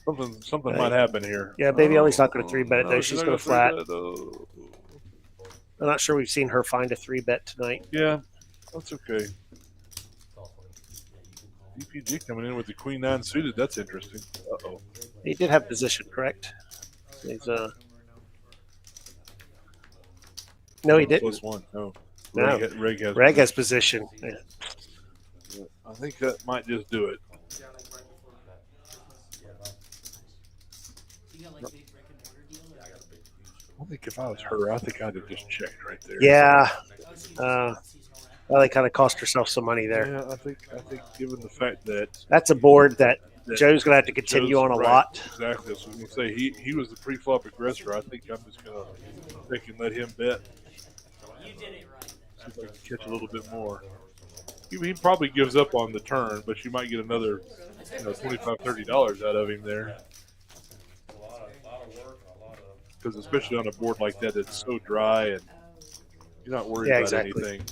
Speaker 1: something might happen here.
Speaker 2: Yeah, baby Ellie's not going to 3-bet it, though. She's going to flat.
Speaker 1: Oh.
Speaker 2: I'm not sure we've seen her find a 3-bet tonight.
Speaker 1: Yeah, that's okay. DPG coming in with the queen 9 suited. That's interesting. Uh-oh.
Speaker 2: He did have position, correct? He's No, he didn't.
Speaker 1: +1. No.
Speaker 2: No.
Speaker 1: Reg
Speaker 2: has position. Yeah.
Speaker 1: I think that might just do it.
Speaker 3: You got like big brick and mortar deal? Or?
Speaker 1: I think if I was her, I think I'd have just checked right there.
Speaker 2: Yeah.
Speaker 3: Oh, so you
Speaker 2: Uh,
Speaker 3: just seasonal wrap?
Speaker 2: Well, they kind of cost herself some money there.
Speaker 1: Yeah, I think given the fact that
Speaker 2: That's a board that Joe's going to have to continue
Speaker 1: Joe's
Speaker 2: on a
Speaker 1: right,
Speaker 2: lot.
Speaker 1: Exactly. That's what I'm going to say. He was the pre-flop aggressor. I think I'm just going to take and let him bet.
Speaker 3: You did it right.
Speaker 1: See if I can catch a little bit more. He probably gives up on the turn, but you might get another $25, $30 out of him there.
Speaker 4: A lot of work, a lot of.
Speaker 1: Because especially on a board like that that's so dry and you're not worried
Speaker 2: Yeah,
Speaker 1: about
Speaker 2: exactly.
Speaker 1: anything.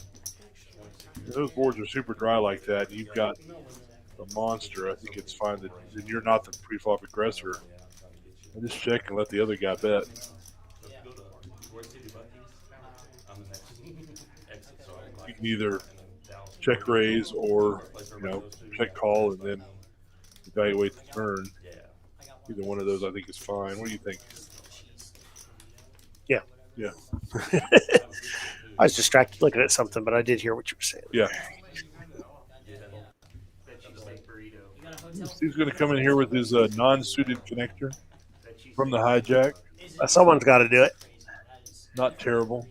Speaker 1: Those boards are super dry like that. You've got a monster. I think it's fine that you're not the pre-flop aggressor. I just check and let the other guy bet.
Speaker 4: Let's go to Ward City Buckies. I'm the next exit, so I'm
Speaker 1: You can either check raise or check call and then evaluate the turn. Either one of those I think is fine. What do you think?
Speaker 2: Yeah.
Speaker 1: Yeah.
Speaker 2: I was distracted looking at something, but I did hear what you were saying.
Speaker 1: Yeah. Steve's going to come in here with his non-suited connector from the hijack.
Speaker 2: Someone's got to do it.
Speaker 1: Not terrible.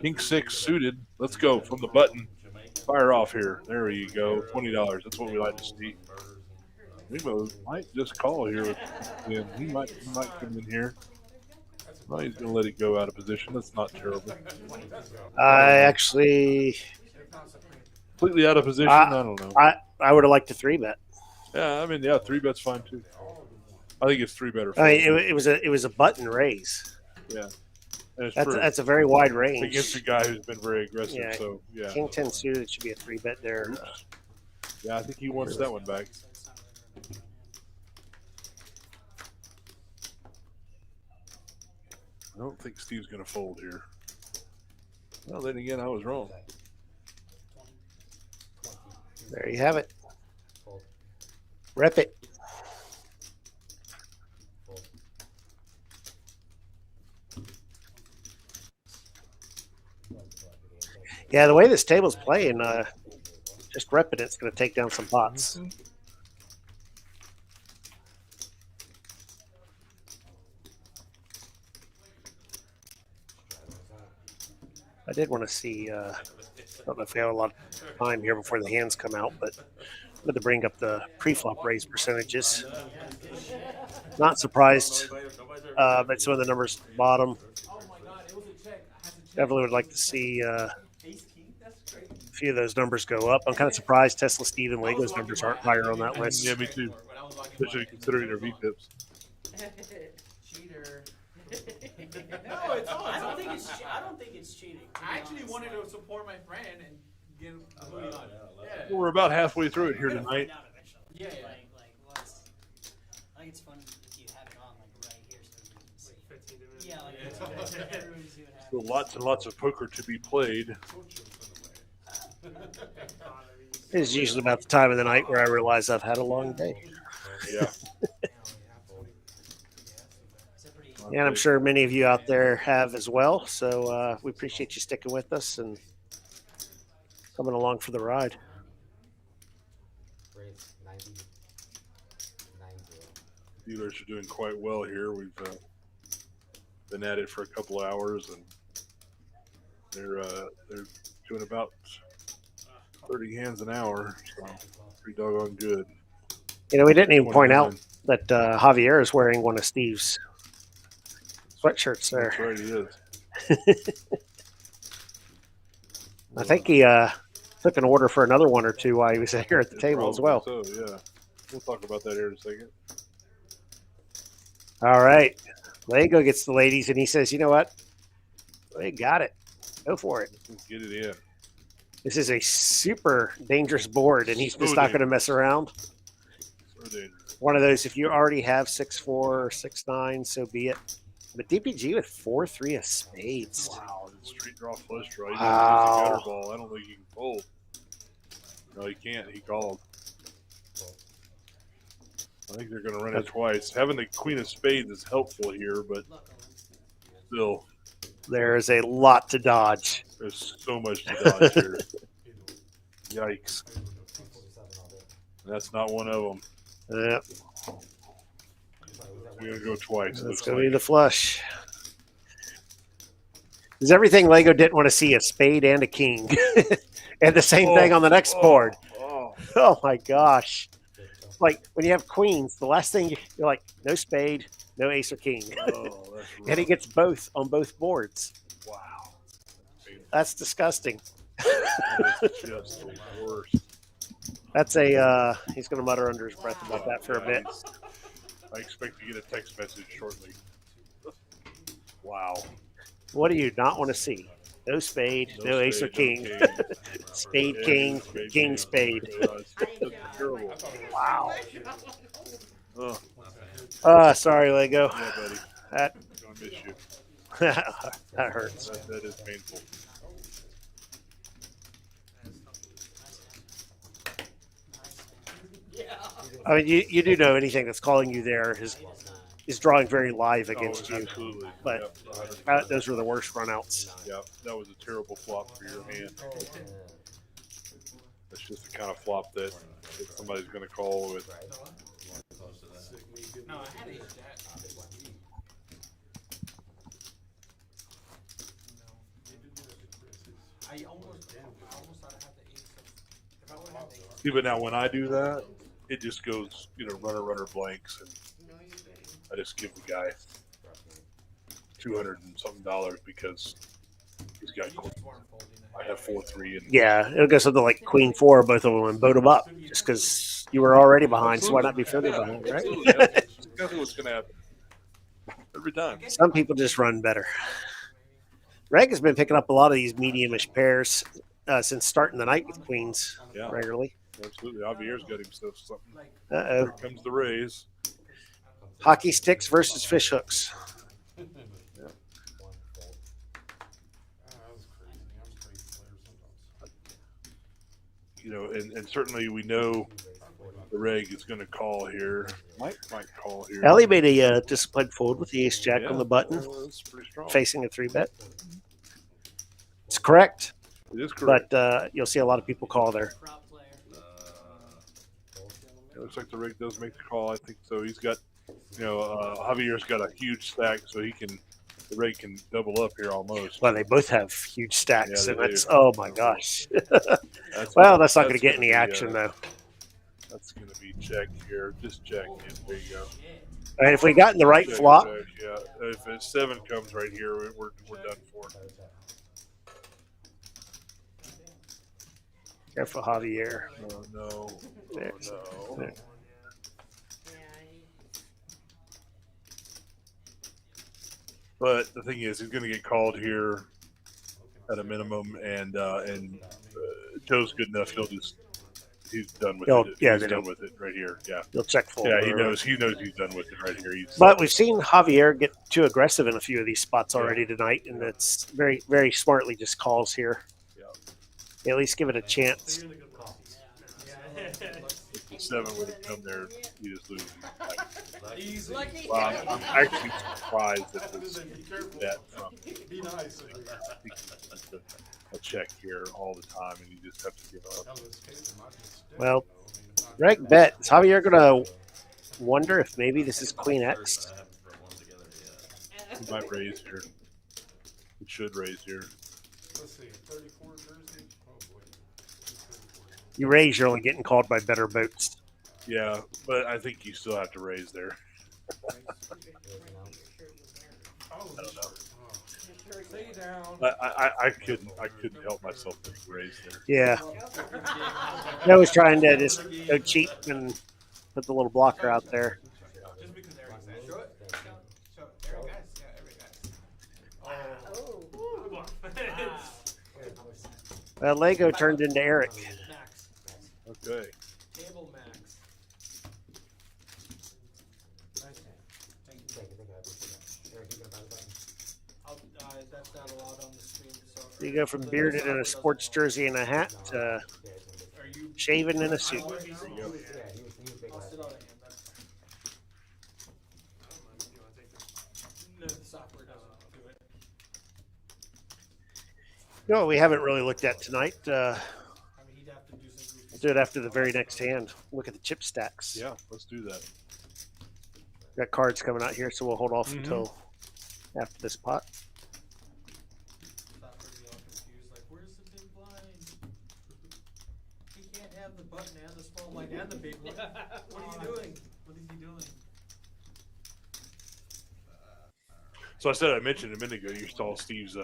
Speaker 1: King 6 suited. Let's go from the button. Fire off here. There you go. $20. That's what we like to see. We might just call here. He might come in here. Well, he's going to let it go out of position. That's not terrible.
Speaker 2: I actually,
Speaker 1: Completely out of position. I don't know.
Speaker 2: I would have liked to 3-bet.
Speaker 1: Yeah, I mean, yeah, 3-bet's fine too. I think it's 3-bet or
Speaker 2: I mean, it was a button raise.
Speaker 1: Yeah, and it's
Speaker 2: That's a very wide
Speaker 1: It's
Speaker 2: range.
Speaker 1: against a guy who's been very aggressive.
Speaker 2: Yeah.
Speaker 1: So yeah,
Speaker 2: King 10 suited should be a 3-bet there.
Speaker 1: yeah, I think he wants that one back. I don't think Steve's going to fold here. Well, then again, I was wrong.
Speaker 2: There you have it. Rep it. Yeah, the way this table's playing, just repping it's going to take down some pots. I did want to see, I don't know if we have a lot of time here before the hands come out, but I'm going to bring up the pre-flop raise percentages. Not surprised, but some of the numbers at the bottom. Definitely would like to see a few of those numbers go up. I'm kind of surprised Tesla, Steve, and Lego's numbers aren't higher on that list.
Speaker 1: Yeah, me too. Especially considering their V-pips.
Speaker 8: Cheater.
Speaker 6: No, it's all.
Speaker 3: I don't think it's cheating.
Speaker 6: I actually wanted to support my friend and get him a hoodie on. Yeah.
Speaker 1: We're about halfway through it here tonight.
Speaker 6: Yeah.
Speaker 3: Like it's fun if you have it on like right here, so you can see.
Speaker 6: 15 minutes.
Speaker 3: Yeah, like everybody's doing it.
Speaker 1: So lots and lots of poker to be played.
Speaker 2: It is usually about the time of the night where I realize I've had a long day.
Speaker 1: Yeah.
Speaker 2: And I'm sure many of you out there have as well. So we appreciate you sticking with us and coming along for the ride.
Speaker 1: Dealers are doing quite well here. We've been at it for a couple of hours, and they're doing about 30 hands an hour, so pretty doggone good.
Speaker 2: You know, we didn't even point out that Javier is wearing one of Steve's sweatshirts there.
Speaker 1: That's right, he is.
Speaker 2: I think he took an order for another one or two while he was here at the table as well.
Speaker 1: So, yeah. We'll talk about that here in a second.
Speaker 2: All right. Lego gets the ladies, and he says, you know what? They got it. Go for it.
Speaker 1: Get it in.
Speaker 2: This is a super dangerous board, and he's
Speaker 1: So
Speaker 2: just not going to mess around.
Speaker 1: So dangerous.
Speaker 2: One of those, if you already have 6-4 or 6-9, so be it. But DPG with 4-3 of spades.
Speaker 1: Wow, street draw flush draw. He
Speaker 2: Wow.
Speaker 1: gutter ball. I don't think he can fold. No, he can't. He called. I think they're going to run it twice. Having the queen of spades is helpful here, but still,
Speaker 2: There is a lot to dodge.
Speaker 1: there's so much to dodge here. Yikes. That's not one of them.
Speaker 2: Yep.
Speaker 1: We're going to go twice.
Speaker 2: That's going to be the flush. Is everything Lego didn't want to see a spade and a king. And the same thing on the next board. Oh my gosh. Like when you have queens, the last thing you're like, no spade, no ace or king.
Speaker 1: Oh, that's
Speaker 2: And he gets both on both boards.
Speaker 1: wow.
Speaker 2: That's disgusting.
Speaker 1: That is just the worst.
Speaker 2: That's a, he's going to mutter under his breath about that for a bit.
Speaker 1: I expect to get a text message shortly. Wow.
Speaker 2: What do you not want to see? No spade, no ace or king. Spade, king, king, spade.
Speaker 1: Terrible.
Speaker 2: Wow.
Speaker 1: Oh,
Speaker 2: Sorry, Lego.
Speaker 1: yeah, buddy.
Speaker 2: That,
Speaker 1: Gonna miss you.
Speaker 2: that hurts.
Speaker 1: That is painful.
Speaker 2: I mean, you do know anything that's calling you there is drawing very live against you.
Speaker 1: Absolutely.
Speaker 2: But
Speaker 1: Yep,
Speaker 2: those were the worst runouts.
Speaker 1: Yep, that was a terrible flop for your hand. That's just the kind of flop that somebody's going to call with.
Speaker 8: No, I had ace jack. I almost thought I had the ace. If I would have the ace.
Speaker 1: See, but now when I do that, it just goes, runner blanks, and I just give the guy $200 and something because he's got. I have 4-3 and
Speaker 2: Yeah, it'll go something like Queen 4, both of them, and boat them up just because you were already behind. So why not be further behind, right?
Speaker 1: Absolutely. That's exactly what's going to happen every time.
Speaker 2: Some people just run better. Reg has been picking up a lot of these medium-ish pairs since starting the night with queens
Speaker 1: Yeah.
Speaker 2: regularly.
Speaker 1: Absolutely. Javier's got himself something.
Speaker 2: Uh-oh.
Speaker 1: Here comes the raise.
Speaker 2: Hockey sticks versus fish hooks.
Speaker 1: You know, and certainly we know the reg is going to call here. Might call here.
Speaker 2: Ellie made a disciplined fold with the ace jack
Speaker 1: Yeah,
Speaker 2: on the button,
Speaker 1: that's pretty strong.
Speaker 2: facing a 3-bet. It's correct,
Speaker 1: It is correct.
Speaker 2: but you'll see a lot of people call there.
Speaker 3: Prop player.
Speaker 1: It looks like the rig does make the call. I think so. He's got, Javier's got a huge stack, so the rig can double up here almost.
Speaker 2: Well, they both have huge stacks,
Speaker 1: Yeah,
Speaker 2: and
Speaker 1: they
Speaker 2: it's
Speaker 1: do.
Speaker 2: oh my gosh.
Speaker 1: That's
Speaker 2: Well, that's not going to get
Speaker 1: gonna
Speaker 2: any
Speaker 1: be,
Speaker 2: action though.
Speaker 1: That's going to be checked here. Just check. There you go.
Speaker 2: All right, if we got in the right
Speaker 1: Check,
Speaker 2: flop,
Speaker 1: check, yeah. If a 7 comes right here, we're done for.
Speaker 2: careful Javier.
Speaker 1: Oh no.
Speaker 2: There.
Speaker 1: Oh no.
Speaker 2: There.
Speaker 1: But the thing is, he's going to get called here at a minimum, and Joe's good enough. He's done with it.
Speaker 2: Yeah,
Speaker 1: He's
Speaker 2: they
Speaker 1: done
Speaker 2: don't.
Speaker 1: with it right here. Yeah.
Speaker 2: You'll check fold.
Speaker 1: Yeah, he knows he's done with it right here.
Speaker 2: But we've seen Javier get too aggressive in a few of these spots already tonight, and that's very, very smartly just calls here.
Speaker 1: Yeah.
Speaker 2: At least give it a chance.
Speaker 1: If the 7 would have come there, you just lose.
Speaker 8: Easy.
Speaker 1: Well, I'm actually surprised at this bet from.
Speaker 11: Be nice.
Speaker 1: A check here all the time, and you just have to give up.
Speaker 2: Well, Greg bet. Is Javier going to wonder if maybe this is Queen X?
Speaker 1: He might raise here. It should raise here.
Speaker 11: Let's see, 34 jersey. Oh boy.
Speaker 2: You raise, you're only getting called by better boats.
Speaker 1: Yeah, but I think you still have to raise there.
Speaker 11: Oh,
Speaker 1: I don't know.
Speaker 8: Stay down.
Speaker 1: I couldn't help myself to raise there.
Speaker 2: Yeah. I was trying to just go cheap and put the little blocker out there.
Speaker 8: Just because Eric's there. Show it. Show it. Eric, guys. Yeah, Eric, guys.
Speaker 2: Well, Lego turned into Eric.
Speaker 3: Max.
Speaker 1: Okay.
Speaker 8: Table max. Nice. Thank you. That's not allowed on the stream. So
Speaker 2: You go from bearded in a sports jersey and a hat to
Speaker 8: are you?
Speaker 2: shaven in a suit.
Speaker 8: I'll sit on it. And no, the software doesn't do it.
Speaker 2: You know what we haven't really looked at tonight?
Speaker 8: I mean, he'd have to do some goofy
Speaker 2: We'll do it after the very next hand. Look at the chip stacks.
Speaker 1: Yeah, let's do that.
Speaker 2: Got cards coming out here, so we'll hold off
Speaker 1: Mhm.
Speaker 2: until after this pot.
Speaker 8: Software be all confused. Like, where's the big blind? He can't have the button and the small blind and the big one. What are you doing? What is he doing?
Speaker 1: So I mentioned a minute ago, you saw Steve's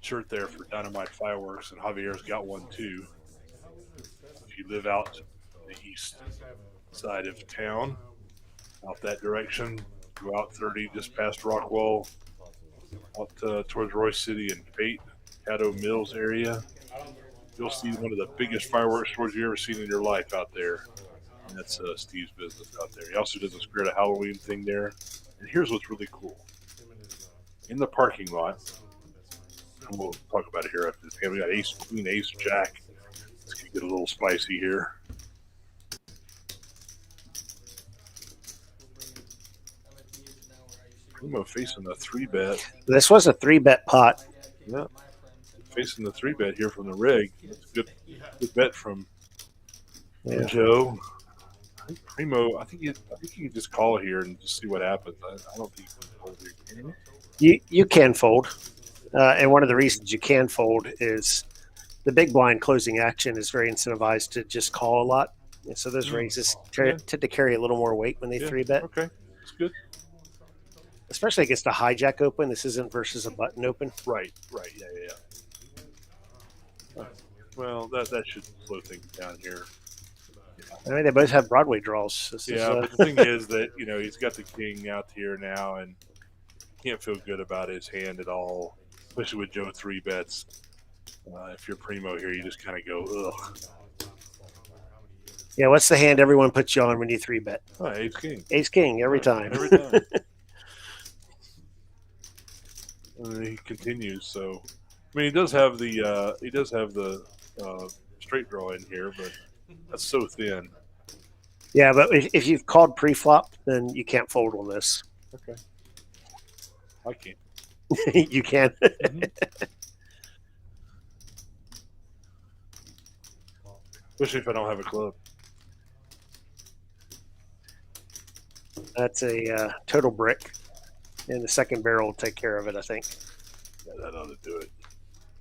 Speaker 1: shirt there for Dynamite Fireworks, and Javier's got one too. If you live out the east side of town, out that direction, go out 30 just past Rockwell, out towards Royce City and Fate, Caddo Mills area, you'll see one of the biggest fireworks stores you've ever seen in your life out there. And that's Steve's business out there. He also does a Spirit of Halloween thing there. And here's what's really cool. In the parking lot, and we'll talk about it here after this game, we got ace, queen, ace, jack. It's going to get a little spicy here. Primo facing a 3-bet.
Speaker 2: This was a 3-bet pot.
Speaker 1: Yeah. Facing the 3-bet here from the rig. That's a good bet from Joe. I think Primo, I think you can just call here and just see what happens. I don't think you can hold here. Can you?
Speaker 2: You can fold. And one of the reasons you can fold is the big blind closing action is very incentivized to just call a lot. And so those raises tend to carry a little more weight when they 3-bet.
Speaker 1: Okay, that's good.
Speaker 2: especially against a hijack open. This isn't versus a button open.
Speaker 1: Right. Yeah. Well, that should slow things down here.
Speaker 2: I mean, they both have Broadway draws. This
Speaker 1: Yeah,
Speaker 2: is,
Speaker 1: but the thing is that he's got the king out here now, and can't feel good about his hand at all, especially with Joe 3-bets. If you're primo here, you just kind of go, ugh.
Speaker 2: yeah. What's the hand everyone puts you on when you 3-bet?
Speaker 1: Oh, ace king.
Speaker 2: Ace king every time.
Speaker 1: Every time. And he continues. So, I mean, he does have the straight draw in here, but that's so thin.
Speaker 2: Yeah, but if you've called pre-flop, then you can't fold on this.
Speaker 1: Okay. I can't.
Speaker 2: You can.
Speaker 1: Especially if I don't have a club.
Speaker 2: That's a total brick, and the second barrel will take care of it, I think.
Speaker 1: Yeah, that ought to do it.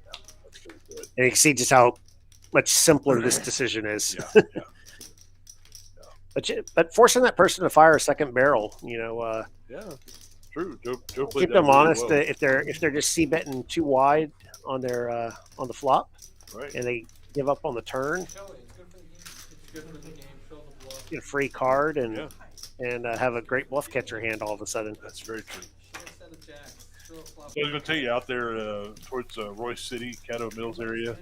Speaker 1: Yeah, that's going to do it.
Speaker 2: And you can see just how much simpler this decision is.
Speaker 1: Yeah.
Speaker 2: But forcing that person to fire a second barrel,
Speaker 1: Yeah, true. Joe played
Speaker 2: keep
Speaker 1: that
Speaker 2: them
Speaker 1: really
Speaker 2: honest.
Speaker 1: well.
Speaker 2: If they're just c-betting too wide on their on the flop,
Speaker 1: Right.
Speaker 2: and they give up on the turn,
Speaker 6: Show it. It's good for the game. It's good for the game. Show the bluff.
Speaker 2: get a free card and
Speaker 1: Yeah.
Speaker 2: have a great bluff catcher hand all of a sudden.
Speaker 1: That's very true.
Speaker 6: Instead of jacks, throw a flop.
Speaker 1: So I was going to tell you, out there towards Royce City, Caddo Mills area,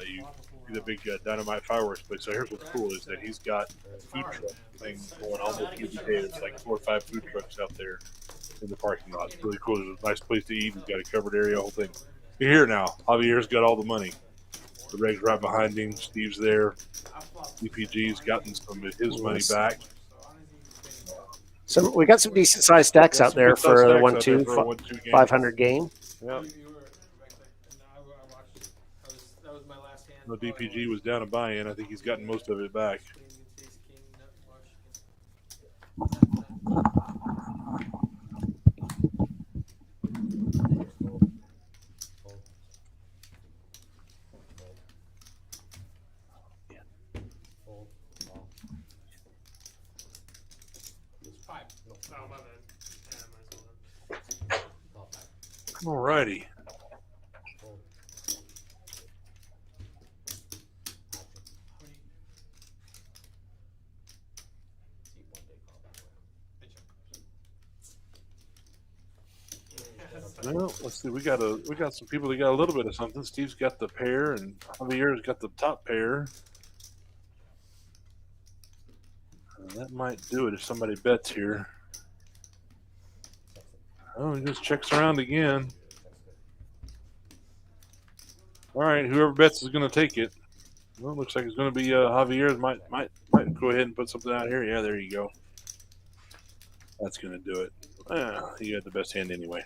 Speaker 1: you see the big dynamite fireworks place. So here's what's cool is that he's got a food truck thing going almost every day. There's like 4 or 5 food trucks out there in the parking lot. It's really cool. There's a nice place to eat. He's got a covered area, whole thing. You're here now. Javier's got all the money. The Reg's right behind him. Steve's there. DPG's gotten some of his money back.
Speaker 2: So we got some decent sized stacks out there for a 1-2,
Speaker 1: for a 1-2 game.
Speaker 2: 500 game.
Speaker 1: Yeah.
Speaker 6: That was my last hand.
Speaker 1: No, DPG was down a buy-in. I think he's gotten most of it back.
Speaker 11: Oh, my bad. Yeah, might as well.
Speaker 1: Alrighty. Well, let's see. We got some people that got a little bit of something. Steve's got the pair, and Javier's got the top pair. That might do it if somebody bets here. Oh, he just checks around again. All right, whoever bets is going to take it. Well, looks like it's going to be Javier's. Might go ahead and put something out here. Yeah, there you go. That's going to do it. He had the best hand anyway.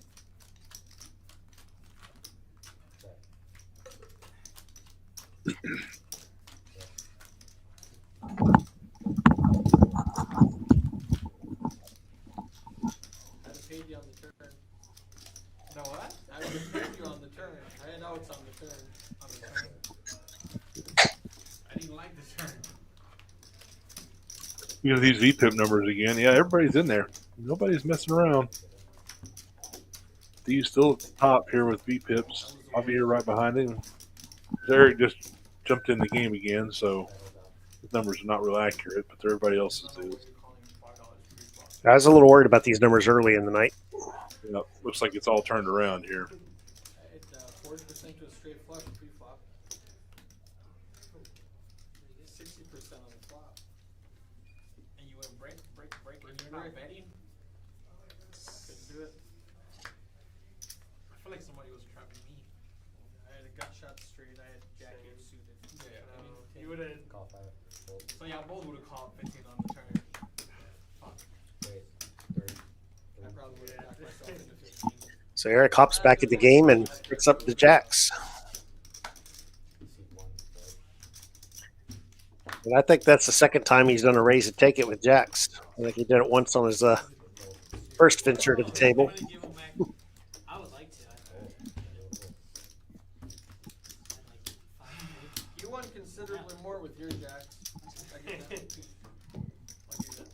Speaker 6: No, what? I would have paid you on the turn. I know it's on the turn. On the turn. I didn't like the turn.
Speaker 1: You know these VPIP numbers again. Yeah, everybody's in there. Nobody's messing around. Steve's still at the top here with VPIPs. Javier right behind him. Eric just jumped in the game again, so his numbers are not real accurate, but everybody else's is.
Speaker 2: I was a little worried about these numbers early in the night.
Speaker 1: Yep, looks like it's all turned around here.
Speaker 6: It's 40% to a straight flush pre-flop. 60% on the flop. And you went break. And you're not betting? Couldn't do it. I feel like somebody was trapping me. I had a gut shot straight. I had jack eight suited. Yeah, I mean, you would have.
Speaker 7: Call 5. Fold.
Speaker 6: So yeah, both would have called 15 on the turn. Fuck.
Speaker 7: Wait. 30.
Speaker 6: I probably would have backed myself into 15.
Speaker 2: So Eric hops back at the game and picks up the jacks. And I think that's the second time he's done a raise and take it with jacks. I think he did it once on his first venture to the table.
Speaker 3: I would like to.
Speaker 6: You won considerably more with your jacks. I get that. I get that.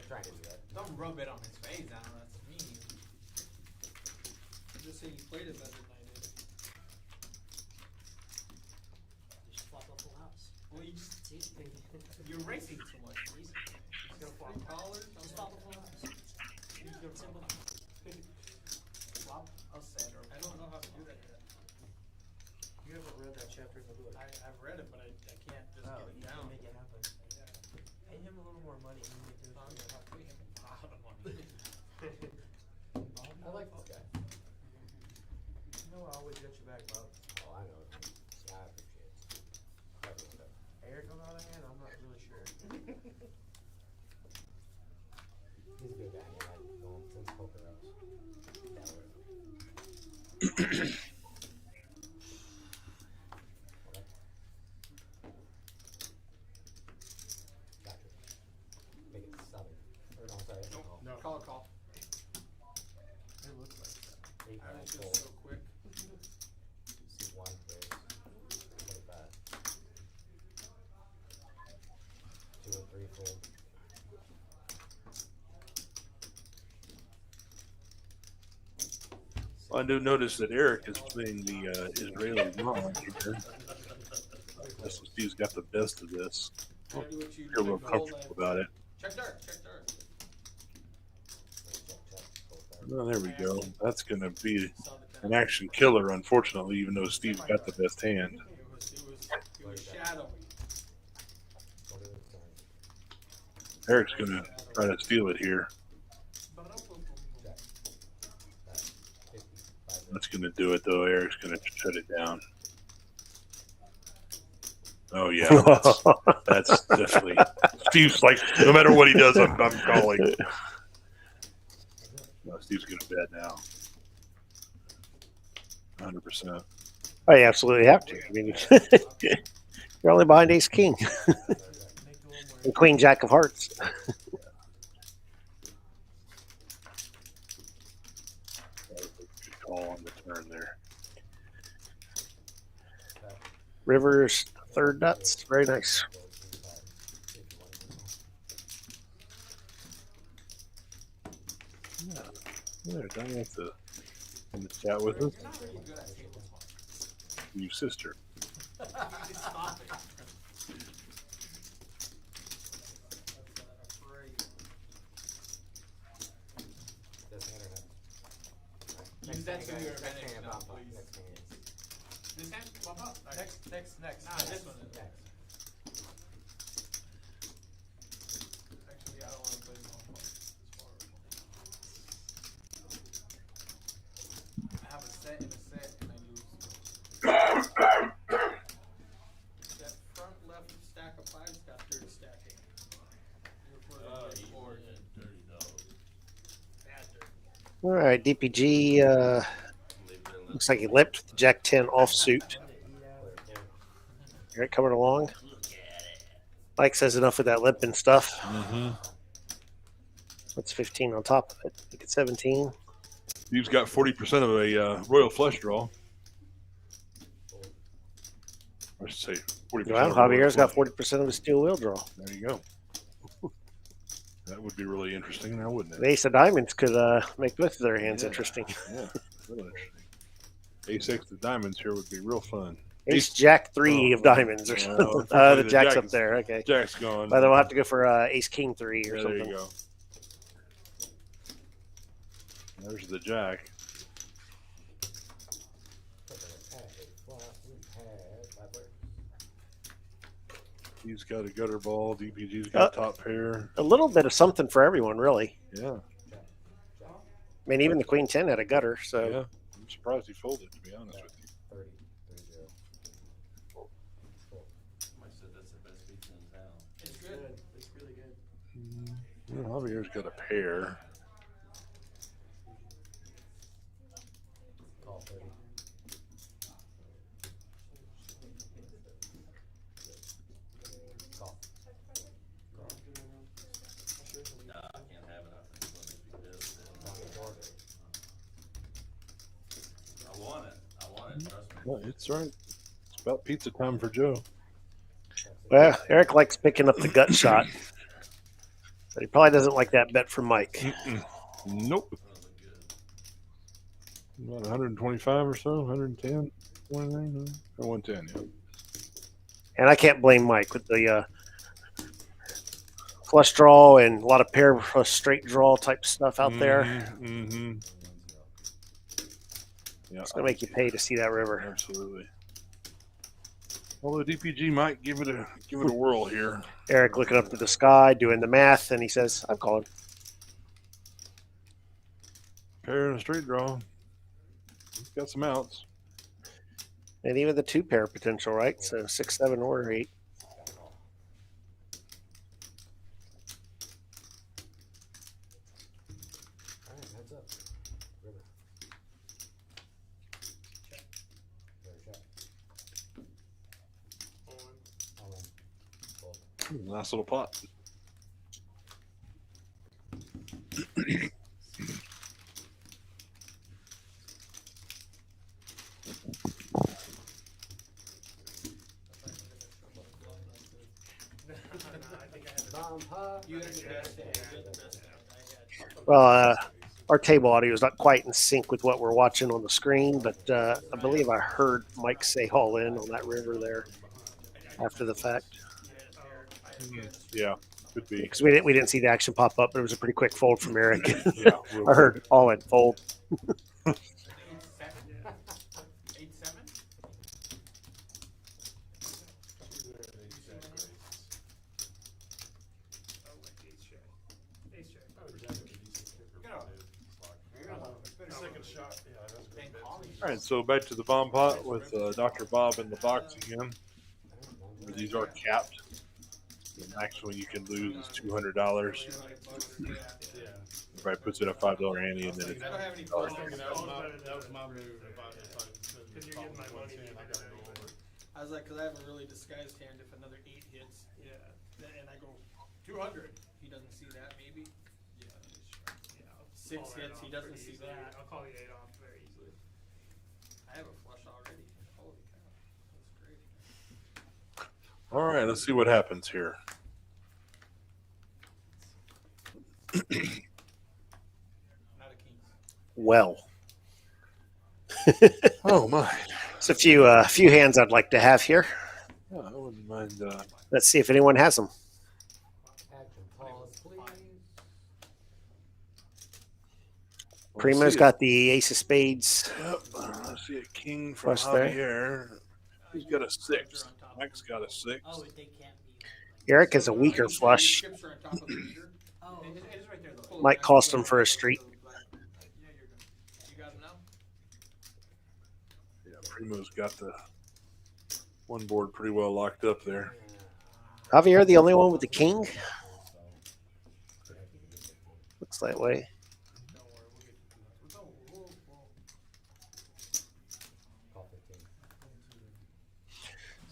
Speaker 7: trying to do that.
Speaker 8: Don't rub it on his face, I don't know, that's mean.
Speaker 6: Just say you played it better than I did.
Speaker 3: Just flop a full house.
Speaker 8: Well, you just,
Speaker 3: It's easy.
Speaker 8: you're racing too much.
Speaker 3: Easy.
Speaker 8: He's gonna flop collars.
Speaker 3: Just flop a full house.
Speaker 8: He's gonna
Speaker 3: Simple.
Speaker 8: flop a set or.
Speaker 6: I don't know how to do that yet.
Speaker 7: You haven't read that chapter in the book.
Speaker 6: I've read it, but I can't just
Speaker 8: Oh,
Speaker 6: get it
Speaker 8: you
Speaker 6: down.
Speaker 8: can make it happen. Pay him a little more money. He may do it.
Speaker 6: I'm gonna pay him a lot of money.
Speaker 7: I like this guy.
Speaker 8: You know, I always got your back, Bob.
Speaker 7: Oh, I know. Yeah, I appreciate it. Everyone does.
Speaker 8: Eric, on the other hand, I'm not really sure.
Speaker 7: He's a good guy. Yeah, I've known him since Poker House. Yeah, we're- Gotcha. Make it 7. Or no, sorry.
Speaker 6: Nope.
Speaker 7: No.
Speaker 6: Call.
Speaker 8: It looks like that.
Speaker 7: 8,
Speaker 6: I
Speaker 7: 9,
Speaker 6: was
Speaker 7: fold.
Speaker 6: just so quick.
Speaker 7: C1 plays 25. 2 and 3 fold.
Speaker 1: I do notice that Eric is playing the Israeli mom here. Steve's got the best of this.
Speaker 6: Gotta do what you
Speaker 1: Feel real
Speaker 6: do.
Speaker 1: comfortable about it.
Speaker 6: Check dirt.
Speaker 7: Check, both cards.
Speaker 1: Oh, there we go. That's going to be
Speaker 6: Saw the
Speaker 1: an
Speaker 6: ten.
Speaker 1: action killer, unfortunately, even though Steve's got the best hand.
Speaker 6: It was shadowy.
Speaker 7: What is it?
Speaker 1: Eric's going to try to steal it here.
Speaker 7: Check. That 55.
Speaker 1: That's going to do it, though. Eric's going to shut it down. Oh, yeah. That's definitely. Steve's like, no matter what he does, I'm calling. No, Steve's going to bet now. 100%.
Speaker 2: Oh, you absolutely have to. I mean, you're only behind Ace King and Queen Jack of Hearts.
Speaker 1: That was a good call on the turn there.
Speaker 2: Rivers, third nuts. Very nice.
Speaker 1: Yeah, Donnie has to in the chat with us. Your sister.
Speaker 8: Stop it. Use that to your advantage now, please. This hand, bump up. Next. Nah, this one is. Actually, I don't want to play bump up. I have a set and I lose. That front left stack of fives got dirty stacking. You're
Speaker 4: Oh,
Speaker 8: putting
Speaker 4: he's
Speaker 8: it forward.
Speaker 4: a dirty dog.
Speaker 8: Bad dirt.
Speaker 2: All right, DPG. Looks like he lipped with the Jack 10 offsuit. Eric coming along. Mike says enough with that lip and stuff.
Speaker 1: Mm-hmm.
Speaker 2: What's 15 on top of it? Make it 17.
Speaker 1: Steve's got 40% of a royal flush draw. I should say 40%.
Speaker 2: Well,
Speaker 1: of a royal
Speaker 2: Javier's got
Speaker 1: flush.
Speaker 2: 40% of a steel wheel draw.
Speaker 1: There you go. That would be really interesting now, wouldn't
Speaker 2: The
Speaker 1: it?
Speaker 2: Ace of Diamonds could make both of their hands
Speaker 1: Yeah.
Speaker 2: interesting.
Speaker 1: Yeah, really interesting. Ace X of diamonds here would be real fun.
Speaker 2: Ace Jack 3 of Diamonds or
Speaker 1: Well,
Speaker 2: something.
Speaker 1: unfortunately,
Speaker 2: The Jack's up
Speaker 1: is-
Speaker 2: there. Okay.
Speaker 1: Jack's gone.
Speaker 2: But then we'll have to go for Ace King 3 or
Speaker 1: Yeah,
Speaker 2: something.
Speaker 1: there you go. There's the Jack. He's got a gutter ball. DPG's got top pair.
Speaker 2: A little bit of something for everyone, really.
Speaker 1: Yeah,
Speaker 2: I mean, even the Queen 10 had a gutter. So
Speaker 1: yeah. I'm surprised he folded, to be honest with you.
Speaker 7: 30, 30.
Speaker 4: Somebody said that's the best pizza in town.
Speaker 8: It's good. It's really good.
Speaker 1: Well, Javier's got a pair.
Speaker 7: Call 30. Call.
Speaker 4: Nah, I can't have it. I think it's gonna be pissed.
Speaker 7: Call the board.
Speaker 4: I want it. Trust me.
Speaker 1: Well, it's right. It's about pizza time for Joe.
Speaker 2: well, Eric likes picking up the gut shot. But he probably doesn't like that bet from Mike.
Speaker 1: Nope. About 125 or so, 110, 109, or 110. Yeah.
Speaker 2: And I can't blame Mike with the flush draw and a lot of pair straight draw type stuff out there.
Speaker 1: Mm-hmm. Yeah,
Speaker 2: It's gonna make you pay to see that river.
Speaker 1: absolutely. Although DPG might give it a whirl here.
Speaker 2: Eric looking up to the sky, doing the math, and he says, "I'm calling."
Speaker 1: Pair and a straight draw. He's got some outs.
Speaker 2: And even the 2-pair potential, right? So 6, 7, or 8.
Speaker 7: All right, heads up. River. River check. All in. Fold.
Speaker 1: Nice little pot.
Speaker 7: Bomb pot.
Speaker 8: You had the best day.
Speaker 2: Well, our table audio is not quite in sync with what we're watching on the screen, but I believe I heard Mike say all in on that river there after the fact.
Speaker 1: Yeah, could be.
Speaker 2: Because we didn't see the action pop up, but it was a pretty quick fold from Eric.
Speaker 1: Yeah, real
Speaker 2: I heard all in fold.
Speaker 8: 8-7?
Speaker 1: All right, so back to the bomb pot with Dr. Bob in the box again. These are capped. The maximum you can lose is $200. Everybody puts in a $5 ante, and then it's
Speaker 8: I don't have any
Speaker 1: $1.
Speaker 11: That was my move. Because you're getting my money.
Speaker 8: I was like, because I have a really disguised hand if another 8 hits. Yeah. And I go 200. He doesn't see that, maybe. Yeah, that's true. 6 hits, he doesn't see that.
Speaker 11: I'll call the 8 off very easily.
Speaker 8: I have a flush already. Holy cow. That's great.
Speaker 1: All right, let's see what happens here.
Speaker 8: Not a king.
Speaker 2: Well,
Speaker 1: Oh my!
Speaker 2: it's a few hands I'd like to have here.
Speaker 1: Yeah, I wouldn't mind.
Speaker 2: Let's see if anyone has them.
Speaker 7: Action pause, please.
Speaker 2: Primo's got the ace of spades.
Speaker 1: Yep, I see a king from
Speaker 2: Flush there.
Speaker 1: Javier. He's got a 6. Mike's got a 6.
Speaker 3: Oh, they can't be.
Speaker 2: Eric has a weaker flush.
Speaker 8: Chips are on top of the meter.
Speaker 3: Oh,
Speaker 8: It is right there, though.
Speaker 2: Might cost him for a street.
Speaker 8: Yeah, you're good. You got him now?
Speaker 1: Yeah, Primo's got the one board pretty well locked up there.
Speaker 2: Javier, the only one with the king? Looks that way.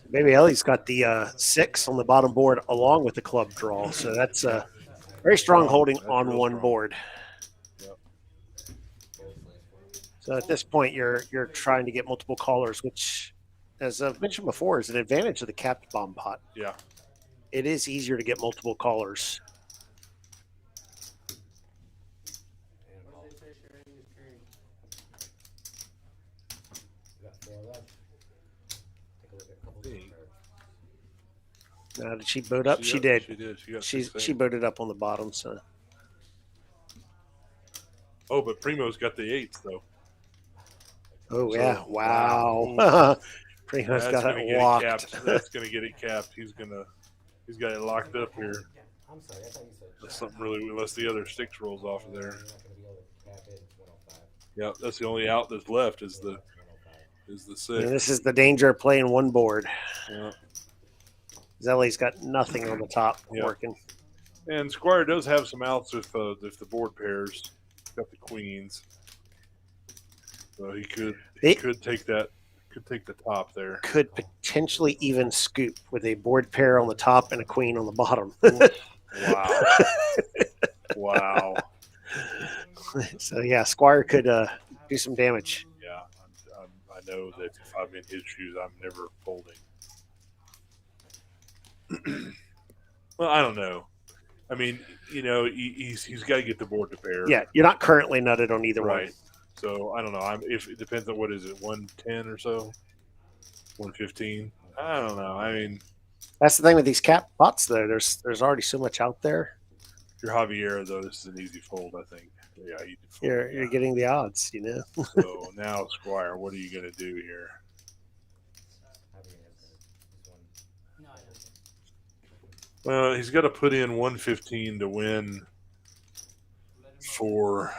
Speaker 2: Maybe Ellie's got the 6 on the bottom board along with the club draw. So that's very strong holding on
Speaker 1: real
Speaker 2: one
Speaker 1: strong.
Speaker 2: board.
Speaker 1: Yep.
Speaker 2: So at this point, you're trying to get multiple callers, which, as I've mentioned before, is an advantage of the capped bomb pot.
Speaker 1: Yeah.
Speaker 2: It is easier to get multiple callers.
Speaker 7: We got 4 left. Take a look at a couple of
Speaker 1: Hey.
Speaker 7: cards.
Speaker 2: Now, did she boot up? She did.
Speaker 1: She did. She got
Speaker 2: She
Speaker 1: 6.
Speaker 2: booted up on the bottom. So
Speaker 1: Oh, but Primo's got the 8s though.
Speaker 2: oh
Speaker 1: So,
Speaker 2: yeah,
Speaker 1: wow.
Speaker 2: wow. Primo's
Speaker 1: That's
Speaker 2: got
Speaker 1: gonna
Speaker 2: it
Speaker 1: get
Speaker 2: locked.
Speaker 1: it capped. That's gonna get it capped. He's got it locked up here.
Speaker 7: I'm sorry, I thought you said.
Speaker 1: That's something really, unless the other 6 rolls off of there.
Speaker 7: You're not gonna be able to cap it. It's 105.
Speaker 1: Yep, that's the only out that's left is the
Speaker 7: 105.
Speaker 2: And
Speaker 1: 6.
Speaker 2: this is the danger of playing one board.
Speaker 1: Yeah.
Speaker 2: Zelly's got nothing on the top
Speaker 1: Yeah.
Speaker 2: working.
Speaker 1: And Squire does have some outs if the board pairs. He's got the queens, so he could take that. Could take the top there.
Speaker 2: Could potentially even scoop with a board pair on the top and a queen on the bottom.
Speaker 1: Wow. Wow.
Speaker 2: So yeah, Squire could do some damage.
Speaker 1: Yeah, I know that if I'm in his shoes, I'm never folding. Well, I don't know. I mean, he's got to get the board to bear.
Speaker 2: Yeah, you're not currently nutted on either
Speaker 1: Right.
Speaker 2: one.
Speaker 1: So I don't know. If it depends on what is it, 110 or so, 115. I don't know. I mean,
Speaker 2: That's the thing with these cap pots, though. There's already so much out there.
Speaker 1: if you're Javier, though, this is an easy fold, I think. Yeah, you did fold,
Speaker 2: You're getting the odds, you know.
Speaker 1: So now, Squire, what are you going to do here?
Speaker 3: No, I don't.
Speaker 1: Well, he's got to put in 115 to win for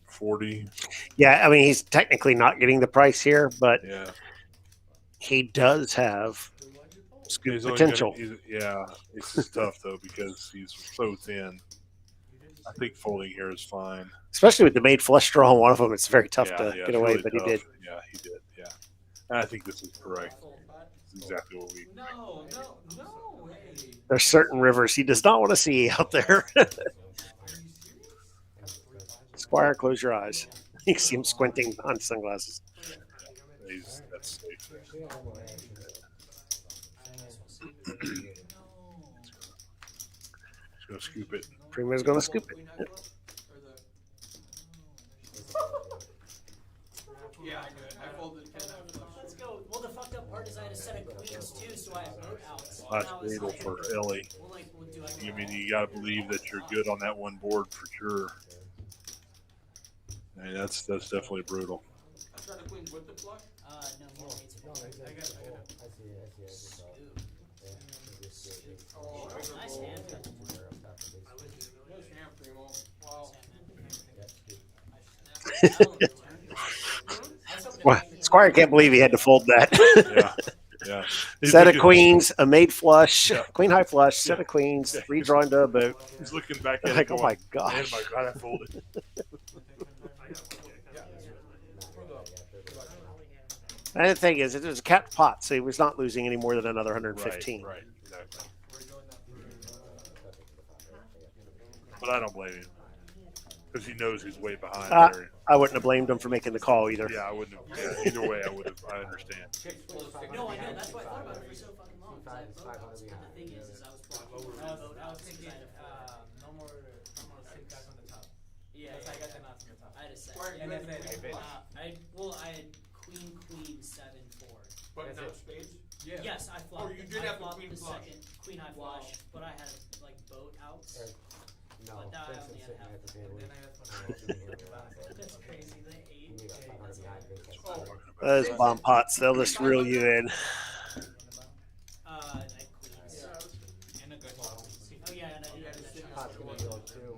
Speaker 1: 40.
Speaker 2: Yeah, I mean he's technically not getting the price here, but
Speaker 1: Yeah.
Speaker 2: he does have scoop
Speaker 1: He's only
Speaker 2: potential.
Speaker 1: yeah, it's just tough though because he's so thin. I think folding here is fine.
Speaker 2: Especially with the made flush draw on one of them, it's very tough to
Speaker 1: it's
Speaker 2: get away,
Speaker 1: really
Speaker 2: but
Speaker 1: tough.
Speaker 2: he did.
Speaker 1: Yeah, he did. Yeah, I think this is correct. This is exactly what we.
Speaker 6: No, way.
Speaker 2: There's certain rivers he does not want to see out there. Squire, close your eyes. You see him squinting behind sunglasses.
Speaker 1: That's safe. Just gonna scoop it.
Speaker 2: Primo's going to scoop it.
Speaker 8: Yeah, I did. I folded 10 out flush.
Speaker 3: Let's go. Well, the fucked up part is I had a set of queens too, so I have boat outs.
Speaker 1: That's
Speaker 3: Now it's
Speaker 1: brutal
Speaker 3: like,
Speaker 1: for Ellie.
Speaker 3: well, like, well, do I
Speaker 1: I mean, you got to believe that you're good on that one board for sure. I mean, that's definitely brutal.
Speaker 8: I tried the queens with the flush.
Speaker 3: No, he hates it.
Speaker 8: I got it. Oh,
Speaker 3: Nice hand.
Speaker 8: Nice hand, Primo. Wow.
Speaker 2: Well, Squire can't believe he had to fold that.
Speaker 1: Yeah.
Speaker 2: Set of queens, a made flush,
Speaker 1: Yeah.
Speaker 2: queen high flush, set of queens, redraw into a boat.
Speaker 1: He's looking back at
Speaker 2: Like,
Speaker 1: it
Speaker 2: oh
Speaker 1: going,
Speaker 2: my
Speaker 1: man,
Speaker 2: gosh.
Speaker 1: my God, I folded.
Speaker 2: And the thing is, it was a capped pot, so he was not losing any more than another 115.
Speaker 1: Right, exactly. But I don't blame him because he knows he's way behind there.
Speaker 2: I wouldn't have blamed him for making the call either.
Speaker 1: Yeah, I wouldn't have. Yeah, either way, I would have. I understand.
Speaker 3: No, I know. That's why I thought about it for so fucking long. 'Cause I have boat outs. But the thing is I was blocking my boat
Speaker 6: I was
Speaker 3: outs
Speaker 6: thinking,
Speaker 3: because I had a
Speaker 6: no more six guys on the top.
Speaker 3: yeah,
Speaker 6: That's how I
Speaker 3: yeah,
Speaker 6: got the knots on the top.
Speaker 3: I had a set.
Speaker 6: And then
Speaker 3: I had queen 7 4.
Speaker 8: But not spades.
Speaker 6: yeah.
Speaker 3: Yes, I flopped.
Speaker 8: Oh, you did
Speaker 3: I
Speaker 8: have the
Speaker 3: flopped
Speaker 8: queen
Speaker 3: the
Speaker 8: flush.
Speaker 3: second queen high flush, but I had like boat outs.
Speaker 7: No,
Speaker 3: But now I
Speaker 7: Vincent's
Speaker 3: only
Speaker 7: sitting
Speaker 3: have
Speaker 7: at the
Speaker 3: half.
Speaker 7: table.
Speaker 6: Then I had
Speaker 3: That's crazy. The 8.
Speaker 7: You need a 500 behind Vincent.
Speaker 8: Oh,
Speaker 2: Those bomb pots, they'll just reel you in.
Speaker 3: I had queens.
Speaker 6: And a good top.
Speaker 3: Oh yeah, and I did have that
Speaker 7: Pot's
Speaker 3: shot.
Speaker 7: gonna go too.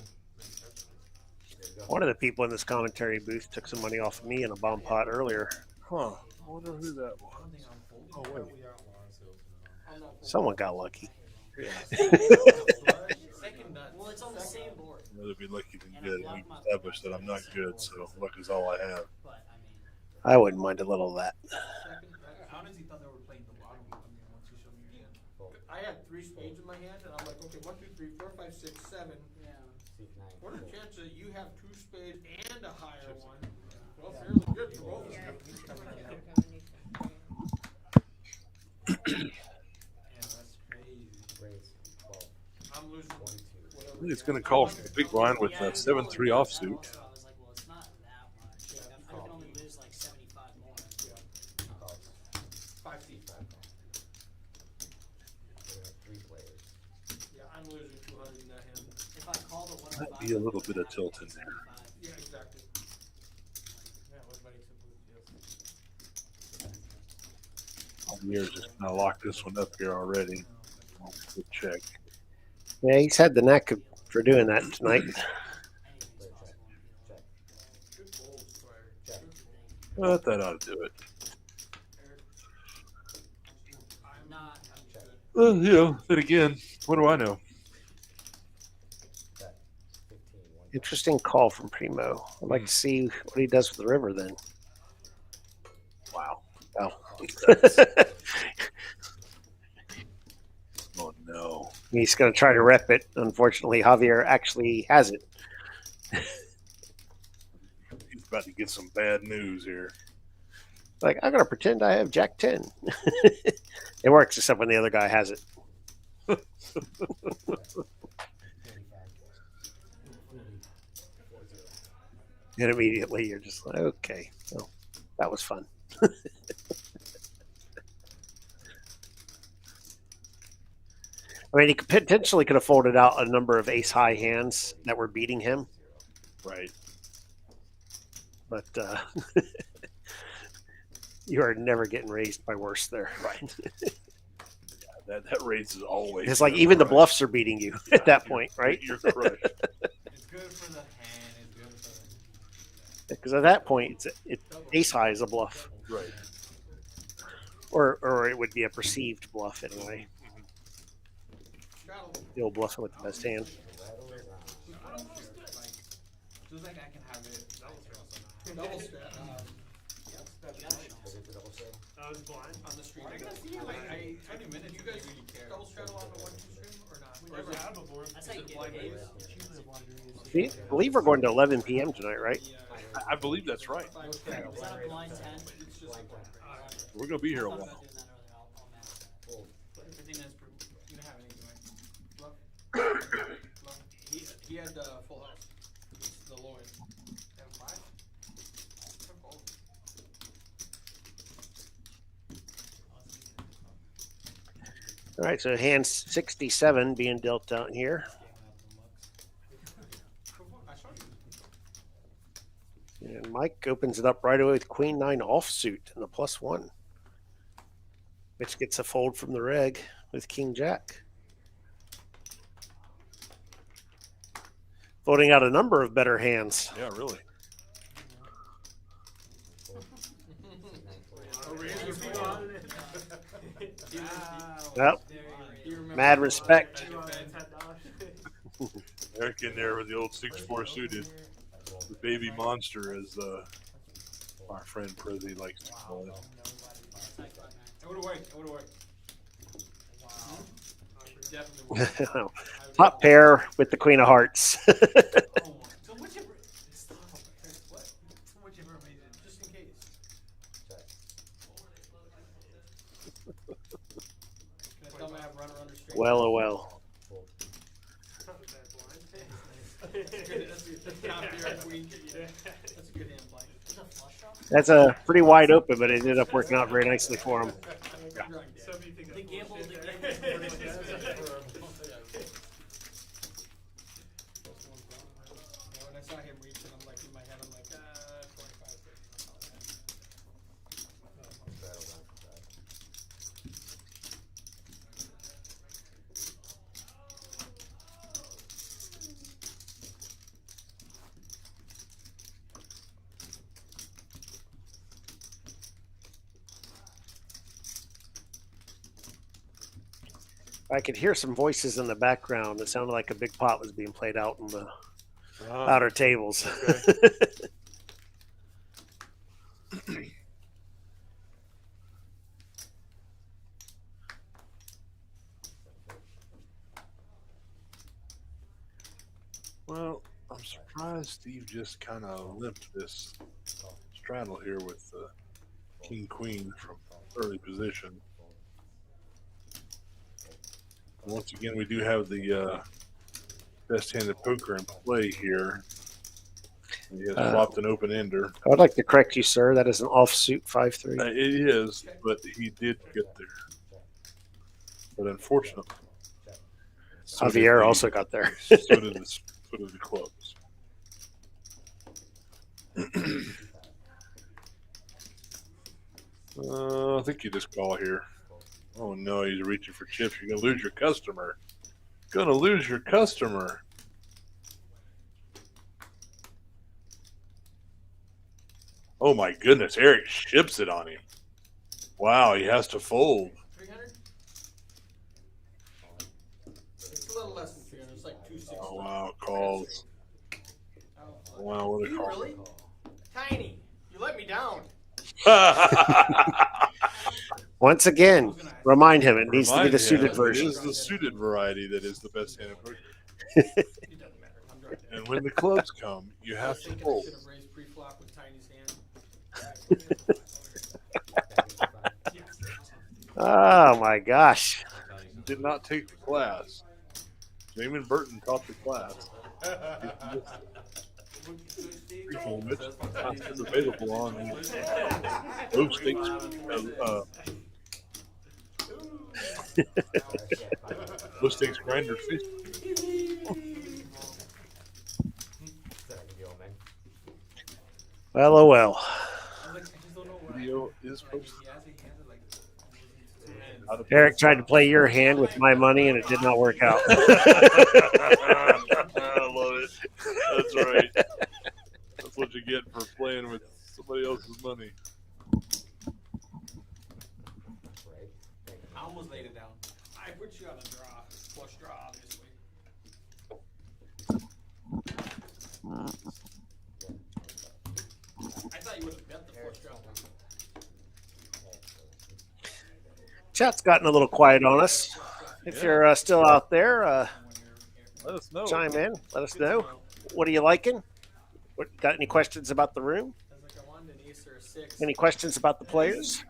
Speaker 2: One of the people in this commentary booth took some money off of me in a bomb pot earlier.
Speaker 1: Huh? I wonder who that was. Oh wait.
Speaker 2: Someone got lucky.
Speaker 6: Second nut.
Speaker 3: Well, it's on the same board.
Speaker 1: I'd rather be lucky than good. We established that I'm not good, so luck is all I have.
Speaker 3: But I mean,
Speaker 2: I wouldn't mind a little of that.
Speaker 6: I honestly thought they were playing the bottom. I mean, once you showed me your hand.
Speaker 8: I had 3 spades in my hand, and I'm like, okay, 1, 2, 3, 4, 5, 6, 7.
Speaker 3: yeah.
Speaker 8: What are the chances that you have 2 spades and a higher one? Well, fairly good for both of
Speaker 5: Yeah,
Speaker 8: you.
Speaker 5: he's coming in there.
Speaker 6: Yeah, that's crazy.
Speaker 7: Raise 12,
Speaker 8: I'm losing
Speaker 7: 22.
Speaker 8: whatever.
Speaker 1: I think it's going to call for the big blind with
Speaker 3: Yeah,
Speaker 1: a 7-3 offsuit.
Speaker 3: I was like, well, it's not that much. Like, I can only lose like 75 more.
Speaker 8: 5 feet.
Speaker 7: There are 3 players.
Speaker 8: Yeah, I'm losing 200 in that hand.
Speaker 3: If I call the 105,
Speaker 1: Might be a little bit of tilt in there.
Speaker 3: 75.
Speaker 8: Yeah, exactly.
Speaker 6: Yeah, everybody except for
Speaker 1: Javier's just going to lock this one up here already. Good check.
Speaker 2: Yeah, he's had the knack for doing that tonight.
Speaker 3: Anything's possible.
Speaker 7: Check.
Speaker 8: Good fold, Squire.
Speaker 7: Check.
Speaker 1: Well, that ought to do it.
Speaker 3: I'm not.
Speaker 7: Check.
Speaker 1: Well, then again, what do I know?
Speaker 7: Bet. 15. 1.
Speaker 2: Interesting call from Primo. I'd like to see what he does with the river then.
Speaker 1: Wow.
Speaker 2: Oh.
Speaker 1: Oh, no.
Speaker 2: He's going to try to rep it. Unfortunately, Javier actually has it.
Speaker 1: He's about to get some bad news here.
Speaker 2: Like, I'm going to pretend I have Jack 10. It works except when the other guy has it. And immediately you're just like, okay, well, that was fun. I mean, he potentially could have folded out a number of ace high hands that were beating him,
Speaker 1: Right.
Speaker 2: but you are never getting raised by worse there.
Speaker 1: Right. That raise is always.
Speaker 2: It's like even the bluffs are beating you at that point, right?
Speaker 1: You're crushed.
Speaker 10: It's good for the hand, it's good for the...
Speaker 2: Because at that point, ace high is a bluff,
Speaker 1: Right.
Speaker 2: or it would be a perceived bluff anyway.
Speaker 8: Straddle.
Speaker 2: The old bluffing with the best hand.
Speaker 10: Just like I can have it.
Speaker 8: Double strat.
Speaker 11: I was blind.
Speaker 8: On the stream.
Speaker 11: I gotta see
Speaker 8: I,
Speaker 11: it.
Speaker 8: I,
Speaker 11: 20 minutes,
Speaker 8: you
Speaker 11: you
Speaker 8: guys
Speaker 11: really care.
Speaker 8: double straddle on the 1-2 stream or not?
Speaker 11: We
Speaker 8: Or
Speaker 11: never
Speaker 8: is it-
Speaker 11: had before.
Speaker 3: That's
Speaker 8: is
Speaker 3: how you
Speaker 8: it
Speaker 3: get
Speaker 8: blind
Speaker 3: paid.
Speaker 8: raise?
Speaker 11: It's usually a blind raise.
Speaker 2: I believe we're going to 11 p.m. tonight, right?
Speaker 1: I believe that's right.
Speaker 3: Is that a blind 10?
Speaker 8: It's just a blind.
Speaker 1: We're gonna be here a
Speaker 3: I thought
Speaker 1: while.
Speaker 3: about doing that earlier. I'll manage that.
Speaker 10: 15 minutes per... You don't have anything, right?
Speaker 8: Bluff. Bluff. He had full house. It's the low end.
Speaker 10: And 5?
Speaker 8: Took all.
Speaker 2: All right, so hand 67 being dealt down here.
Speaker 8: I showed you.
Speaker 2: And Mike opens it up right away with Queen 9 offsuit and the +1, which gets a fold from the reg with King Jack. Folding out a number of better hands.
Speaker 1: Yeah, really.
Speaker 2: Yep.
Speaker 8: You remember
Speaker 2: Mad respect.
Speaker 1: Eric in there with the old 6-4 suited. The baby monster, as our friend Prezi likes to call it.
Speaker 8: It would have worked. It would have worked. It definitely would have.
Speaker 2: Top pair with the Queen of Hearts.
Speaker 10: So whichever... Stop. What? Whichever amazing.
Speaker 8: Just in case. Can I tell him I have runner under straight?
Speaker 2: Well, oh well.
Speaker 8: That's good. That's top tier queen. That's a good hand play.
Speaker 3: Is it a flush draw?
Speaker 2: That's a pretty wide open, but it ended up working out very nicely for him.
Speaker 11: So if you think
Speaker 3: The
Speaker 11: that's
Speaker 3: gamble, the
Speaker 11: bullshit,
Speaker 3: gamble.
Speaker 8: When I saw him reaching, I'm like, in my head, I'm like, 25.
Speaker 2: I could hear some voices in the background. It sounded like a big pot was being played out in the
Speaker 1: Ah,
Speaker 2: outer tables.
Speaker 1: well, I'm surprised Steve just kind of limped this straddle here with King Queen from early position. Once again, we do have the best hand of poker in play here. He has flopped an open ender.
Speaker 2: I would like to correct you, sir. That is an offsuit 5-3.
Speaker 1: It is, but he did get there. But unfortunately, so did
Speaker 2: Javier
Speaker 1: the-
Speaker 2: also got there.
Speaker 1: so did the clubs. I think you just call here. Oh no, he's reaching for chips. You're gonna lose your customer. Gonna lose your customer. Oh my goodness, Eric ships it on him. Wow, he has to fold.
Speaker 8: 300? It's a little less than 300. It's like 260.
Speaker 1: Oh wow, calls. Wow, what a
Speaker 8: You
Speaker 1: call.
Speaker 8: really? Tiny. You let me down.
Speaker 2: Once again, remind him it needs to be
Speaker 1: Remind
Speaker 2: the
Speaker 1: him,
Speaker 2: suited
Speaker 1: It
Speaker 2: version.
Speaker 1: is the suited variety that is the best hand of poker.
Speaker 8: It doesn't matter. I'm drunk.
Speaker 1: And when the clubs come, you
Speaker 8: I
Speaker 1: have
Speaker 8: was
Speaker 1: to
Speaker 8: thinking I
Speaker 1: fold.
Speaker 8: should have raised pre-flop with Tiny's hand.
Speaker 2: Oh my gosh.
Speaker 1: Did not take the class. Jamin Burton taught the class. Appreciate it, Mitch. It's available on those stakes. Those stakes grinders Facebook.
Speaker 2: Well, oh well.
Speaker 1: Video is posted.
Speaker 2: Eric tried to play your hand with my money, and it did not work out.
Speaker 1: I love it. That's right. That's what you get for playing with somebody else's money.
Speaker 8: I almost laid it down. I put you on a draw, flush draw, obviously. I thought you would have bet the flush draw.
Speaker 2: Chat's gotten a little quiet on us. If you're still out there,
Speaker 1: Let us know.
Speaker 2: chime in. Let us know. What are you liking? Got any questions about the room? Any questions about the players?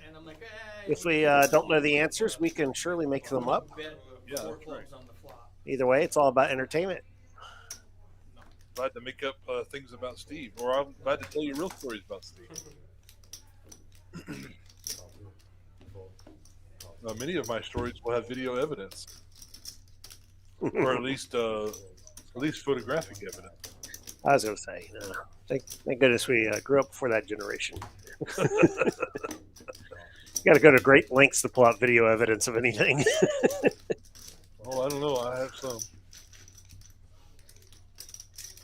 Speaker 8: And I'm like,
Speaker 2: If we don't know the answers, we can surely make them up.
Speaker 1: Yeah, that's right.
Speaker 2: Either way, it's all about entertainment.
Speaker 1: Glad to make up things about Steve, or I'm glad to tell you real stories about Steve. Many of my stories will have video evidence, or at least photographic evidence.
Speaker 2: I was going to say, thank goodness we grew up before that generation. You got to go to great lengths to pull out video evidence of anything.
Speaker 1: Oh, I don't know. I have some.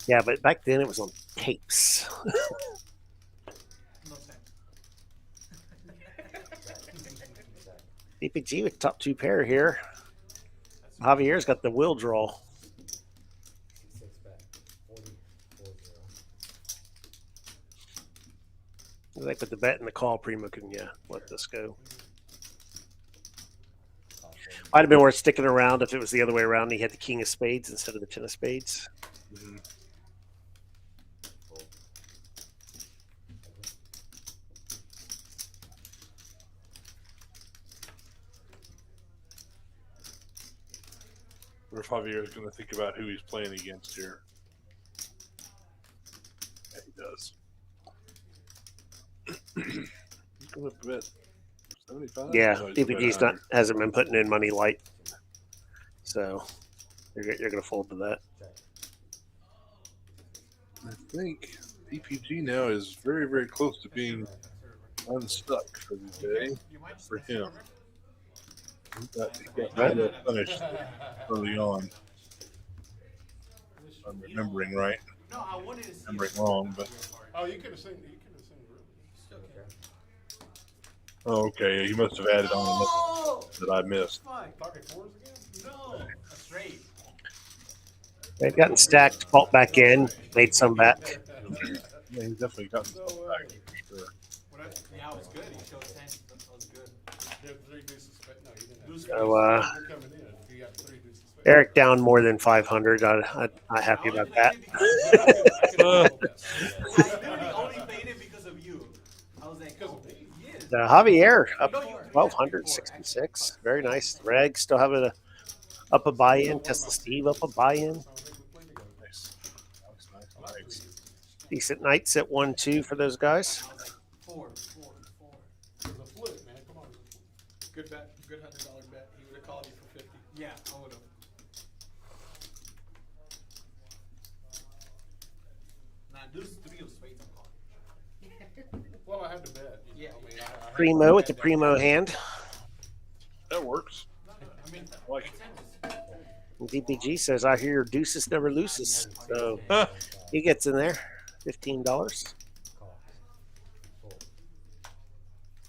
Speaker 2: Yeah, but back then it was on tapes. DPG with top two pair here. Javier's got the wheel draw. I think with the bet and the call, Primo can let this go. Might have been worth sticking around if it was the other way around. He had the king of spades instead of the 10 of spades.
Speaker 1: Mm-hmm. Where Javier is going to think about who he's playing against here. Yeah, he does. He's going to bet 75.
Speaker 2: Yeah,
Speaker 1: No, he's gonna
Speaker 2: DPG's
Speaker 1: bet
Speaker 2: hasn't been putting in money light, so you're going to fold to that.
Speaker 1: I think DPG now is very, very close to being unstuck for the day for him. He got rather punished early on. I'm remembering right. Remembering wrong, but.
Speaker 11: Oh, you could have seen.
Speaker 1: Oh, okay. He must have added on that I missed.
Speaker 11: Talking fours again? No, straight.
Speaker 2: They've gotten stacked, fault back in, made some back.
Speaker 1: Yeah, he's definitely gotten some back for sure.
Speaker 8: Yeah, it was good. He showed 10. That was good.
Speaker 11: You had 3 deuces. No, you didn't have.
Speaker 2: So,
Speaker 11: You're coming in. You got 3 deuces.
Speaker 2: Eric down more than 500. I'm happy about that.
Speaker 8: I literally only made it because of you. I was like, oh, yes.
Speaker 2: Javier up 1,266. Very nice. Reg still having up a buy-in. Tesla Steve up a buy-in.
Speaker 1: Nice.
Speaker 2: Decent nights at 1-2 for those guys.
Speaker 8: Four.
Speaker 11: It was a flip, man. Come on.
Speaker 8: Good bet. Good $100 bet. He would have called you for 50. Yeah, I would have. Nah, deuce 3 of spades I'm calling.
Speaker 11: Well, I had to bet.
Speaker 8: Yeah.
Speaker 11: I mean, I
Speaker 2: Primo with the Primo hand.
Speaker 1: That works.
Speaker 8: I mean,
Speaker 1: I like it.
Speaker 2: And DPG says, I hear your deuces never loses. So he gets in there. $15.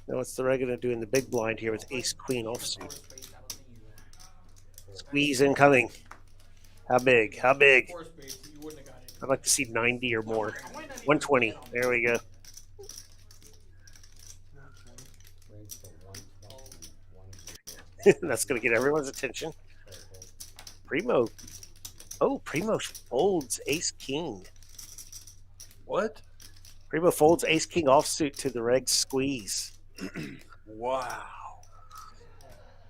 Speaker 2: Now what's the regular doing the big blind here with ace queen offsuit? Squeeze incoming. How big? How big?
Speaker 8: four spades, you wouldn't have got it.
Speaker 2: I'd like to see 90 or more. 120. There we go. That's going to get everyone's attention. Primo. Oh, Primo folds ace king.
Speaker 1: What?
Speaker 2: Primo folds ace king offsuit to the reg squeeze.
Speaker 1: Wow.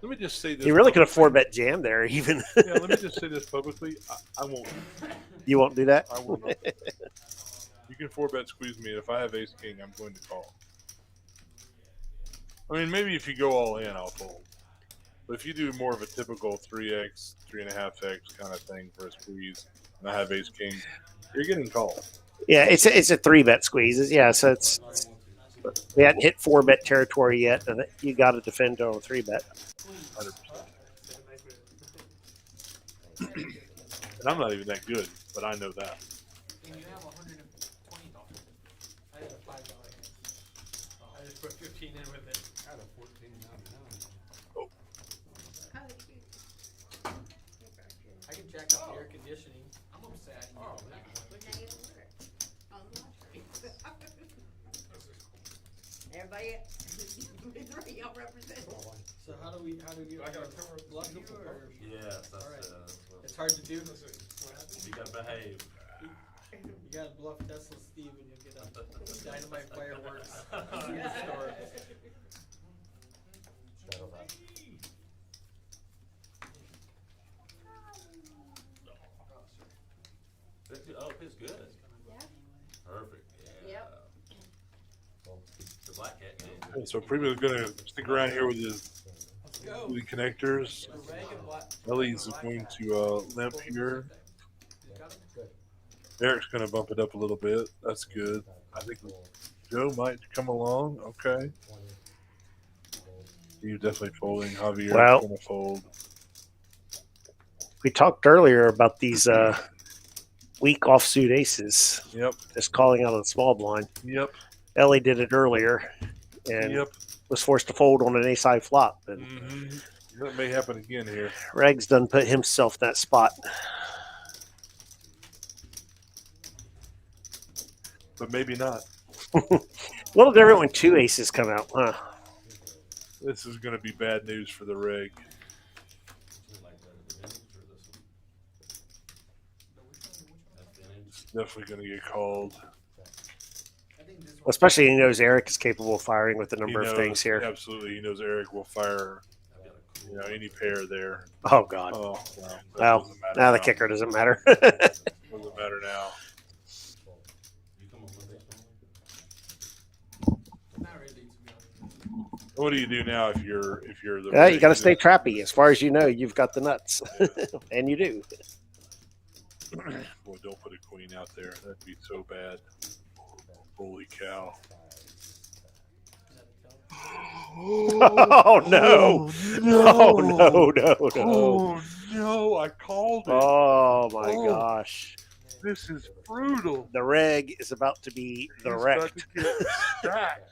Speaker 1: Let me just say this.
Speaker 2: He really could have
Speaker 1: publicly.
Speaker 2: 4-bet jam there, even.
Speaker 1: Yeah, let me just say this publicly. I won't.
Speaker 2: You won't do that?
Speaker 1: I will not. can 4-bet squeeze me. If I have ace king, I'm going to call. I mean, maybe if you go all in, I'll fold. But if you do more of a typical 3x, 3.5x kind of thing for a squeeze, and I have ace king, you're getting called.
Speaker 2: Yeah, it's a 3-bet squeeze. Yeah, so it's we hadn't hit 4-bet territory yet, and you got to defend on a 3-bet.
Speaker 1: 100%. And I'm not even that good, but I know that.
Speaker 6: And you have $120. I had a $5 hand. I just put 15 in with it.
Speaker 7: I had a 14.99.
Speaker 6: I can jack up the air conditioning. I'm upset.
Speaker 5: Now you work on the live stream. Everybody, y'all represent.
Speaker 8: So how do we
Speaker 11: I gotta cover
Speaker 8: bluff
Speaker 11: you
Speaker 8: you
Speaker 11: or?
Speaker 8: or?
Speaker 4: Yes, that's,
Speaker 8: Alright.
Speaker 4: that's what,
Speaker 8: It's hard to do.
Speaker 4: you gotta behave.
Speaker 8: You gotta bluff Tesla Steve and you'll get a dynamite fireworks in the store.
Speaker 7: Shadow back.
Speaker 4: Oh, it's good.
Speaker 5: Yeah.
Speaker 4: Perfect, yeah.
Speaker 5: Yep.
Speaker 4: The black cat game.
Speaker 1: And so Primo is going to stick around here with his
Speaker 6: Let's go.
Speaker 1: with the connectors.
Speaker 6: The reg and black.
Speaker 1: Ellie's going to limp here.
Speaker 6: You got it?
Speaker 7: Good.
Speaker 1: Eric's going to bump it up a little bit. That's good. I think Joe might come along. Okay.
Speaker 7: 20.
Speaker 1: You're definitely folding. Javier's
Speaker 2: Well-
Speaker 1: going to fold.
Speaker 2: We talked earlier about these weak offsuit aces,
Speaker 1: Yep.
Speaker 2: just calling out on the small blind.
Speaker 1: Yep.
Speaker 2: Ellie did it earlier and
Speaker 1: Yep.
Speaker 2: was forced to fold on an ace-high flop. And
Speaker 1: That may happen again here.
Speaker 2: Reg's done put himself in that spot.
Speaker 1: But maybe not.
Speaker 2: A little different when two aces come out, huh?
Speaker 1: This is going to be bad news for the reg.
Speaker 4: Like the vintage or this one? That's vintage.
Speaker 1: It's definitely going to get called.
Speaker 6: I think this one.
Speaker 2: Especially he knows Eric is capable of firing with a number
Speaker 1: He
Speaker 2: of
Speaker 1: knows-
Speaker 2: things here.
Speaker 1: Absolutely. He knows Eric will fire
Speaker 4: I've got a cool.
Speaker 1: any pair there.
Speaker 2: Oh, God.
Speaker 1: Oh, wow. That
Speaker 2: Well,
Speaker 1: doesn't matter
Speaker 2: now the
Speaker 1: now.
Speaker 2: kicker doesn't matter.
Speaker 1: Doesn't matter now.
Speaker 4: You come up with this
Speaker 6: Not really, to be honest.
Speaker 1: What do you do now if you're the
Speaker 2: Yeah, you
Speaker 1: reg?
Speaker 2: got to stay trappy. As far as you know, you've got the nuts. And you do.
Speaker 1: Boy, don't put a queen out there. That'd be so bad. Holy cow.
Speaker 2: Oh, no. Oh, no, no, no.
Speaker 1: Oh, no. I called it.
Speaker 2: Oh, my
Speaker 1: Oh.
Speaker 2: gosh.
Speaker 1: This is brutal.
Speaker 2: The reg is about to be the
Speaker 1: He's
Speaker 2: wreck.
Speaker 1: about to get stacked.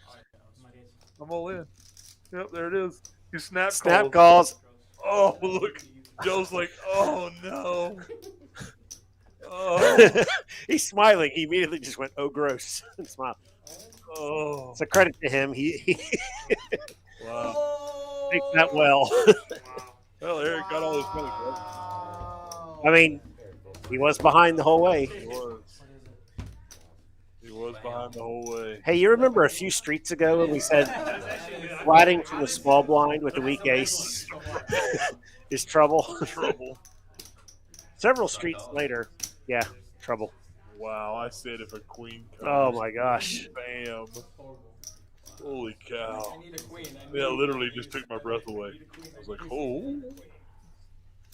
Speaker 1: I'm all in. Yep, there it is. You snap
Speaker 2: Snap
Speaker 1: calls.
Speaker 2: calls.
Speaker 1: Oh, look. Joe's like, oh, no. Oh,
Speaker 2: He's smiling. He immediately just went, "Oh, gross," and smiled.
Speaker 1: oh.
Speaker 2: It's a credit to him. He
Speaker 1: Wow.
Speaker 2: takes that well.
Speaker 1: Well, Eric got all his money, bro.
Speaker 2: I mean, he was behind the whole way.
Speaker 1: He was. He was behind the whole way.
Speaker 2: Hey, you remember a few streets ago when we said flatting from the small blind with the weak ace is trouble?
Speaker 1: Trouble.
Speaker 2: Several streets later, yeah, trouble.
Speaker 1: Wow, I said if a queen comes.
Speaker 2: Oh my gosh.
Speaker 1: Bam. Holy cow.
Speaker 8: I need a queen.
Speaker 1: Yeah, literally just took my breath away. I was like, oh.
Speaker 4: Look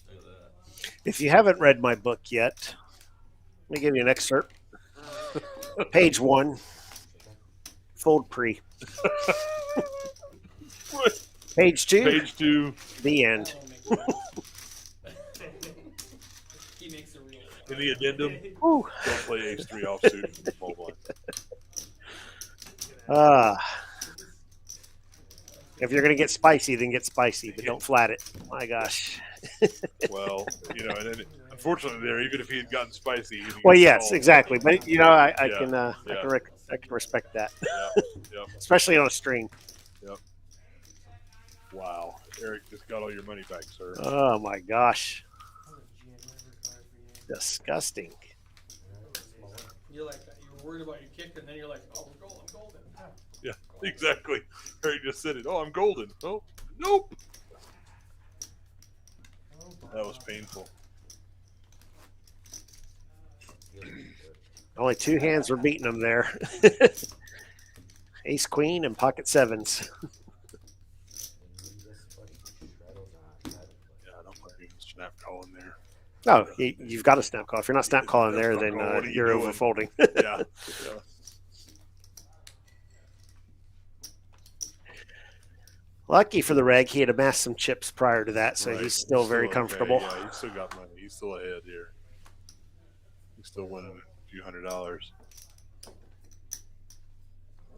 Speaker 4: at that.
Speaker 2: If you haven't read my book yet, let me give you an excerpt. Page 1. Fold pre. Page 2.
Speaker 1: Page 2.
Speaker 2: The end.
Speaker 8: He makes a real.
Speaker 1: In the addendum,
Speaker 2: Whew.
Speaker 1: don't play ace 3 offsuit in the small blind.
Speaker 2: If you're going to get spicy, then get spicy, but don't flat it. My gosh.
Speaker 1: Well, you know, and then unfortunately, there, even if he had gotten spicy, he'd
Speaker 2: Well,
Speaker 1: get
Speaker 2: yes,
Speaker 1: called.
Speaker 2: exactly. But, you know, I
Speaker 1: Yeah,
Speaker 2: can I
Speaker 1: yeah.
Speaker 2: can respect that,
Speaker 1: Yep.
Speaker 2: especially on a string.
Speaker 1: Wow. Eric just got all your money back, sir.
Speaker 2: Oh, my gosh. Disgusting.
Speaker 8: You're like that. You're worried about your kick, and then you're like, oh, we're golden, golden.
Speaker 1: Yeah, exactly. Eric just said it. Oh, I'm golden. Oh, nope. That was painful.
Speaker 2: Only 2 hands were beating him there. Ace queen and pocket sevens.
Speaker 1: Yeah, I don't want to snap call in there.
Speaker 2: No, you've got a snap call. If you're not snap calling there, then
Speaker 1: What are you
Speaker 2: you're
Speaker 1: doing?
Speaker 2: overfolding.
Speaker 1: Yeah. Yeah.
Speaker 2: Lucky for the reg, he had amassed some chips prior to that, so
Speaker 1: Right.
Speaker 2: he's still very
Speaker 1: okay.
Speaker 2: comfortable.
Speaker 1: Yeah, he's still got money. He's still ahead here. He's still winning a few $100.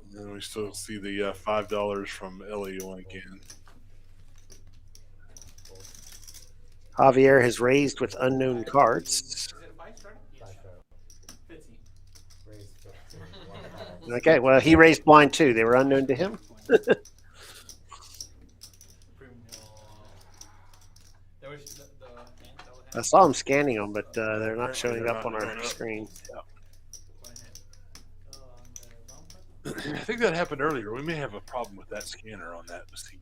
Speaker 1: And then we still see the $5 from Ellie Lincoln.
Speaker 2: Javier has raised with unknown cards.
Speaker 8: Is it a 5 starting? 15.
Speaker 2: Okay, well, he raised blind too. They were unknown to him.
Speaker 8: There was
Speaker 2: I saw him scanning them, but they're not showing up on our screen.
Speaker 1: I think that happened earlier. We may have a problem with that scanner on that seat.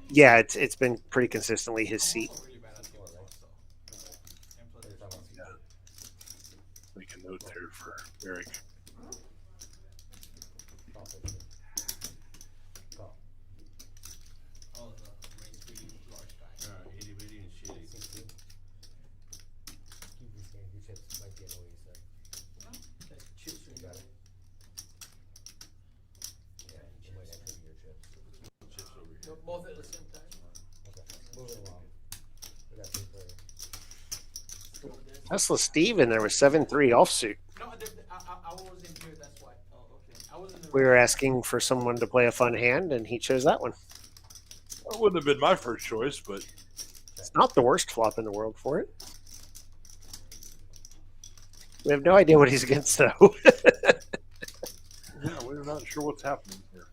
Speaker 2: Yeah, it's been pretty consistently his seat.
Speaker 1: Make a note there for Eric.
Speaker 4: Itty bitty and shitty. Chips over here.
Speaker 6: Both at the same time.
Speaker 7: Moving along. We got 2 for
Speaker 2: Tesla Steve in there was 7-3 offsuit.
Speaker 6: No, I wasn't here, that's why. Oh, okay. I was in the
Speaker 2: We were asking for someone to play a fun hand, and he chose that one.
Speaker 1: That wouldn't have been my first choice, but
Speaker 2: It's not the worst flop in the world for it. We have no idea what he's against, though.
Speaker 1: yeah, we're not sure what's happening here.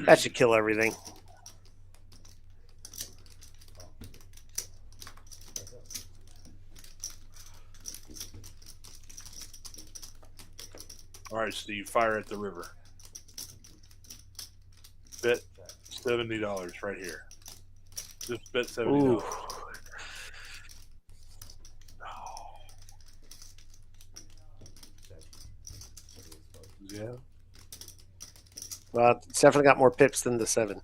Speaker 2: That should kill everything.
Speaker 1: All right, Steve, fire at the river. Bet $70 right here. Just bet $70.
Speaker 2: Ooh.
Speaker 1: Yeah.
Speaker 2: Well, it's definitely got more pips than the 7.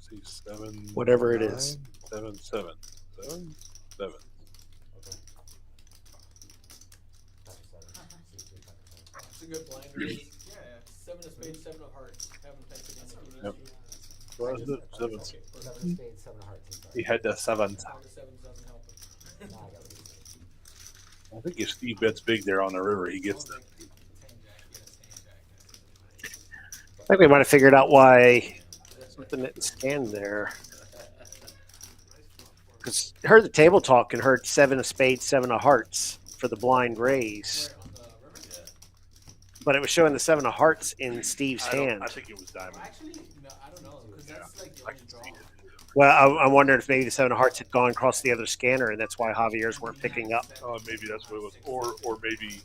Speaker 1: See, 7.
Speaker 2: Whatever it
Speaker 1: 9,
Speaker 2: is.
Speaker 1: 7, 7. 7, 7.
Speaker 6: It's a good blind raise. Yeah, 7 of spades, 7 of hearts. Haven't typed it in.
Speaker 1: Yep. What is it? 7.
Speaker 7: 7 of spades, 7 of hearts.
Speaker 1: He had the 7.
Speaker 6: The 7s doesn't help him.
Speaker 7: Now I got to
Speaker 1: I think if Steve bets big there on the river, he gets them.
Speaker 2: I think we might have figured out why something didn't scan there. Because heard the table talk and heard 7 of spades, 7 of hearts for the blind raise. But it was showing the 7 of hearts in Steve's hand.
Speaker 1: I think it was diamond.
Speaker 6: Actually, no, I don't know, because that's like the only draw.
Speaker 2: Well, I'm wondering if maybe the 7 of hearts had gone across the other scanner, and that's why Javier's weren't picking up.
Speaker 1: Oh, maybe that's what it was. Or maybe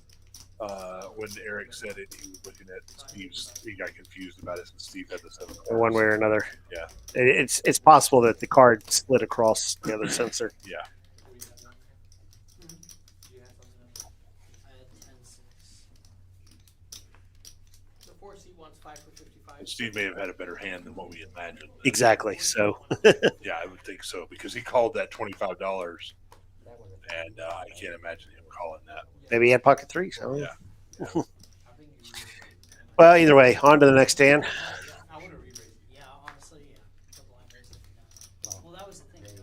Speaker 1: when Eric said it, he was looking at Steve's. He got confused about it, and Steve had the 7 of hearts.
Speaker 2: One way or another.
Speaker 1: Yeah.
Speaker 2: It's possible that the card slid across the other sensor.
Speaker 1: Yeah.
Speaker 3: I had 10-6.
Speaker 6: The 4C wants 5 for 55.
Speaker 1: Steve may have had a better hand than what we imagined.
Speaker 2: Exactly. So
Speaker 1: Yeah, I would think so because he called that $25, and I can't imagine him calling that.
Speaker 2: maybe he had pocket 3s. So.
Speaker 1: Yeah.
Speaker 2: Well, either way, on to the next hand.
Speaker 6: I would have re-raised.
Speaker 3: Yeah, honestly, yeah. The blind raise if you know. Well, that was the thing. That was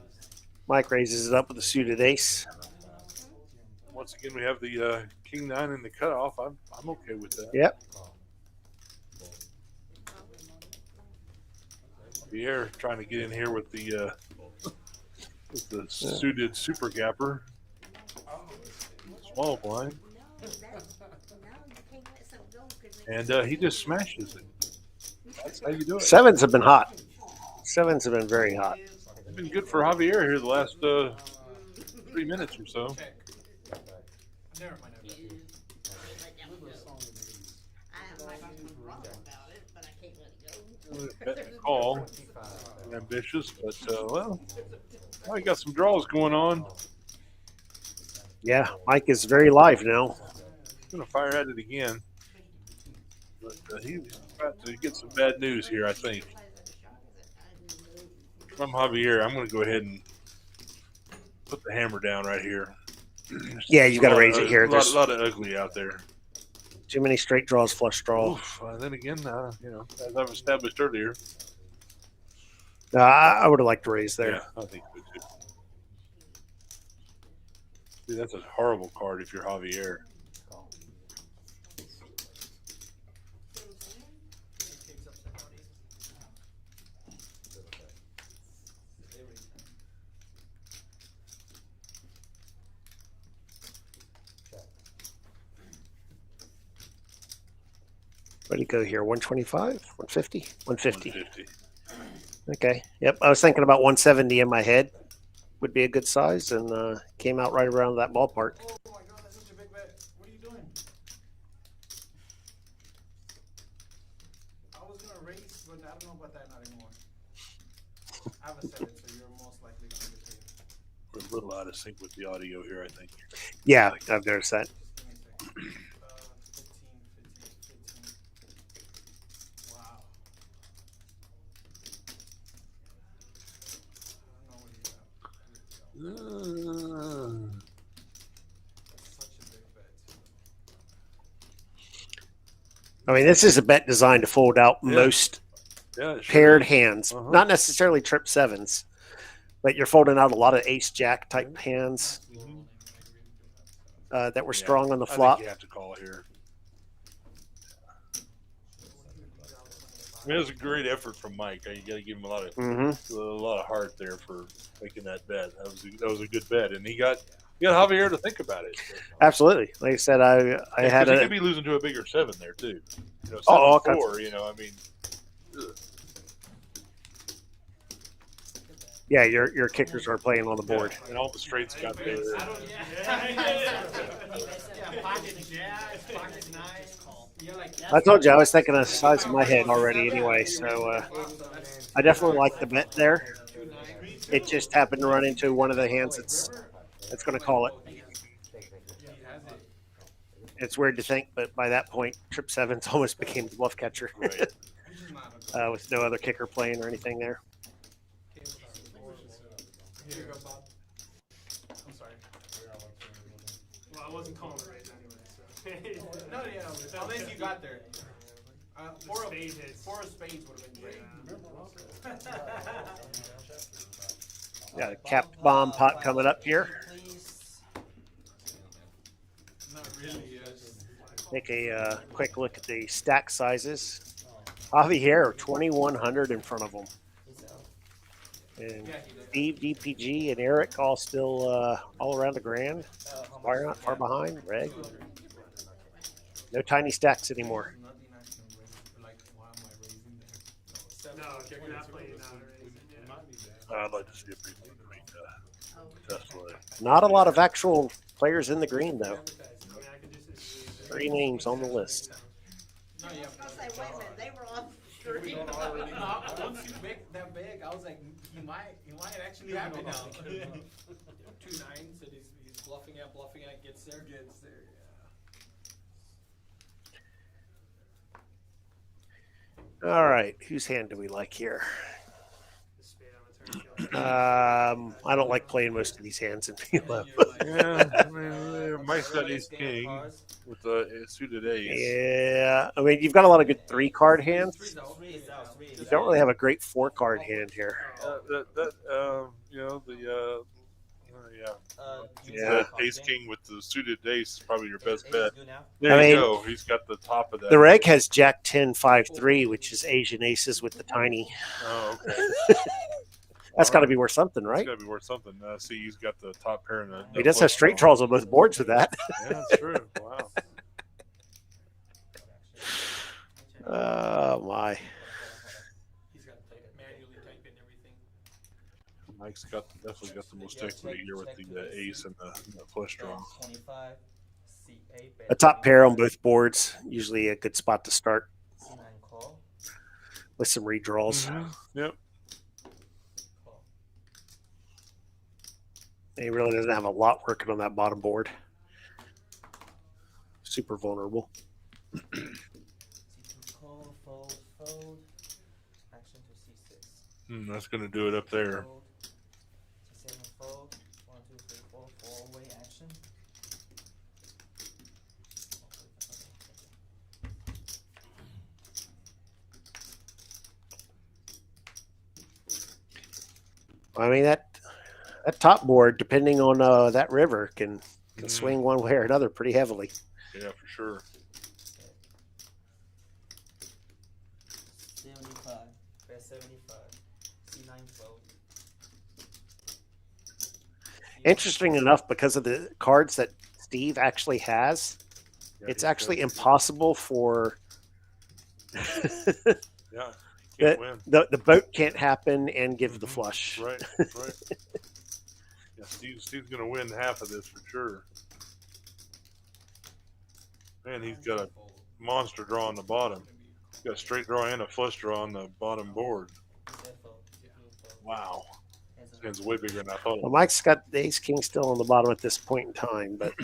Speaker 2: Mike raises it up with a suited ace.
Speaker 1: Once again, we have the King 9 in the cutoff. I'm okay with that.
Speaker 2: Yep.
Speaker 1: Pierre trying to get in here with the suited super gapper. Small blind. And he just smashes it. That's how you do it.
Speaker 2: 7s have been hot. 7s have been very hot.
Speaker 1: It's been good for Javier here the last 3 minutes or so.
Speaker 6: Check. Never mind.
Speaker 5: I might not be wrong about it, but I can't let it go.
Speaker 1: Bet and call. Ambitious, but well, now we got some draws going on.
Speaker 2: Yeah, Mike is very live now.
Speaker 1: I'm gonna fire at it again. But he's about to get some bad news here, I think. If I'm Javier, I'm gonna go ahead and put the hammer down right here.
Speaker 2: Yeah, you got to raise it here.
Speaker 1: A
Speaker 2: There's
Speaker 1: lot of ugly out there.
Speaker 2: too many straight draws, flush draw.
Speaker 1: Oof, then again, as I've established earlier.
Speaker 2: I would have liked to raise there.
Speaker 1: Yeah, I think so too. Dude, that's a horrible card if you're Javier.
Speaker 2: Where do you go here? 125, 150, 150.
Speaker 1: 150.
Speaker 2: Okay. Yep. I was thinking about 170 in my head would be a good size, and came out right around that ballpark.
Speaker 6: Oh my god, that's such a big bet. What are you doing? I was gonna raise, but I don't know about that not anymore. I have a 7, so you're most likely gonna get paid.
Speaker 1: We're a little out of sync with the audio here, I think.
Speaker 2: Yeah, I've noticed that.
Speaker 6: Just give me a second. 15. Wow. I don't know what you have. That's such a big bet.
Speaker 2: I mean, this is a bet designed to fold out
Speaker 1: Yeah.
Speaker 2: most
Speaker 1: Yeah, it sure
Speaker 2: paired
Speaker 1: is.
Speaker 2: hands,
Speaker 1: Uh-huh.
Speaker 2: not necessarily trip sevens, but you're folding out a lot of ace jack type hands that were
Speaker 1: Yeah,
Speaker 2: strong on the
Speaker 1: I think
Speaker 2: flop.
Speaker 1: you have to call here. I mean, it was a great effort from Mike. You got to give him a lot of heart there for making that bet. That was a good bet, and he got Javier to think about it.
Speaker 2: Absolutely. Like I said, I had
Speaker 1: he
Speaker 2: a
Speaker 1: could be losing to a bigger 7 there too. 7-4.
Speaker 2: all kinds
Speaker 1: I mean, ugh.
Speaker 2: yeah, your kickers are playing on the board.
Speaker 1: And all the straights got there.
Speaker 8: Pocket jacks, pocket nines. You're like,
Speaker 2: I told you I was thinking of the size of my head already anyway, so I definitely like the bet there. It just happened to run into one of the hands that's going to call it. It's weird to think, but by that point, trip sevens almost became the bluff catcher with no other kicker playing or anything there.
Speaker 6: here you go, Bob. I'm sorry. Well, I wasn't calling it right anyway, so. No, yeah, unless you got there. Four of spades would have been great.
Speaker 2: Got a capped bomb pot coming up here.
Speaker 8: Not really,
Speaker 2: Take a quick look at the stack sizes. Javier, 2,100 in front of him. And Steve, DPG, and Eric all still all around the grand. Far not far behind. Reg. No tiny stacks anymore.
Speaker 6: No, we're not playing out or anything.
Speaker 1: I'd like to see a people to make Tesla.
Speaker 2: Not a lot of actual players in the green, though.
Speaker 6: I mean, I could just
Speaker 2: 3 names on the list.
Speaker 8: No, yeah.
Speaker 5: I was gonna say, wait a minute, they were on three.
Speaker 8: Once you make that big, I was like, he might actually happen now. 2 nines that he's bluffing at, gets there, yeah.
Speaker 2: All right, whose hand do we like here?
Speaker 6: the spade on the turn.
Speaker 2: I don't like playing most of these hands in PLF.
Speaker 1: Yeah, I mean, Mike's got ace king with a suited ace.
Speaker 2: Yeah, I mean, you've got a lot of good 3-card hands. You don't really have a great 4-card hand here.
Speaker 1: The ace king with the suited ace is probably your best bet.
Speaker 2: I
Speaker 1: There
Speaker 2: mean,
Speaker 1: you go. He's got the top of that.
Speaker 2: The reg has Jack 10 5-3, which is Asian aces with the tiny.
Speaker 1: Oh, okay.
Speaker 2: That's got to be worth something, right?
Speaker 1: It's got to be worth something. See, he's got the top pair and the.
Speaker 2: He does have straight draws on both boards with that.
Speaker 1: Yeah, that's true. Wow.
Speaker 2: Oh my!
Speaker 8: He's got to manually type in everything.
Speaker 1: Mike's definitely got the most equity here with the ace and the flush draw.
Speaker 2: A top pair on both boards, usually a good spot to start with some redraws.
Speaker 1: Yep.
Speaker 2: He really doesn't have a lot working on that bottom board. Super vulnerable.
Speaker 10: C2 call, fold, fold. Action to C6.
Speaker 1: That's going to do it up there.
Speaker 10: Fold. C7 fold. 1, 2, 3, 4. 4-way action.
Speaker 2: I mean that top board, depending on that river, can swing one way or another pretty heavily.
Speaker 1: Yeah, for sure.
Speaker 10: 75. Bet 75. C9 fold.
Speaker 2: Interesting enough, because of the cards that Steve actually has,
Speaker 1: Yeah,
Speaker 2: it's
Speaker 1: he's
Speaker 2: actually
Speaker 1: got-
Speaker 2: impossible for
Speaker 1: Yeah, can't win.
Speaker 2: the boat can't happen and give the flush.
Speaker 1: Right, right. Yeah, Steve's going to win half of this for sure. Man, he's got a monster draw on the bottom. He's got a straight draw and a flush draw on the bottom board. Wow. This hand's way bigger than I thought it
Speaker 2: Well,
Speaker 1: was.
Speaker 2: Mike's got the ace king still on the bottom at this point in time, but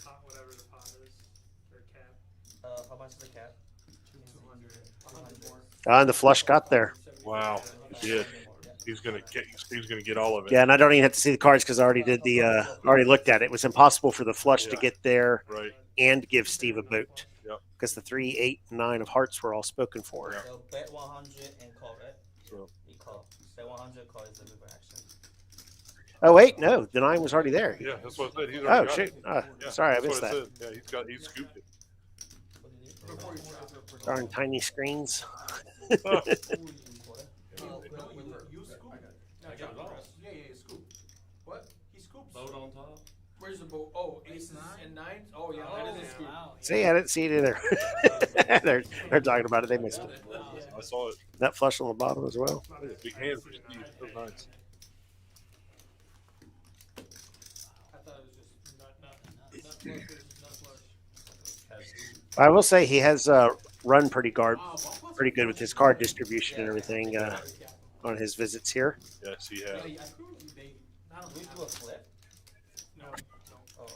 Speaker 6: Pot, whatever the pot is, or cap.
Speaker 10: How much is the cap?
Speaker 8: 200.
Speaker 10: 200.
Speaker 2: and the flush got there.
Speaker 1: Wow, he did. Steve's gonna get all of it.
Speaker 2: Yeah, and I don't even have to see the cards because I already did the already looked at it. It was impossible for the flush to
Speaker 1: Yeah.
Speaker 2: get there
Speaker 1: Right.
Speaker 2: and give Steve a boat.
Speaker 1: Yep.
Speaker 2: Because the 3, 8, 9 of hearts were all spoken for.
Speaker 1: Yeah.
Speaker 10: So bet 100 and call, right?
Speaker 1: So,
Speaker 10: You call. Bet 100 call is the river action.
Speaker 2: Oh wait, no, the 9 was already there.
Speaker 1: yeah, that's what I said. He's
Speaker 2: Oh
Speaker 1: already got
Speaker 2: shoot!
Speaker 1: it. Yeah,
Speaker 2: Sorry, I
Speaker 1: that's
Speaker 2: missed
Speaker 1: what
Speaker 2: that.
Speaker 1: it said. Yeah, he scooped it.
Speaker 10: What do you need?
Speaker 2: Darn tiny screens.
Speaker 8: You scoop. Yeah, scoop. What? He scoops.
Speaker 4: Boat on top.
Speaker 8: Where's the boat? Oh, aces and nines? Oh, yeah, that is a scoop.
Speaker 2: See, I didn't see it either. they're talking about it. They missed it.
Speaker 1: I saw it.
Speaker 2: That flush on the bottom as well.
Speaker 1: Big hand for Steve. That was nice.
Speaker 8: I thought it was just nut flush versus nut flush.
Speaker 2: I will say he has run pretty good with his card distribution and everything on his visits here.
Speaker 1: Yes, he
Speaker 8: Yeah,
Speaker 1: has.
Speaker 8: I think they. I don't
Speaker 10: We do a flip?
Speaker 8: No, no.
Speaker 10: Oh, okay.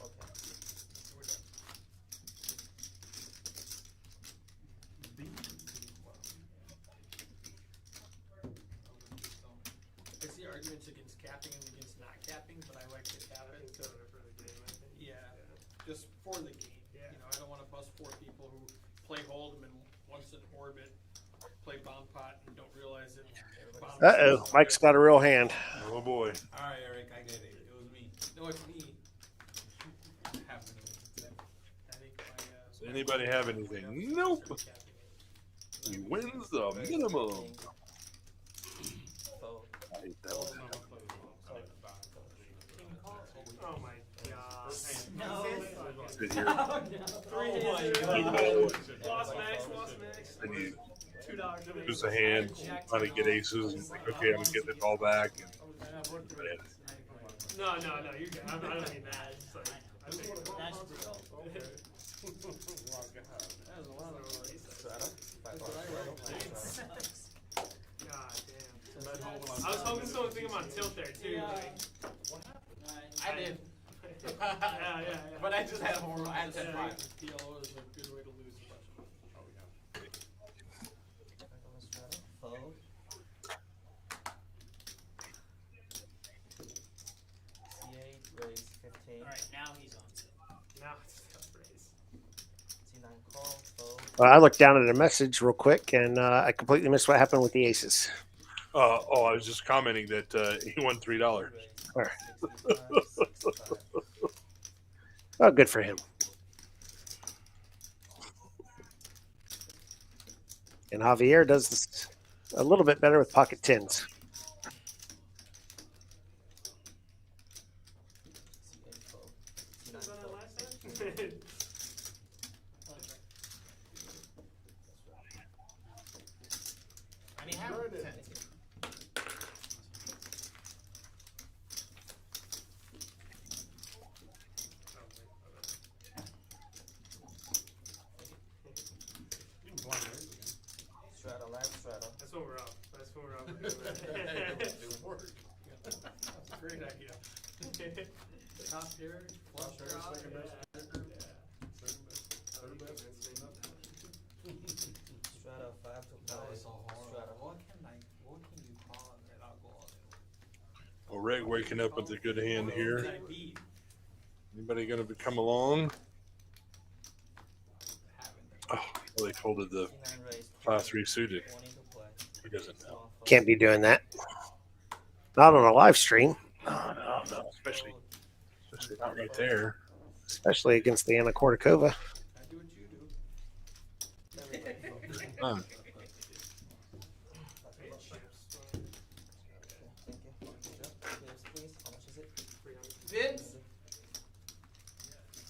Speaker 8: We're done. I see arguments against capping and against not capping, but I like to cap it.
Speaker 6: For the game, I think.
Speaker 8: Yeah, just for the game.
Speaker 6: Yeah.
Speaker 8: You know, I don't want to bust 4 people who play Hold'em and once in orbit, play bomb pot and don't realize it.
Speaker 2: Uh-oh, Mike's got a real hand.
Speaker 1: Oh boy.
Speaker 4: All right, Eric, I get it. It was me.
Speaker 8: No, it's me.
Speaker 4: Happened.
Speaker 8: I think
Speaker 1: Does anybody have anything? Nope. He wins the minimum.
Speaker 10: Fold.
Speaker 1: I hate that one.
Speaker 6: Oh my god.
Speaker 3: No.
Speaker 1: Sit here.
Speaker 6: Lost max.
Speaker 1: And you
Speaker 6: $2.
Speaker 1: lose a hand, trying to get aces, and think, okay, I'm getting it all back. And,
Speaker 6: No, you're good. I don't need that. It's like, I think
Speaker 3: That's brutal.
Speaker 6: God damn. I was hoping someone would think I'm on tilt there too. Like,
Speaker 8: I did.
Speaker 6: yeah.
Speaker 8: But I just had horrible. I had
Speaker 6: Yeah.
Speaker 8: 10-5. PLO is a good way to lose a bunch of them.
Speaker 10: Fold. C8, raise 15.
Speaker 3: Alright, now he's on.
Speaker 6: now it's tough raise.
Speaker 10: C9 call, fold.
Speaker 2: I looked down at a message real quick, and I completely missed what happened with the aces.
Speaker 1: I was just commenting that he won $3.
Speaker 2: Where?
Speaker 10: 65, 65.
Speaker 2: Oh, good for him. And Javier does this a little bit better with pocket tens.
Speaker 10: C8 fold. C9
Speaker 6: Was that
Speaker 10: fold.
Speaker 6: last time?
Speaker 8: I mean, how?
Speaker 11: It worked. That's a great idea. Top tier, flush draw. Second best. Third best.
Speaker 10: Strata 5 to
Speaker 11: That
Speaker 10: play.
Speaker 11: was so hard.
Speaker 10: Strata.
Speaker 11: What can you call that I'll go all in?
Speaker 1: Well, Reg waking up with a good hand here.
Speaker 11: What would I be?
Speaker 1: Anybody going to come along? Oh, well, they folded the
Speaker 10: 59 raised.
Speaker 1: 5-3 suited.
Speaker 10: 20 to play.
Speaker 1: He doesn't know.
Speaker 10: Small fold.
Speaker 2: Can't be doing that. Not on a live stream,
Speaker 1: No. Especially not right there.
Speaker 2: especially against the Anna Kournikova.
Speaker 11: I do what you do.
Speaker 1: Huh.
Speaker 10: Thank you. Yes, please. How much is it?
Speaker 8: Vince?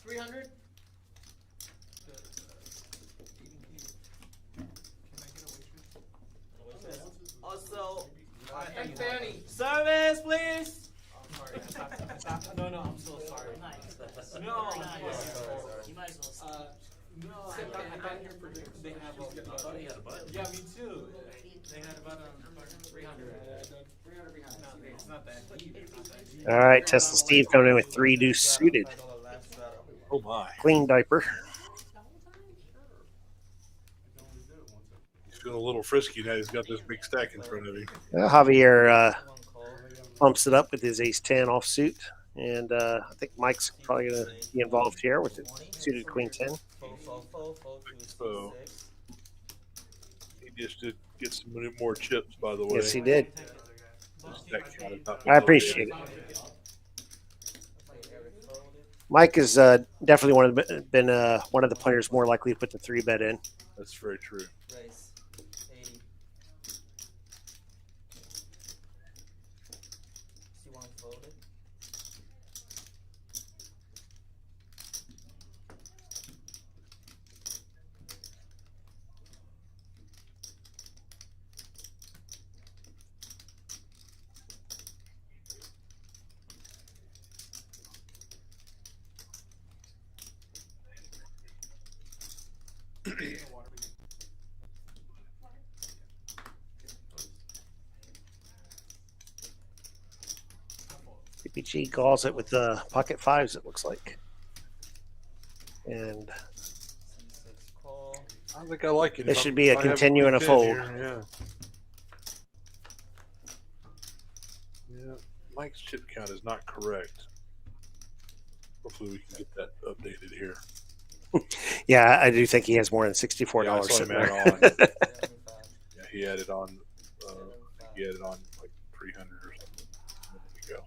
Speaker 8: 300?
Speaker 10: Also,
Speaker 8: And Fanny.
Speaker 10: service, please.
Speaker 11: I'm sorry. I thought, no, I'm so sorry.
Speaker 3: Nice.
Speaker 11: No,
Speaker 3: Very
Speaker 11: I'm
Speaker 3: nice.
Speaker 11: sorry.
Speaker 3: You might as well.
Speaker 11: No, I thought your predictions, they have
Speaker 4: I thought he had a button.
Speaker 11: yeah, me too. They had about 300. 300 behind. No, it's not that deep. It's not that deep.
Speaker 2: All right, Tesla Steve coming in with 3 deuce suited.
Speaker 10: $5 last strata.
Speaker 1: Oh, my.
Speaker 2: Clean diaper.
Speaker 1: He's feeling a little frisky now. He's got this big stack in front of him.
Speaker 2: Javier
Speaker 10: One call.
Speaker 2: pumps it up with his ace 10 offsuit. And I think Mike's probably going to be involved here with the suited queen 10.
Speaker 10: Fold to
Speaker 1: So-
Speaker 10: 6.
Speaker 1: He just did get some more chips, by the way.
Speaker 2: Yes, he did.
Speaker 1: His stack count is not
Speaker 2: I appreciate it.
Speaker 10: Eric folded.
Speaker 2: Mike is definitely been one of the players more likely to put the 3-bet in.
Speaker 1: That's very true.
Speaker 10: Raise 80. C1 folded.
Speaker 2: PPG calls it with the pocket 5s, it looks like. And
Speaker 10: C6 call.
Speaker 1: I think I like it.
Speaker 2: This
Speaker 1: If
Speaker 2: should
Speaker 1: I'm-
Speaker 2: be a
Speaker 1: if I have
Speaker 2: continue and a
Speaker 1: queen
Speaker 2: fold.
Speaker 1: 10 here, yeah. Mike's chip count is not correct. Hopefully we can get that updated here.
Speaker 2: yeah, I do think he has more than $64
Speaker 1: Yeah, I saw
Speaker 2: sitting
Speaker 1: him add
Speaker 2: there.
Speaker 1: on.
Speaker 10: 75.
Speaker 1: Yeah, he added on.
Speaker 10: 75.
Speaker 1: He added on like 300 or something. There we go.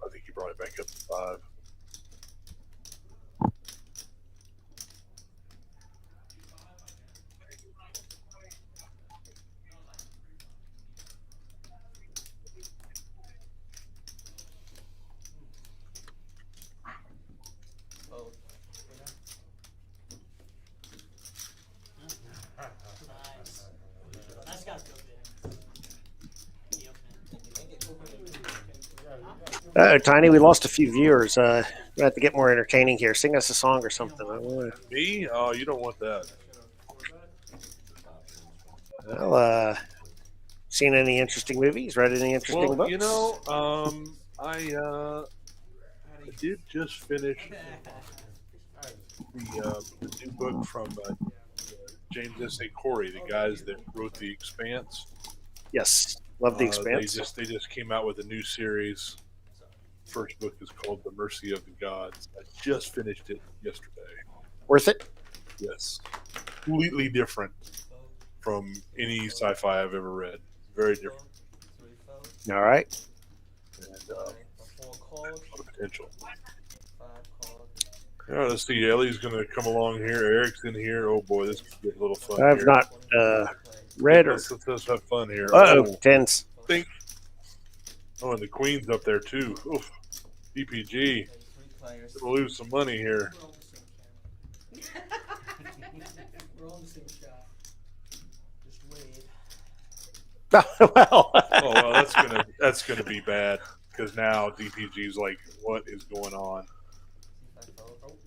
Speaker 1: I think he brought it back up to 5.
Speaker 10: Fold.
Speaker 3: Nice. That's got to feel good. Yep, man.
Speaker 2: Tiny, we lost a few viewers. We have to get more entertaining here. Sing us a song or something. I wanna-
Speaker 1: Me? Oh, you don't want that.
Speaker 2: Well, seen any interesting movies? Read any interesting
Speaker 1: Well,
Speaker 2: books?
Speaker 1: you know, I did just finish the new book from James S.A. Corey, the guys that wrote The Expanse.
Speaker 2: Yes, love The Expanse.
Speaker 1: They just came out with a new series. First book is called The Mercy of the Gods. I just finished it yesterday.
Speaker 2: Worth it?
Speaker 1: Yes, completely different from any sci-fi I've ever read. Very different,
Speaker 10: 3 fold.
Speaker 2: All right.
Speaker 1: and
Speaker 10: 4 called.
Speaker 1: a lot of potential.
Speaker 10: 5 called.
Speaker 1: All right, let's see. Ellie's going to come along here. Eric's in here. Oh boy, this could get a little fun.
Speaker 2: I've
Speaker 1: here.
Speaker 2: not read or.
Speaker 1: Let's have fun here.
Speaker 2: Uh-oh, tens.
Speaker 1: Think. Oh, and the queen's up there too. Oof. DPG.
Speaker 10: 3 players.
Speaker 1: Gonna lose some money here.
Speaker 6: We're on the same shot.
Speaker 10: Just wait.
Speaker 2: well.
Speaker 1: Oh well, that's gonna be bad because now DPG's like, what is going on?
Speaker 10: C5 fold.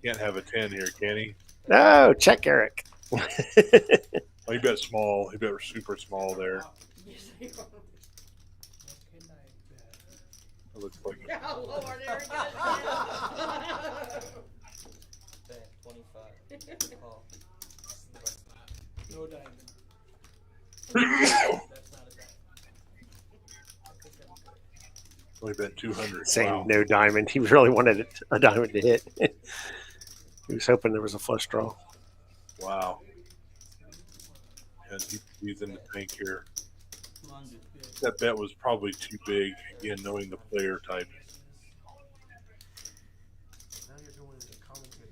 Speaker 1: Can't have a 10 here, can he?
Speaker 2: No, check Eric.
Speaker 1: Oh, he bet small. He bet super small there. It looks like
Speaker 5: Oh, Lord, there we go.
Speaker 10: Bet 25. Call.
Speaker 6: No diamond. That's not a diamond.
Speaker 1: he bet 200.
Speaker 2: Saying
Speaker 1: Wow.
Speaker 2: no diamond. He really wanted a diamond to hit. He was hoping there was a flush draw.
Speaker 1: Wow. And he's in the tank here. That bet was probably too big, again, knowing the player type.
Speaker 11: Now you're doing the commentator.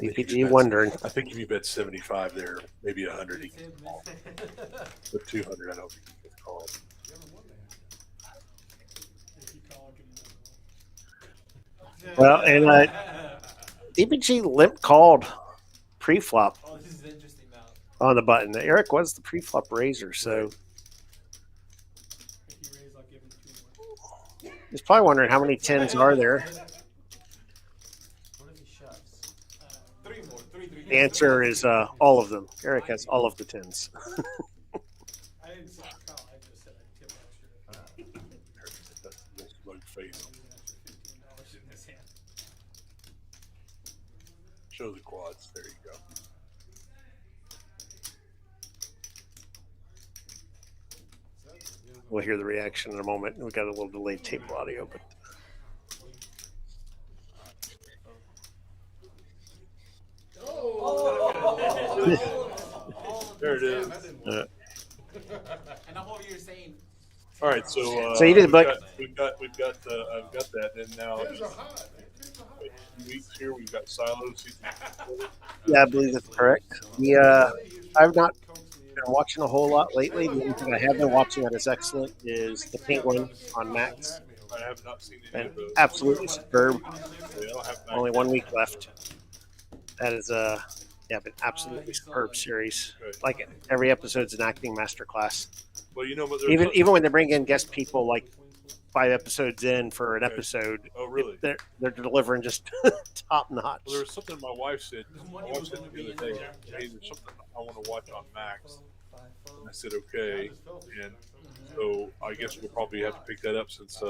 Speaker 2: PPG wondering.
Speaker 1: I think if you bet 75 there, maybe 100 he can call. But 200, I don't think he can call.
Speaker 6: If you call, give him
Speaker 2: Well, and PPG limp called pre-flop
Speaker 6: Oh, this is interesting now.
Speaker 2: on the button. Eric was the pre-flop raiser, so
Speaker 6: If he raised, I'll give him 2 more.
Speaker 2: he's probably wondering how many tens are there.
Speaker 11: What if he shoves?
Speaker 6: 3 more. 3.
Speaker 2: The answer is all of them. Eric has all of the tens.
Speaker 6: I didn't say call. I just said I'd tip extra.
Speaker 1: That's the most smug face.
Speaker 6: $15 in this hand.
Speaker 1: Show the quads. There you go.
Speaker 2: We'll hear the reaction in a moment. We got a little delayed tape audio, but
Speaker 1: There it is.
Speaker 6: And I'm over here saying,
Speaker 1: All right, so
Speaker 2: So you did the book.
Speaker 1: We've got I've got that, and now
Speaker 11: Things are hot. Things are hot.
Speaker 1: 2 weeks here. We've got silos.
Speaker 2: yeah, I believe that's correct. I've not been watching a whole lot lately. The only thing I have been watching that is excellent is the Penguin on Max.
Speaker 1: I have not seen any
Speaker 2: And
Speaker 1: of those.
Speaker 2: absolutely superb.
Speaker 1: They all have
Speaker 2: Only 1 week left. That is been absolutely superb series.
Speaker 1: Good.
Speaker 2: Like every episode's an acting masterclass.
Speaker 1: Well, you know, but
Speaker 2: Even when they bring in guest people, like 5 episodes in for an
Speaker 1: Okay.
Speaker 2: episode,
Speaker 1: Oh, really?
Speaker 2: they're delivering just top notch.
Speaker 1: Well, there was something my wife said. I watched it the other day. Hey, there's something I want to watch on Max. And I said, okay. And so I guess we'll probably have to pick that up since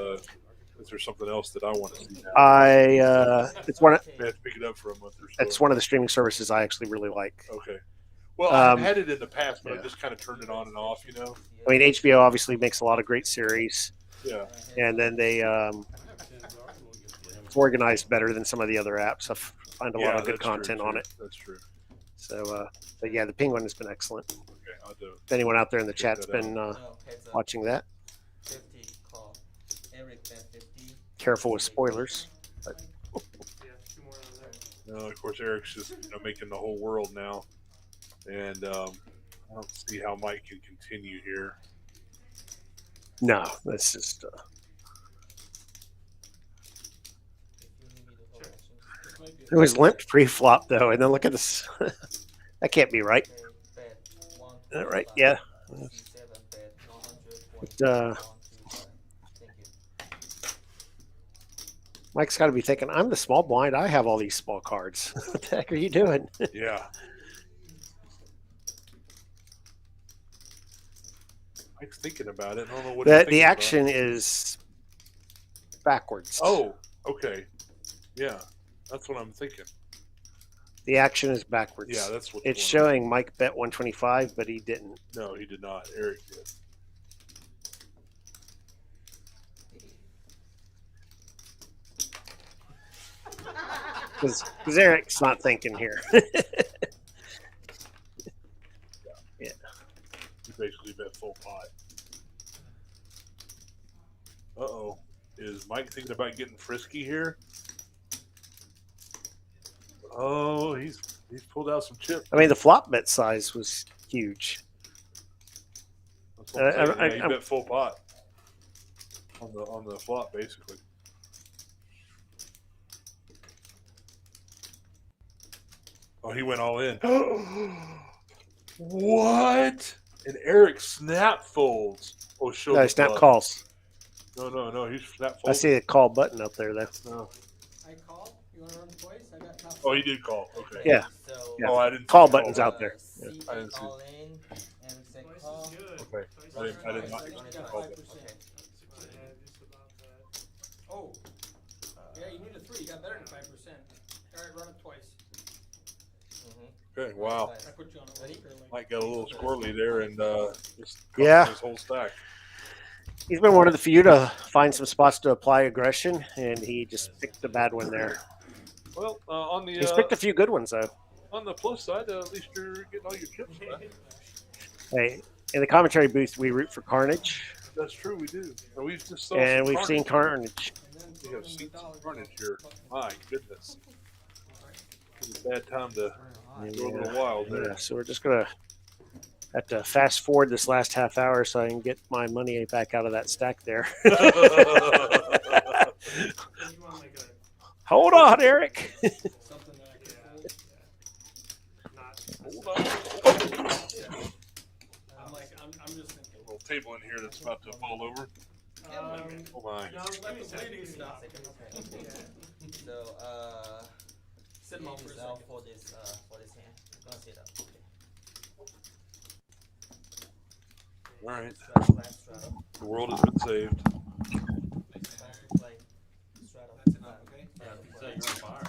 Speaker 1: there's something else that I want to see now.
Speaker 2: It's one.
Speaker 1: I have to pick it up for a month or so.
Speaker 2: It's one of the streaming services I actually really like.
Speaker 1: Okay. Well, I've
Speaker 2: Um,
Speaker 1: had it in the past, but
Speaker 2: yeah.
Speaker 1: I just kind of turned it on and off, you know?
Speaker 2: I mean, HBO obviously makes a lot of great series,
Speaker 1: Yeah.
Speaker 2: and then they it's organized better than some of the other apps. I find a lot of good
Speaker 1: that's true,
Speaker 2: content
Speaker 1: too.
Speaker 2: on it.
Speaker 1: That's true.
Speaker 2: So, but yeah, the Penguin has been excellent.
Speaker 1: Okay, I'll do it.
Speaker 2: If anyone out there in the
Speaker 1: Check
Speaker 2: chat's
Speaker 1: that out.
Speaker 2: been
Speaker 10: No, heads up.
Speaker 2: watching that,
Speaker 10: 50 call. Eric bet 50.
Speaker 2: careful with spoilers.
Speaker 6: yeah, 2 more on there.
Speaker 1: No, of course, Eric's just making the whole world now. And I don't see how Mike can continue here.
Speaker 2: No, that's just.
Speaker 6: This might be
Speaker 2: It was limped pre-flop though, and then look at this. That can't be right.
Speaker 10: Okay, bet
Speaker 2: Is that
Speaker 10: 125.
Speaker 2: right? Yeah.
Speaker 10: 57 bet 100.
Speaker 2: But,
Speaker 10: Thank you.
Speaker 2: Mike's got to be thinking, I'm the small blind. I have all these small cards. What the heck are you doing?
Speaker 1: Yeah. Mike's thinking about it. I don't know what he's
Speaker 2: The
Speaker 1: thinking about.
Speaker 2: action is backwards.
Speaker 1: Oh, okay. Yeah, that's what I'm thinking.
Speaker 2: The action is backwards.
Speaker 1: Yeah, that's what.
Speaker 2: It's showing Mike bet 125, but he didn't.
Speaker 1: No, he did not. Eric did.
Speaker 2: Because Eric's not thinking here.
Speaker 1: He basically bet full pot. Uh-oh. Is Mike thinking about getting frisky here? Oh, he's pulled out some chips.
Speaker 2: I mean, the flop bet size was huge.
Speaker 1: That's what I'm saying.
Speaker 2: I-
Speaker 1: Yeah, he bet full pot on the flop, basically. Oh, he went all in. What? And Eric snap folds. Oh, show
Speaker 2: No,
Speaker 1: the
Speaker 2: snap
Speaker 1: bluff.
Speaker 2: calls.
Speaker 1: No, he's snap
Speaker 2: I
Speaker 1: folds.
Speaker 2: see the call button up there, though.
Speaker 1: No.
Speaker 8: I call wanna run twice? I got top.
Speaker 1: Oh, he did call. Okay.
Speaker 2: Yeah.
Speaker 7: So
Speaker 2: Yeah.
Speaker 1: Oh, I didn't.
Speaker 2: Call
Speaker 1: see the
Speaker 2: button's out there.
Speaker 7: C
Speaker 1: I didn't see
Speaker 7: all in, and say
Speaker 6: Twice
Speaker 7: call.
Speaker 6: is good.
Speaker 1: Okay.
Speaker 6: Twice
Speaker 1: I didn't-
Speaker 6: is
Speaker 1: I did
Speaker 6: good.
Speaker 1: not-
Speaker 8: Twice, I got
Speaker 1: call
Speaker 8: 5%.
Speaker 7: Okay.
Speaker 6: Yeah, just about that.
Speaker 8: Oh. Yeah, you need a 3. You got better than 5%. Alright, run it twice.
Speaker 1: Okay. Wow.
Speaker 8: I put you on a
Speaker 7: Ready?
Speaker 8: list early.
Speaker 1: Mike got a little squirrely there and just cost
Speaker 2: Yeah.
Speaker 1: his whole stack.
Speaker 2: He's been one of the few to find some spots to apply aggression, and he just picked the bad one there.
Speaker 1: Well, on
Speaker 2: He's
Speaker 1: the
Speaker 2: picked a few good ones though.
Speaker 1: on the plus side, at least you're getting all your chips back.
Speaker 2: Hey, in the commentary booth, we root for Carnage,
Speaker 1: That's true, we do. And we've just saw
Speaker 2: and
Speaker 1: some
Speaker 2: we've seen Carnage.
Speaker 8: And then
Speaker 1: We
Speaker 8: throw
Speaker 1: have
Speaker 8: in
Speaker 1: seen
Speaker 8: the
Speaker 1: some
Speaker 8: dollar.
Speaker 1: carnage here. My goodness. It's a bad time to go a
Speaker 2: Yeah.
Speaker 1: little wild there.
Speaker 2: Yeah, so we're just gonna have to fast forward this last half hour so I can get my money back out of that stack there.
Speaker 6: You want like a
Speaker 2: Hold on, Eric.
Speaker 8: Something that I can fold.
Speaker 6: not.
Speaker 8: I'm like, I'm just thinking.
Speaker 1: A little table in here that's about to fall over. Oh my.
Speaker 6: No,
Speaker 8: Let the bleeding stop.
Speaker 7: So
Speaker 8: Sit him out for a
Speaker 7: is out
Speaker 8: second.
Speaker 7: for this hand. Gonna sit up. Okay.
Speaker 1: All right.
Speaker 7: Straddle.
Speaker 1: The world has been saved.
Speaker 7: Back to play. Straddle.
Speaker 8: That's enough, okay?
Speaker 4: Yeah, if you say you're on fire.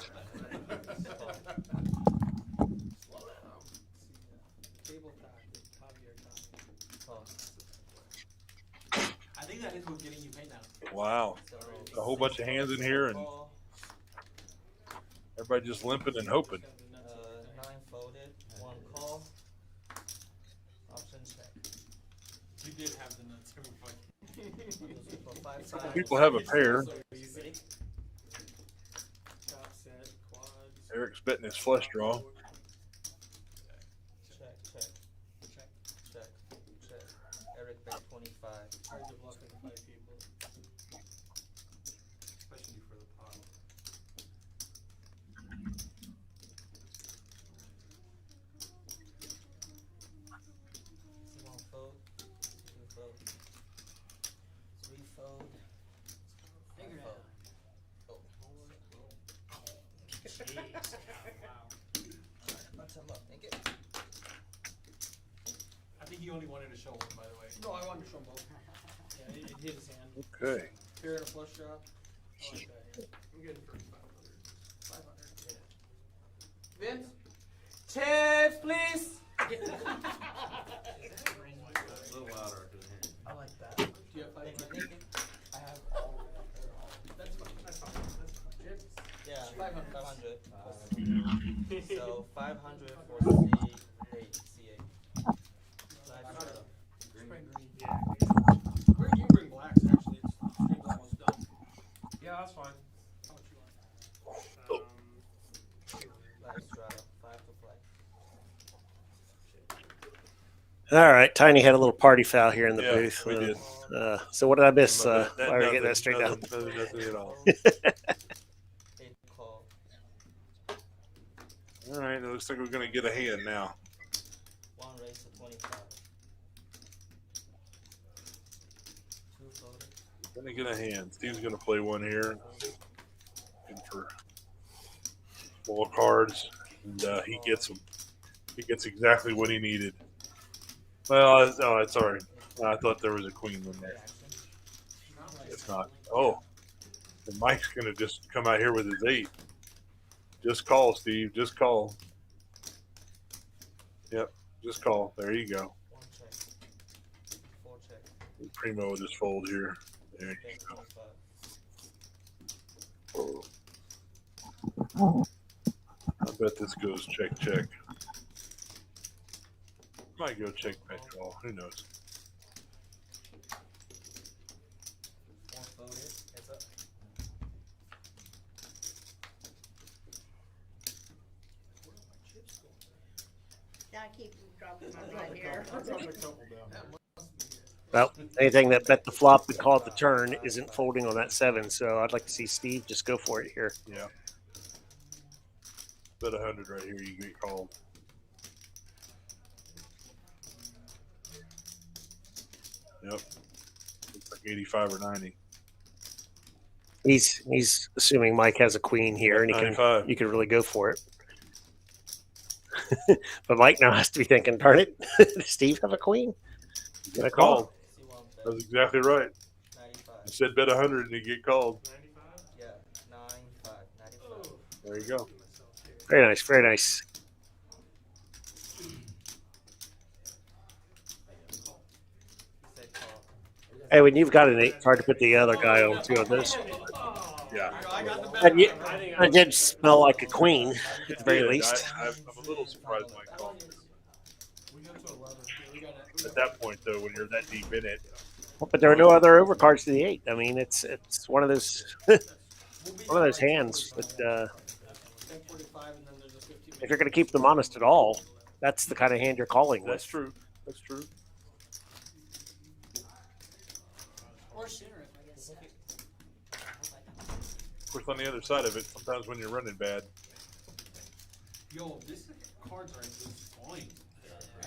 Speaker 8: Tabletop, Javier Tommy.
Speaker 7: Call.
Speaker 8: I think that is what's getting you paid now.
Speaker 1: Wow.
Speaker 7: So
Speaker 1: A whole bunch of hands in here and
Speaker 7: call.
Speaker 1: everybody just limping and hoping.
Speaker 7: 9 folded. 1 call. Option check.
Speaker 8: You did have the nuts. Every fuck.
Speaker 7: For 5
Speaker 1: Some
Speaker 7: times.
Speaker 1: people have a pair.
Speaker 8: So easy.
Speaker 7: Ready?
Speaker 6: Top set, quads.
Speaker 1: Eric's betting his flush draw.
Speaker 7: Check. Eric bet 25.
Speaker 8: Hard to bluff with 5 people.
Speaker 6: Especially for the pot.
Speaker 7: So 1 fold. 2 fold. 3 fold.
Speaker 3: Figure it
Speaker 7: fold.
Speaker 3: out.
Speaker 7: Oh.
Speaker 3: Jeez. Wow.
Speaker 7: Bunch 'em up. Thank you.
Speaker 8: I think he only wanted to show one, by the way. No, I wanted to show both. Yeah, it hit his hand.
Speaker 1: Okay.
Speaker 8: Pair and a flush drop. I like that hand.
Speaker 6: I'm getting for 500.
Speaker 8: 500. Yeah. Vince? Chips, please!
Speaker 4: A little louder, I couldn't hear you.
Speaker 7: I like that.
Speaker 8: Do you have 500?
Speaker 7: Thank you. I have all.
Speaker 8: That's fine. That's fine. That's fine. Chips?
Speaker 7: Yeah,
Speaker 8: 500.
Speaker 7: 500. So 500 for C8. C8. Live setup.
Speaker 8: Spring green.
Speaker 6: Yeah.
Speaker 8: Where do you bring blacks, actually? It's stream's almost done.
Speaker 6: Yeah, that's fine.
Speaker 8: How much you want?
Speaker 7: Live strata. 5 to play.
Speaker 2: All right, Tiny had a little party foul here in the
Speaker 1: Yeah,
Speaker 2: booth.
Speaker 1: we did.
Speaker 2: So what did I miss?
Speaker 1: That-
Speaker 2: Why are we getting that
Speaker 1: nothing,
Speaker 2: straight out?
Speaker 1: nothing at all.
Speaker 7: 8 call.
Speaker 1: All right. It looks like we're going to get a hand now.
Speaker 7: 1 raise to 25. 2 folded.
Speaker 1: Going to get a hand. Steve's going to play one here. Looking for full cards. And he gets them. He gets exactly what he needed. Well, oh, it's all right. I thought there was a queen in there.
Speaker 7: Reaction.
Speaker 1: It's not. Oh, and Mike's gonna just come out here with his 8. Just call, Steve. Just call. Yep. Just call. There you go.
Speaker 7: 1 check. 4 check.
Speaker 1: Primo will just fold here. There you
Speaker 7: Bet
Speaker 1: go.
Speaker 7: 25.
Speaker 1: I bet this goes check, check. Might go check, bet, call. Who knows?
Speaker 7: 4 folded. Heads up.
Speaker 5: I keep dropping my right here.
Speaker 2: Well, anything that bet the flop and called the turn isn't folding on that 7. So I'd like to see Steve just go for it here.
Speaker 1: Yeah. Bet 100 right here. You get called. Yep. Looks like 85 or 90.
Speaker 2: He's assuming Mike has a queen here, and
Speaker 1: 95.
Speaker 2: you can really go for it. But Mike now has to be thinking, darn it, does Steve have a queen? Gonna call.
Speaker 1: That's exactly right.
Speaker 7: 95.
Speaker 1: You said bet 100 and you get called.
Speaker 6: 95?
Speaker 7: Yeah, 95. 95.
Speaker 1: There you go.
Speaker 2: Very nice, very nice.
Speaker 7: Said call.
Speaker 2: Hey, when you've got an 8, it's hard to put the other guy on too on this.
Speaker 1: Yeah.
Speaker 8: I got the bet.
Speaker 2: And it did smell like a queen, at the very
Speaker 1: Yeah,
Speaker 2: least.
Speaker 1: I'm a little surprised Mike called.
Speaker 8: We go to 11. We got it.
Speaker 1: At that point, though, when you're that deep in it,
Speaker 2: But there are no other overcards to the 8. I mean, it's one of those one of those hands that
Speaker 8: 10:45, and then there's a 15
Speaker 2: if you're going to keep them honest at all, that's the kind of hand you're calling with.
Speaker 1: that's true. That's true.
Speaker 3: Or sooner if I get set.
Speaker 1: Of course, on the other side of it, sometimes when you're running bad,
Speaker 8: Yo, this cards are just fine.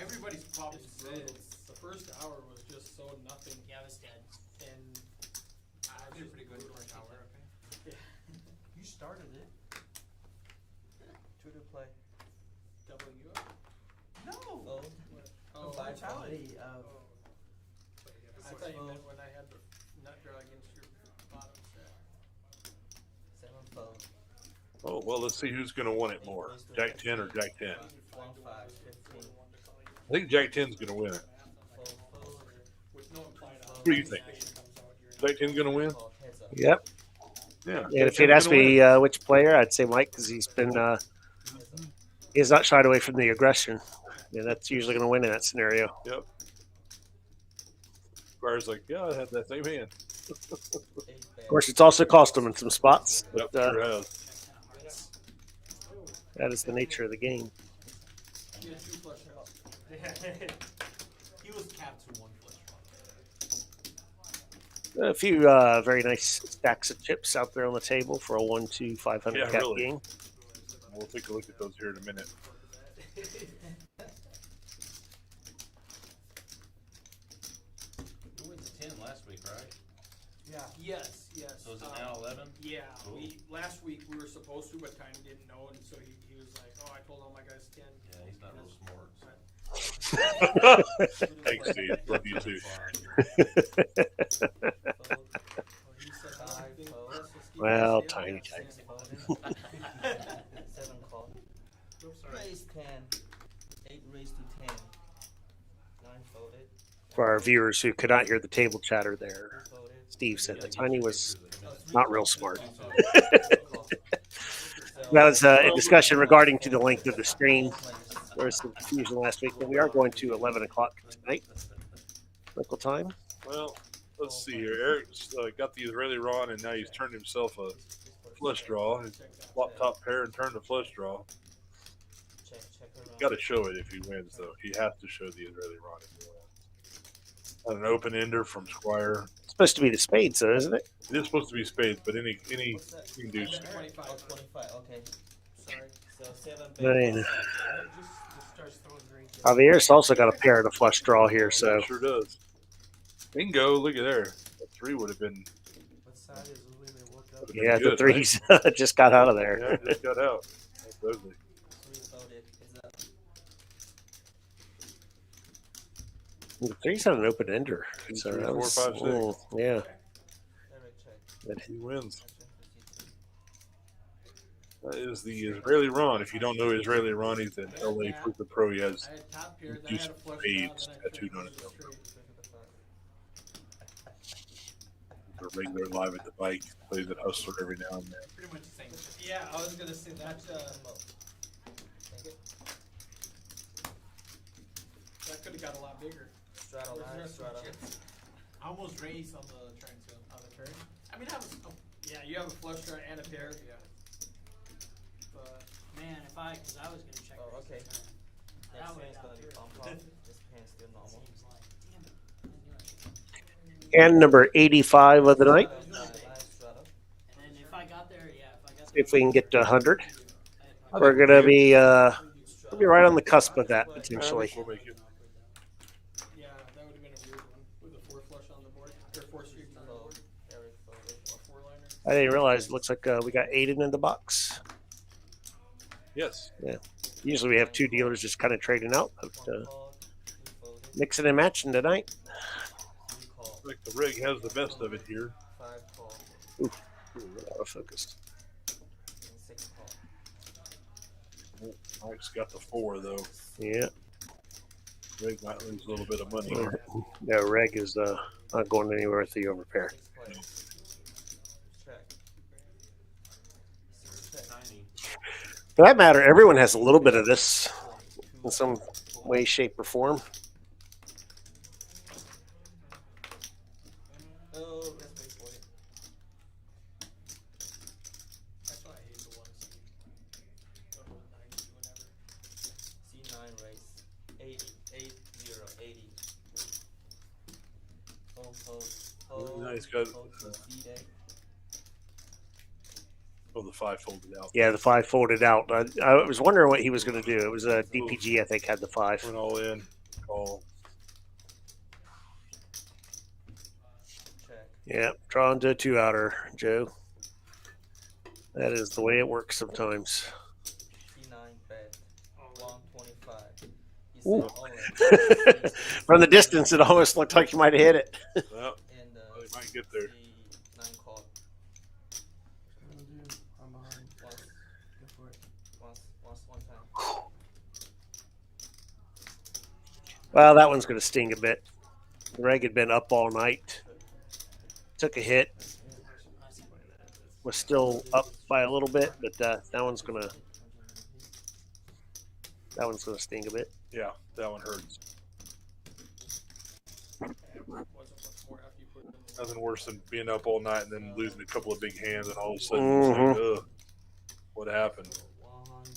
Speaker 8: Everybody's problem is the first hour was just so nothing.
Speaker 3: Yeah, I was dead.
Speaker 8: And I did pretty good first hour. Okay.
Speaker 11: You started it.
Speaker 7: 2 to play.
Speaker 8: Double you up?
Speaker 11: No.
Speaker 7: Oh.
Speaker 8: Oh,
Speaker 11: Vitality of
Speaker 8: I thought you meant when I had the nut draw against your bottom set.
Speaker 7: 7 fold.
Speaker 1: oh, well, let's see who's going to want it more, Jack 10 or Jack 10.
Speaker 7: 1 5 15.
Speaker 1: I think Jack 10's going to win it.
Speaker 7: Fold fold.
Speaker 8: With no implied
Speaker 1: What do you think? Jack 10's going to win?
Speaker 7: Call heads up.
Speaker 2: Yep.
Speaker 1: Yeah.
Speaker 2: And if you'd ask me which player, I'd say Mike because he's been he's not shied away from the aggression. Yeah, that's usually going to win in that scenario.
Speaker 1: Yep. Squire's like, yeah, I had that same hand.
Speaker 7: 8
Speaker 2: Of course, it's also cost him in some spots.
Speaker 1: Yep,
Speaker 2: But,
Speaker 1: sure has.
Speaker 2: that is the nature of the game.
Speaker 8: You had 2 flush draws.
Speaker 11: he was capped to 1 flush draw.
Speaker 2: A few very nice stacks of chips out there on the table for a 1-2 500
Speaker 1: Yeah,
Speaker 2: cap
Speaker 1: really.
Speaker 2: game.
Speaker 1: We'll take a look at those here in a minute.
Speaker 4: We went to 10 last week, right?
Speaker 11: Yeah.
Speaker 8: Yes, yes.
Speaker 4: So is it now 11?
Speaker 8: Yeah,
Speaker 4: Cool.
Speaker 8: last week we were supposed to, but Tiny didn't know, and so he was like, "Oh, I told all my guys 10."
Speaker 4: Yeah, he's not real smart.
Speaker 1: Thanks, Steve. Love you too.
Speaker 8: He said, "I
Speaker 7: Five,
Speaker 8: think
Speaker 7: fold.
Speaker 8: let's just keep
Speaker 2: Well,
Speaker 8: it
Speaker 2: Tiny,
Speaker 8: safe."
Speaker 7: Folded. 7 call.
Speaker 8: Oops, sorry.
Speaker 7: Raise 10. 8 raised to 10. 9 folded.
Speaker 2: For our viewers who could not hear the table chatter there,
Speaker 7: 2 folded.
Speaker 2: Steve said
Speaker 4: Yeah,
Speaker 2: that
Speaker 4: get
Speaker 2: Tiny
Speaker 4: you
Speaker 2: was
Speaker 4: through the-
Speaker 2: not real smart.
Speaker 7: Call.
Speaker 2: That was a discussion regarding to the length of the stream. There was some confusion last week, but we are going to 11 o'clock tonight, local time.
Speaker 1: Well, let's see here. Eric's got the Israeli Ron, and now he's turned himself a flush draw. He's flopped top pair and turned a flush draw.
Speaker 7: Check around.
Speaker 1: Got to show it if he wins, though. He has to show the Israeli Ron if he wins. And an open ender from Squire.
Speaker 2: It's supposed to be the spades, though, isn't it?
Speaker 1: It is supposed to be spades, but any
Speaker 7: What's that?
Speaker 1: you can do.
Speaker 8: 25.
Speaker 7: Oh, 25. Okay.
Speaker 8: Sorry.
Speaker 7: So 7
Speaker 2: Nine.
Speaker 7: big.
Speaker 11: Just starts throwing green.
Speaker 2: Javier's also got a pair and a flush draw here, so
Speaker 1: It sure does. Bingo! Look at there. That 3 would have been.
Speaker 11: What side is when they woke up?
Speaker 2: yeah, the
Speaker 1: Good,
Speaker 2: threes just got out of there.
Speaker 1: Yeah, just got out. That's ugly.
Speaker 7: 3 folded. Is up.
Speaker 2: The threes had an open ender, so
Speaker 1: 3,
Speaker 2: that
Speaker 1: 4,
Speaker 2: was
Speaker 1: 5, 6.
Speaker 2: yeah.
Speaker 7: Direct check.
Speaker 2: But
Speaker 1: He wins.
Speaker 7: Action 52.
Speaker 1: That is the Israeli Ron. If you don't know Israeli Ron, he's an LA Poker Pro. He has
Speaker 8: I had top pair, then I
Speaker 1: Use
Speaker 8: had a flush
Speaker 1: spades
Speaker 8: draw, then I
Speaker 1: tattooed on
Speaker 8: finished
Speaker 1: his
Speaker 8: with a straight.
Speaker 1: a regular live at the bike. Plays at Hustler every now and then.
Speaker 11: Pretty much the same.
Speaker 8: Yeah, I was gonna say that.
Speaker 7: Take it.
Speaker 8: That could have got a lot bigger.
Speaker 7: Strata
Speaker 8: Where's the
Speaker 7: line.
Speaker 8: rest of the
Speaker 7: Strata.
Speaker 8: chips?
Speaker 11: I almost raised on the turn too.
Speaker 8: On the turn? I mean, I was. Oh, yeah, you have a flush draw and a pair. Yeah. But
Speaker 3: Man, because I was gonna check.
Speaker 7: Oh,
Speaker 3: raise
Speaker 7: okay.
Speaker 3: the turn.
Speaker 7: Next
Speaker 3: That
Speaker 7: hand
Speaker 3: way
Speaker 7: is
Speaker 3: down
Speaker 7: gonna be
Speaker 3: through.
Speaker 7: bump off. This hand's still normal.
Speaker 3: Seems like, damn it. I didn't do it.
Speaker 2: and number 85 of the night.
Speaker 7: Strata.
Speaker 3: And then if I got there, yeah, if I got
Speaker 2: If we can get to 100,
Speaker 3: I
Speaker 2: we're gonna be we'll be right on the cusp of that potentially.
Speaker 1: We'll make it.
Speaker 8: yeah, that would have been a weird one with a 4 flush on the board or 4 streets on the board
Speaker 7: Fold. Eric folded.
Speaker 8: or 4 liner.
Speaker 2: I didn't realize. It looks like we got Aiden in the box.
Speaker 1: Yes.
Speaker 2: Usually we have two dealers just kind of trading out, but
Speaker 10: One call, two folded,
Speaker 2: mixing and matching tonight.
Speaker 10: three call,
Speaker 1: I think the rig has the best of it here.
Speaker 10: five call,
Speaker 2: Ooh, out of focus.
Speaker 10: and six call.
Speaker 1: Mike's got the 4 though.
Speaker 2: Yeah.
Speaker 1: Rig might lose a little bit of money.
Speaker 2: No, Reg is not going anywhere with the overpair.
Speaker 10: Six players. Check. Six check.
Speaker 4: Tiny.
Speaker 2: For that matter, everyone has a little bit of this in some way, shape, or form.
Speaker 10: Oh, let's wait for it.
Speaker 11: That's why I hate the 1C. Or 90, whatever.
Speaker 10: C9 race. 80, 80. Hold.
Speaker 1: No, he's got-
Speaker 10: hold to C8.
Speaker 1: Oh, the 5 folded out.
Speaker 2: Yeah, the 5 folded out. I was wondering what he was going to do. It was a DPG, I think, had the 5.
Speaker 1: Went all in. Call.
Speaker 10: Check.
Speaker 2: Yeah, drawn to a 2-outer, Joe. That is the way it works sometimes.
Speaker 10: C9 bet.
Speaker 11: Oh,
Speaker 10: 125. He
Speaker 2: Ooh.
Speaker 10: said all in.
Speaker 2: From the distance, it almost looked like you might have hit it.
Speaker 1: Well,
Speaker 10: And
Speaker 1: they might get there.
Speaker 10: C9 call.
Speaker 7: I'm behind.
Speaker 10: Once,
Speaker 7: Go for it.
Speaker 10: one time.
Speaker 2: Well, that one's going to sting a bit. Reg had been up all night. Took a hit. Was still up by a little bit, but that one's going to sting a bit.
Speaker 1: Yeah, that one hurts.
Speaker 8: Wasn't much more after you put it in the
Speaker 1: Nothing worse than being up all night and then losing a couple of big hands, and all of a sudden it's like, ugh, what happened?
Speaker 10: 100.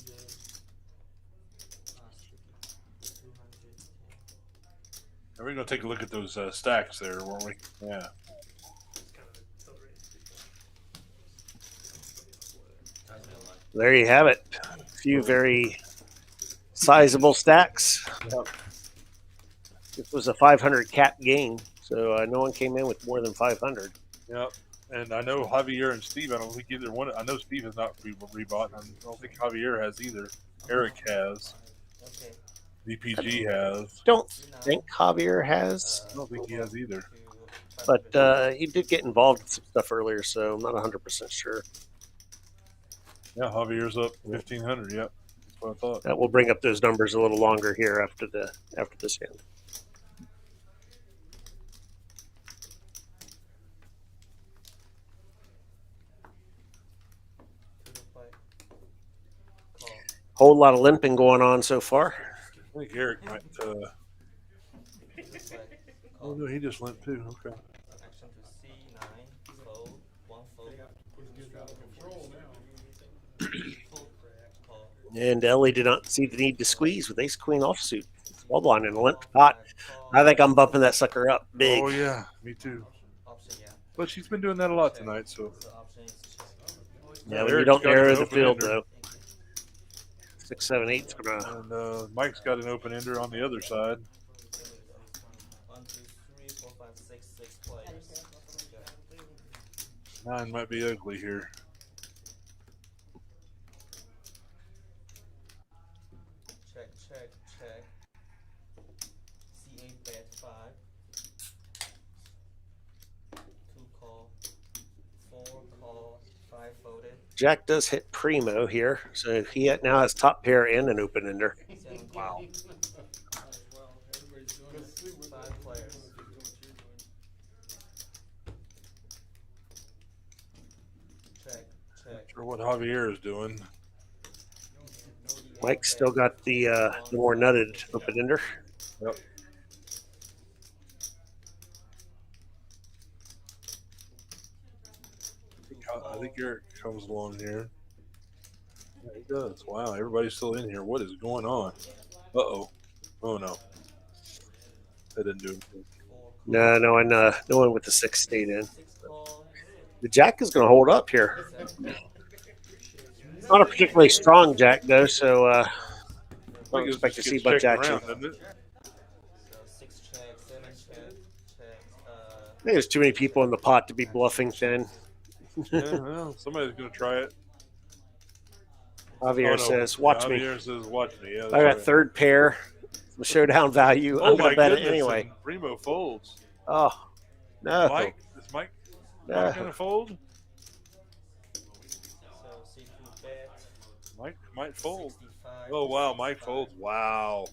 Speaker 10: 210.
Speaker 1: And we're going to take a look at those stacks there, weren't we? Yeah.
Speaker 11: it's kind of a tilt rate.
Speaker 2: There you have it. A few very sizable stacks. This was a 500 cap game, so no one came in with more than 500.
Speaker 1: Yep. And I know Javier and Steve, I don't think either one. I know Steve has not rebought, and I don't think Javier has either. Eric has.
Speaker 10: Okay.
Speaker 1: DPG has.
Speaker 2: Don't think Javier has,
Speaker 1: I don't think he has either.
Speaker 2: but he did get involved in some stuff earlier, so I'm not 100% sure.
Speaker 1: Yeah, Javier's up 1,500. Yep. That's what I thought.
Speaker 2: That will bring up those numbers a little longer here after this hand. Whole lot of limping going on so far.
Speaker 1: I think Eric might. Oh, no, he just went too. Okay.
Speaker 10: Action to C9. Fold. One fold. Call.
Speaker 2: And Ellie did not see the need to squeeze with ace queen offsuit. Small blind in a limp pot. I think I'm bumping that sucker up big.
Speaker 1: Oh, yeah. Me too.
Speaker 10: Option, yeah.
Speaker 1: But she's been doing that a lot tonight, so.
Speaker 10: So option is check.
Speaker 2: Yeah, when you
Speaker 1: Eric's
Speaker 2: don't
Speaker 1: got an
Speaker 2: narrow the
Speaker 1: open
Speaker 2: field,
Speaker 1: ender.
Speaker 2: though. 6, 7, 8's gonna.
Speaker 1: And Mike's got an open ender on the other side.
Speaker 10: 1, 2, 3, 4, 5, 6, 6 players.
Speaker 1: 9 might be ugly here.
Speaker 10: Check, check, check. C8 bet 5. 2 call. 4 call. 5 folded.
Speaker 2: Jack does hit primo here, so he now has top pair and an open ender.
Speaker 10: 7
Speaker 2: Wow.
Speaker 8: might as well. Everybody's doing it.
Speaker 10: 5 players.
Speaker 8: Just do what you're doing.
Speaker 10: Check, check.
Speaker 1: Sure what Javier is doing.
Speaker 2: Mike's still got the more nutted open ender.
Speaker 1: Yep. I think Eric comes along here. Yeah, he does. Wow, everybody's still in here. What is going on? Uh-oh. Oh, no. That didn't do anything.
Speaker 10: 4
Speaker 2: No one with the 6 stayed in.
Speaker 10: 6 call.
Speaker 2: The Jack is going to hold up here.
Speaker 10: 7.
Speaker 2: Not a particularly strong Jack, though, so
Speaker 1: I
Speaker 2: don't
Speaker 1: think it
Speaker 2: expect to
Speaker 1: just
Speaker 2: see
Speaker 1: gets
Speaker 2: much
Speaker 1: checked
Speaker 2: action.
Speaker 1: around, doesn't it?
Speaker 10: So 6 check, 7 check, check.
Speaker 2: I think there's too many people in the pot to be bluffing thin.
Speaker 1: Yeah, well, somebody's going to try it.
Speaker 2: Javier says, "Watch me."
Speaker 1: Javier says, "Watch me." Yeah,
Speaker 2: I
Speaker 1: that's
Speaker 2: got
Speaker 1: right.
Speaker 2: third pair, some showdown value.
Speaker 1: Oh
Speaker 2: I'm
Speaker 1: my
Speaker 2: gonna bet
Speaker 1: goodness!
Speaker 2: it anyway.
Speaker 1: And Primo folds.
Speaker 2: Oh no,
Speaker 1: Mike, is Mike
Speaker 2: no.
Speaker 1: not going to fold?
Speaker 10: So C2 bet.
Speaker 1: Mike might fold.
Speaker 10: 65.
Speaker 1: Oh wow, Mike folds. Wow.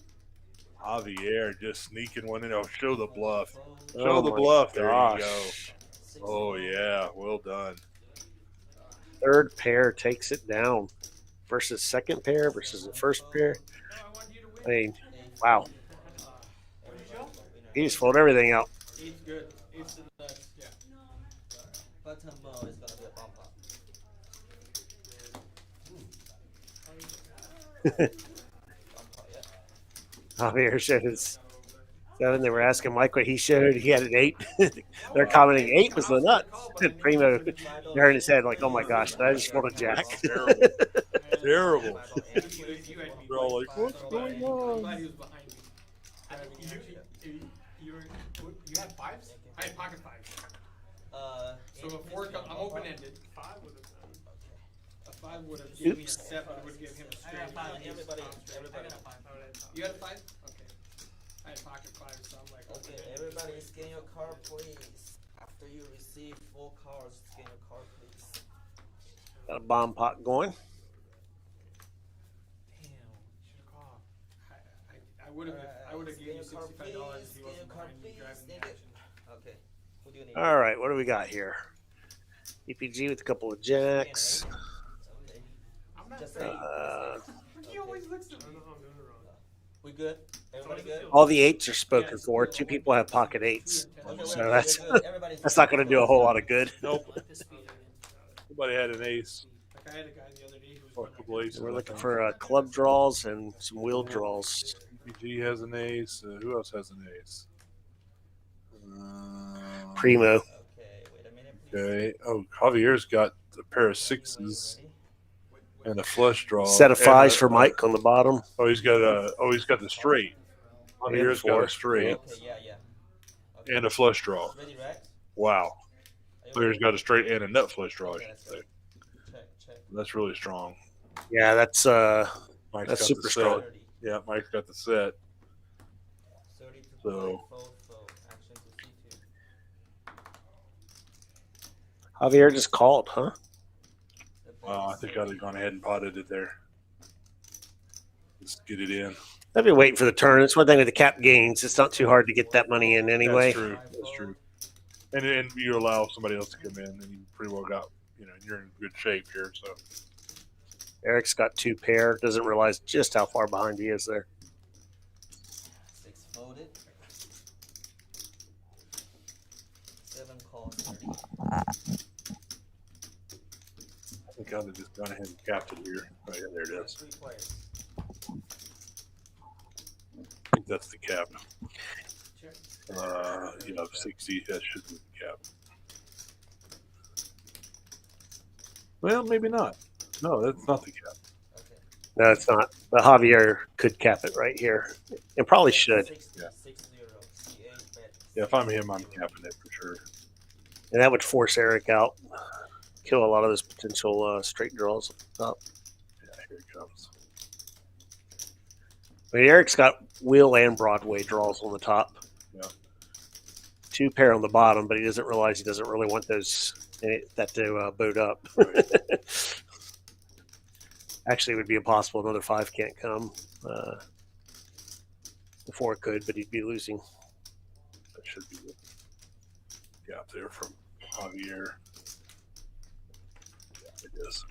Speaker 1: Javier just sneaking one in. Oh, show the bluff. Show
Speaker 2: Oh
Speaker 1: the
Speaker 2: my
Speaker 1: bluff. There you go.
Speaker 2: gosh.
Speaker 1: Oh yeah, well done.
Speaker 2: Third pair takes it down versus second pair versus the first pair. I mean, wow. He just folded everything out.
Speaker 8: Eight's good. Eight's the nuts. Yeah.
Speaker 10: Button ball is gonna be a bump up.
Speaker 2: Javier showed his 7. They were asking Mike what he showed. He had an 8. They're commenting 8 was the nuts. And Primo turned his head like, "Oh my gosh, did I just fold a jack?"
Speaker 1: Terrible. Terrible. They're all like, "What's going on?"
Speaker 8: Glad he was behind me. You had fives? I had pocket fives. So a 4 I'm open ended. 5 would have done. A 5 would have given me a 7. It would give him a straight.
Speaker 10: Everybody.
Speaker 8: You had a 5? Okay. I had pocket 5, so I'm like,
Speaker 10: Okay, everybody scan your card, please. After you receive 4 cards, scan your card, please.
Speaker 2: Got a bomb pot going.
Speaker 8: I would have given you $65 if he wasn't behind me driving the action.
Speaker 10: Okay. Who do you need?
Speaker 2: All right, what do we got here? EPG with a couple of jacks.
Speaker 10: Okay.
Speaker 8: I'm not
Speaker 10: Just
Speaker 8: saying.
Speaker 10: say-
Speaker 8: He always looks at me.
Speaker 10: We good? Everybody good?
Speaker 2: All the 8s are spoken for. 2 people have pocket 8s,
Speaker 10: Okay,
Speaker 2: so
Speaker 10: we're
Speaker 2: that's
Speaker 10: good. Everybody's
Speaker 2: that's not going to do a whole lot of good.
Speaker 1: Nope. Somebody had an ace.
Speaker 8: Like I had a guy the other day who was
Speaker 1: Or a couple aces.
Speaker 2: We're looking for club draws and some wheel draws.
Speaker 1: PG has an ace. Who else has an ace?
Speaker 2: Primo.
Speaker 10: Okay, wait a minute, please.
Speaker 1: Okay. Oh, Javier's got a pair of 6s and a flush draw.
Speaker 2: Set of
Speaker 1: and
Speaker 2: 5s
Speaker 1: a-
Speaker 2: for Mike on the bottom.
Speaker 1: Oh, he's got the straight. Javier's got a straight
Speaker 10: Okay, yeah. Okay.
Speaker 1: and a flush draw.
Speaker 10: Ready, right?
Speaker 1: Wow. Javier's got a straight and a nut flush draw. I
Speaker 10: Okay,
Speaker 1: should
Speaker 10: that's
Speaker 1: say.
Speaker 10: good. Check.
Speaker 1: That's really strong.
Speaker 2: Yeah, that's
Speaker 1: Mike's
Speaker 2: That's
Speaker 1: got
Speaker 2: super
Speaker 1: the
Speaker 2: strong.
Speaker 1: set. Yeah, Mike's got the set.
Speaker 10: 30 to
Speaker 1: So-
Speaker 10: fold, action to C2.
Speaker 2: Javier just called, huh?
Speaker 1: I think I'd have gone ahead and potted it there. Just get it in.
Speaker 2: I've been waiting for the turn. It's one thing with the cap gains. It's not too hard to get that money in anyway.
Speaker 1: That's true. That's true. And you allow somebody else to come in, and you pretty well got, you're in good shape here. So
Speaker 2: Eric's got 2 pair. Doesn't realize just how far behind he is there.
Speaker 10: 6 folded. 7 calls. 30.
Speaker 1: I think I'd have just gone ahead and capped it here. Oh, yeah, there it is.
Speaker 10: 3 players.
Speaker 1: I think that's the cap. 60. That should be the cap. Well, maybe not. No, that's not the cap.
Speaker 10: Okay.
Speaker 2: No, it's not. But Javier could cap it right here, and probably should.
Speaker 10: 60,
Speaker 1: Yeah.
Speaker 10: 60, C8 bet.
Speaker 1: Yeah, if I'm him, I'm capping it for sure.
Speaker 2: And that would force Eric out, kill a lot of those potential straight draws. Up.
Speaker 1: Yeah, here it comes.
Speaker 2: I mean, Eric's got wheel and Broadway draws on the top.
Speaker 1: Yeah.
Speaker 2: 2 pair on the bottom, but he doesn't realize he doesn't really want that to boot up.
Speaker 1: Right.
Speaker 2: Actually, it would be impossible. Another 5 can't come. Before it could, but he'd be losing.
Speaker 1: That should be the gap there from Javier. Yeah, it is.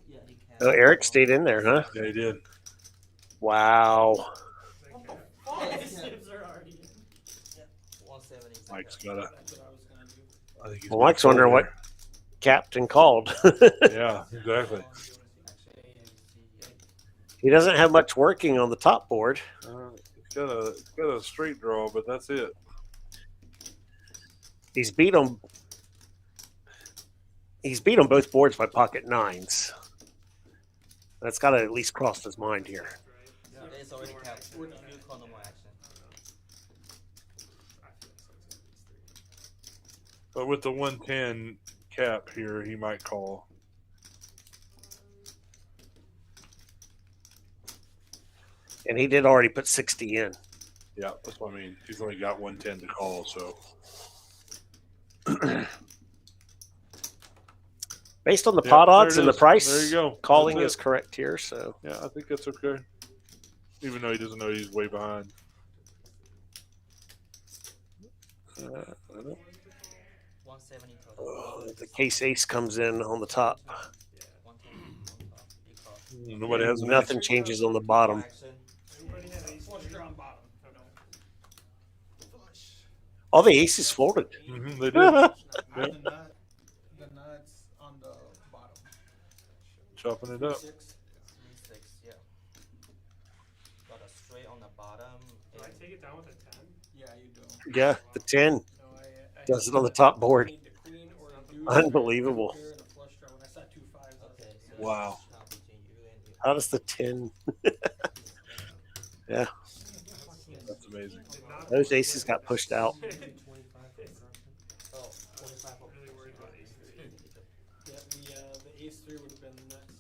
Speaker 10: Yeah, he can.
Speaker 2: Oh, Eric stayed in there, huh?
Speaker 1: Yeah, he did.
Speaker 2: Wow.
Speaker 3: His chips are already in.
Speaker 10: 170.
Speaker 1: Mike's got a.
Speaker 8: That's what I was gonna do.
Speaker 1: I think he's
Speaker 2: Well,
Speaker 1: gonna
Speaker 2: Mike's wondering
Speaker 1: fold
Speaker 2: what Captain called.
Speaker 1: there. Yeah, exactly.
Speaker 2: He doesn't have much working on the top board.
Speaker 1: It's got a straight draw, but that's it.
Speaker 2: He's beat on both boards by pocket 9s. That's got to at least cross his mind here.
Speaker 10: It's already capped. You call no more action.
Speaker 1: But with the 110 cap here, he might call.
Speaker 2: And he did already put 60 in.
Speaker 1: Yeah, that's what I mean. He's only got 110 to call, so.
Speaker 2: Based on the
Speaker 1: Yeah,
Speaker 2: pot
Speaker 1: there
Speaker 2: odds
Speaker 1: it
Speaker 2: and the
Speaker 1: is.
Speaker 2: price,
Speaker 1: There you go.
Speaker 2: calling
Speaker 1: That's
Speaker 2: is
Speaker 1: it.
Speaker 2: correct here. So
Speaker 1: Yeah, I think that's okay. Even though he doesn't know he's way behind. I don't know.
Speaker 10: 170 total.
Speaker 2: the case ace comes in on the top.
Speaker 10: 110 on top. You call.
Speaker 1: Nobody has
Speaker 2: Nothing changes on the bottom.
Speaker 10: Action.
Speaker 6: Everybody had ace flush draw on bottom.
Speaker 2: All the aces folded.
Speaker 1: Mm-hmm, they did.
Speaker 8: Not
Speaker 1: Yeah.
Speaker 8: the nuts on the bottom.
Speaker 1: Chopping it up.
Speaker 8: 6.
Speaker 10: 3-6, yeah. Got a straight on the bottom.
Speaker 6: Do I take it down with a 10?
Speaker 8: Yeah, you do.
Speaker 2: Yeah, the 10
Speaker 8: No, I
Speaker 2: does it on the top board.
Speaker 8: need the queen or the deuce,
Speaker 2: Unbelievable.
Speaker 8: pair and a flush draw. When I saw 2 5s,
Speaker 10: Okay, so
Speaker 1: Wow.
Speaker 10: it's now between you and the
Speaker 2: How does the 10? Yeah,
Speaker 1: That's amazing.
Speaker 2: those aces got pushed out.
Speaker 10: Oh, 25
Speaker 6: I'm really worried about ace 3.
Speaker 8: yeah, the ace 3 would have been nuts.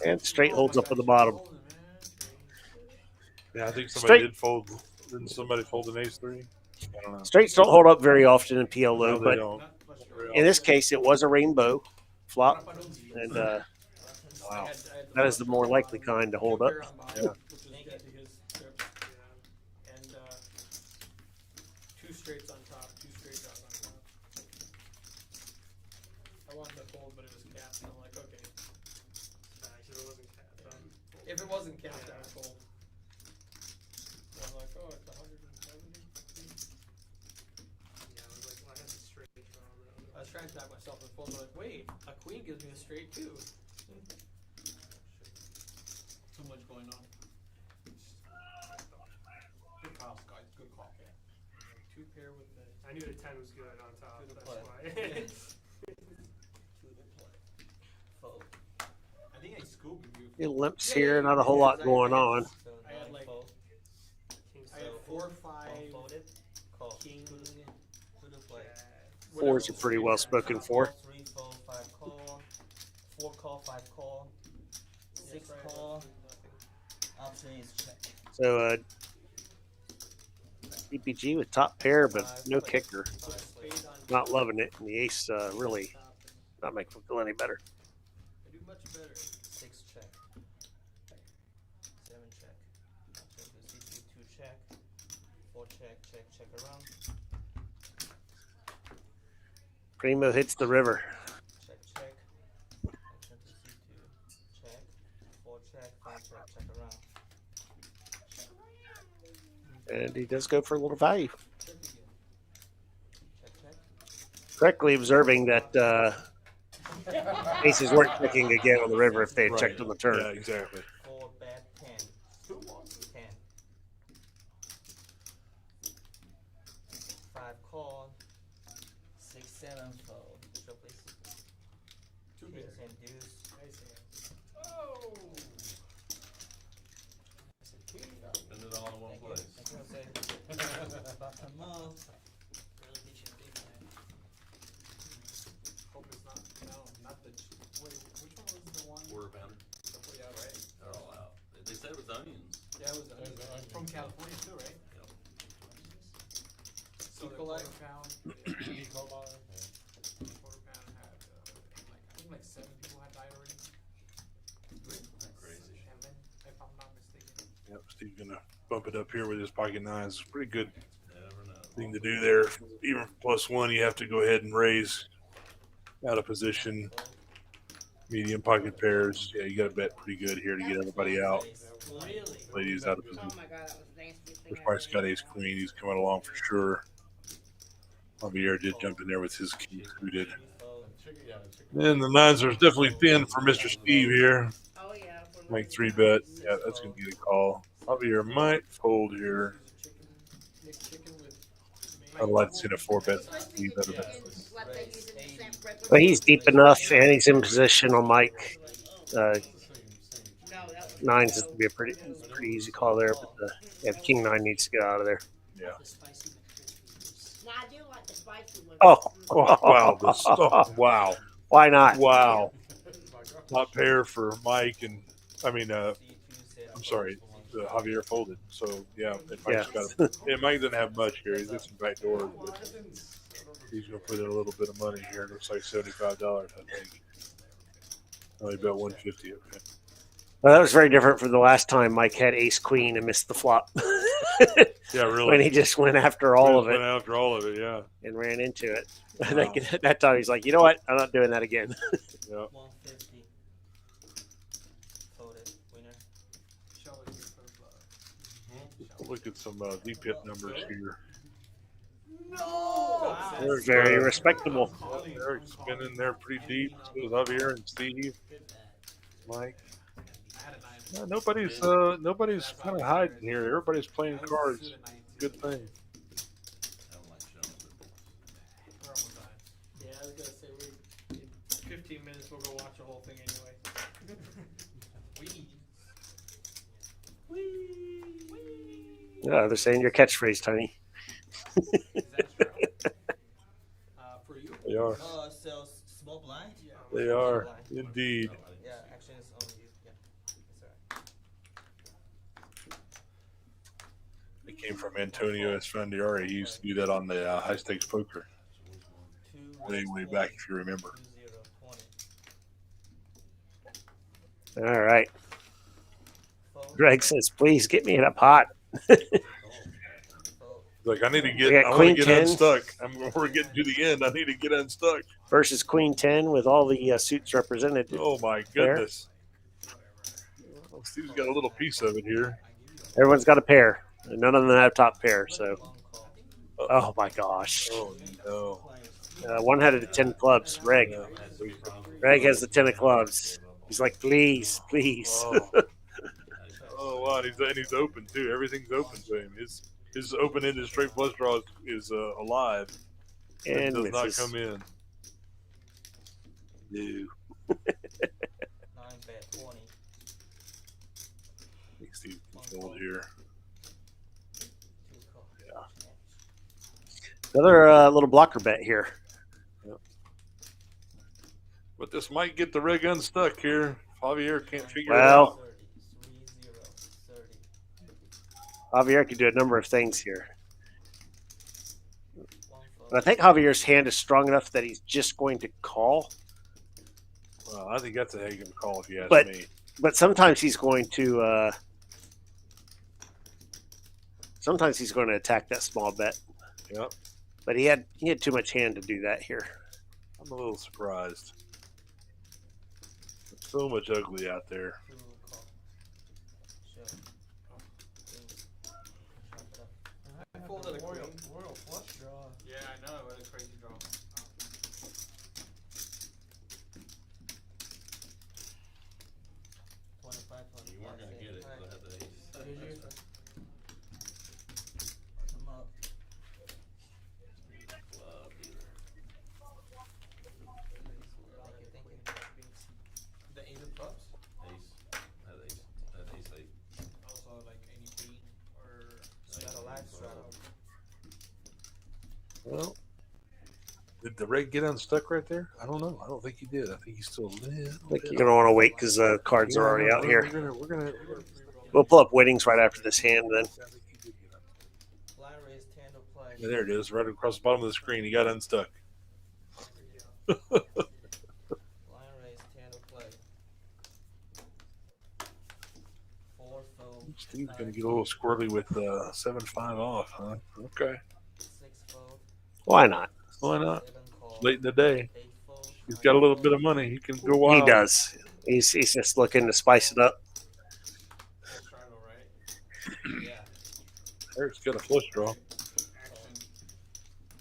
Speaker 2: And straight holds up on the bottom.
Speaker 1: Yeah, I think somebody
Speaker 2: Straight.
Speaker 1: did fold. Didn't somebody fold an ace 3? I don't know.
Speaker 2: Straights don't hold up very often in
Speaker 1: No,
Speaker 2: PLO,
Speaker 1: they
Speaker 2: but
Speaker 1: don't.
Speaker 2: in this case, it was a rainbow flop, and
Speaker 1: Wow.
Speaker 2: that is the more likely kind to hold up.
Speaker 1: Yeah.
Speaker 8: Which is dead to his trips. And 2 straights on top, 2 straight draws on top. I wanted to fold, but it was capped. And I'm like, okay.
Speaker 6: Actually, it wasn't cat.
Speaker 8: If it wasn't capped, I would fold. And I'm like, oh, it's 170.
Speaker 6: Yeah, I was like, well, I had a straight draw.
Speaker 8: I was trying to talk myself and fold. I'm like, wait, a queen gives me a straight too. Too much going on. Good call, guys. Good call. 2 pair with the.
Speaker 6: I knew the 10 was good on top.
Speaker 10: To the
Speaker 6: That's
Speaker 10: play.
Speaker 6: why.
Speaker 10: fold.
Speaker 8: I think I scooped you.
Speaker 2: It limps here, not a whole lot going on.
Speaker 10: So
Speaker 8: I had
Speaker 10: 9
Speaker 8: like-
Speaker 10: fold.
Speaker 6: King
Speaker 8: I had
Speaker 10: So,
Speaker 8: 4
Speaker 10: All
Speaker 8: 5
Speaker 10: folded. Call.
Speaker 8: king.
Speaker 10: To the play.
Speaker 2: Fours are pretty well spoken for.
Speaker 10: 3 fold, 5 call. 4 call, 5 call. 6 call. Option is check.
Speaker 2: So EPG with top pair, but no kicker.
Speaker 10: 5 play.
Speaker 2: Not loving it, and the ace really not making him feel any better.
Speaker 8: I do much better.
Speaker 10: 6 check. 7 check. Option to C2, 2 check. 4 check, check, check around.
Speaker 2: Primo hits the river.
Speaker 10: Check, check. Option to C2, check. 4 check, 5 check, check around.
Speaker 2: And he does go for a little value.
Speaker 10: Check, check.
Speaker 2: Correctly observing that aces weren't checking again on the river if they had
Speaker 1: Right.
Speaker 2: checked on the turn.
Speaker 1: Yeah, exactly.
Speaker 10: 4 bet 10. 10. 5 call. 6, 7 fold. Show please.
Speaker 8: 2
Speaker 10: Kings
Speaker 8: pair.
Speaker 10: and deuce.
Speaker 8: Oh.
Speaker 4: Spend it all in one place.
Speaker 10: Bottom up.
Speaker 3: Really beat you in big time.
Speaker 8: Hope it's not. No, not the. Wait, which one was the one?
Speaker 4: Quarter pounder.
Speaker 8: Yeah, right.
Speaker 4: They're all out. They said it was onions.
Speaker 8: Yeah, it was from California too, right?
Speaker 4: Yep.
Speaker 8: So the quarter pound. Quarter pound had I think like 7 people had died already.
Speaker 4: Crazy.
Speaker 8: Hammond, if I'm not mistaken.
Speaker 1: Yep, Steve's gonna bump it up here with his pocket nines. It's a pretty good
Speaker 4: Never know.
Speaker 1: thing to do there. Even for +1, you have to go ahead and raise out of position. Medium pocket pairs. Yeah, you got to bet pretty good here to get everybody out.
Speaker 3: Really?
Speaker 1: Ladies out of
Speaker 5: Oh
Speaker 1: position.
Speaker 5: my god, that was the nastiest thing
Speaker 1: First
Speaker 5: I
Speaker 1: price
Speaker 5: ever
Speaker 1: got ace queen. He's coming along for sure. Javier did jump in there with his king suited. Then the nines are definitely thin for Mr. Steve here.
Speaker 5: Oh yeah.
Speaker 1: Like 3-bet. Yeah, that's going to get a call. Javier might fold here.
Speaker 8: Nick chicken with.
Speaker 1: I'd like to see a 4-bet. Steve out of it.
Speaker 2: But he's deep enough, and he's in position on Mike.
Speaker 5: No, that was
Speaker 2: Nine's
Speaker 5: no.
Speaker 2: just be a pretty easy call there, but the king nine needs to get out of there.
Speaker 1: Yeah.
Speaker 3: The spicy McCrispy.
Speaker 5: No, I do like the spicy one.
Speaker 2: Oh,
Speaker 1: Oh, wow. Wow.
Speaker 2: Why not?
Speaker 1: Wow. Not pair for Mike and, I'm sorry, Javier folded. So, yeah,
Speaker 2: Yeah.
Speaker 1: Mike doesn't have much here. He's got some back doors, but he's going to put in a little bit of money here. It looks like $75, I think. Only about 150 okay.
Speaker 2: Well, that was very different from the last time Mike had ace queen and missed the flop.
Speaker 1: Yeah, really.
Speaker 2: When he just went after all of
Speaker 1: Went
Speaker 2: it
Speaker 1: after all of it, yeah.
Speaker 2: and ran into it. I
Speaker 1: Wow.
Speaker 2: think at that time he's like, you know what? I'm not doing that again.
Speaker 1: Yeah.
Speaker 10: 150. Folded. Winner.
Speaker 11: Show us your profile.
Speaker 1: Look at some deep hit numbers here.
Speaker 11: No!
Speaker 1: Eric's,
Speaker 2: Very respectable.
Speaker 1: Eric's been in there pretty deep. So is Javier and Steve, Mike.
Speaker 11: I had a 9.
Speaker 1: No, nobody's kind of hiding here. Everybody's playing cards. Good thing.
Speaker 4: I don't like showing it.
Speaker 11: We're almost done.
Speaker 8: Yeah, I was gonna say we in 15 minutes we'll go watch the whole thing anyway.
Speaker 2: Yeah, they're saying your catchphrase, Tony.
Speaker 11: Is that true? For you?
Speaker 1: They are.
Speaker 10: So small blind?
Speaker 11: Yeah.
Speaker 1: They are. Indeed.
Speaker 10: Yeah, action is on you. Yeah. That's alright.
Speaker 1: It came from Antonio Esfandiari. He used to do that on the high stakes poker. Way back, if you remember.
Speaker 10: 20.
Speaker 2: All right.
Speaker 10: Fold.
Speaker 2: Greg says, please get me in a pot.
Speaker 10: Fold.
Speaker 1: Like, I need to
Speaker 2: We
Speaker 1: get,
Speaker 2: got
Speaker 1: I want
Speaker 2: queen
Speaker 1: to get
Speaker 2: 10.
Speaker 1: unstuck. We're getting to the end. I need to get unstuck.
Speaker 2: Versus queen 10 with all the suits represented.
Speaker 1: Oh, my
Speaker 2: There.
Speaker 1: goodness. Well, Steve's got a little piece of it here.
Speaker 2: Everyone's got a pair. And none of them have top pair. So,
Speaker 10: Long call.
Speaker 2: oh my gosh.
Speaker 1: Oh, no.
Speaker 2: One had it at 10 clubs. Greg. Greg has the 10 of clubs. He's like, please, please.
Speaker 1: Oh, oh wow. And he's open, too. Everything's open to him. His open-ended straight flush draw is alive. It
Speaker 2: And
Speaker 1: does not
Speaker 2: misses.
Speaker 1: come in. No.
Speaker 10: 9 bet 20.
Speaker 1: I think Steve can fold here.
Speaker 10: 2 call.
Speaker 1: Yeah.
Speaker 2: Another little blocker bet here.
Speaker 1: But this might get the rig unstuck here. Javier can't figure
Speaker 2: Well,
Speaker 10: 30. 3-0. 30.
Speaker 2: Javier can do a number of things here.
Speaker 10: One
Speaker 2: But I
Speaker 10: fold.
Speaker 2: think Javier's hand is strong enough that he's just going to call.
Speaker 1: it. Well, I think that's a heck of a call if you ask
Speaker 2: But-
Speaker 1: me.
Speaker 2: But sometimes he's going to attack that small bet.
Speaker 1: Yep.
Speaker 2: But he had too much hand to do that here.
Speaker 1: I'm a little surprised. There's so much ugly out there.
Speaker 10: 2 call. Sure. Chop it up.
Speaker 8: I folded a queen.
Speaker 11: Royal flush draw.
Speaker 8: Yeah, I know. What a crazy draw.
Speaker 10: 25.
Speaker 4: You weren't gonna get it, 'cause I had the ace.
Speaker 11: Did you?
Speaker 10: Come up.
Speaker 4: Club dealer.
Speaker 8: The 8 of clubs.
Speaker 4: Ace. Had ace 8.
Speaker 8: Also like any queen or
Speaker 10: Straddle live, straddle.
Speaker 1: Well, did the rig get unstuck right there? I don't know. I don't think he did. I think he's still a little
Speaker 2: I think
Speaker 1: bit.
Speaker 2: you're going to want to wait because the cards are already out here.
Speaker 1: We're gonna
Speaker 2: We'll pull up winnings right after this hand then.
Speaker 10: Blind raise, 10 of play.
Speaker 1: Yeah, there it is, right across the bottom of the screen. He got unstuck.
Speaker 10: Blind raise, 10 of play. 4 fold.
Speaker 1: Steve's gonna get a little squirrely with 7-5 off, huh? Okay,
Speaker 10: 6 fold.
Speaker 2: Why not?
Speaker 1: why not?
Speaker 10: 7 call.
Speaker 1: Late in the day,
Speaker 10: 8 fold.
Speaker 1: he's got a little bit of money. He can go wild.
Speaker 2: He does. He's just looking to spice it up.
Speaker 8: Straddle, right?
Speaker 10: Yeah.
Speaker 1: Eric's got a flush draw.
Speaker 8: Action.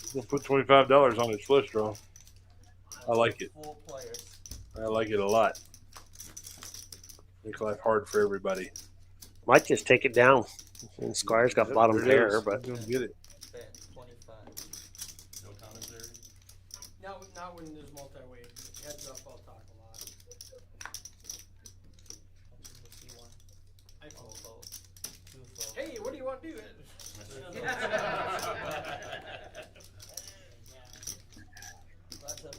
Speaker 1: He's gonna put $25 on his flush draw. I like it.
Speaker 10: 4 players.
Speaker 1: I like it a lot. Make life hard for everybody.
Speaker 2: Might just take it down. And Squire's got bottom
Speaker 1: There it
Speaker 2: pair,
Speaker 1: is.
Speaker 2: but
Speaker 1: He's gonna get it.
Speaker 10: Bet 25.
Speaker 4: No commentary?
Speaker 8: Not when there's multi-way. Heads up, I'll talk a lot. don't do it.
Speaker 10: Lots of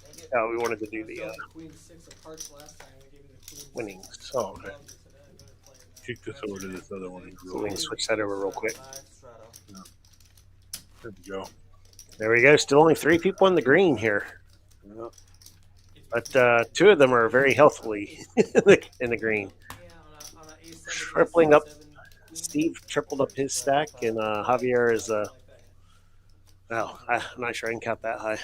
Speaker 10: thank you.
Speaker 2: Oh, we wanted to do the
Speaker 8: Dealt queen six of hearts last time. We gave me the queen
Speaker 2: winnings.
Speaker 8: six
Speaker 1: Oh, okay.
Speaker 8: of clubs. I said, "I better play that."
Speaker 1: Kick this over to this other one.
Speaker 2: So we can switch that over real quick.
Speaker 10: Five straddle.
Speaker 1: There we go.
Speaker 2: There we go. Still only 3 people in the green here.
Speaker 1: Yeah.
Speaker 2: But 2 of them are very healthily in the green.
Speaker 8: Yeah, on a A7,
Speaker 2: Tripling up.
Speaker 8: A7, queen.
Speaker 2: Steve tripled up his stack, and Javier is. Well, I'm not sure I can count that high.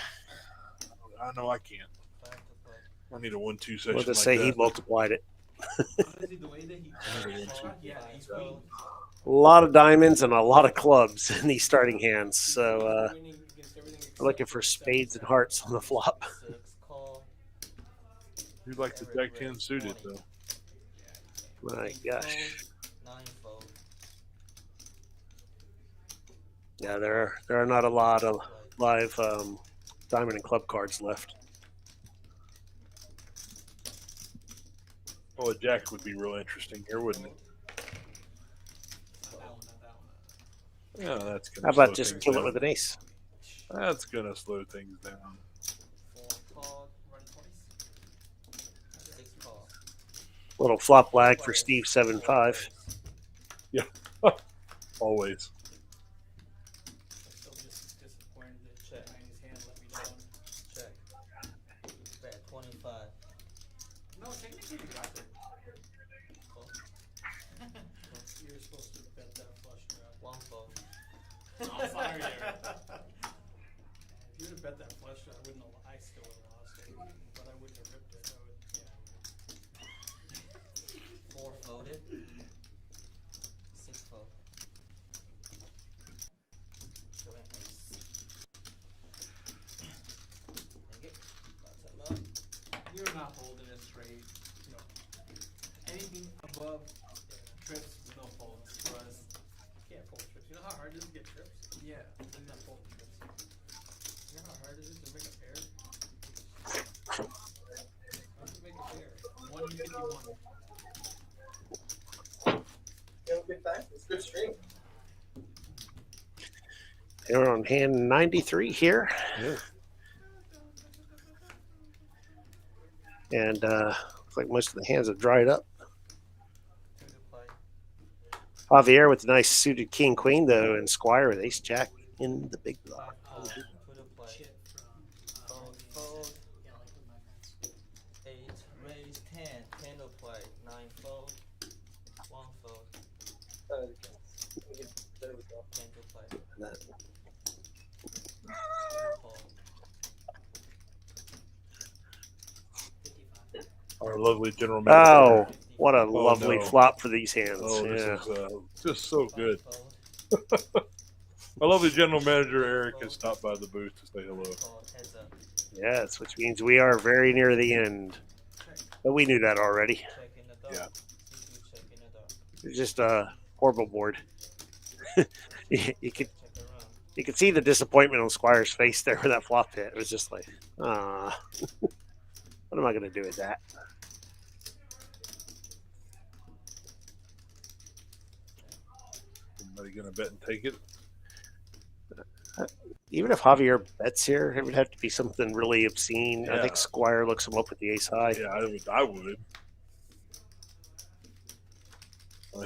Speaker 1: I know I can't.
Speaker 10: Five to play.
Speaker 1: I need a 1-2 section.
Speaker 2: We'll just
Speaker 1: like
Speaker 2: say he
Speaker 1: that.
Speaker 2: multiplied it.
Speaker 8: Honestly, the way that he yeah, he's queen.
Speaker 2: A lot of diamonds and a lot of clubs in these starting hands. So
Speaker 8: Winning against everything except
Speaker 2: we're looking for spades and hearts on the flop.
Speaker 10: 6 call.
Speaker 1: You'd like the Jack 10 suited though.
Speaker 2: My
Speaker 10: Eight
Speaker 2: gosh.
Speaker 10: fold, 9 fold.
Speaker 2: Yeah, there are not a lot of live diamond and club cards left.
Speaker 1: Well, a Jack would be real interesting here, wouldn't it?
Speaker 8: Not that one, not that one.
Speaker 1: Yeah, that's gonna.
Speaker 2: How about
Speaker 1: slow
Speaker 2: just
Speaker 1: things
Speaker 2: kill it
Speaker 1: down.
Speaker 2: with an ace?
Speaker 1: That's gonna slow things down.
Speaker 10: 4 call.
Speaker 8: Run twice.
Speaker 10: 6 call.
Speaker 2: Little flop lag for Steve 7-5.
Speaker 1: Always.
Speaker 8: I'm still just disappointed that
Speaker 10: Check.
Speaker 8: Chinese hand let me down.
Speaker 10: Check. Bet 25.
Speaker 8: No, technically you got there.
Speaker 10: Call.
Speaker 8: You're supposed to bet that flush draw.
Speaker 10: 1 fold.
Speaker 8: Oh, sorry there. If you would have bet that flush draw, I wouldn't have. I still would have lost it, but I wouldn't have ripped it. I would, yeah.
Speaker 10: 4 folded. 6 fold. Showing ace. Thank you. Lots of love.
Speaker 8: You're not holding it straight. No. Anything above trips, no folds. Whereas you can't fold trips. You know how hard it is to get trips? Yeah. I'm not folding trips. You know how hard it is to make a pair? How to make a pair? 151.
Speaker 7: It's good stream.
Speaker 2: We're on hand 93 here.
Speaker 1: Yeah.
Speaker 2: And looks like most of the hands have dried up.
Speaker 10: 2 to play.
Speaker 2: Javier with a nice suited king queen though, and Squire with ace jack in the big
Speaker 10: 5
Speaker 2: block.
Speaker 10: call. 2 to play.
Speaker 3: Chip from
Speaker 10: Fold,
Speaker 3: games.
Speaker 10: fold.
Speaker 3: Yeah, like with my friends.
Speaker 10: 8 raise 10. 10 to play. 9 fold. 1 fold. 10 to play. Call.
Speaker 3: 55.
Speaker 1: Our lovely general manager.
Speaker 2: Oh, what a lovely
Speaker 1: no.
Speaker 2: flop for these hands.
Speaker 1: Oh, this
Speaker 2: Yeah.
Speaker 1: is just so
Speaker 10: 5
Speaker 1: good.
Speaker 10: fold.
Speaker 1: My lovely general manager Eric has stopped by the booth to say hello.
Speaker 10: Call. Heads up.
Speaker 2: Yes, which means we are very near the end. But we knew that already.
Speaker 10: Check in the dark.
Speaker 1: Yeah.
Speaker 10: Check in the dark.
Speaker 2: It's just a horrible board. you could
Speaker 10: Check around.
Speaker 2: you could see the disappointment on Squire's face there with that flop hit. It was just like, ah, what am I going to do with that?
Speaker 1: Anybody gonna bet and take it?
Speaker 2: Even if Javier bets here, it would have to be something really obscene. I think
Speaker 1: Yeah.
Speaker 2: Squire looks him up with the ace high.
Speaker 1: Yeah, I would.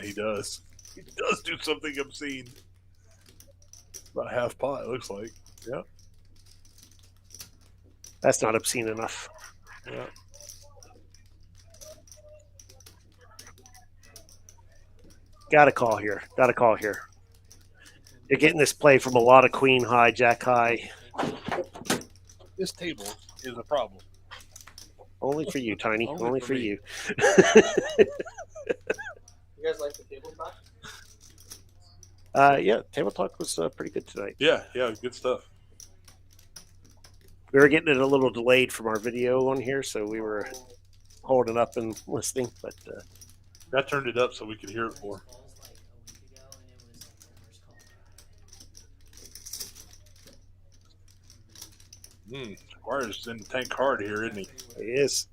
Speaker 1: He does. He does do something obscene. About half pot, it looks like. Yeah.
Speaker 2: That's not obscene enough.
Speaker 1: Yeah.
Speaker 2: Got a call here. Got a call here. You're getting this play from a lot of queen high, jack high.
Speaker 1: This table is a problem.
Speaker 2: Only for you, Tiny.
Speaker 1: Only
Speaker 2: Only
Speaker 1: for
Speaker 2: for
Speaker 1: me.
Speaker 2: you.
Speaker 7: You guys like the table talk?
Speaker 2: Yeah, table talk was pretty good tonight.
Speaker 1: Yeah, good stuff.
Speaker 2: We were getting it a little delayed from our video on here, so we were holding up and listening. But
Speaker 1: I turned it up so we could hear it more.
Speaker 3: Balls like a week ago, and it was like the worst call.
Speaker 1: Squire's in tank hard here, isn't he?
Speaker 2: it is.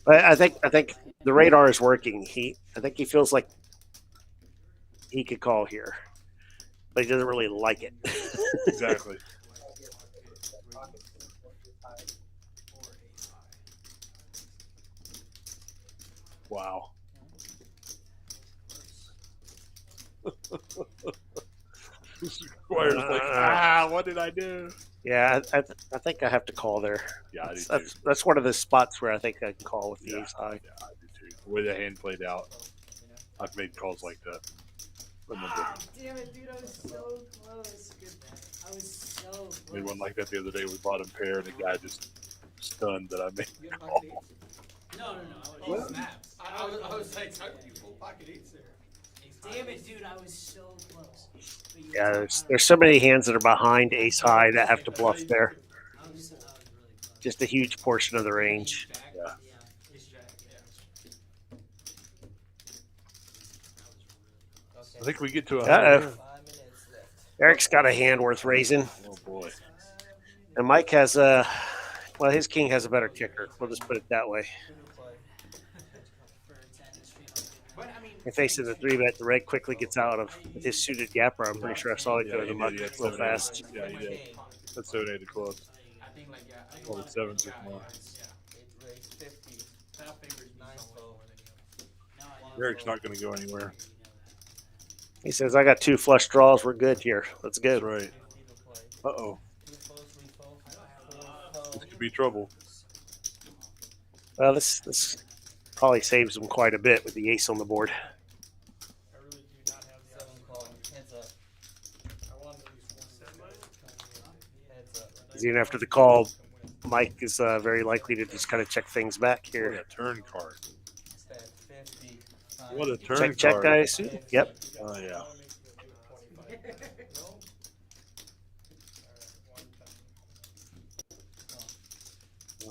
Speaker 2: But I think the radar is working. I think he feels like he could call here, but he doesn't really like it.
Speaker 1: Exactly. Wow. Squire's like, what did I do?
Speaker 2: Yeah, I think I have to call there.
Speaker 1: Yeah, I do
Speaker 2: That's one of the spots where I think I can call with the ace high.
Speaker 1: Yeah, I do too. The way the hand played out, I've made calls like that.
Speaker 3: Damn it, dude! I was so close. Good. I was so close.
Speaker 1: Made one like that the other day with bottom pair, and the guy just stunned that I made a call.
Speaker 3: No.
Speaker 6: Oh, snaps. I was like, how did you full pocket eights there?
Speaker 3: Damn it, dude! I was so close.
Speaker 2: Yeah, there's so many hands that are behind ace high that have to bluff there.
Speaker 3: I was really close.
Speaker 2: Just a huge portion of the range.
Speaker 1: Yeah. I think we get to a.
Speaker 2: Uh-oh.
Speaker 10: 5 minutes left.
Speaker 2: Eric's got a hand worth raising,
Speaker 1: Oh boy.
Speaker 2: and Mike has a. Well, his king has a better kicker. We'll just put it that way. He faces a 3-bet. The red quickly gets out of with his suited gapper. I'm pretty sure I saw it go to the muck real fast.
Speaker 1: Yeah, he did. That's 7-8 of clubs.
Speaker 6: I think like yeah.
Speaker 1: Well, it's 7 6 more.
Speaker 10: It raised 50.
Speaker 6: That favors me
Speaker 10: Nice
Speaker 6: so
Speaker 10: fold.
Speaker 6: well.
Speaker 1: Eric's not going to go anywhere.
Speaker 2: He says, "I got 2 flush draws. We're good here. Let's go."
Speaker 1: That's right.
Speaker 10: 50 to play.
Speaker 1: Uh-oh.
Speaker 10: 2 folds, 3 folds, 4
Speaker 1: This could be trouble.
Speaker 2: Well, this probably saves him quite a bit with the ace on the board.
Speaker 6: I really do not have the
Speaker 10: 7 call. Heads up.
Speaker 6: I want at least one
Speaker 10: Heads up.
Speaker 2: Because even after the call, Mike is very likely to just kind of check things back
Speaker 1: What
Speaker 2: here.
Speaker 1: a turn card.
Speaker 10: Spend 50.
Speaker 1: What a turn
Speaker 2: Check,
Speaker 1: card.
Speaker 2: guys. Yep.
Speaker 1: Oh, yeah.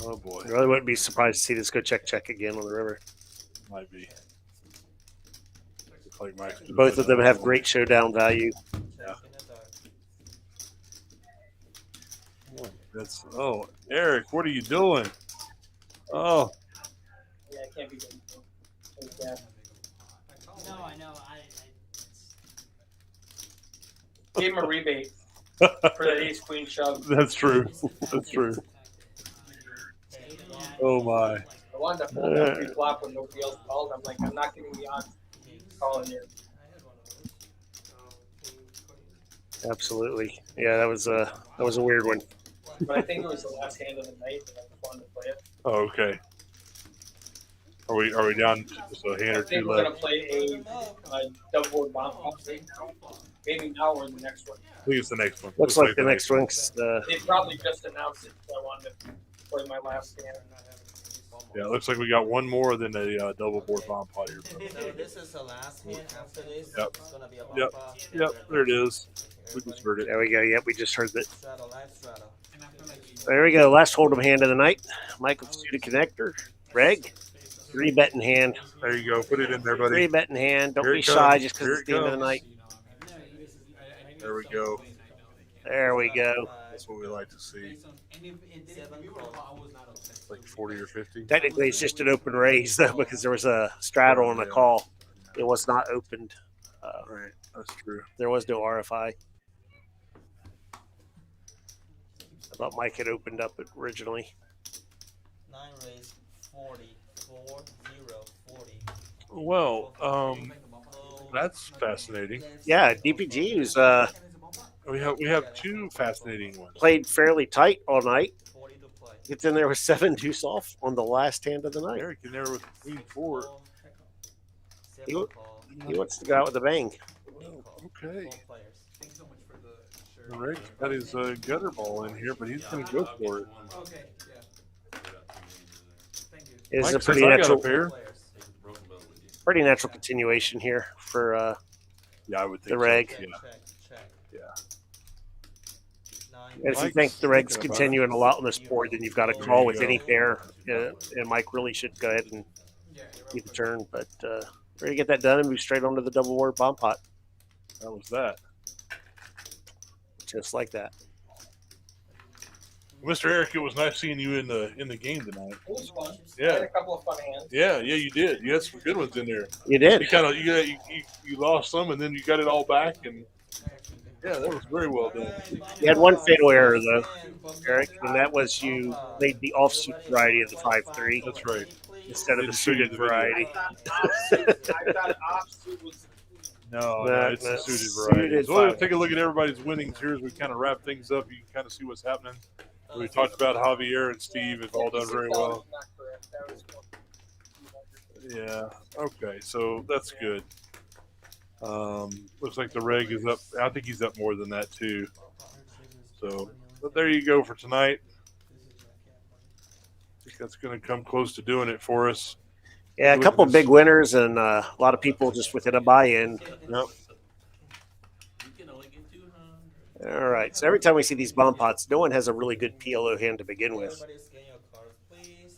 Speaker 1: Oh, boy.
Speaker 2: I really wouldn't be surprised to see this go check again on the river.
Speaker 1: Might be. Looks like Mike's
Speaker 2: Both of them have great showdown value.
Speaker 10: Check in the dark.
Speaker 1: That's, oh, Eric, what are you doing? Oh,
Speaker 11: Yeah, it can't be good. Yeah.
Speaker 3: No, I know.
Speaker 11: Gave him a rebate for that ace queen shove.
Speaker 1: that's true. That's true. Oh, my.
Speaker 11: I wanted to fold that pre-flop when nobody else called. I'm like, I'm not getting the odds calling here.
Speaker 2: Absolutely. Yeah, that was a weird one.
Speaker 11: But I think it was the last hand of the night, and I just wanted to play it.
Speaker 1: Oh, okay. Are we down to a hand
Speaker 11: I
Speaker 1: or
Speaker 11: think
Speaker 1: two
Speaker 11: we're gonna
Speaker 1: left?
Speaker 11: play a double board bomb pop right now. Maybe now or the next one.
Speaker 1: I think it's the next one.
Speaker 2: Looks like the next one's
Speaker 11: They probably just announced it, so I wanted to play my last hand.
Speaker 1: Yeah, it looks like we got one more than a double board bomb pot here.
Speaker 10: So this is the last hand. After this,
Speaker 1: Yep.
Speaker 10: it's gonna be a
Speaker 1: Yep.
Speaker 10: bumper.
Speaker 1: Yep, there it is. We just heard it.
Speaker 2: There we go. Yep, we just heard that.
Speaker 10: Straddle, live straddle.
Speaker 2: There we go. Last hold'em hand of the night. Michael suited connector. Greg, 3-bet in hand.
Speaker 1: There you go. Put it in there, buddy.
Speaker 2: 3-bet in hand. Don't
Speaker 1: Here
Speaker 2: be
Speaker 1: it
Speaker 2: shy
Speaker 1: comes.
Speaker 2: just because
Speaker 1: Here
Speaker 2: it's
Speaker 1: it
Speaker 2: the end of the
Speaker 1: comes.
Speaker 2: night.
Speaker 1: There we go.
Speaker 2: There we go.
Speaker 1: That's what we like to see.
Speaker 10: 7 call.
Speaker 1: Like 40 or 50.
Speaker 2: Technically, it's just an open raise, though, because there was a straddle and a call. It was not opened.
Speaker 1: Right, that's true.
Speaker 2: There was no RFI. I thought Mike had opened up it originally.
Speaker 10: 9 raise 40. 4 0 40.
Speaker 1: Well, that's fascinating.
Speaker 2: Yeah, DPG was
Speaker 1: We have two fascinating ones.
Speaker 2: played fairly tight all night.
Speaker 10: 40 to play.
Speaker 2: Gets in there with 7 deuce off on the last hand of the night.
Speaker 1: Eric in there with 84.
Speaker 10: 7
Speaker 2: You-
Speaker 10: call.
Speaker 2: He wants to go out with a bang.
Speaker 1: Okay.
Speaker 10: 4 players.
Speaker 6: Thanks so much for the shirt.
Speaker 1: Rick's got his gutter ball in here, but he's going to go for it.
Speaker 6: Okay, yeah. Thank you.
Speaker 2: It's a
Speaker 1: Mike
Speaker 2: pretty
Speaker 1: says, "I got
Speaker 2: natural,
Speaker 1: a pair."
Speaker 2: pretty natural continuation here for
Speaker 1: Yeah, I would think
Speaker 2: the reg.
Speaker 1: So. Yeah.
Speaker 10: Check, check.
Speaker 1: Yeah.
Speaker 10: 9
Speaker 2: If you
Speaker 1: Mike's
Speaker 2: think the reg's
Speaker 1: thinking about
Speaker 2: continuing a lot on this board, then you've got to
Speaker 1: There
Speaker 2: call
Speaker 1: you
Speaker 2: with
Speaker 1: go.
Speaker 2: any pair. And Mike really should go ahead and
Speaker 6: Yeah, you're
Speaker 2: keep the
Speaker 6: right.
Speaker 2: turn. But ready to get that done and move straight onto the double board bomb pot.
Speaker 1: That was that.
Speaker 2: Just like that.
Speaker 1: Mr. Eric, it was nice seeing you in the game tonight.
Speaker 8: It was fun. I
Speaker 1: Yeah.
Speaker 8: had a couple of fun hands.
Speaker 1: Yeah, you did. You had some good ones in there.
Speaker 2: You did.
Speaker 1: You lost some, and then you got it all back, and yeah, that was very well done.
Speaker 2: You had one fatal error though, Eric, and that was you played the offsuit variety of the 5-3
Speaker 1: That's right.
Speaker 2: instead of the
Speaker 1: Didn't show you
Speaker 2: suited
Speaker 1: the video.
Speaker 2: variety.
Speaker 8: I thought offsuit was.
Speaker 1: No, it's the
Speaker 2: That's
Speaker 1: suited variety.
Speaker 2: suited
Speaker 1: So we'll
Speaker 2: five.
Speaker 1: take a look at everybody's winnings here as we kind of wrap things up. You can kind of see what's happening. We talked about Javier and Steve have all done very well. Yeah. Okay. So that's good. Looks like the reg is up. I think he's up more than that too. So, but there you go for tonight. I think that's going to come close to doing it for us.
Speaker 2: Yeah, a couple of big winners and a lot of people just within a buy-in.
Speaker 1: Yep.
Speaker 2: All right, so every time we see these bomb pots, no one has a really good PLO hand to begin with.
Speaker 10: Everybody scan your cards, please.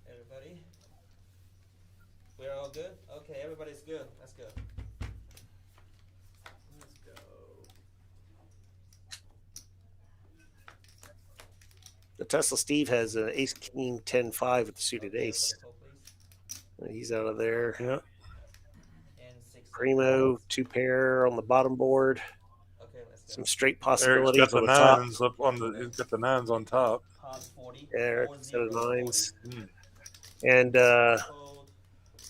Speaker 10: Everybody. We're all good? Okay, everybody's good. That's good. Let's go.
Speaker 2: The Tesla Steve has an ace king 10-5 with the suited ace. He's out of there.
Speaker 1: Yeah.
Speaker 10: And 6.
Speaker 2: Primo 2-pair on the bottom board.
Speaker 10: Okay, let's go.
Speaker 2: Some straight
Speaker 1: Eric's
Speaker 2: possibilities
Speaker 1: got the
Speaker 2: on the top.
Speaker 1: nines up on the. He's got the nines on top.
Speaker 10: Cards 40.
Speaker 2: Eric
Speaker 10: 40,
Speaker 2: set of nines.
Speaker 10: 40.
Speaker 2: And
Speaker 10: Fold.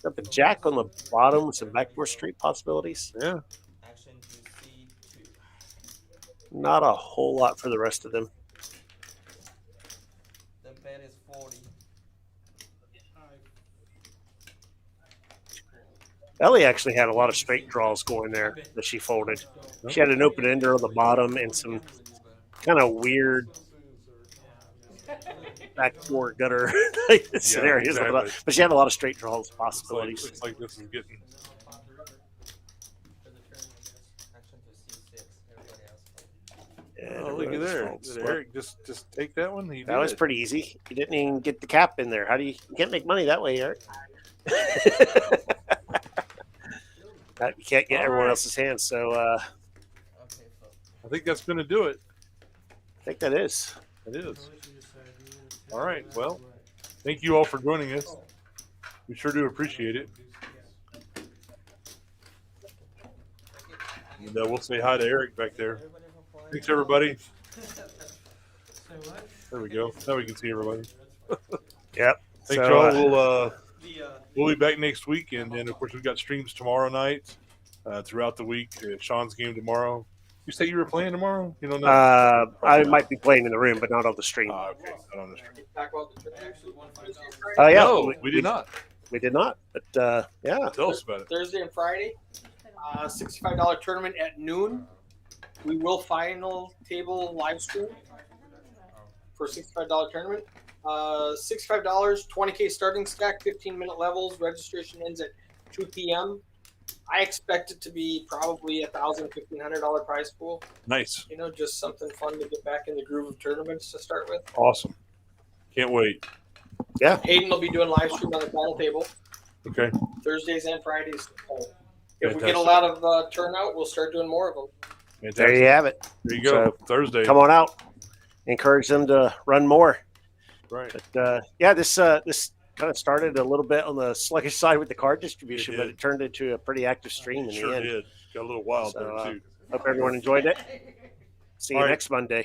Speaker 2: got the jack on the bottom with some backdoor straight possibilities.
Speaker 1: Yeah.
Speaker 10: Action to C2.
Speaker 2: Not a whole lot for the rest of them.
Speaker 10: The bet is 40.
Speaker 2: Ellie actually had a lot of straight draws going there that she folded. She had an open ender on the bottom and some kind of weird backdoor gutter scenarios.
Speaker 1: exactly.
Speaker 2: But she had a lot of straight draws
Speaker 1: It's
Speaker 2: possibilities.
Speaker 1: like this is getting.
Speaker 10: Action to C6. Everybody else.
Speaker 2: And
Speaker 1: Oh, look at
Speaker 2: everyone's
Speaker 1: there.
Speaker 2: folds.
Speaker 1: Did Eric just take that one? He
Speaker 2: That was
Speaker 1: did.
Speaker 2: pretty easy. You didn't even get the cap in there. How do you can't make money that way, Eric? You can't get everyone else's hands. So
Speaker 10: Okay, folks.
Speaker 1: I think that's going to do it.
Speaker 2: I think that is.
Speaker 1: It is. All right. Well, thank you all for joining us. We sure do appreciate it. And we'll say hi to Eric back there.
Speaker 10: Everybody for playing.
Speaker 1: Thanks, everybody.
Speaker 11: Say what?
Speaker 1: There we go. Now we can see everybody.
Speaker 2: Yep.
Speaker 1: Thanks,
Speaker 2: So,
Speaker 1: y'all. We'll be back next week, and then of course we've got streams tomorrow night, throughout the week. Sean's game tomorrow. You say you were playing tomorrow? You don't know?
Speaker 2: I might be playing in the room, but not on the stream.
Speaker 1: Okay, not on the stream.
Speaker 2: Yeah,
Speaker 1: No, we did not.
Speaker 2: We did not. But yeah,
Speaker 1: Tell us about it.
Speaker 8: Thursday and Friday, $65 tournament at noon. We will final table live stream for $65 tournament. $65, 20K starting stack, 15-minute levels. Registration ends at 2 p.m. I expect it to be probably $1,000, $1,500 prize pool.
Speaker 1: Nice.
Speaker 8: You know, just something fun to get back in the groove of tournaments to start with.
Speaker 1: Awesome. Can't wait.
Speaker 8: Hayden will be doing live stream on the final table
Speaker 1: Okay.
Speaker 8: Thursdays and Fridays. If we
Speaker 1: Fantastic.
Speaker 8: get a lot of turnout, we'll start doing more of them.
Speaker 1: Fantastic.
Speaker 2: there you have it.
Speaker 1: There you go. Thursday.
Speaker 2: Come on out. Encourage them to run more.
Speaker 1: Right.
Speaker 2: But yeah, this kind of started a little bit on the sluggish side with the card distribution,
Speaker 1: It
Speaker 2: but
Speaker 1: did.
Speaker 2: it turned into a pretty active stream in
Speaker 1: Sure
Speaker 2: the end.
Speaker 1: did. Got a little wild
Speaker 2: So,
Speaker 1: there too.
Speaker 2: Hope everyone enjoyed it. See you
Speaker 1: All right.
Speaker 2: next Monday.